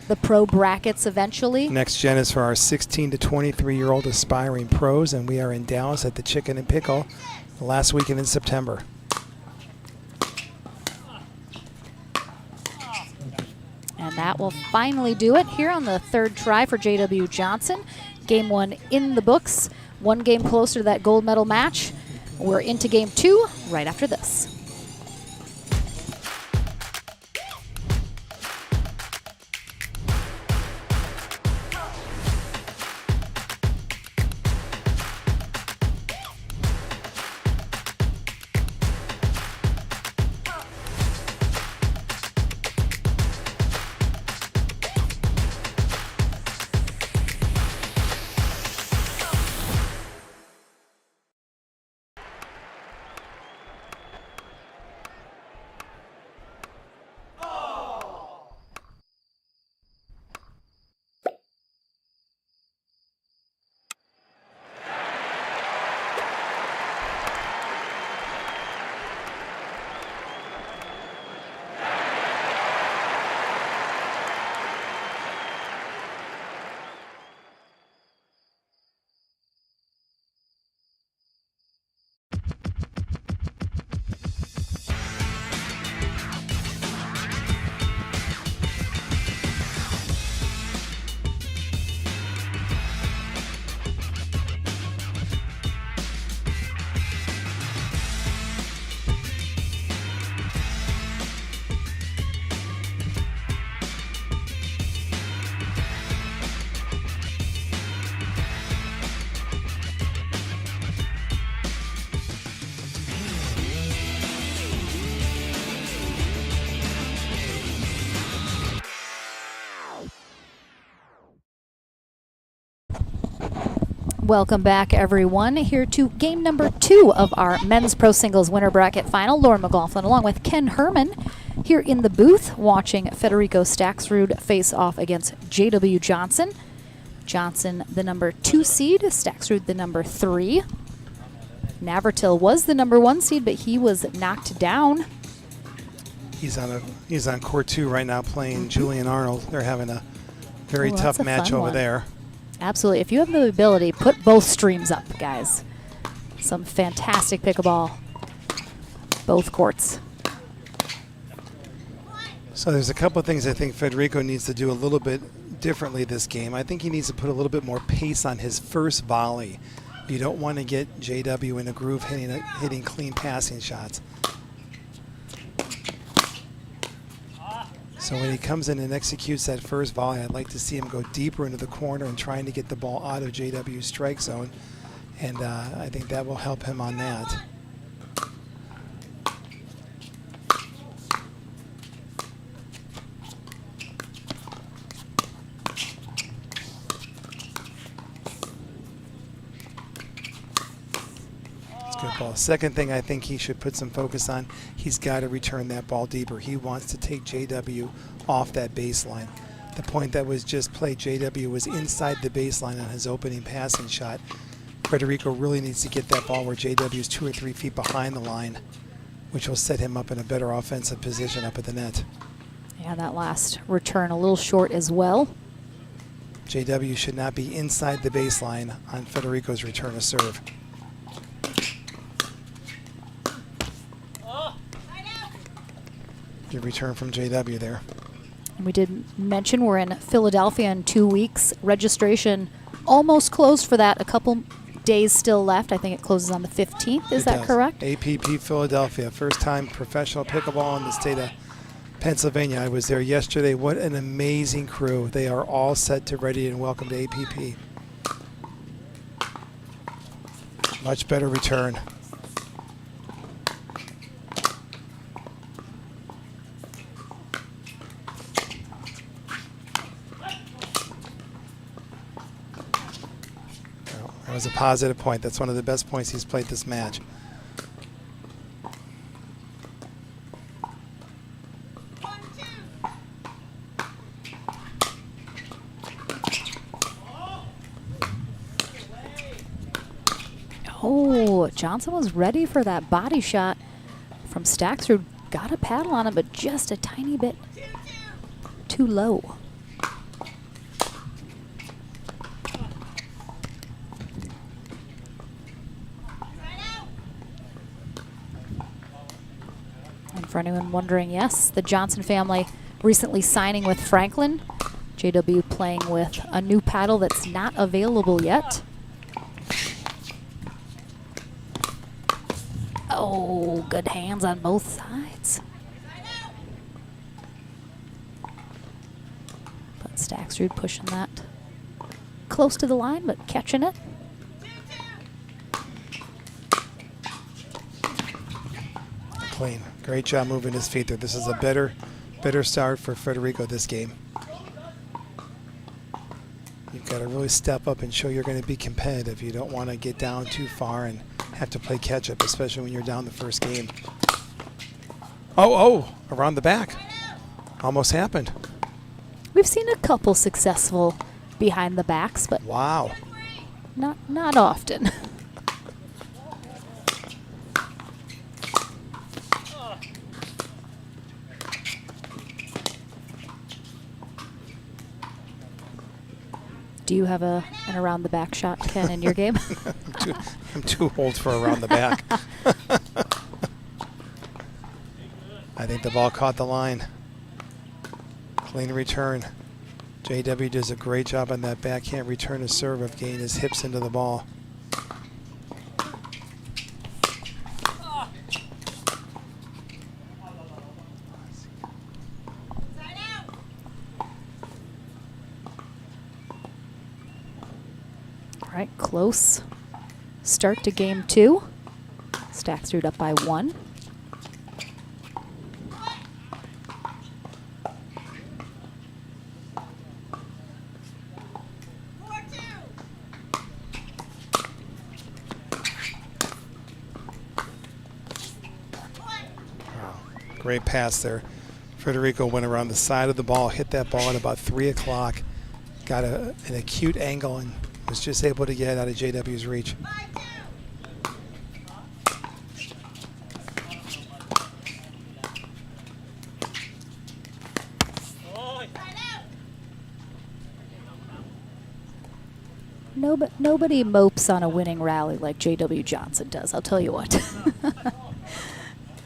the pro brackets eventually. Next Gen is for our 16 to 23-year-old aspiring pros, and we are in Dallas at the Chicken and Pickle the last weekend in September. And that will finally do it here on the third try for J.W. Johnson. Game 1 in the books. 1 game closer to that gold medal match. We're into Game 2 right after this. Welcome back, everyone, here to game number 2 of our men's pro singles winter bracket final. Lauren McLaughlin along with Ken Herman here in the booth watching Federico Staxrud face off against J.W. Johnson. Johnson, the number 2 seed, Staxrud, the number 3. Navratil was the number 1 seed, but he was knocked down. He's on court 2 right now playing Julian Arnold. They're having a very tough match over there. Absolutely. If you have the ability, put both streams up, guys. Some fantastic pickleball. Both courts. So there's a couple of things I think Federico needs to do a little bit differently this game. I think he needs to put a little bit more pace on his first volley. You don't want to get JW in a groove hitting clean passing shots. So when he comes in and executes that first volley, I'd like to see him go deeper into the corner and trying to get the ball out of JW's strike zone. And I think that will help him on that. It's good ball. Second thing I think he should put some focus on, he's got to return that ball deeper. He wants to take JW off that baseline. The point that was just played, JW was inside the baseline on his opening passing shot. Federico really needs to get that ball where JW is 2 or 3 feet behind the line, which will set him up in a better offensive position up at the net. Yeah, that last return a little short as well. JW should not be inside the baseline on Federico's return of serve. Good return from JW there. And we did mention we're in Philadelphia in 2 weeks. Registration almost closed for that. A couple days still left. I think it closes on the 15th. Is that correct? APP Philadelphia, first time professional pickleball in the state of Pennsylvania. I was there yesterday. What an amazing crew. They are all set to ready and welcome to APP. Much better return. Well, that was a positive point. That's one of the best points he's played this match. Oh, Johnson was ready for that body shot from Staxrud. Got a paddle on him, but just a tiny bit too low. And for anyone wondering, yes, the Johnson family recently signing with Franklin. JW playing with a new paddle that's not available yet. Oh, good hands on both sides. But Staxrud pushing that close to the line, but catching it. Clean. Great job moving his feet there. This is a better start for Federico this game. You've got to really step up and show you're going to be competitive. You don't want to get down too far and have to play catch-up, especially when you're down the first game. Oh, around the back. Almost happened. We've seen a couple successful behind the backs, but wow, not often. Do you have an around the back shot, Ken, in your game? I'm too old for around the back. I think the ball caught the line. Clean return. JW does a great job on that backhand return of serve of getting his hips into the ball. All right, close start to game 2. Staxrud up by 1. Great pass there. Federico went around the side of the ball, hit that ball at about 3 o'clock, got an acute angle, and was just able to get it out of JW's reach. Nobody mopes on a winning rally like JW Johnson does, I'll tell you what.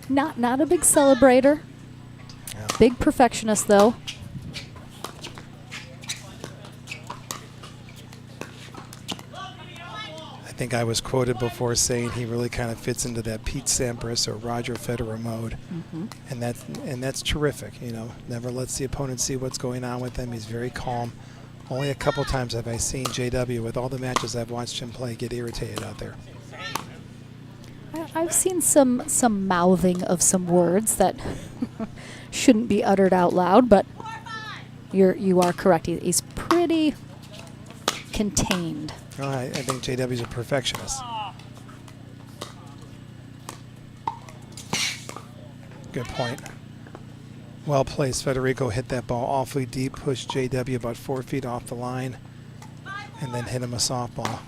Not a big celebrator. Yeah. Big perfectionist, though. I think I was quoted before saying he really kind of fits into that Pete Sampras or Roger Federer mode, and that's terrific. You know, never lets the opponent see what's going on with him. He's very calm. Only a couple times have I seen JW, with all the matches I've watched him play, get irritated out there. I've seen some mouthing of some words that shouldn't be uttered out loud, but you are correct. He's pretty contained. I think JW's a perfectionist. Good point. Well placed. Federico hit that ball awfully deep, pushed JW about 4 feet off the line, and then hit him a softball.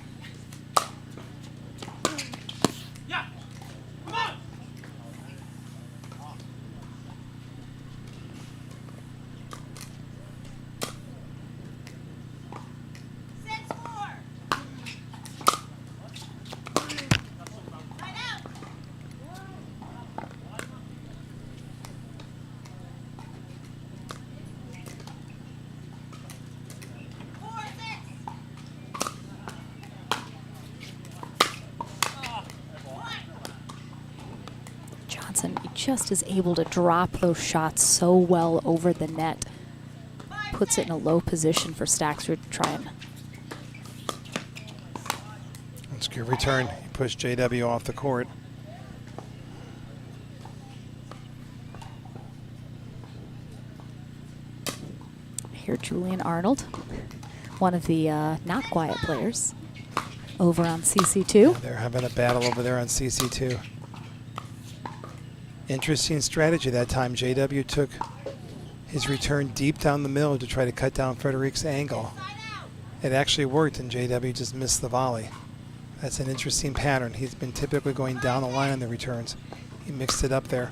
Johnson just is able to drop those shots so well over the net. Puts it in a low position for Staxford to try and. That's a good return. He pushed JW off the court. Here, Julian Arnold, one of the not quiet players, over on CC2. They're having a battle over there on CC2. Interesting strategy that time. JW took his return deep down the middle to try to cut down Frederick's angle. It actually worked, and JW just missed the volley. That's an interesting pattern. He's been typically going down the line on the returns. He mixed it up there.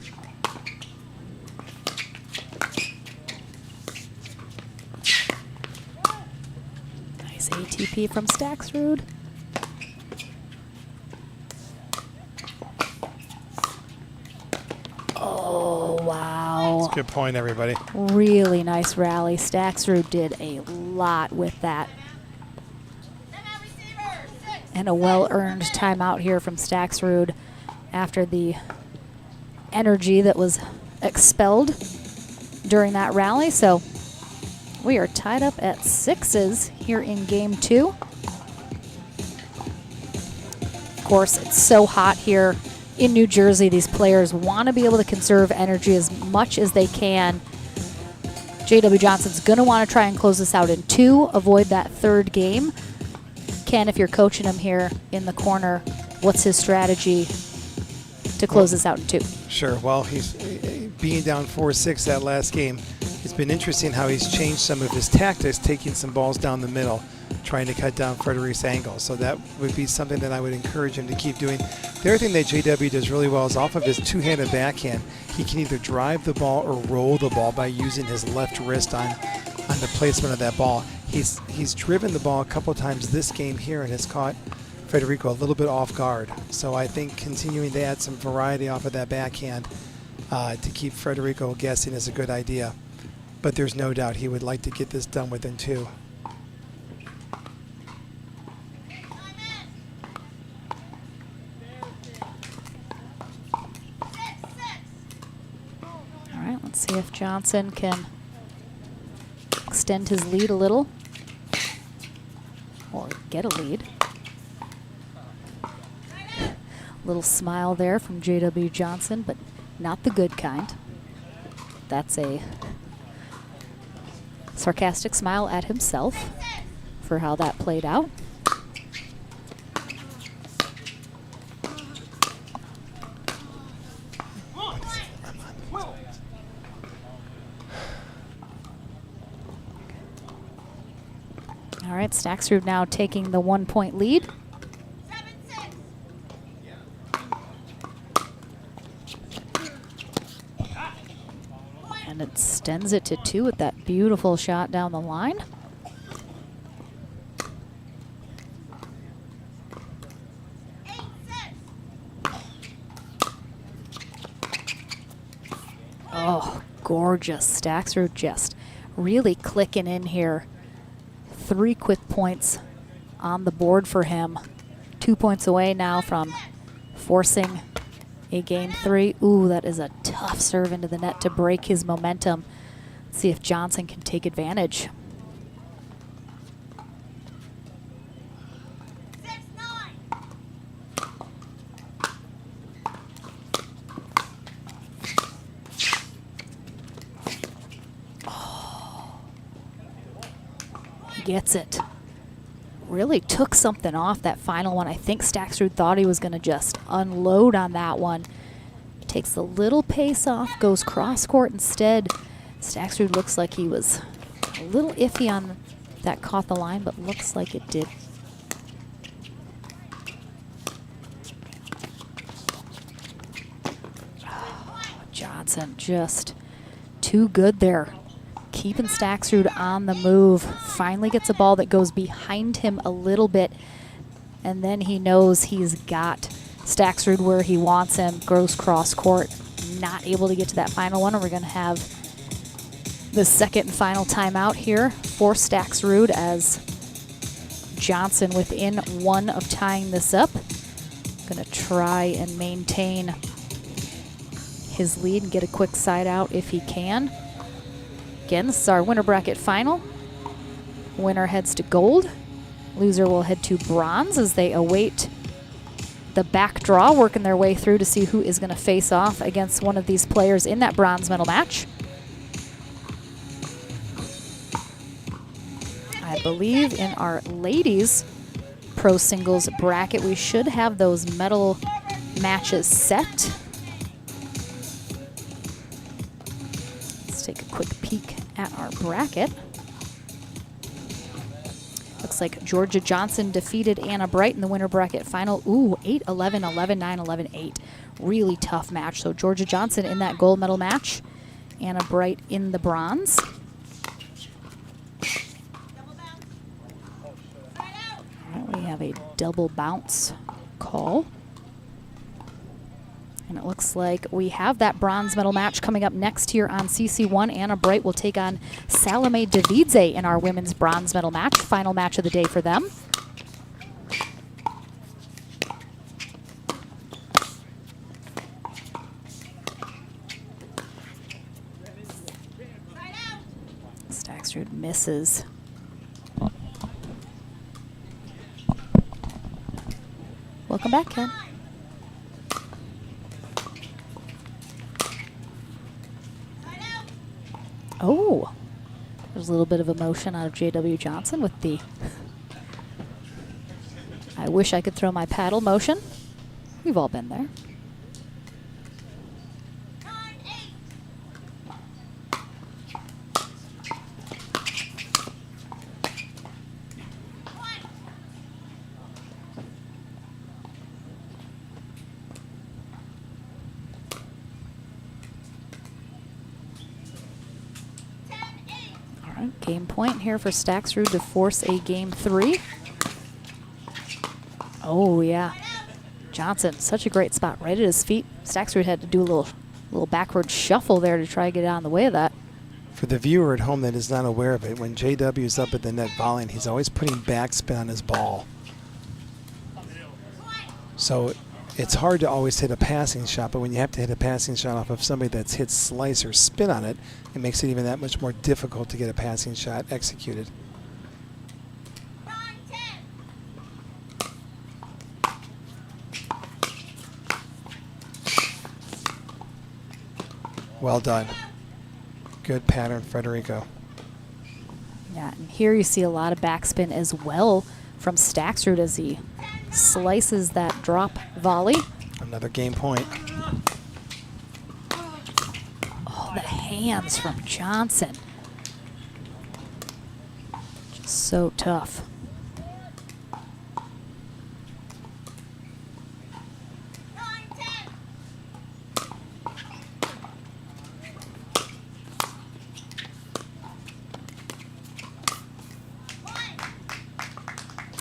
Nice ATP from Staxrud. Oh, wow. That's a good point, everybody. Really nice rally. Staxrud did a lot with that. And a well-earned timeout here from Staxrud after the energy that was expelled during that rally. So we are tied up at 6s here in game 2. Of course, it's so hot here in New Jersey. These players want to be able to conserve energy as much as they can. J.W. Johnson's going to want to try and close this out in 2, avoid that third game. Ken, if you're coaching him here in the corner, what's his strategy to close this out in 2? Sure. Well, he's being down 4-6 that last game. It's been interesting how he's changed some of his tactics, taking some balls down the middle, trying to cut down Frederick's angle. So that would be something that I would encourage him to keep doing. The other thing that JW does really well is off of his two-handed backhand, he can either drive the ball or roll the ball by using his left wrist on the placement of that ball. He's driven the ball a couple times this game here and has caught Federico a little bit off guard. So I think continuing to add some variety off of that backhand to keep Federico guessing is a good idea. But there's no doubt he would like to get this done within 2. All right, let's see if Johnson can extend his lead a little or get a lead. Little smile there from J.W. Johnson, but not the good kind. That's a sarcastic smile at himself for how that played out. All right, Staxrud now taking the 1-point lead. And extends it to 2 with that beautiful shot down the line. Oh, gorgeous. Staxrud just really clicking in here. 3 quick points on the board for him. 2 points away now from forcing a game 3. Ooh, that is a tough serve into the net to break his momentum. Let's see if Johnson can take advantage. Oh, he gets it. Really took something off that final one. I think Staxrud thought he was going to just unload on that one. Takes a little pace off, goes cross court instead. Staxrud looks like he was a little iffy on that caught the line, but looks like it did. Oh, Johnson just too good there. Keeping Staxrud on the move. Finally gets a ball that goes behind him a little bit, and then he knows he's got Staxrud where he wants him. Goes cross court. Not able to get to that final one, and we're going to have the second and final timeout here for Staxrud as Johnson within one of tying this up. Going to try and maintain his lead and get a quick side out if he can. Again, this is our winner bracket final. Winner heads to gold. Loser will head to bronze as they await the back draw, working their way through to see who is going to face off against one of these players in that bronze medal match. I believe in our ladies pro singles bracket, we should have those medal matches set. Let's take a quick peek at our bracket. Looks like Georgia Johnson defeated Anna Bright in the winner bracket final. Ooh, 8-11, 11-9, 11-8. Really tough match. So Georgia Johnson in that gold medal match. Anna Bright in the bronze. We have a double bounce call. And it looks like we have that bronze medal match coming up next here on CC1. Anna Bright will take on Salome Davidze in our women's bronze medal match. Final match of the day for them. Staxrud misses. Welcome back, Ken. Oh, there's a little bit of emotion out of J.W. Johnson with the I wish I could throw my paddle motion. We've all been there. Game point here for Staxrud to force a game 3. Oh, yeah. Johnson, such a great spot, right at his feet. Staxrud had to do a little backward shuffle there to try to get out of the way of that. For the viewer at home that is not aware of it, when JW is up at the net volleying, he's always putting backspin on his ball. So it's hard to always hit a passing shot, but when you have to hit a passing shot off of somebody that's hit slice or spin on it, it makes it even that much more difficult to get a passing shot executed. Well done. Good pattern, Federico. Yeah, and here you see a lot of backspin as well from Staxrud as he slices that drop volley. Another game point. Oh, the hands from Johnson. Just so tough.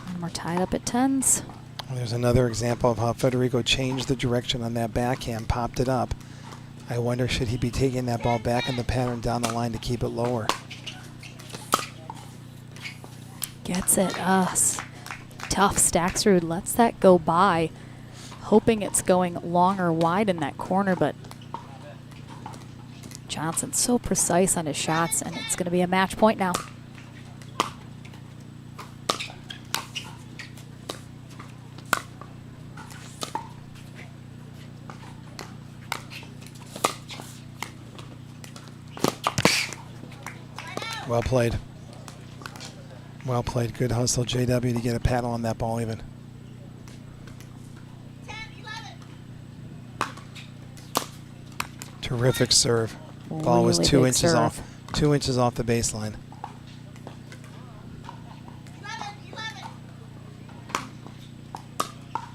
And we're tied up at 10s. There's another example of how Federico changed the direction on that backhand, popped it up. I wonder, should he be taking that ball back in the pattern down the line to keep it lower? Gets it. Tough. Staxrud lets that go by, hoping it's going long or wide in that corner, but Johnson's so precise on his shots, and it's going to be a match point now. Well played. Well played. Good hustle, JW, to get a paddle on that ball even. Terrific serve. Ball was Really 2 big inches serve. off. 2 inches off the baseline.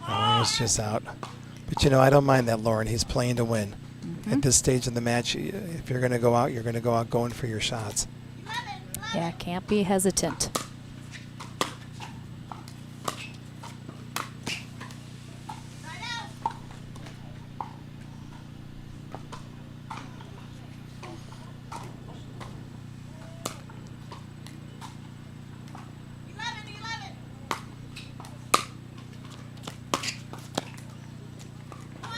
Oh, it was just out. But you know, I don't mind that, Lauren. He's playing to win. At this stage in the match, if you're going to go out, you're going to go out going for your shots. Yeah, can't be hesitant.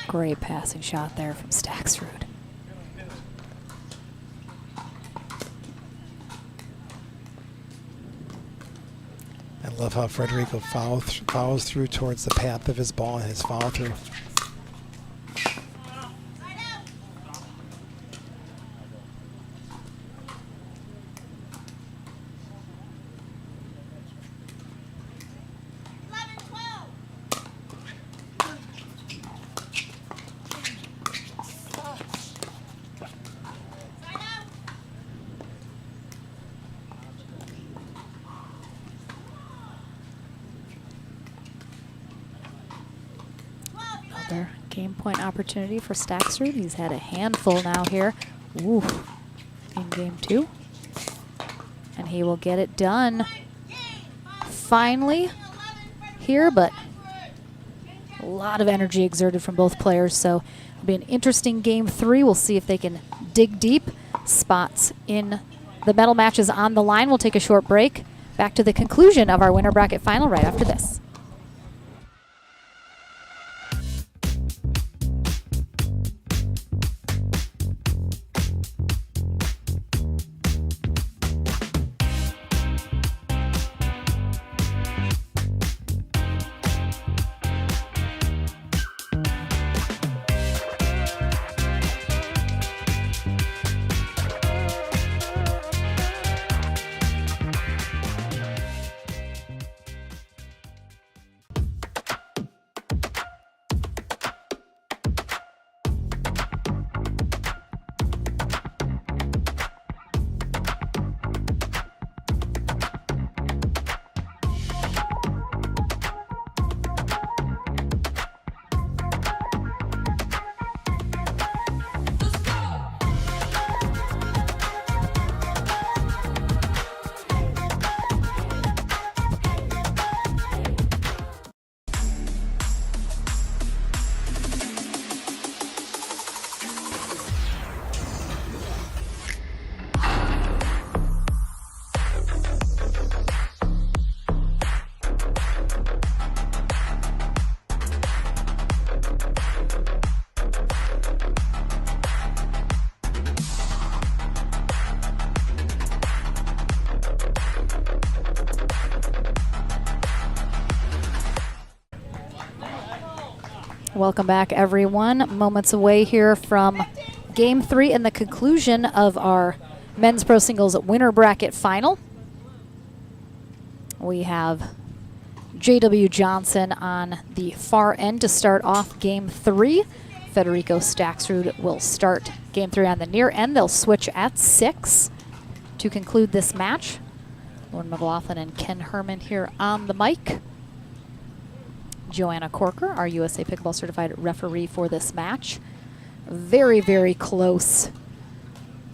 Great passing shot there from Staxrud. I love how Federico follows through towards the path of his ball and his follow through. Another game point opportunity for Staxrud. He's had a handful now here. Ooh, in game 2. And he will get it done finally here, but a lot of energy exerted from both players, so it'll be an interesting game 3. We'll see if they can dig deep. Spots in the medal matches on the line. We'll take a short break. Back to the conclusion of our winner bracket final right after this. Welcome back, everyone. Moments away here from Game 3 and the conclusion of our men's pro singles winner bracket final. We have J.W. Johnson on the far end to start off Game 3. Federico Staxrud will start Game 3 on the near end. They'll switch at 6 to conclude this match. Lauren McLaughlin and Ken Herman here on the mic. Joanna Corker, our USA Pickleball Certified referee for this match. Very, very close,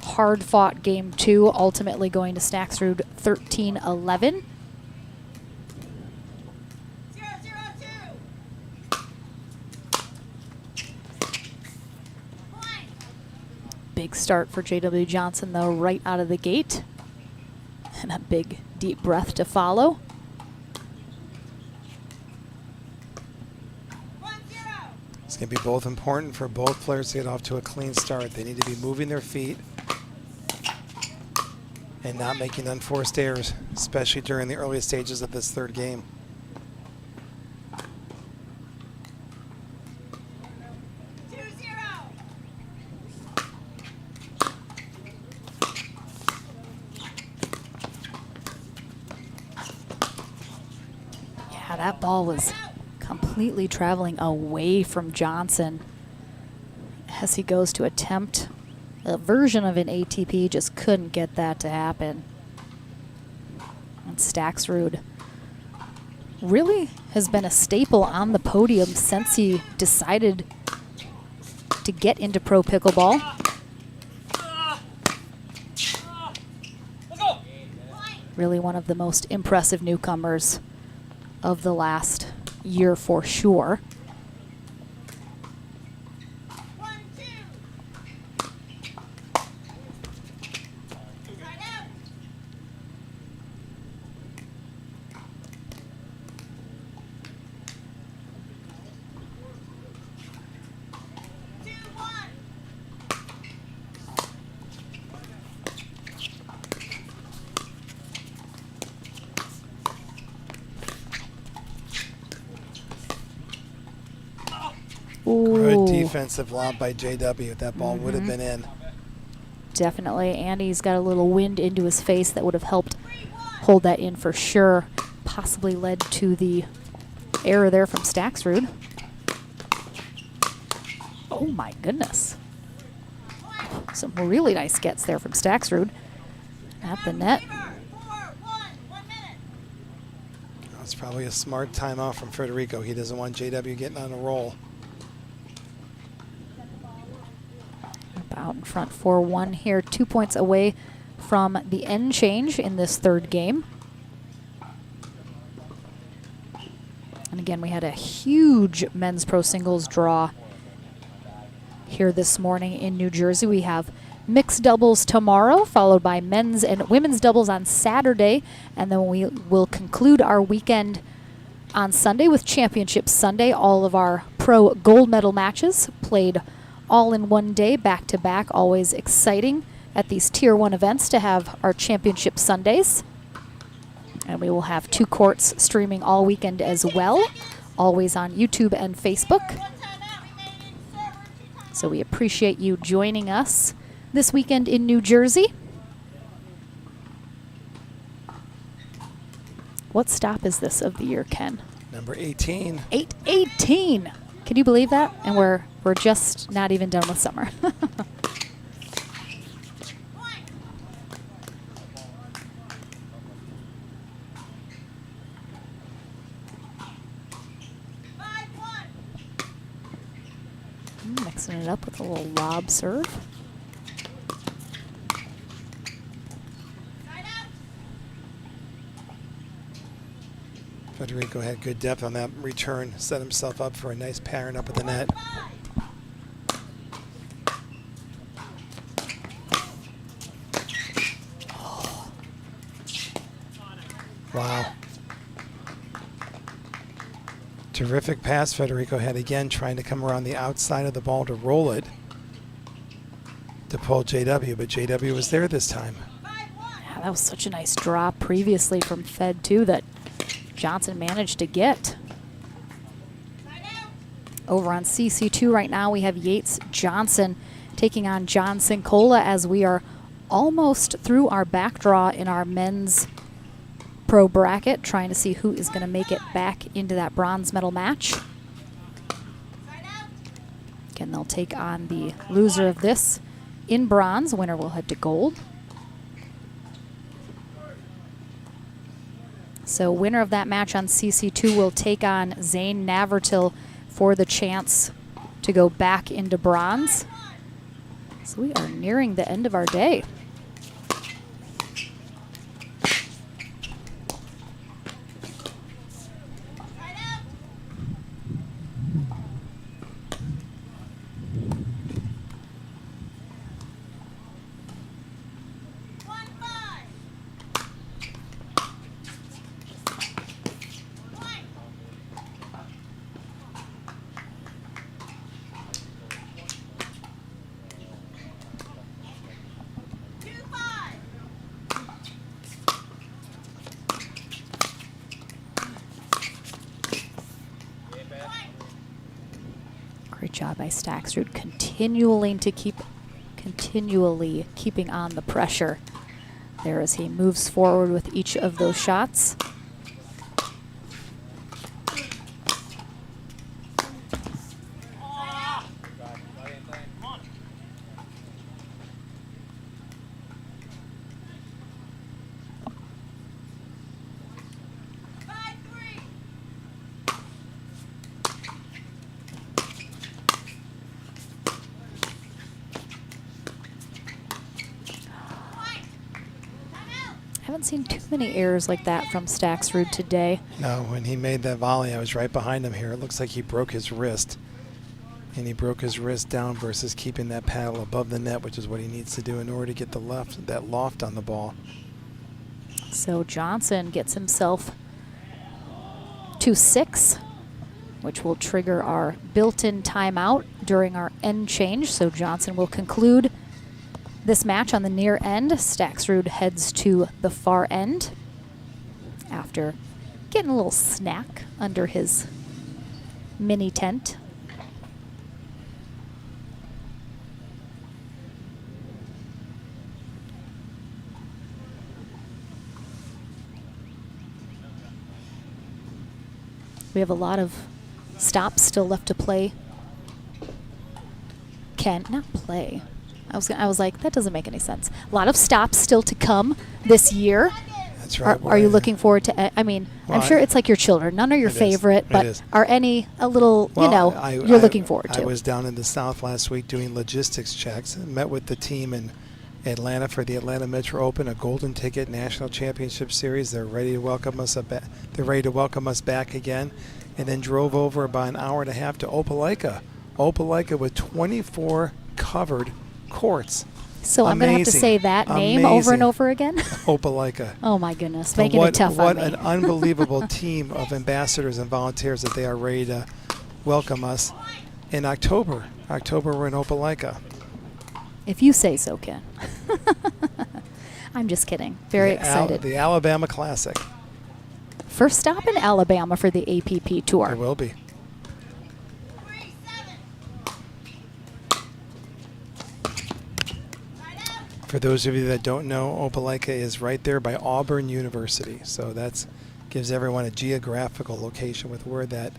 hard-fought Game 2, ultimately going to Staxrud 13-11. Big start for J.W. Johnson, though, right out of the gate. And a big, deep breath to follow. It's going to be both important for both players to get off to a clean start. They need to be moving their feet and not making unforced errors, especially during the early stages of this third game. Yeah, that ball was completely traveling away from Johnson as he goes to attempt a version of an ATP, just couldn't get that to happen. And Staxrud really has been a staple on the podium since he decided to get into pro pickleball. Really one of the most impressive newcomers of the last year for sure. Good defensive lob by JW. That ball would have been in. Definitely. Andy's got a little wind into his face that would have helped hold that in for sure. Possibly led to the error there from Staxrud. Oh my goodness. Some really nice gets there from Staxrud at the net. That's probably a smart timeout from Federico. He doesn't want JW getting on a roll. Out in front 4-1 here, 2 points away from the end change in this third game. And again, we had a huge men's pro singles draw here this morning in New Jersey. We have mixed doubles tomorrow, followed by men's and women's doubles on Saturday, and then we will conclude our weekend on Sunday with Championship Sunday. All of our pro gold medal matches played all in one day, back to back. Always exciting at these Tier 1 events to have our Championship Sundays. And we will have 2 courts streaming all weekend as well, always on YouTube and Facebook. So we appreciate you joining us this weekend in New Jersey. What stop is this of the year, Ken? Number 18. 818. Can you believe that? And we're just not even done with summer. Mixing it up with a little lob serve. Federico had good depth on that return, set himself up for a nice pairing up at the net. Oh. Wow. Terrific pass Federico had again, trying to come around the outside of the ball to roll it to pull JW, but JW was there this time. Yeah, that was such a nice drop previously from Fed too that Johnson managed to get. Over on CC2 right now, we have Yates Johnson taking on John Sincola as we are almost through our back draw in our men's pro bracket, trying to see who is going to make it back into that bronze medal match. Again, they'll take on the loser of this in bronze. Winner will head to gold. So winner of that match on CC2 will take on Zane Navertil for the chance to go back into bronze. So we are nearing the end of our day. Great job by Staxrud, continually keeping on the pressure there as he moves forward with each of those shots. haven't seen too many errors like that from Staxrud today. No, when he made that volley, I was right behind him here. It looks like he broke his wrist. And he broke his wrist down versus keeping that paddle above the net, which is what he needs to do in order to get that loft on the ball. So Johnson gets himself to 6, which will trigger our built-in timeout during our end change. So Johnson will conclude this match on the near end. Staxrud heads to the far end after getting a little snack under his mini tent. We have a lot of stops still left to play. Not play. I was like, that doesn't make any sense. A lot of stops still to come this year. That's right. Are you looking forward to? I mean, well, I'm sure it's like your children. None are your favorite, but are any a little? Well, you're looking forward to. I was down in the South last week doing logistics checks and met with the team in Atlanta for the Atlanta Metro Open, a golden ticket national championship series. They're ready to welcome us. They're ready to welcome us back again, and then drove over about an hour and a half to Opelika. Opelika with 24 covered courts. So I'm going to have to say that name over and over again? Opelika. Oh, my goodness. Making it tough on me. What an unbelievable team of ambassadors and volunteers that they are ready to welcome us in October. October, we're in Opelika. If you say so, Ken. I'm just kidding. Very excited. The Alabama Classic. First stop in Alabama for the APP Tour. It will be. For those of you that don't know, Opelika is right there by Auburn University. So that gives everyone a geographical location with where that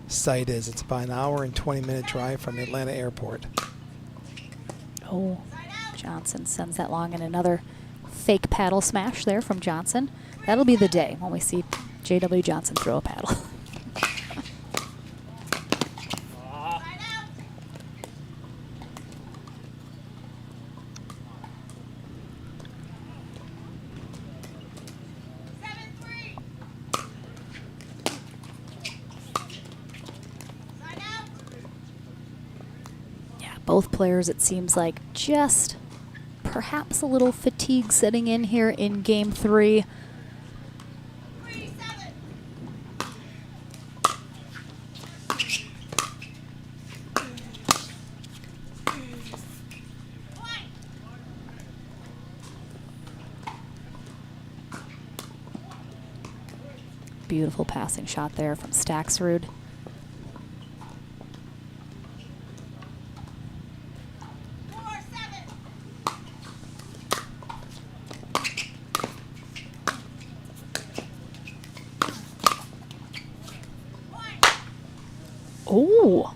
site is. It's about an hour and 20-minute drive from Atlanta Airport. Oh, Johnson sends that long, and another fake paddle smash there from Johnson. That'll be the day when we see J.W. Johnson throw a paddle. Both players, it seems like, just perhaps a little fatigue setting in here in game 3. Beautiful passing shot there from Staxrud. Oh,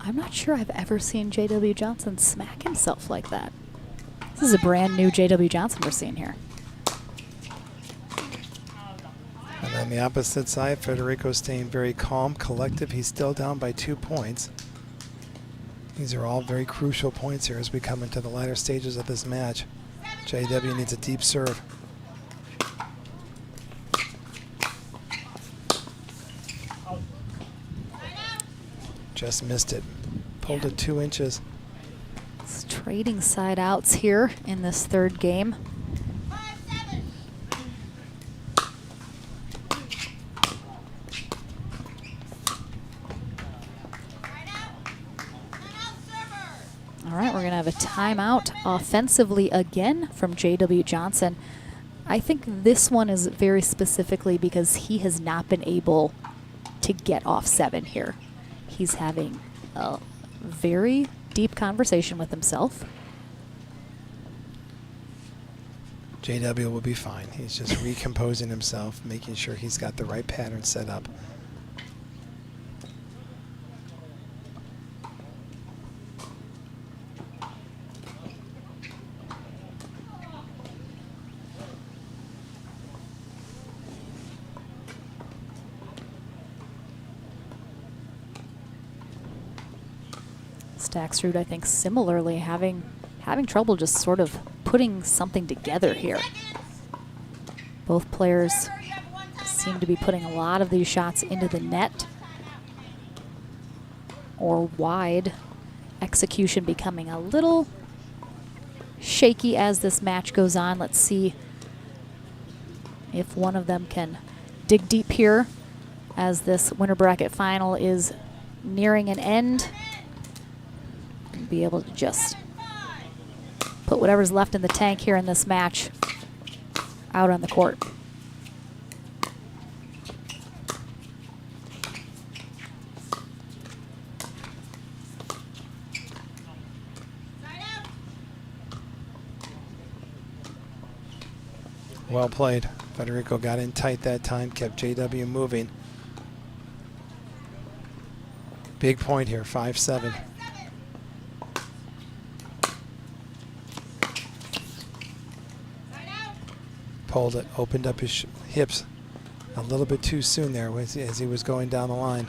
I'm not sure I've ever seen J.W. Johnson smack himself like that. This is a brand new J.W. Johnson we're seeing here. And on the opposite side, Federico staying very calm, collective. He's still down by 2 points. These are all very crucial points here as we come into the latter stages of this match. J.W. needs a deep serve. Just missed it. Pulled it 2 inches. It's trading side outs here in this third game. All right, we're going to have a timeout offensively again from J.W. Johnson. I think this one is very specifically because he has not been able to get off 7 here. He's having a very deep conversation with himself. JW will be fine. He's just recomposing himself, making sure he's got the right pattern set up. Staxrud, I think, similarly having trouble just sort of putting something together here. Both players seem to be putting a lot of these shots into the net or wide. Execution becoming a little shaky as this match goes on. Let's see if one of them can dig deep here as this winter bracket final is nearing an end. And be able to just put whatever's left in the tank here in this match out on the court. Well played. Federico got in tight that time, kept JW moving. Big point here, 5-7. Pulled it, opened up his hips a little bit too soon there as he was going down the line.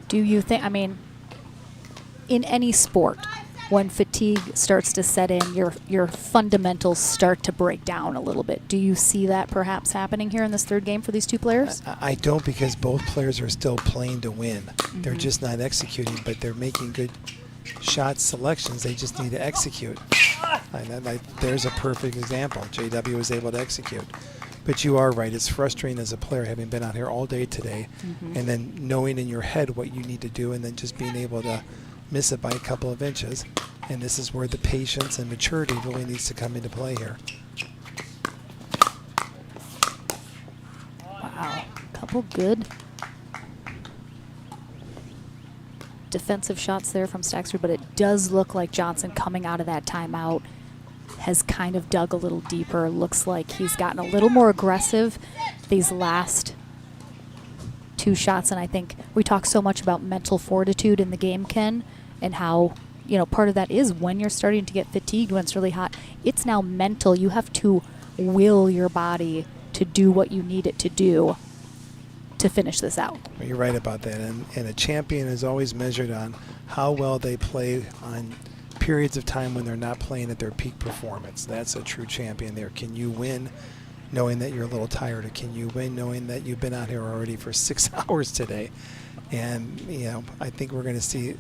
Do you think, I mean, in any sport, when fatigue starts to set in, your fundamentals start to break down a little bit. Do you see that perhaps happening here in this third game for these two players? I don't, because both players are still playing to win. They're just not executing, but they're making good shot selections. They just need to execute. There's a perfect example. JW was able to execute. But you are right. It's frustrating as a player having been out here all day today and then knowing in your head what you need to do and then just being able to miss it by a couple of inches. And this is where the patience and maturity really needs to come into play here. Wow, couple good defensive shots there from Staxford, but it does look like Johnson coming out of that timeout has kind of dug a little deeper. Looks like he's gotten a little more aggressive these last two shots, and I think we talk so much about mental fortitude in the game, Ken, and how, you know, part of that is when you're starting to get fatigued, when it's really hot, it's now mental. You have to will your body to do what you need it to do to finish this out. Well, you're right about that, and a champion is always measured on how well they play on periods of time when they're not playing at their peak performance. That's a true champion there. Can you win knowing that you're a little tired, or can you win knowing that you've been out here already for 6 hours today? And you know, I think we're going to see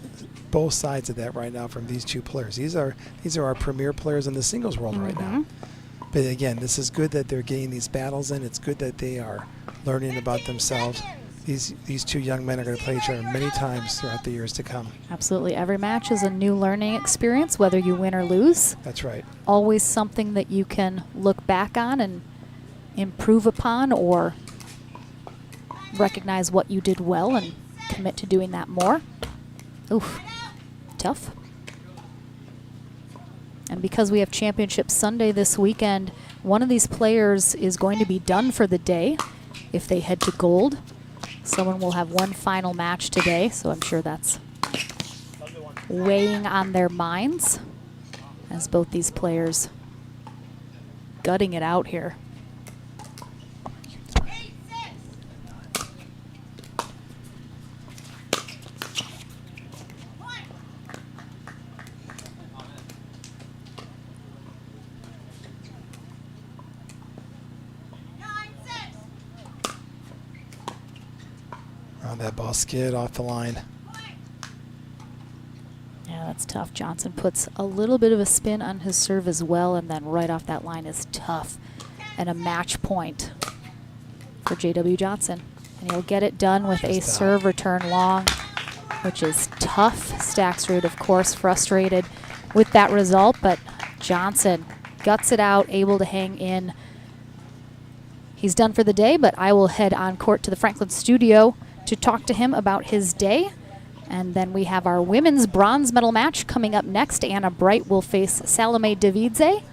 both sides of that right now from these two players. These are our premier players in the singles world right now. But again, this is good that they're getting these battles in. It's good that they are learning about themselves. These two young men are going to play each other many times throughout the years to come. Absolutely. Every match is a new learning experience, whether you win or lose. That's right. Always something that you can look back on and improve upon, or recognize what you did well and commit to doing that more. Oof, tough. And because we have Championship Sunday this weekend, one of these players is going to be done for the day if they head to gold. Someone will have one final match today, so I'm sure that's weighing on their minds as both these players gutting it out here. That ball skid off the line. Yeah, that's tough. Johnson puts a little bit of a spin on his serve as well, and then right off that line is tough. And a match point for JW Johnson. And he'll get it done with a serve return long, which is tough. Staxrud, of course, frustrated with that result, but Johnson guts it out, able to hang in. He's done for the day, but I will head on court to the Franklin studio to talk to him about his day. And then we have our women's bronze medal match coming up next. Anna Bright will face Salome Davidze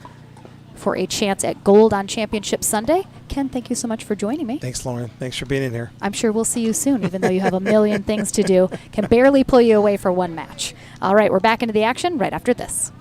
for a chance at gold on Championship Sunday. Ken, thank you so much for joining me. Thanks, Lauren. Thanks for being in here. I'm sure we'll see you soon, even though you have a million things to do. Can barely pull you away for one match. All right, we're back into the action right after this.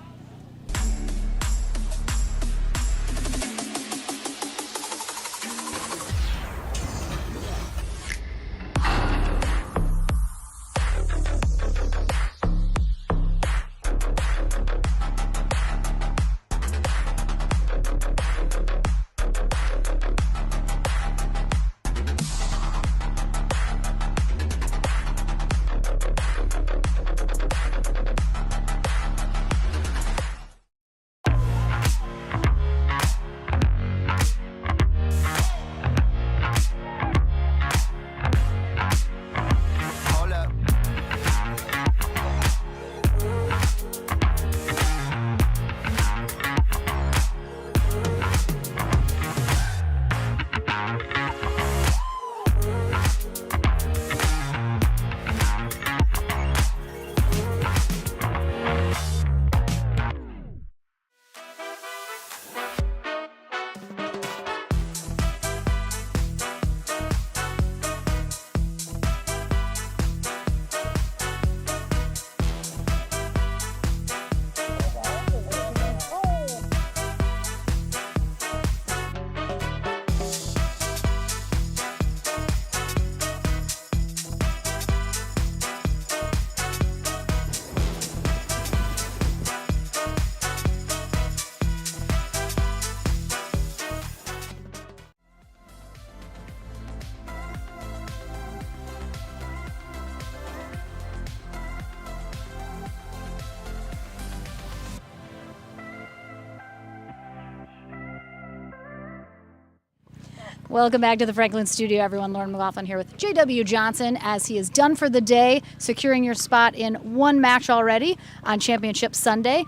Welcome back to the Franklin studio, everyone. Lauren McLaughlin here with J.W. Johnson as he is done for the day, securing your spot in one match already on Championship Sunday.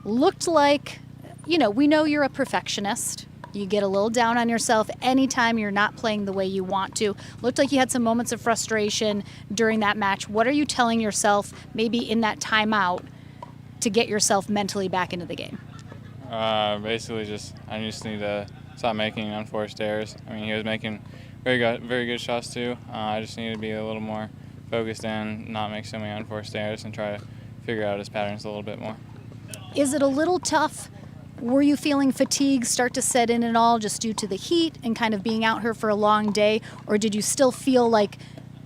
Looked like, we know you're a perfectionist. You get a little down on yourself anytime you're not playing the way you want to. Looked like you had some moments of frustration during that match. What are you telling yourself maybe in that timeout to get yourself mentally back into the game? Basically I just need to stop making unforced errors. I mean, he was making very good shots too. I just need to be a little more focused and not make so many unforced errors and try to figure out his patterns a little bit more. Is it a little tough? Were you feeling fatigue start to set in at all just due to the heat and kind of being out here for a long day? Or did you still feel like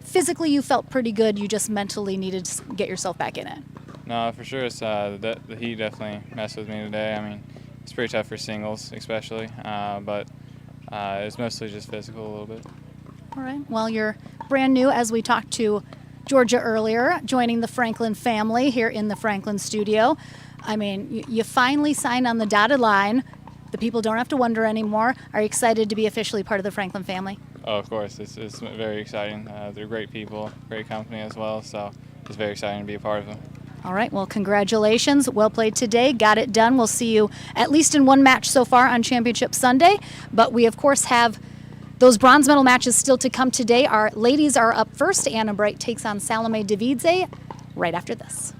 physically you felt pretty good, you just mentally needed to get yourself back in it? No, for sure, it's the heat definitely messed with me today. I mean, it's pretty tough for singles especially, but it's mostly just physical a little bit. All right. Well, you're brand new, as we talked to Georgia earlier, joining the Franklin family here in the Franklin studio. I mean, you finally signed on the dotted line. The people don't have to wonder anymore. Are you excited to be officially part of the Franklin family? Oh, of course. It's very exciting. They're great people, great company as well, so it's very exciting to be a part of them. All right, well, congratulations. Well played today. Got it done. We'll see you at least in one match so far on Championship Sunday. But we, of course, have those bronze medal matches still to come today. Our ladies are up first. Anna Bright takes on Salome Davidze right after this.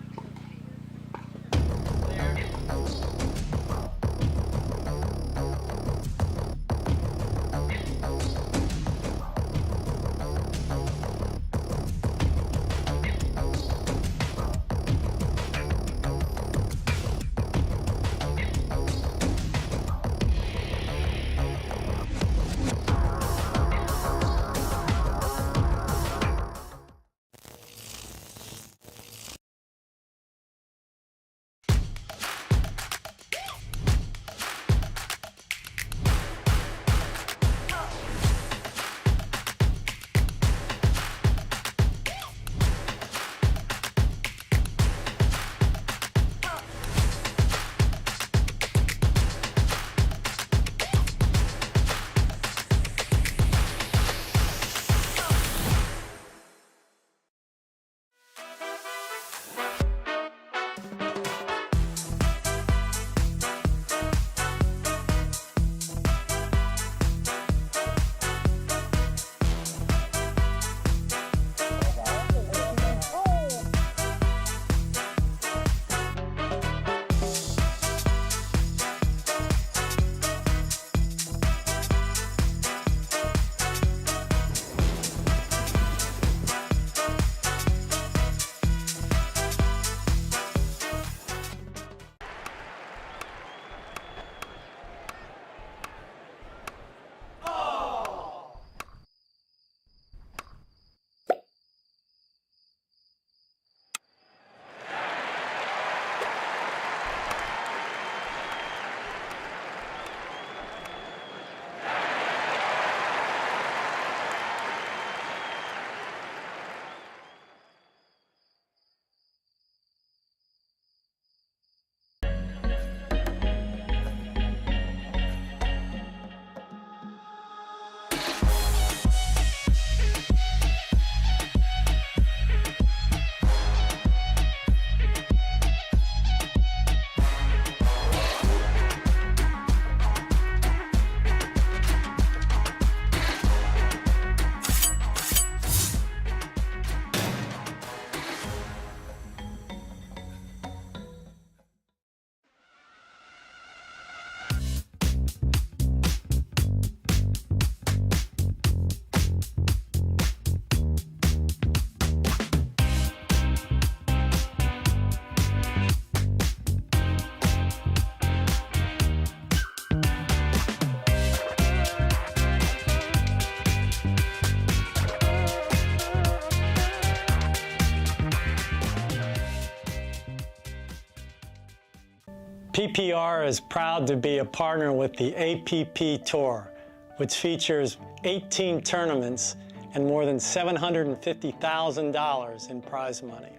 PPR is proud to be a partner with the APP Tour, which features 18 tournaments and more than $750,000 in prize money.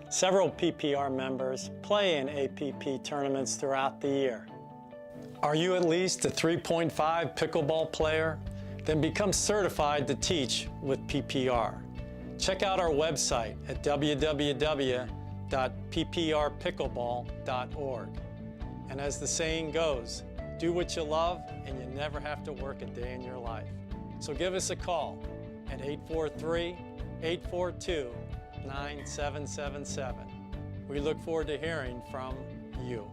Several PPR members play in APP tournaments throughout the year. Are you at least a 3.5 pickleball player? then become certified to teach with PPR. Check out our website at www.pprpickleball.org. And as the saying goes, do what you love and you never have to work a day in your life. So give us a call at 843-842-9777. We look forward to hearing from you.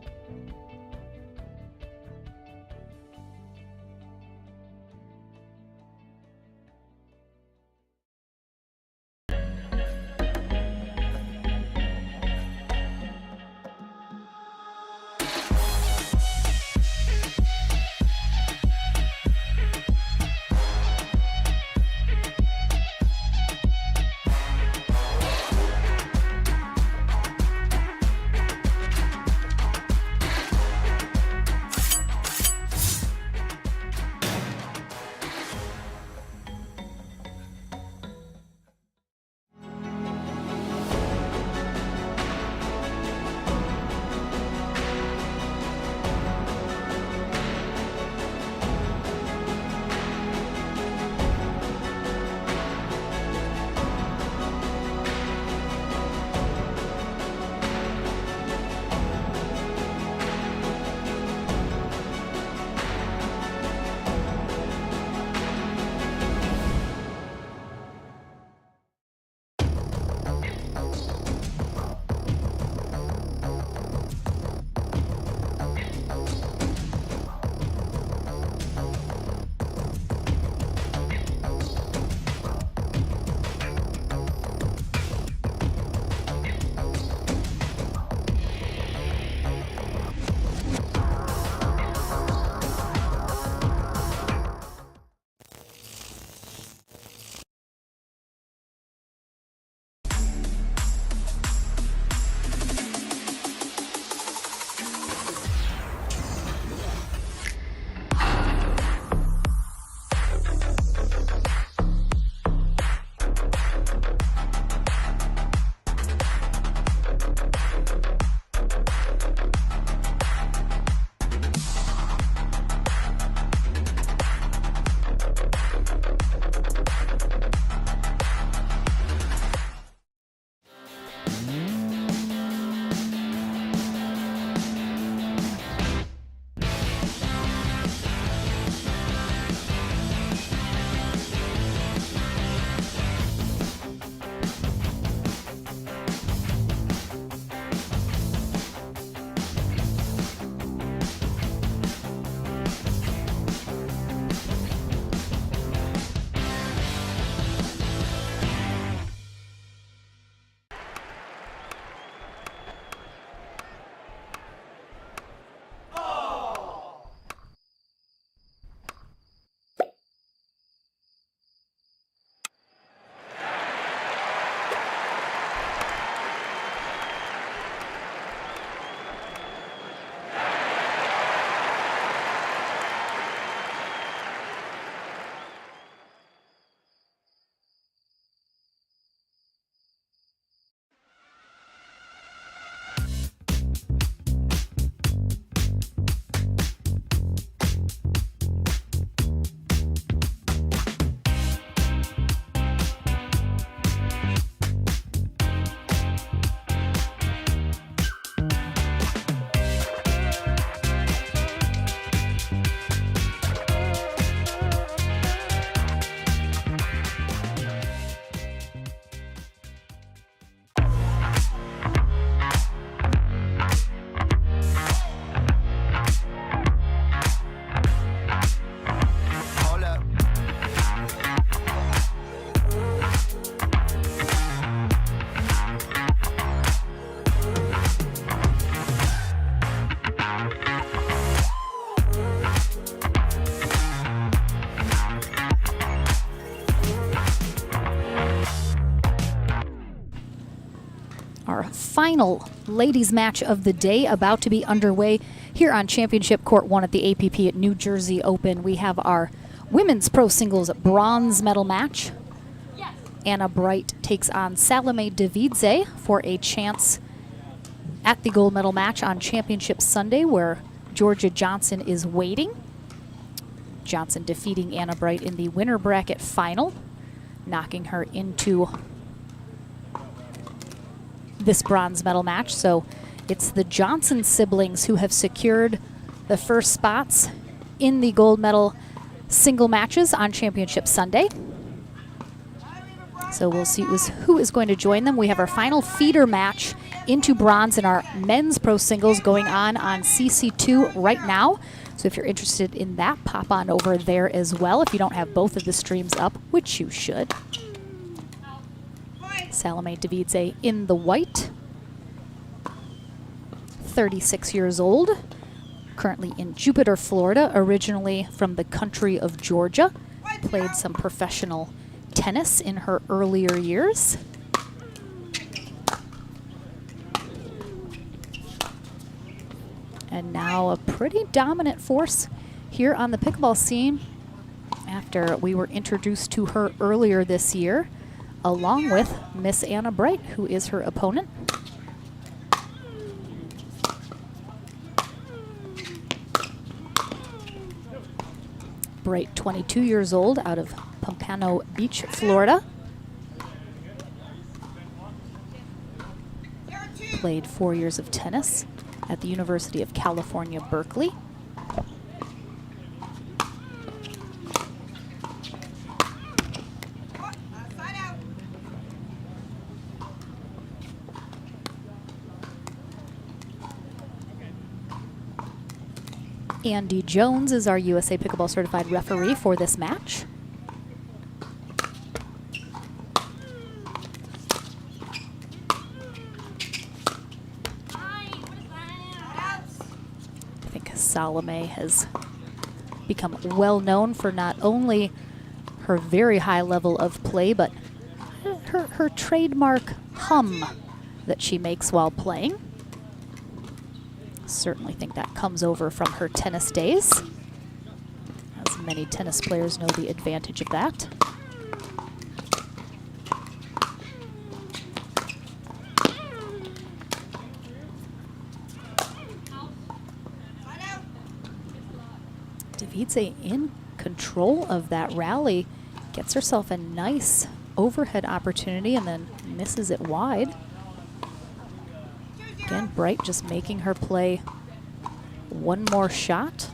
Our final ladies match of the day about to be underway here on Championship Court 1 at the APP at New Jersey Open. We have our women's pro singles bronze medal match. Anna Bright takes on Salome Davidze for a chance at the gold medal match on Championship Sunday, where Georgia Johnson is waiting. Johnson defeating Anna Bright in the winner bracket final, knocking her into this bronze medal match. So it's the Johnson siblings who have secured the first spots in the gold medal single matches on Championship Sunday. So we'll see who is going to join them. We have our final feeder match into bronze in our men's pro singles going on CC2 right now. So if you're interested in that, pop on over there as well if you don't have both of the streams up, which you should. Salome Davidze in the white, 36 years old, currently in Jupiter, Florida, originally from the country of Georgia. Played some professional tennis in her earlier years. And now a pretty dominant force here on the pickleball scene after we were introduced to her earlier this year, along with Miss Anna Bright, who is her opponent. Bright, 22 years old, out of Pompano Beach, Florida. Played 4 years of tennis at the University of California, Berkeley. Andy Jones is our USA Pickleball Certified referee for this match. I think Salome has become well known for not only her very high level of play, but her trademark hum that she makes while playing. Certainly think that comes over from her tennis days, as many tennis players know the advantage of that. Davidze in control of that rally, gets herself a nice overhead opportunity and then misses it wide. Again, Bright just making her play one more shot.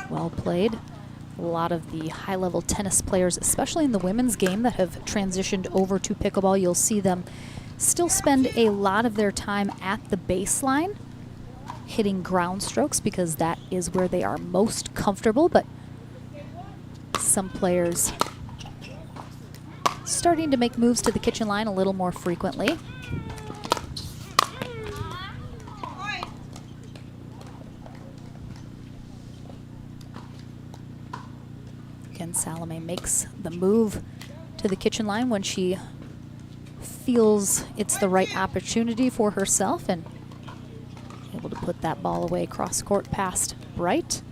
Well played. A lot of the high-level tennis players, especially in the women's game, that have transitioned over to pickleball, you'll see them still spend a lot of their time at the baseline, hitting ground strokes because that is where they are most comfortable, but some players starting to make moves to the kitchen line a little more frequently. Again, Salome makes the move to the kitchen line when she feels it's the right opportunity for herself, and able to put that ball away cross court past Bright.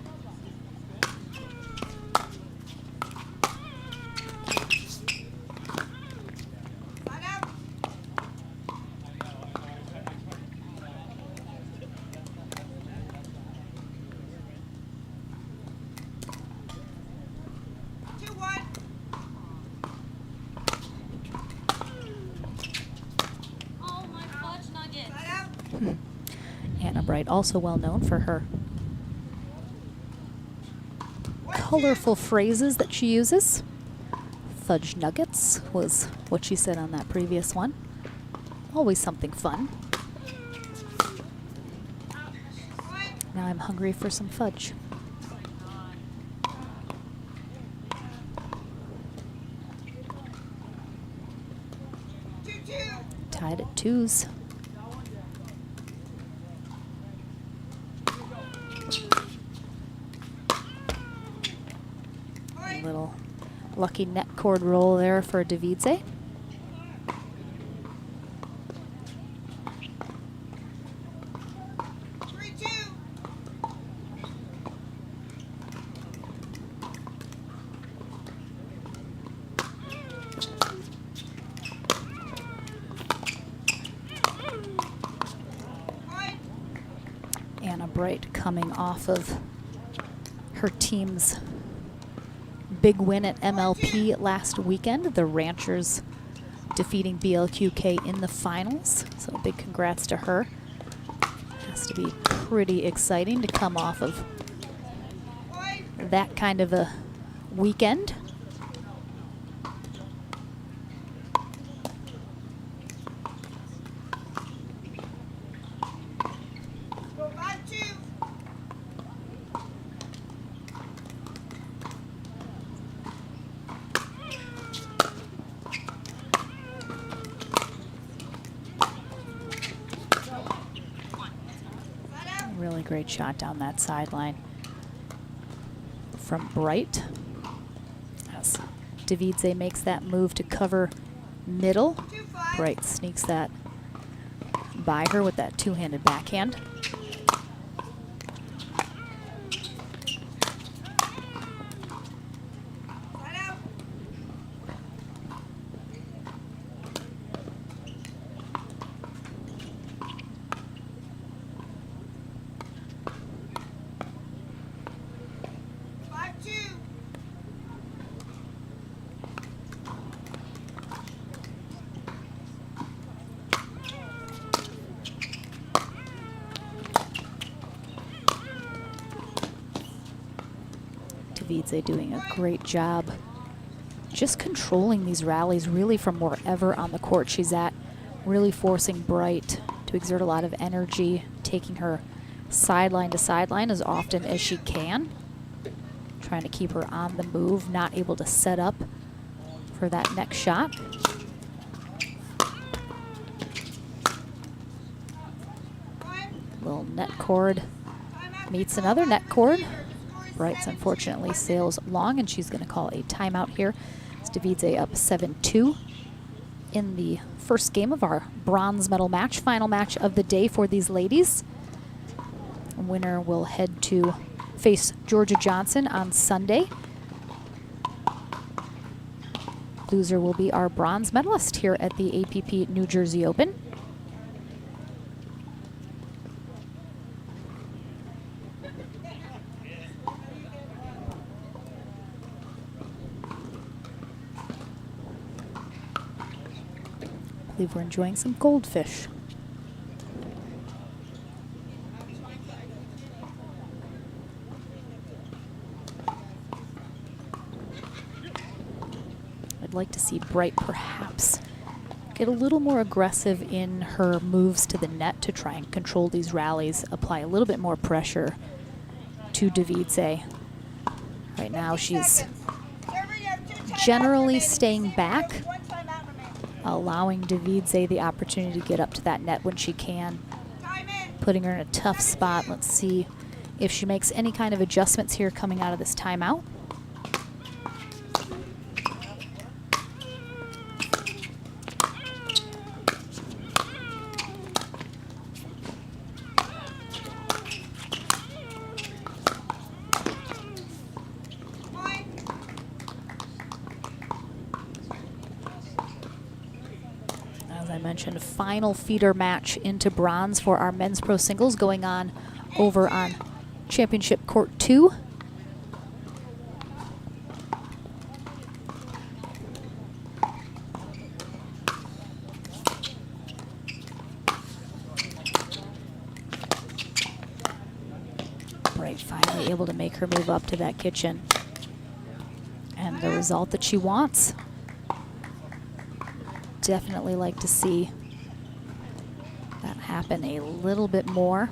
Anna Bright, also well known for her colorful phrases that she uses. Fudge nuggets was what she said on that previous one. Always something fun. Now I'm hungry for some fudge. Tied at 2s. Little lucky net cord roll there for Davidze. Bright coming off of her team's big win at MLP last weekend. The Ranchers defeating BLQK in the finals. So big congrats to her. Has to be pretty exciting to come off of that kind of a weekend. Really great shot down that sideline from Bright. As Davidze makes that move to cover middle, Bright sneaks that by her with that two-handed backhand. Davidze doing a great job just controlling these rallies really from wherever on the court she's at, really forcing Bright to exert a lot of energy, taking her sideline to sideline as often as she can, trying to keep her on the move, not able to set up for that next shot. Little net cord meets another net cord. Bright's unfortunately sails long, and she's going to call a timeout here. It's Davidze up 7-2 in the first game of our bronze medal match, final match of the day for these ladies. Winner will head to face Georgia Johnson on Sunday. Loser will be our bronze medalist here at the APP New Jersey Open. I believe we're enjoying some goldfish. I'd like to see Bright perhaps get a little more aggressive in her moves to the net to try and control these rallies, apply a little bit more pressure to Davidze. Right now she's generally staying back, allowing Davidze the opportunity to get up to that net when she can, putting her in a tough spot. Let's see if she makes any kind of adjustments here coming out of this timeout. Mentioned final feeder match into bronze for our men's pro singles going on over on Championship Court 2. Bright finally able to make her move up to that kitchen, and the result that she wants. Definitely like to see that happen a little bit more.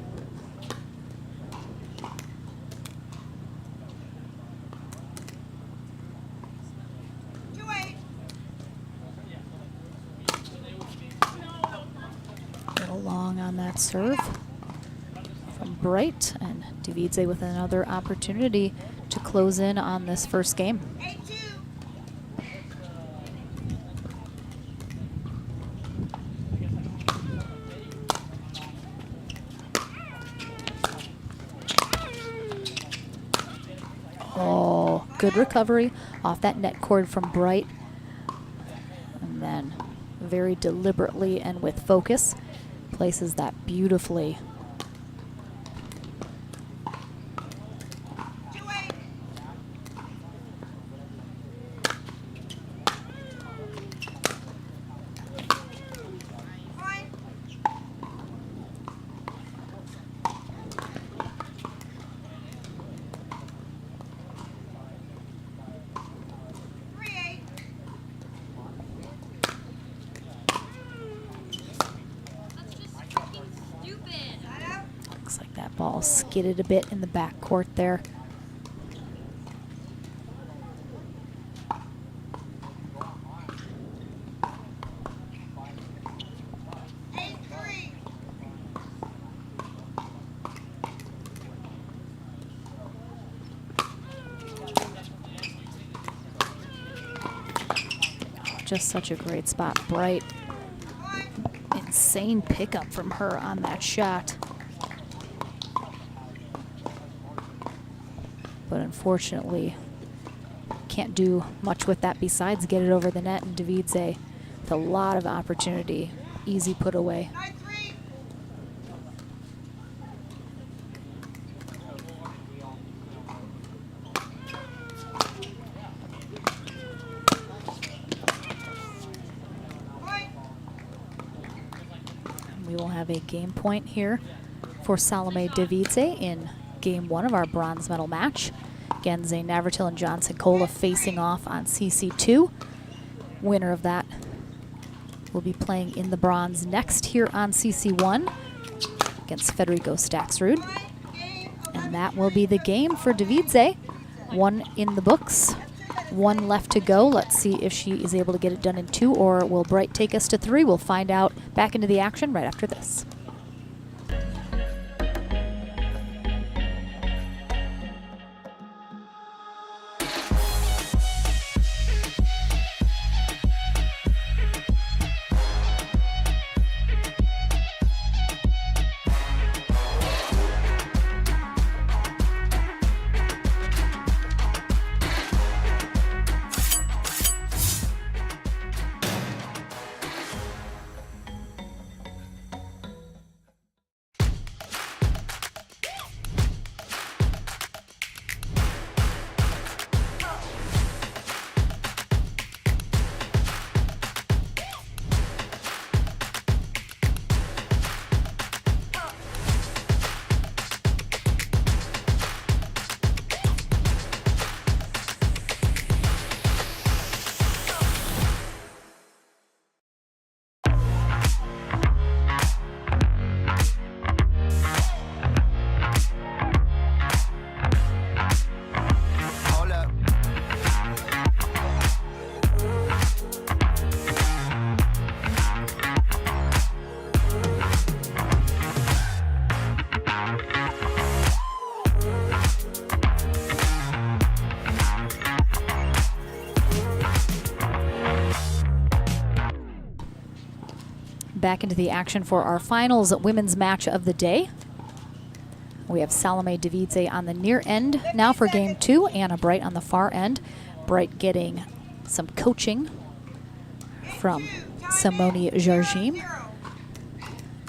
A little long on that serve from Bright, and Davidze with another opportunity to close in on this first game. Good recovery off that net cord from Bright. And then very deliberately and with focus, places that beautifully skidded a bit in the backcourt there. Just such a great spot. Bright, insane pickup from her on that shot. But unfortunately, can't do much with that besides get it over the net. And Davidze with a lot of opportunity. Easy put away. We will have a game point here for Salome Davidze in game 1 of our bronze medal match. Again, Zane Navratil and John Sekola facing off on CC2. Winner of that will be playing in the bronze next here on CC1 against Federico Staksrud. And that will be the game for Davidze. 1 in the books, 1 left to go. Let's see if she is able to get it done in 2, or will Bright take us to 3? We'll find out back into the action right after this. Back into the action for our finals women's match of the day. We have Salome Davidze on the near end now for game 2, Anna Bright on the far end. Bright getting some coaching from Simone Jargim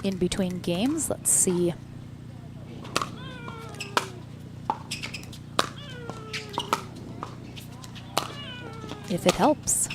in between games. Let's see if it helps.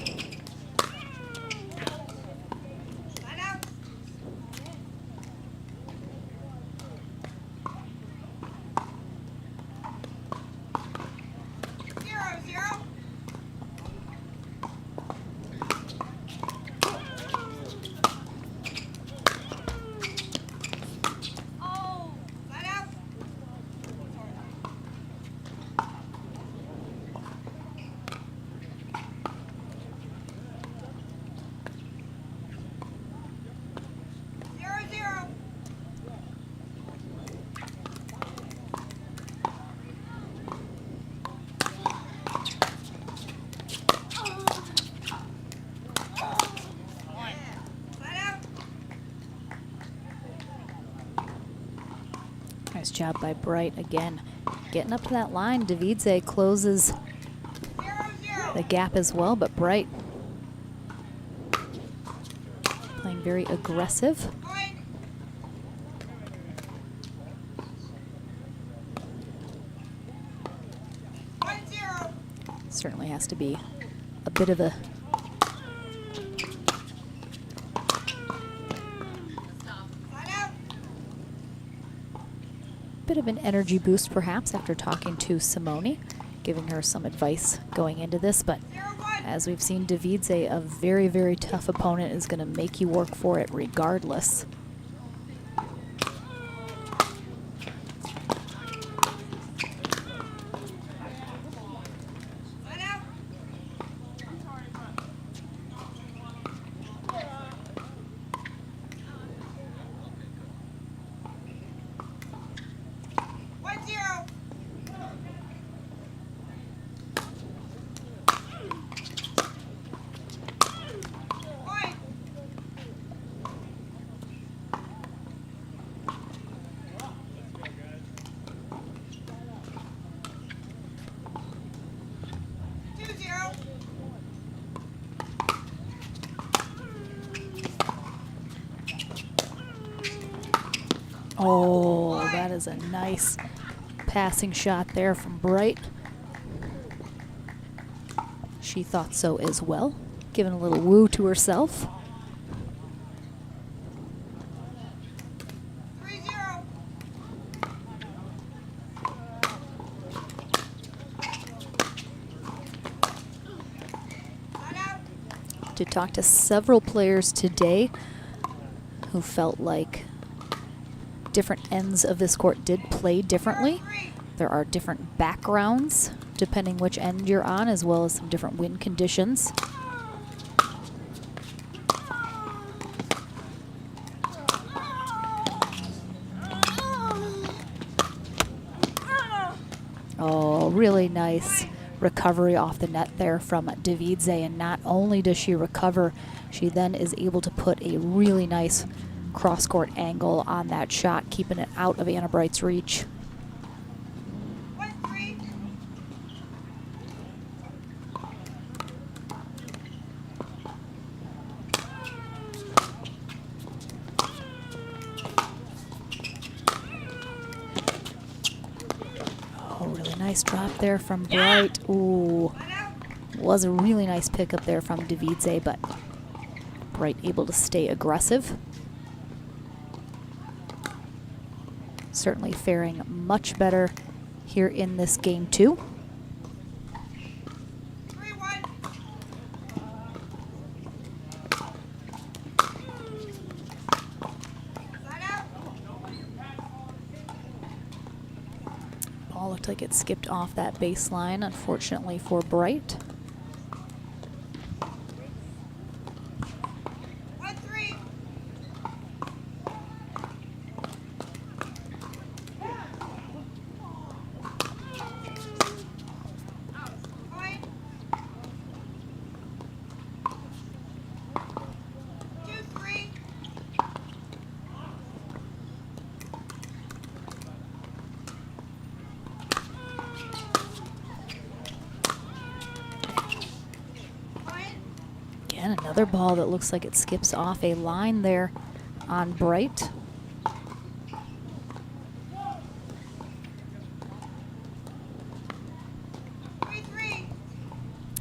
Nice job by Bright again. Getting up to that line, Davidze closes the gap as well, but Bright playing very aggressive. Certainly has to be a bit of a an energy boost perhaps after talking to Simone, giving her some advice going into this. But as we've seen, Davidze, a very, very tough opponent, is going to make you work for it regardless. Oh, that is a nice passing shot there from Bright. She thought so as well, giving a little woo to herself. 3-0. To talk to several players today who felt like different ends of this court did play differently. There are different backgrounds depending which end you're on, as well as some different wind conditions. Oh, really nice recovery off the net there from Davidze, and not only does she recover, she then is able to put a really nice cross-court angle on that shot, keeping it out of Anna Bright's reach. Oh, really nice drop there from Bright. Ooh, was a really nice pickup there from Davidze, but Bright able to stay aggressive. Certainly faring much better here in this game 2. Ball looked like it skipped off that baseline, unfortunately for Bright. Again, another ball that looks like it skips off a line there on Bright.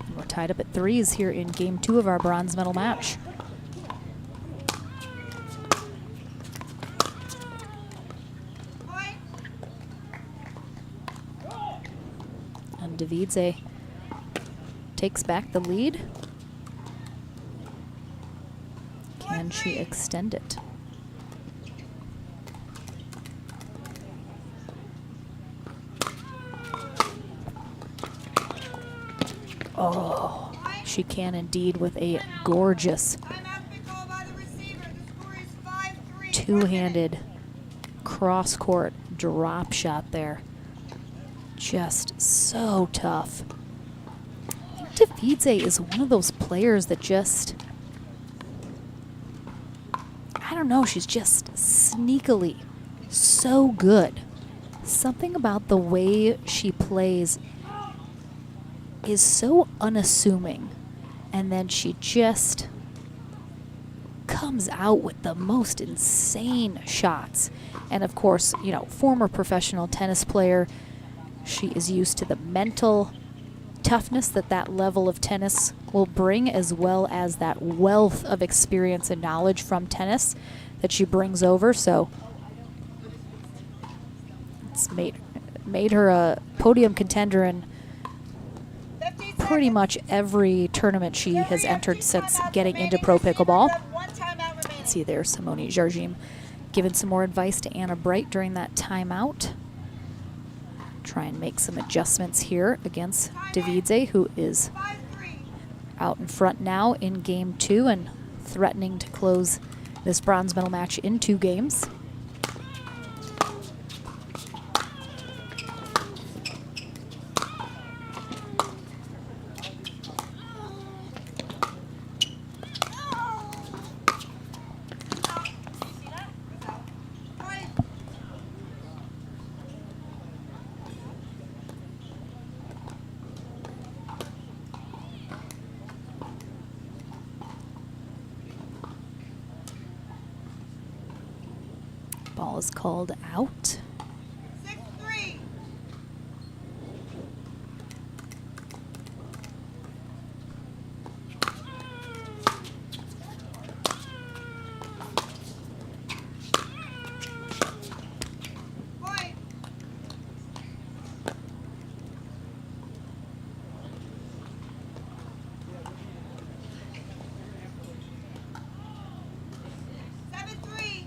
And we're tied up at 3s here in game 2 of our bronze medal match. And Davidze takes back the lead. Can she extend it? Oh, she can indeed with a gorgeous two-handed cross-court drop shot there. Just so tough. I think Davidze is one of those players that just, I don't know, she's just sneakily so good. Something about the way she plays is so unassuming, and then she just comes out with the most insane shots. And of course, you know, former professional tennis player, she is used to the mental toughness that that level of tennis will bring, as well as that wealth of experience and knowledge from tennis that she brings over. So it's made her a podium contender in pretty much every tournament she has entered since getting into pro pickleball. Let's see there, Simone Jardim giving some more advice to Anna Bright during that timeout. Try and make some adjustments here against Davidze, who is out in front now in game 2 and threatening to close this bronze medal match in 2 games. Ball is called out. 6-3. Point. Seven, 3.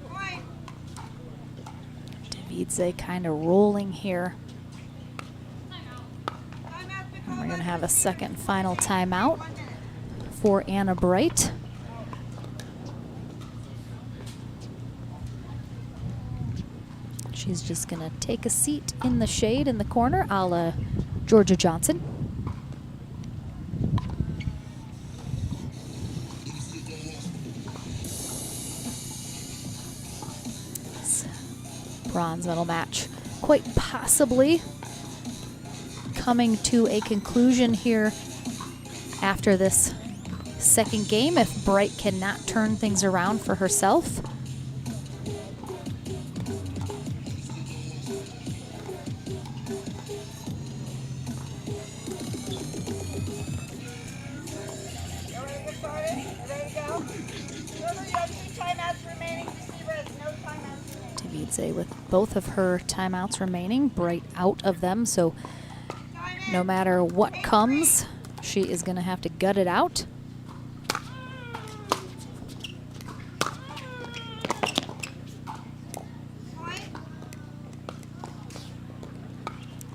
Point. Davidze kind of rolling here. And we're going to have a second final timeout for Anna Bright. She's just going to take a seat in the shade in the corner, a la Georgia Johnson. This bronze medal match quite possibly coming to a conclusion here after this second game if Bright cannot turn things around for herself. Davidze with both of her timeouts remaining, Bright out of them, so no matter what comes, she is going to have to gut it out.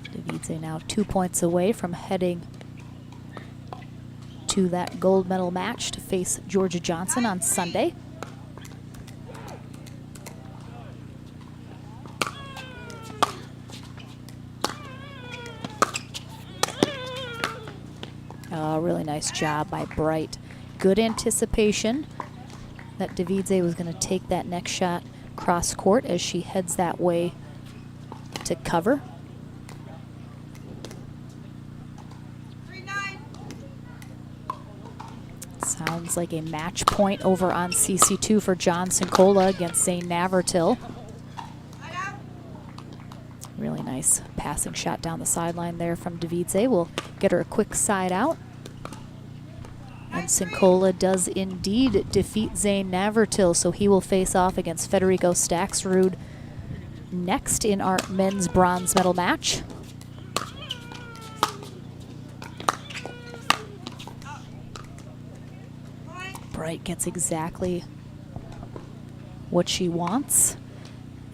Davidze now 2 points away from heading to that gold medal match to face Georgia Johnson on Sunday. Really nice job by Bright. Good anticipation that Davidze was going to take that next shot cross court as she heads that way to cover. 3-9. Sounds like a match point over on CC2 for John Sincola against Zane Navertil. Really nice passing shot down the sideline there from Davidze. We'll get her a quick side out. And Sincola does indeed defeat Zane Navertil, so he will face off against Federico Staxrud next in our men's bronze medal match. Bright gets exactly what she wants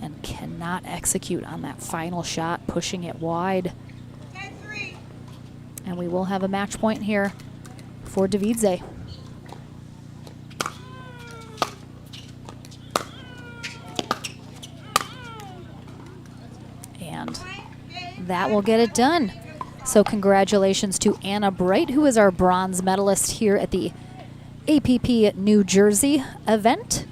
and cannot execute on that final shot, pushing it wide. 10-3. And we will have a match point here for Davidze. And that will get it done. So congratulations to Anna Bright, who is our bronze medalist here at the APP New Jersey event.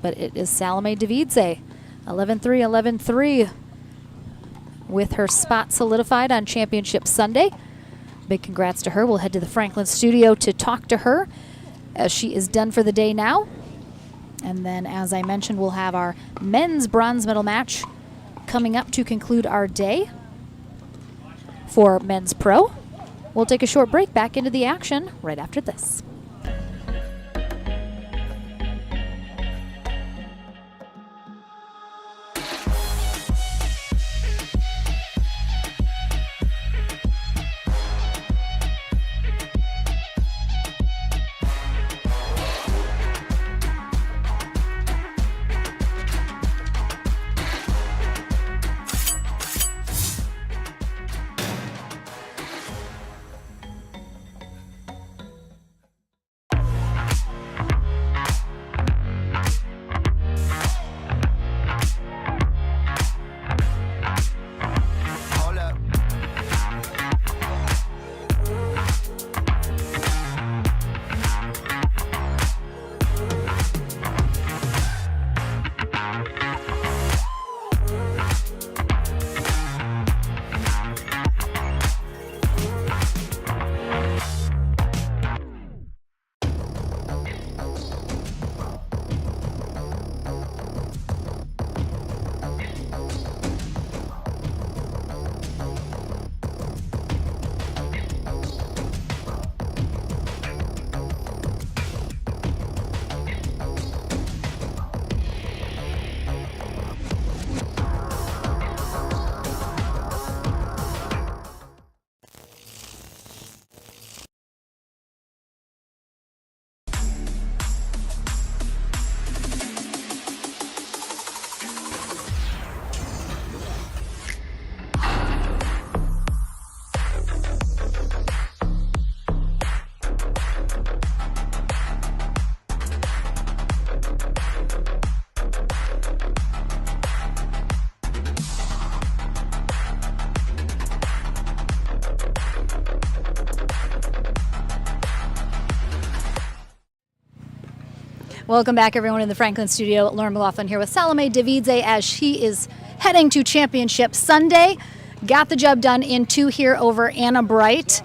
But it is Salome Davidze, 11-3, 11-3, with her spot solidified on Championship Sunday. Big congrats to her. We'll head to the Franklin studio to talk to her as she is done for the day now. And then, as I mentioned, we'll have our men's bronze medal match coming up to conclude our day for men's pro. We'll take a short break, back into the action right after this. Welcome back, everyone, in the Franklin studio. Lauren McLaughlin here with Salome Davidze as she is heading to Championship Sunday. Got the job done in 2 here over Anna Bright.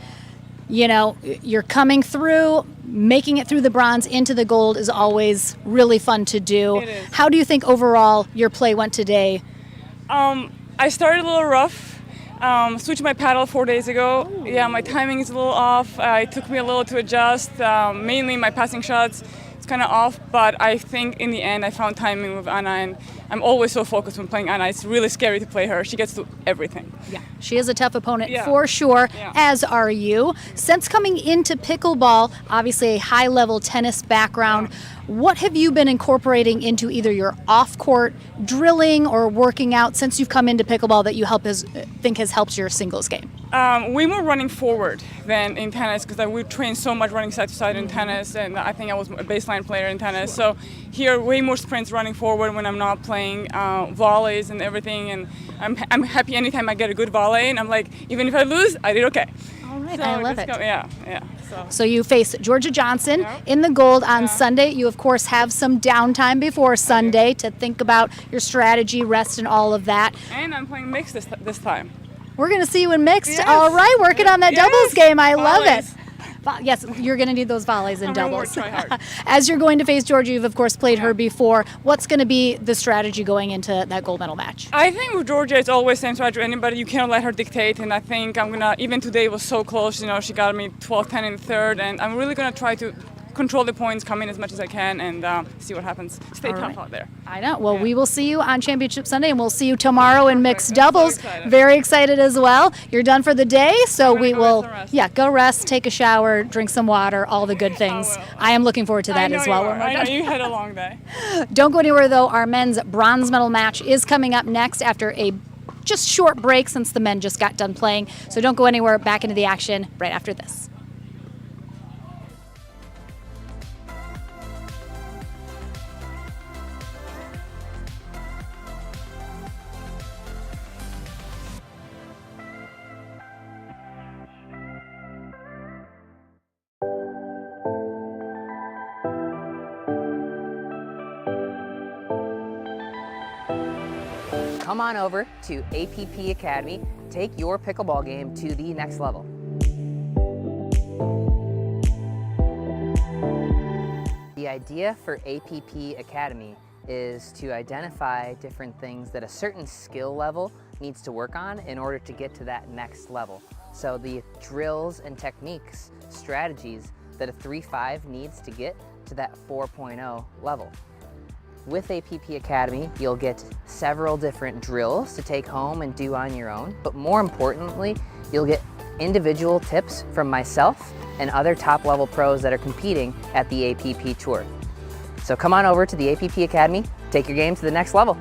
You know, you're coming through, making it through the bronze into the gold is always really fun to do. It is. How do you think overall your play went today? I started a little rough. Switched my paddle 4 days ago. Ooh. Yeah, my timing is a little off. It took me a little to adjust. Mainly my passing shots, it's kind of off, but I think in the end I found timing with Anna, and I'm always so focused when playing Anna. It's really scary to play her. She gets to everything. Yeah, she is a tough opponent Yeah. for sure, Yeah. as are you. Since coming into pickleball, obviously a high-level tennis background, what have you been incorporating into either your off-court drilling or working out since you've come into pickleball that you think has helped your singles game? Way more running forward than in tennis, because we train so much running side to side in tennis, and I think I was a baseline player in tennis. So here, way more sprints running forward when I'm not playing volleys and everything. And I'm happy anytime I get a good volley, and I'm like, even if I lose, I did okay. All right, So I love just it. yeah. So you face Georgia Johnson in the gold on Sunday. You, of course, have some downtime before Sunday to think about your strategy, rest, and all of that. And I'm playing mixed this time. We're going to see you in mixed. Yes. All right, working on that Yes. doubles game. I love Volleys. it. Yes, you're going to need those volleys in I'm gonna doubles. try hard. As you're going to face Georgia, you've, of course, played her before. What's going to be the strategy going into that gold medal match? I think with Georgia, it's always same strategy. Anybody, you cannot let her dictate. And I think I'm gonna. Even today was so close. You know, she got me 12-10 in the third, and I'm really gonna try to control the points, come in as much as I can, and see what happens. Stay All tough right. out there. I know. Well, we will see you on Championship Sunday, and we'll see you tomorrow in mixed I'm so doubles. excited. Very excited as well. You're done for the day, so I'm we gonna go will, get some rest. yeah, go rest, take a shower, drink some water, all the good things. I am looking forward to that I know as well. You when are. we're I know done. you had a long day. Don't go anywhere, though. Our men's bronze medal match is coming up next after a just short break since the men just got done playing. So don't go anywhere. Back into the action right after this. Come on over to APP Academy. Take your pickleball game to the next level. The idea for APP Academy is to identify different things that a certain skill level needs to work on in order to get to that next level. So the drills and techniques, strategies that a 3-5 needs to get to that 4.0 level. With APP Academy, you'll get several different drills to take home and do on your own, but more importantly, you'll get individual tips from myself and other top-level pros that are competing at the APP Tour. So come on over to the APP Academy, take your game to the next level.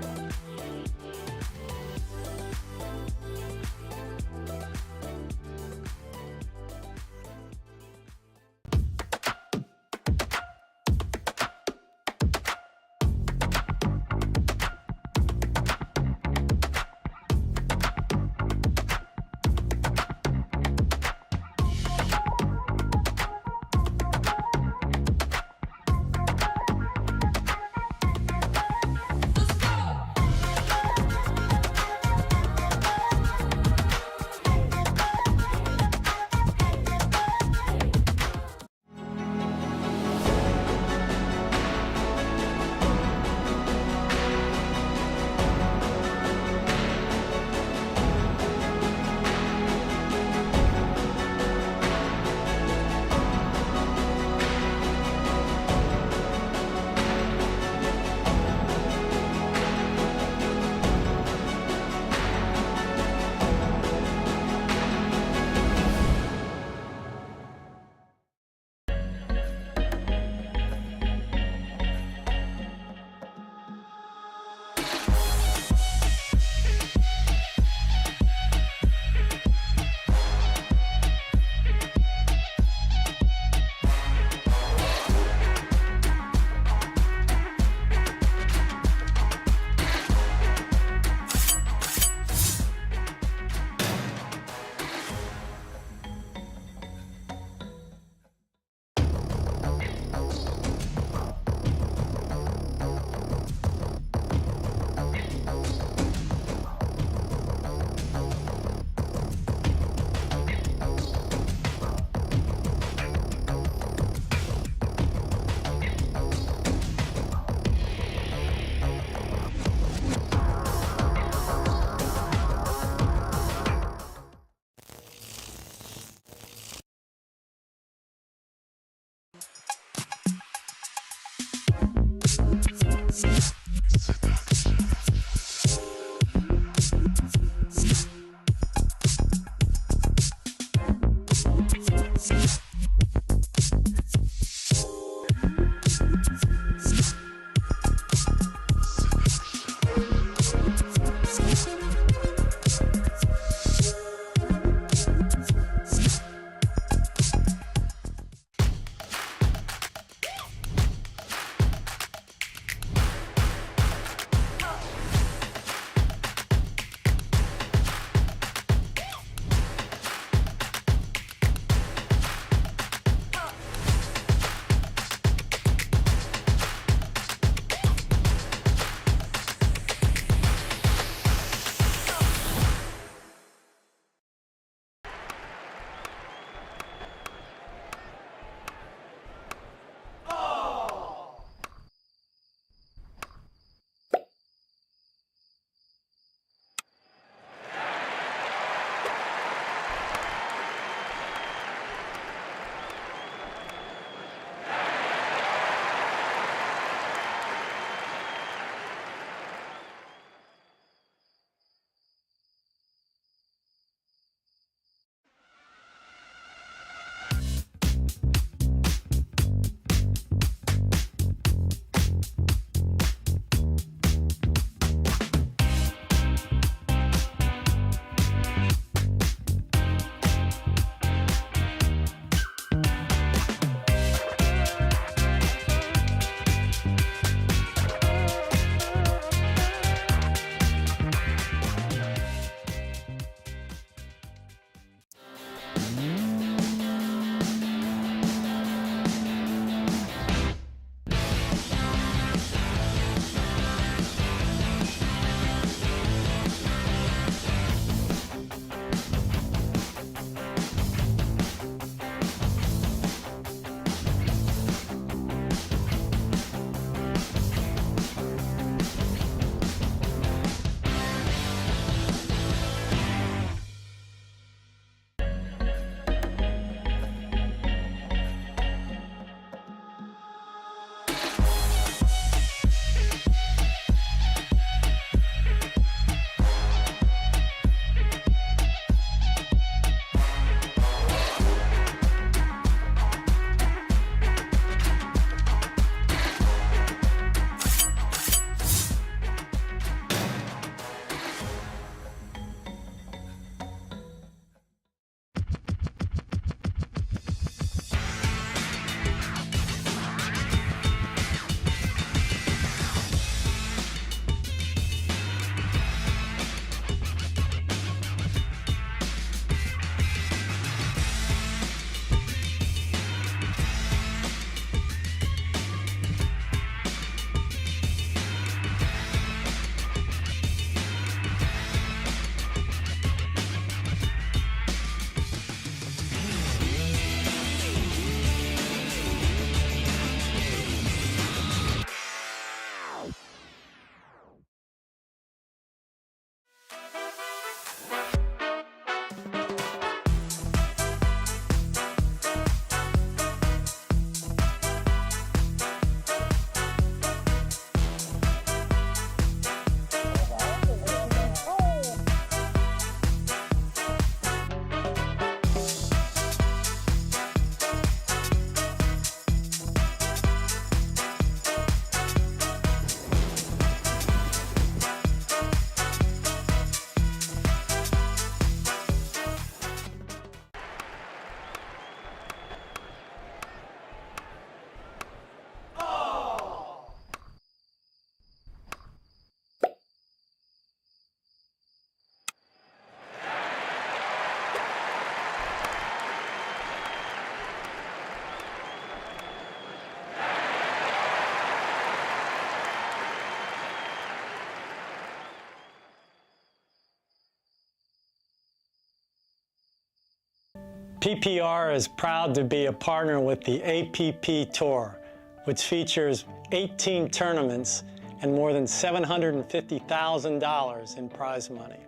PPR is proud to be a partner with the APP Tour, which features 18 tournaments and more than $750,000 in prize money.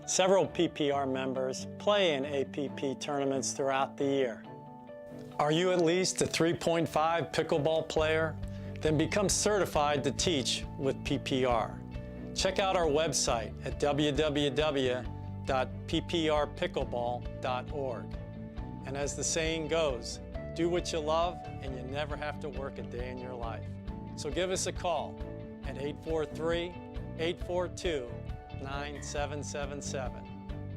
Several PPR members play in APP tournaments throughout the year. Are you at least a 3.5 pickleball player? Then become certified to teach with PPR. Check out our website at www.pprpickleball.org. And as the saying goes, do what you love and you never have to work a day in your life. So give us a call at 843-842-9777.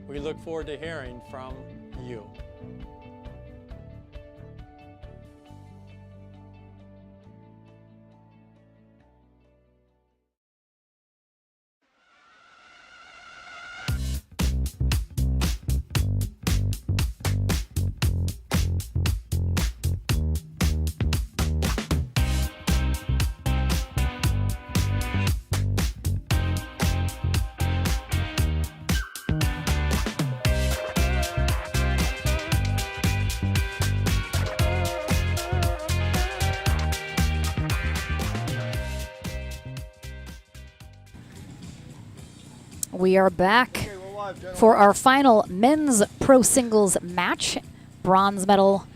We look forward to hearing from you. We are back for our final men's pro singles match. Bronze medal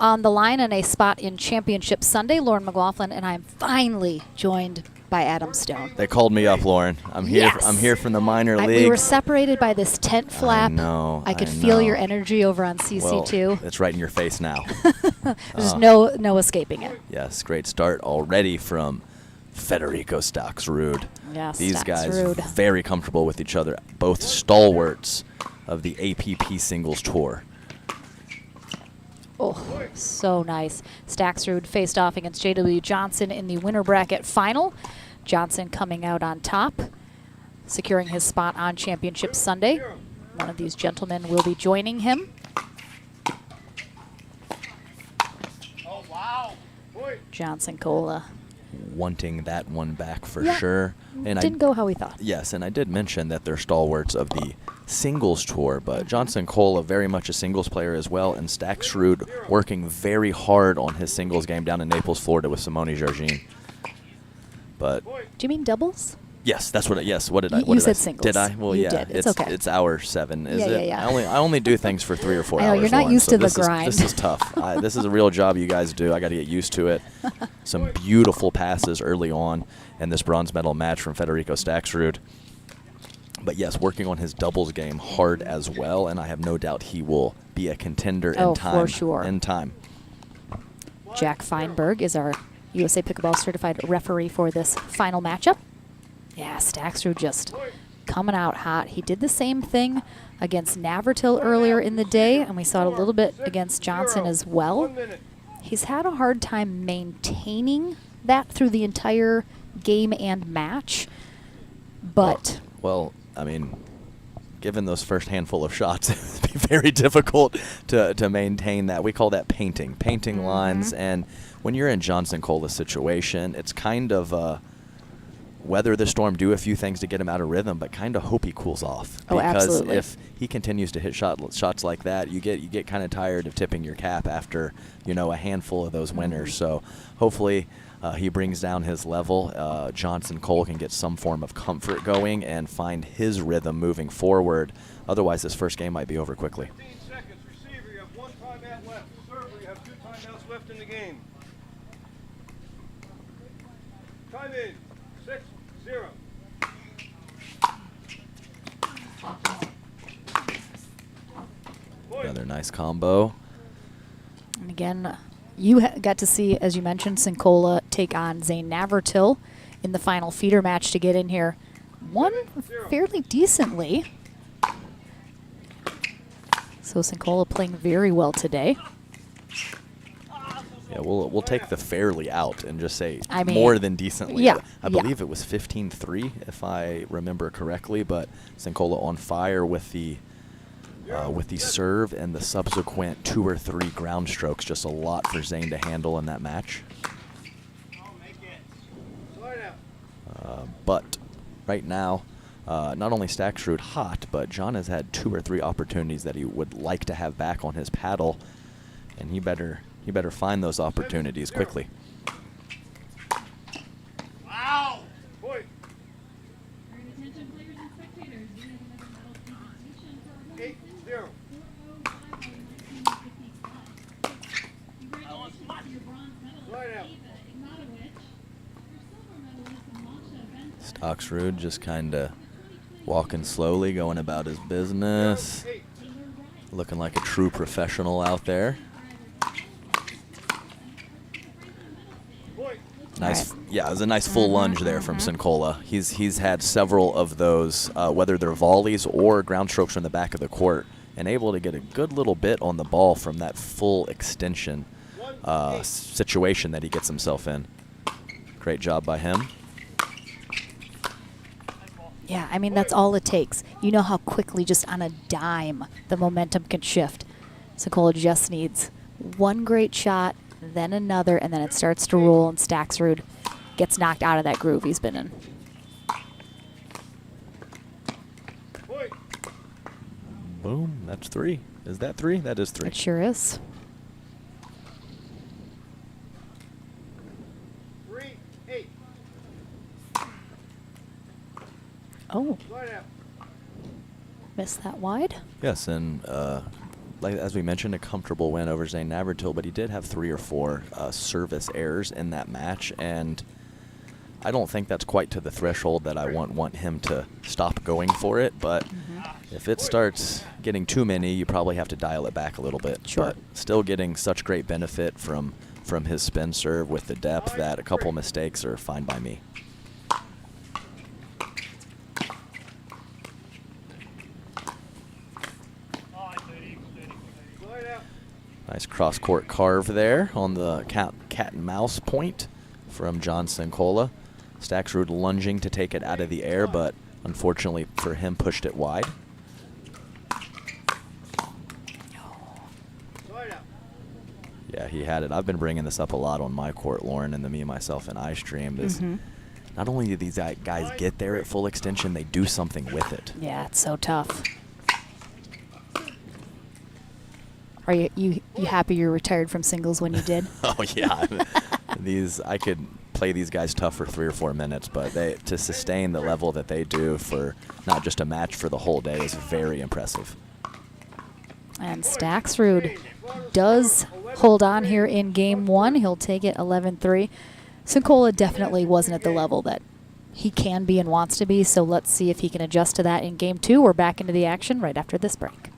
on the line and a spot in Championship Sunday. Lauren McLaughlin and I'm finally joined by Adam Stone. They called me up, Lauren. I'm here. Yes. I'm here from the minor league. We were separated by this tent flap. I know. I could feel your energy over on CC2. Well, it's right in your face now. There's no escaping it. Yes, great start already from Federico Staksrud. Yes, These guys Staksrud. very comfortable with each other, both stalwarts of the APP singles tour. Oh, so nice. Staksrud faced off against J.W. Johnson in the winner bracket final. Johnson coming out on top, securing his spot on Championship Sunday. One of these gentlemen will be joining him. Oh, wow. Johnson Cola. Wanting that one back for Yeah, sure. And didn't go how we thought. Yes, and I did mention that they're stalwarts of the singles tour, but Johnson Cola very much a singles player as well, and Staksrud working very hard on his singles game down in Naples, Florida with Simone Jargin. But Do you mean doubles? yes, that's what. What did I? You said singles. Did I? Well, You yeah. did. It's okay. It's hour 7, is Yeah, it? yeah, yeah. I only do things for 3 or 4 I know, hours. you're not Lauren, used so to the this grind. This is tough. This is a real job you guys do. I got to get used to it. Some beautiful passes early on in this bronze medal match from Federico Staksrud. But yes, working on his doubles game hard as well, and I have no doubt he will be a contender in time. For sure. In time. Jack Feinberg is our USA Pickleball certified referee for this final matchup. Yeah, Staksrud just coming out hot. He did the same thing against Navratil earlier in the day, and we saw it a little bit against Johnson as well. He's had a hard time maintaining that through the entire game and match, but... Well, I mean, given those first handful of shots, it would be very difficult to maintain that. We call that painting lines, and when you're in Johnson Cola's situation, it's kind of weather the storm, do a few things to get him out of rhythm, but kind of hope he cools off. Oh, because absolutely. if he continues to hit shots like that, you get kind of tired of tipping your cap after a handful of those winners. So hopefully he brings down his level. Johnson Cole can get some form of comfort going and find his rhythm moving forward. Otherwise, this first game might be over quickly. 15 seconds. Receiver, you have 1 timeout left. Server, you have 2 timeouts left in the game. Time in. 6-0. Another nice combo. And again, you got to see, as you mentioned, Sincola take on Zane Navratil in the final feeder match to get in here. Won fairly decently. So Sincola playing very well today. Yeah, we'll take the fairly out and just say I mean, more than decently. yeah, I believe it was 15-3 if I remember correctly, but Sincola on fire with the serve and the subsequent 2 or 3 ground strokes. Just a lot for Zane to handle in that match. But right now, not only Stacksrud hot, but John has had 2 or 3 opportunities that he would like to have back on his paddle, and he better find those opportunities quickly. Wow! Point. 8-0. Right out. Stacksrud just kind of walking slowly, going about his business, looking like a true professional out there. Nice, yeah, it was a nice full lunge there from Sincola. He's had several of those, whether they're volleys or ground strokes from the back of the court, and able to get a good little bit on the ball from that full extension situation that he gets himself in. Great job by him. Yeah, I mean, that's all it takes. You know how quickly, just on a dime, the momentum can shift. Sincola just needs one great shot, then another, and then it starts to roll, and Stacksrud gets knocked out of that groove he's been in. Boom, that's 3. Is that 3? That is 3. It sure is. 3-8. Oh. Right out. Missed that wide. Yes, and like as we mentioned, a comfortable win over Zane Navratil, but he did have 3 or 4 service errors in that match, and I don't think that's quite to the threshold that I want him to stop going for it, but if it starts getting too many, you probably have to dial it back a little bit. Sure. But still getting such great benefit from his spin serve with the depth that a couple mistakes are fine by me. Nice cross-court carve there on the cat and mouse point from John Sincola. Stacksrud lunging to take it out of the air, but unfortunately for him, pushed it wide. Yeah, he had it. I've been bringing this up a lot on my court, Lauren, and the Me, Myself, and I stream. Is not only do these guys get there at full extension, they do something with it. Yeah, it's so tough. Are you happy you're retired from singles when you did? Oh yeah, I could play these guys tough for 3 or 4 minutes, but to sustain the level that they do for not just a match, for the whole day is very impressive. And Stacksrud does hold on here in game 1. He'll take it 11-3. Sincola definitely wasn't at the level that he can be and wants to be, so let's see if he can adjust to that in game 2. We're back into the action right after this break.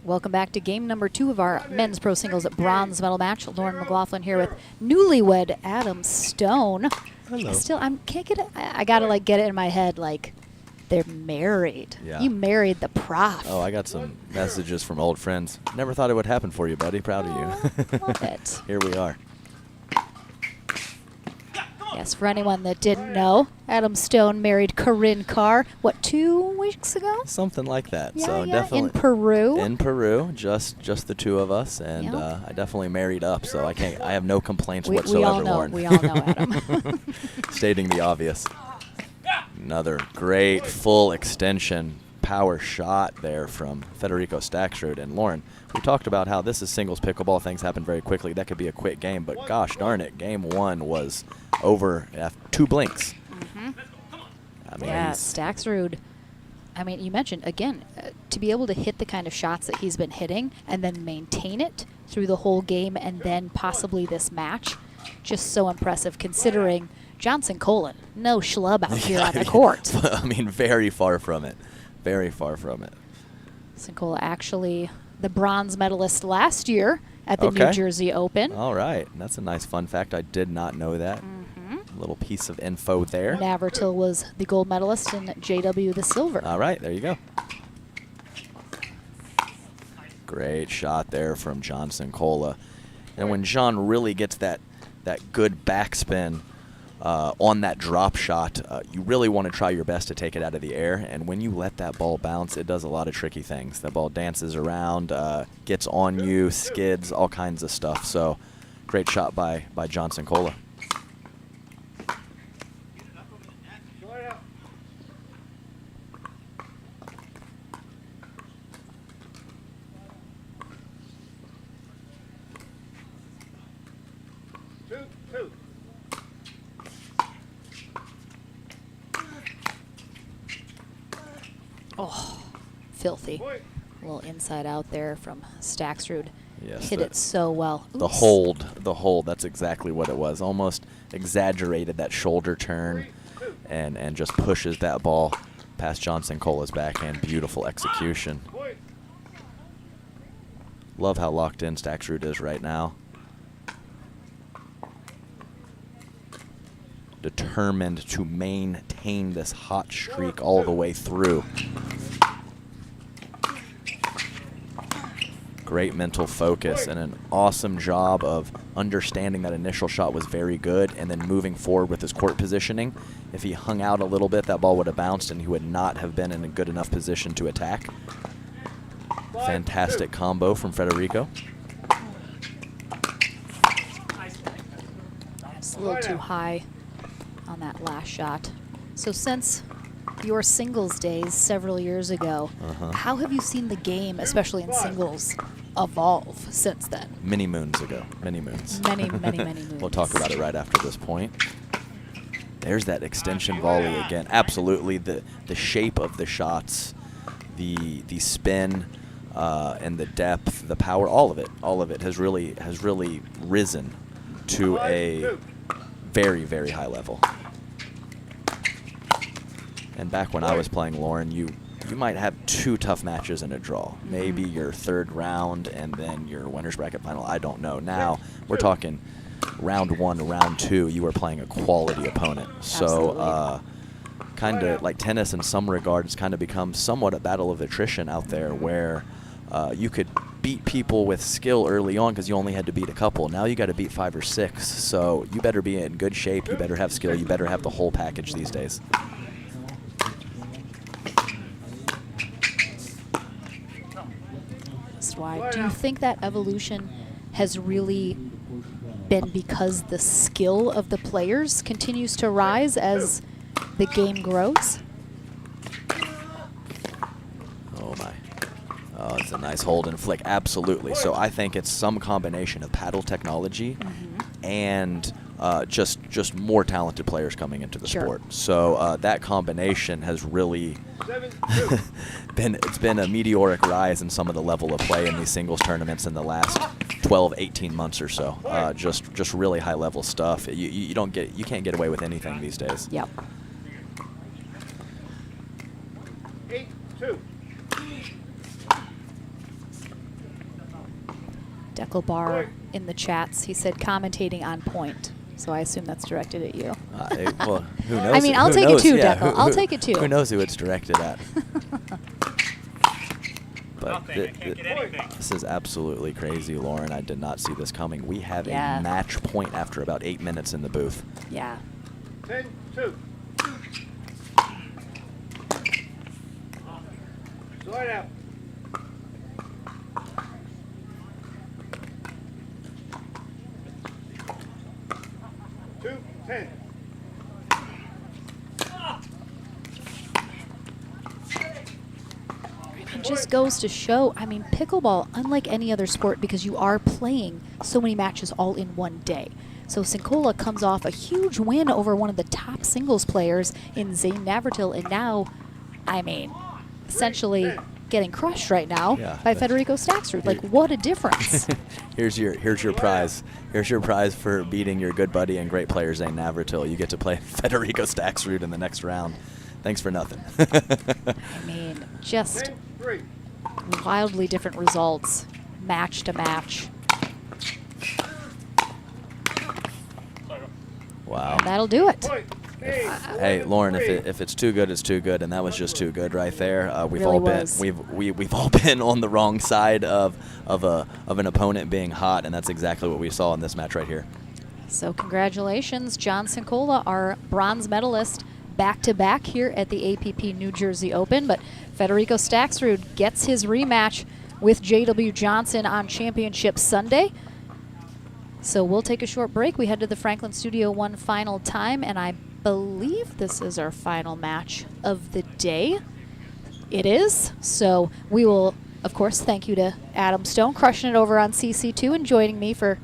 Welcome back to game number 2 of our men's pro singles bronze medal match. Lauren McLaughlin here with newlywed Adam Stone. Hello. I can't get it. I gotta like get it in my head. Like, They're married. Yeah. You married the prof. Oh, I got some messages from old friends. Never thought it would happen for you, buddy. Proud of you. Love it. Here we are. Yes, for anyone that didn't know, Adam Stone married Corinne Carr, what, 2 weeks ago? Something like that. Yeah, so yeah, definitely in Peru. In Peru, just the two of us, and Yep. I definitely married up, so I have no complaints We whatsoever, all know. Lauren. We all know, Adam. Stating the obvious. Another great full extension power shot there from Federico Staksrud. And Lauren, we talked about how this is singles pickleball. Things happen very quickly. That could be a quick game, but gosh darn it, game 1 was over after 2 blinks. I mean, Yeah, Staksrud. I mean, you mentioned, again, to be able to hit the kind of shots that he's been hitting and then maintain it through the whole game and then possibly this match, just so impressive considering Johnson Colin, no schlub out here on the court. I mean, very far from it. Very far from it. Sincola actually the bronze medalist last year at the New Jersey Open. All right. That's a nice fun fact. I did not know that. A little piece of info there. Navratil was the gold medalist and JW the silver. All right. There you go. Great shot there from Johnson Cola. And when John really gets that good backspin on that drop shot, you really want to try your best to take it out of the air. And when you let that ball bounce, it does a lot of tricky things. The ball dances around, gets on you, skids, all kinds of stuff. So great shot by Johnson Cola. Oh, filthy. A little inside out there from Staksrud. Yes, hit it so well. The hold, that's exactly what it was. Almost exaggerated that shoulder turn and just pushes that ball past Johnson Cola's backhand. Beautiful execution. Love how locked in Staksrud is right now. Determined to maintain this hot streak all the way through. Great mental focus and an awesome job of understanding that initial shot was very good and then moving forward with his court positioning. If he hung out a little bit, that ball would have bounced and he would not have been in a good enough position to attack. Fantastic combo from Federico. It's a little too high on that last shot. So since your singles days several years ago, how have you seen the game, especially in singles, evolve since then? Many moons ago. Many moons. Many moons. We'll talk about it right after this point. There's that extension volley again. Absolutely, the shape of the shots, the spin, and the depth, the power, all of it has really risen to a very, very high level. And back when I was playing, Lauren, you might have 2 tough matches in a draw. Maybe your 3rd round and then your winner's bracket final. I don't know. Now we're talking round 1, round 2. You are playing a quality opponent. So kind of like tennis in some regards, kind of becomes somewhat a battle of attrition out there where you could beat people with skill early on because you only had to beat a couple. Now you got to beat 5 or 6. So you better be in good shape. You better have skill. You better have the whole package these days. Why? Do you think that evolution has really been because the skill of the players continues to rise as the game grows? Oh my. Oh, it's a nice hold and flick. Absolutely. So I think it's some combination of paddle technology and just more talented players coming into the sport. So that combination has really been a meteoric rise in some of the level of play in these singles tournaments in the last 12, 18 months or so. Just really high level stuff. You can't get away with anything these days. Yep. 8-2. Deckelbar in the chats, he said commentating on point. So I assume that's directed at you. Well, who knows? I mean, I'll Who take knows? it too, Yeah, Deckel. I'll take it too. Who knows who it's directed at? But this is absolutely crazy, Lauren. I did not see this coming. We have Yeah. a match point after about 8 minutes in the booth. Yeah. 10-2. Slide out. 2-10. It just goes to show, I mean, pickleball, unlike any other sport, because you are playing so many matches all in one day. So Sincola comes off a huge win over one of the top singles players in Zane Navratil, and now, I mean, essentially getting crushed right now by Federico Staxrud. Like, what a difference. Here's your prize. Here's your prize for beating your good buddy and great player Zane Navratil. You get to play Federico Staxrud in the next round. Thanks for nothing. I mean, just wildly different results, match to match. Wow. And that'll do it. Hey, Lauren, if it's too good, it's too good, and that was just too good right there. We've Really all been was. we've all been on the wrong side of an opponent being hot, and that's exactly what we saw in this match right here. So congratulations, John Sincola, our bronze medalist, back-to-back here at the APP New Jersey Open. But Federico Staxrud gets his rematch with J.W. Johnson on Championship Sunday. So we'll take a short break. We head to the Franklin Studio one final time, and I believe this is our final match of the day. It is. So we will, of course, thank you to Adam Stone, crushing it over on CC2 and joining me for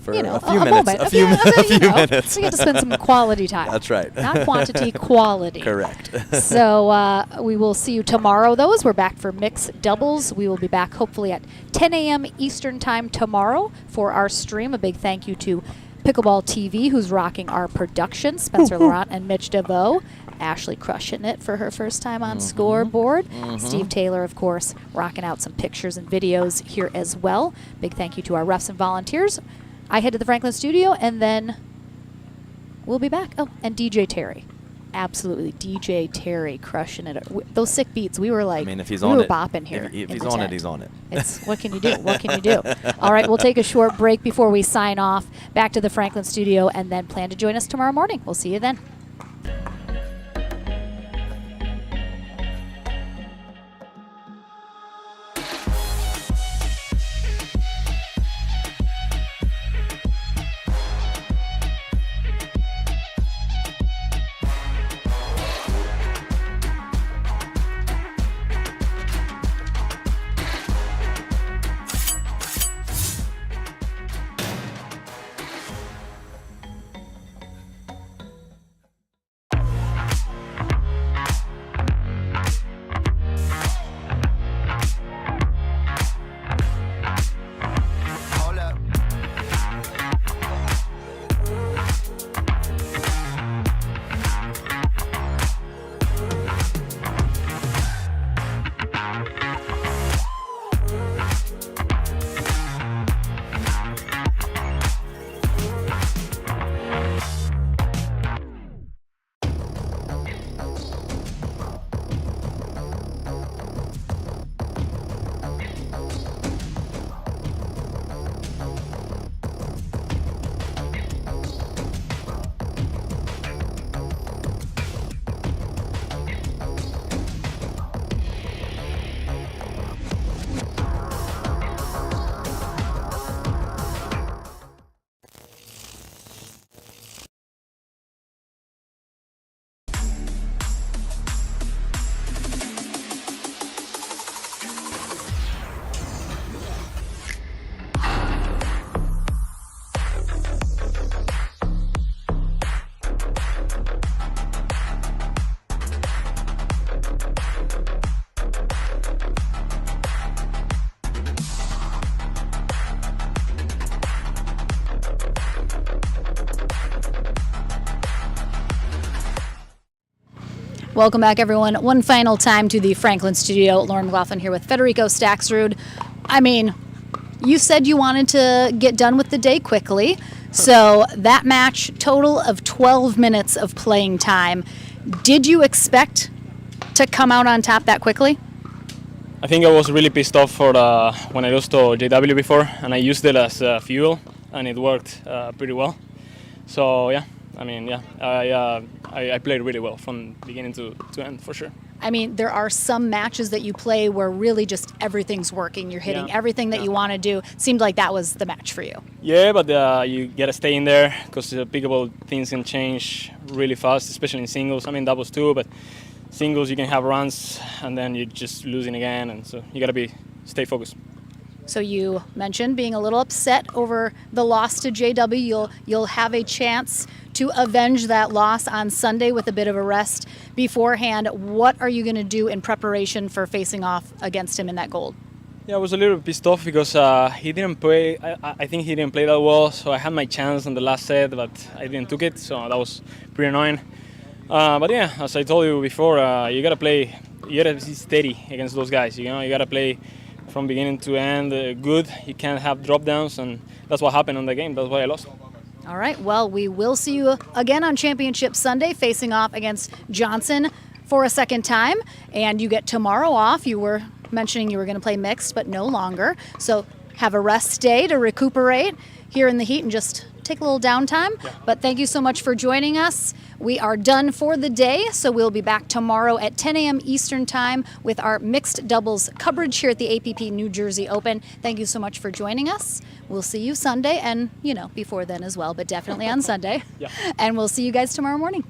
For you know, a few minutes. moment. A few minutes. We get to spend some quality time. That's right. Not quantity, quality. Correct. So we will see you tomorrow, though, as we're back for mixed doubles. We will be back hopefully at 10 a.m. Eastern Time tomorrow for our stream. A big thank you to Pickleball TV, who's rocking our production, Spencer Laurent and Mitch DeVoe. Ashley crushing it for her first time on scoreboard. Steve Taylor, of course, rocking out some pictures and videos here as well. Big thank you to our refs and volunteers. I head to the Franklin Studio, and then we'll be back. Oh, and DJ Terry. Absolutely, DJ Terry crushing it. Those sick beats, we were like, I mean, if he's we on were it, bopping here. If in he's the on tent. it, he's on it. It's what can you do? What can you do? All right, we'll take a short break before we sign off. Back to the Franklin Studio, and then plan to join us tomorrow morning. We'll see you then. Welcome back, everyone. One final time to the Franklin Studio. Lauren McLaughlin here with Federico Staxrud. I mean, you said you wanted to get done with the day quickly. So that match, total of 12 minutes of playing time. Did you expect to come out on top that quickly? I think I was really pissed off for when I lost to JW before, and I used it as fuel, and it worked pretty well. So yeah, I mean, yeah, I played really well from beginning to end for sure. I mean, there are some matches that you play where really just everything's working. You're hitting everything that you want to do. Seemed like that was the match for you. Yeah, but you gotta stay in there because pickable things can change really fast, especially in singles. I mean, doubles too, but singles you can have runs and then you're just losing again, and so you gotta stay focused. So you mentioned being a little upset over the loss to JW. You'll have a chance to avenge that loss on Sunday with a bit of a rest beforehand. What are you going to do in preparation for facing off against him in that gold? Yeah, I was a little pissed off because he didn't play. I think he didn't play that well, so I had my chance in the last set, but I didn't took it, so that was pretty annoying. But yeah, as I told you before, you gotta play. You gotta be steady against those guys. You know, you gotta play from beginning to end good. You can't have drop downs, and that's what happened in the game. That's why I lost. All right, well, we will see you again on Championship Sunday, facing off against Johnson for a second time, and you get tomorrow off. You were mentioning you were going to play mixed, but no longer. So have a rest day to recuperate here in the heat and just take a little downtime. Yeah. But thank you so much for joining us. We are done for the day, so we'll be back tomorrow at 10 a.m. Eastern Time with our mixed doubles coverage here at the APP New Jersey Open. Thank you so much for joining us. We'll see you Sunday and, before then as well, but definitely on Sunday. Yeah. And we'll see you guys tomorrow morning.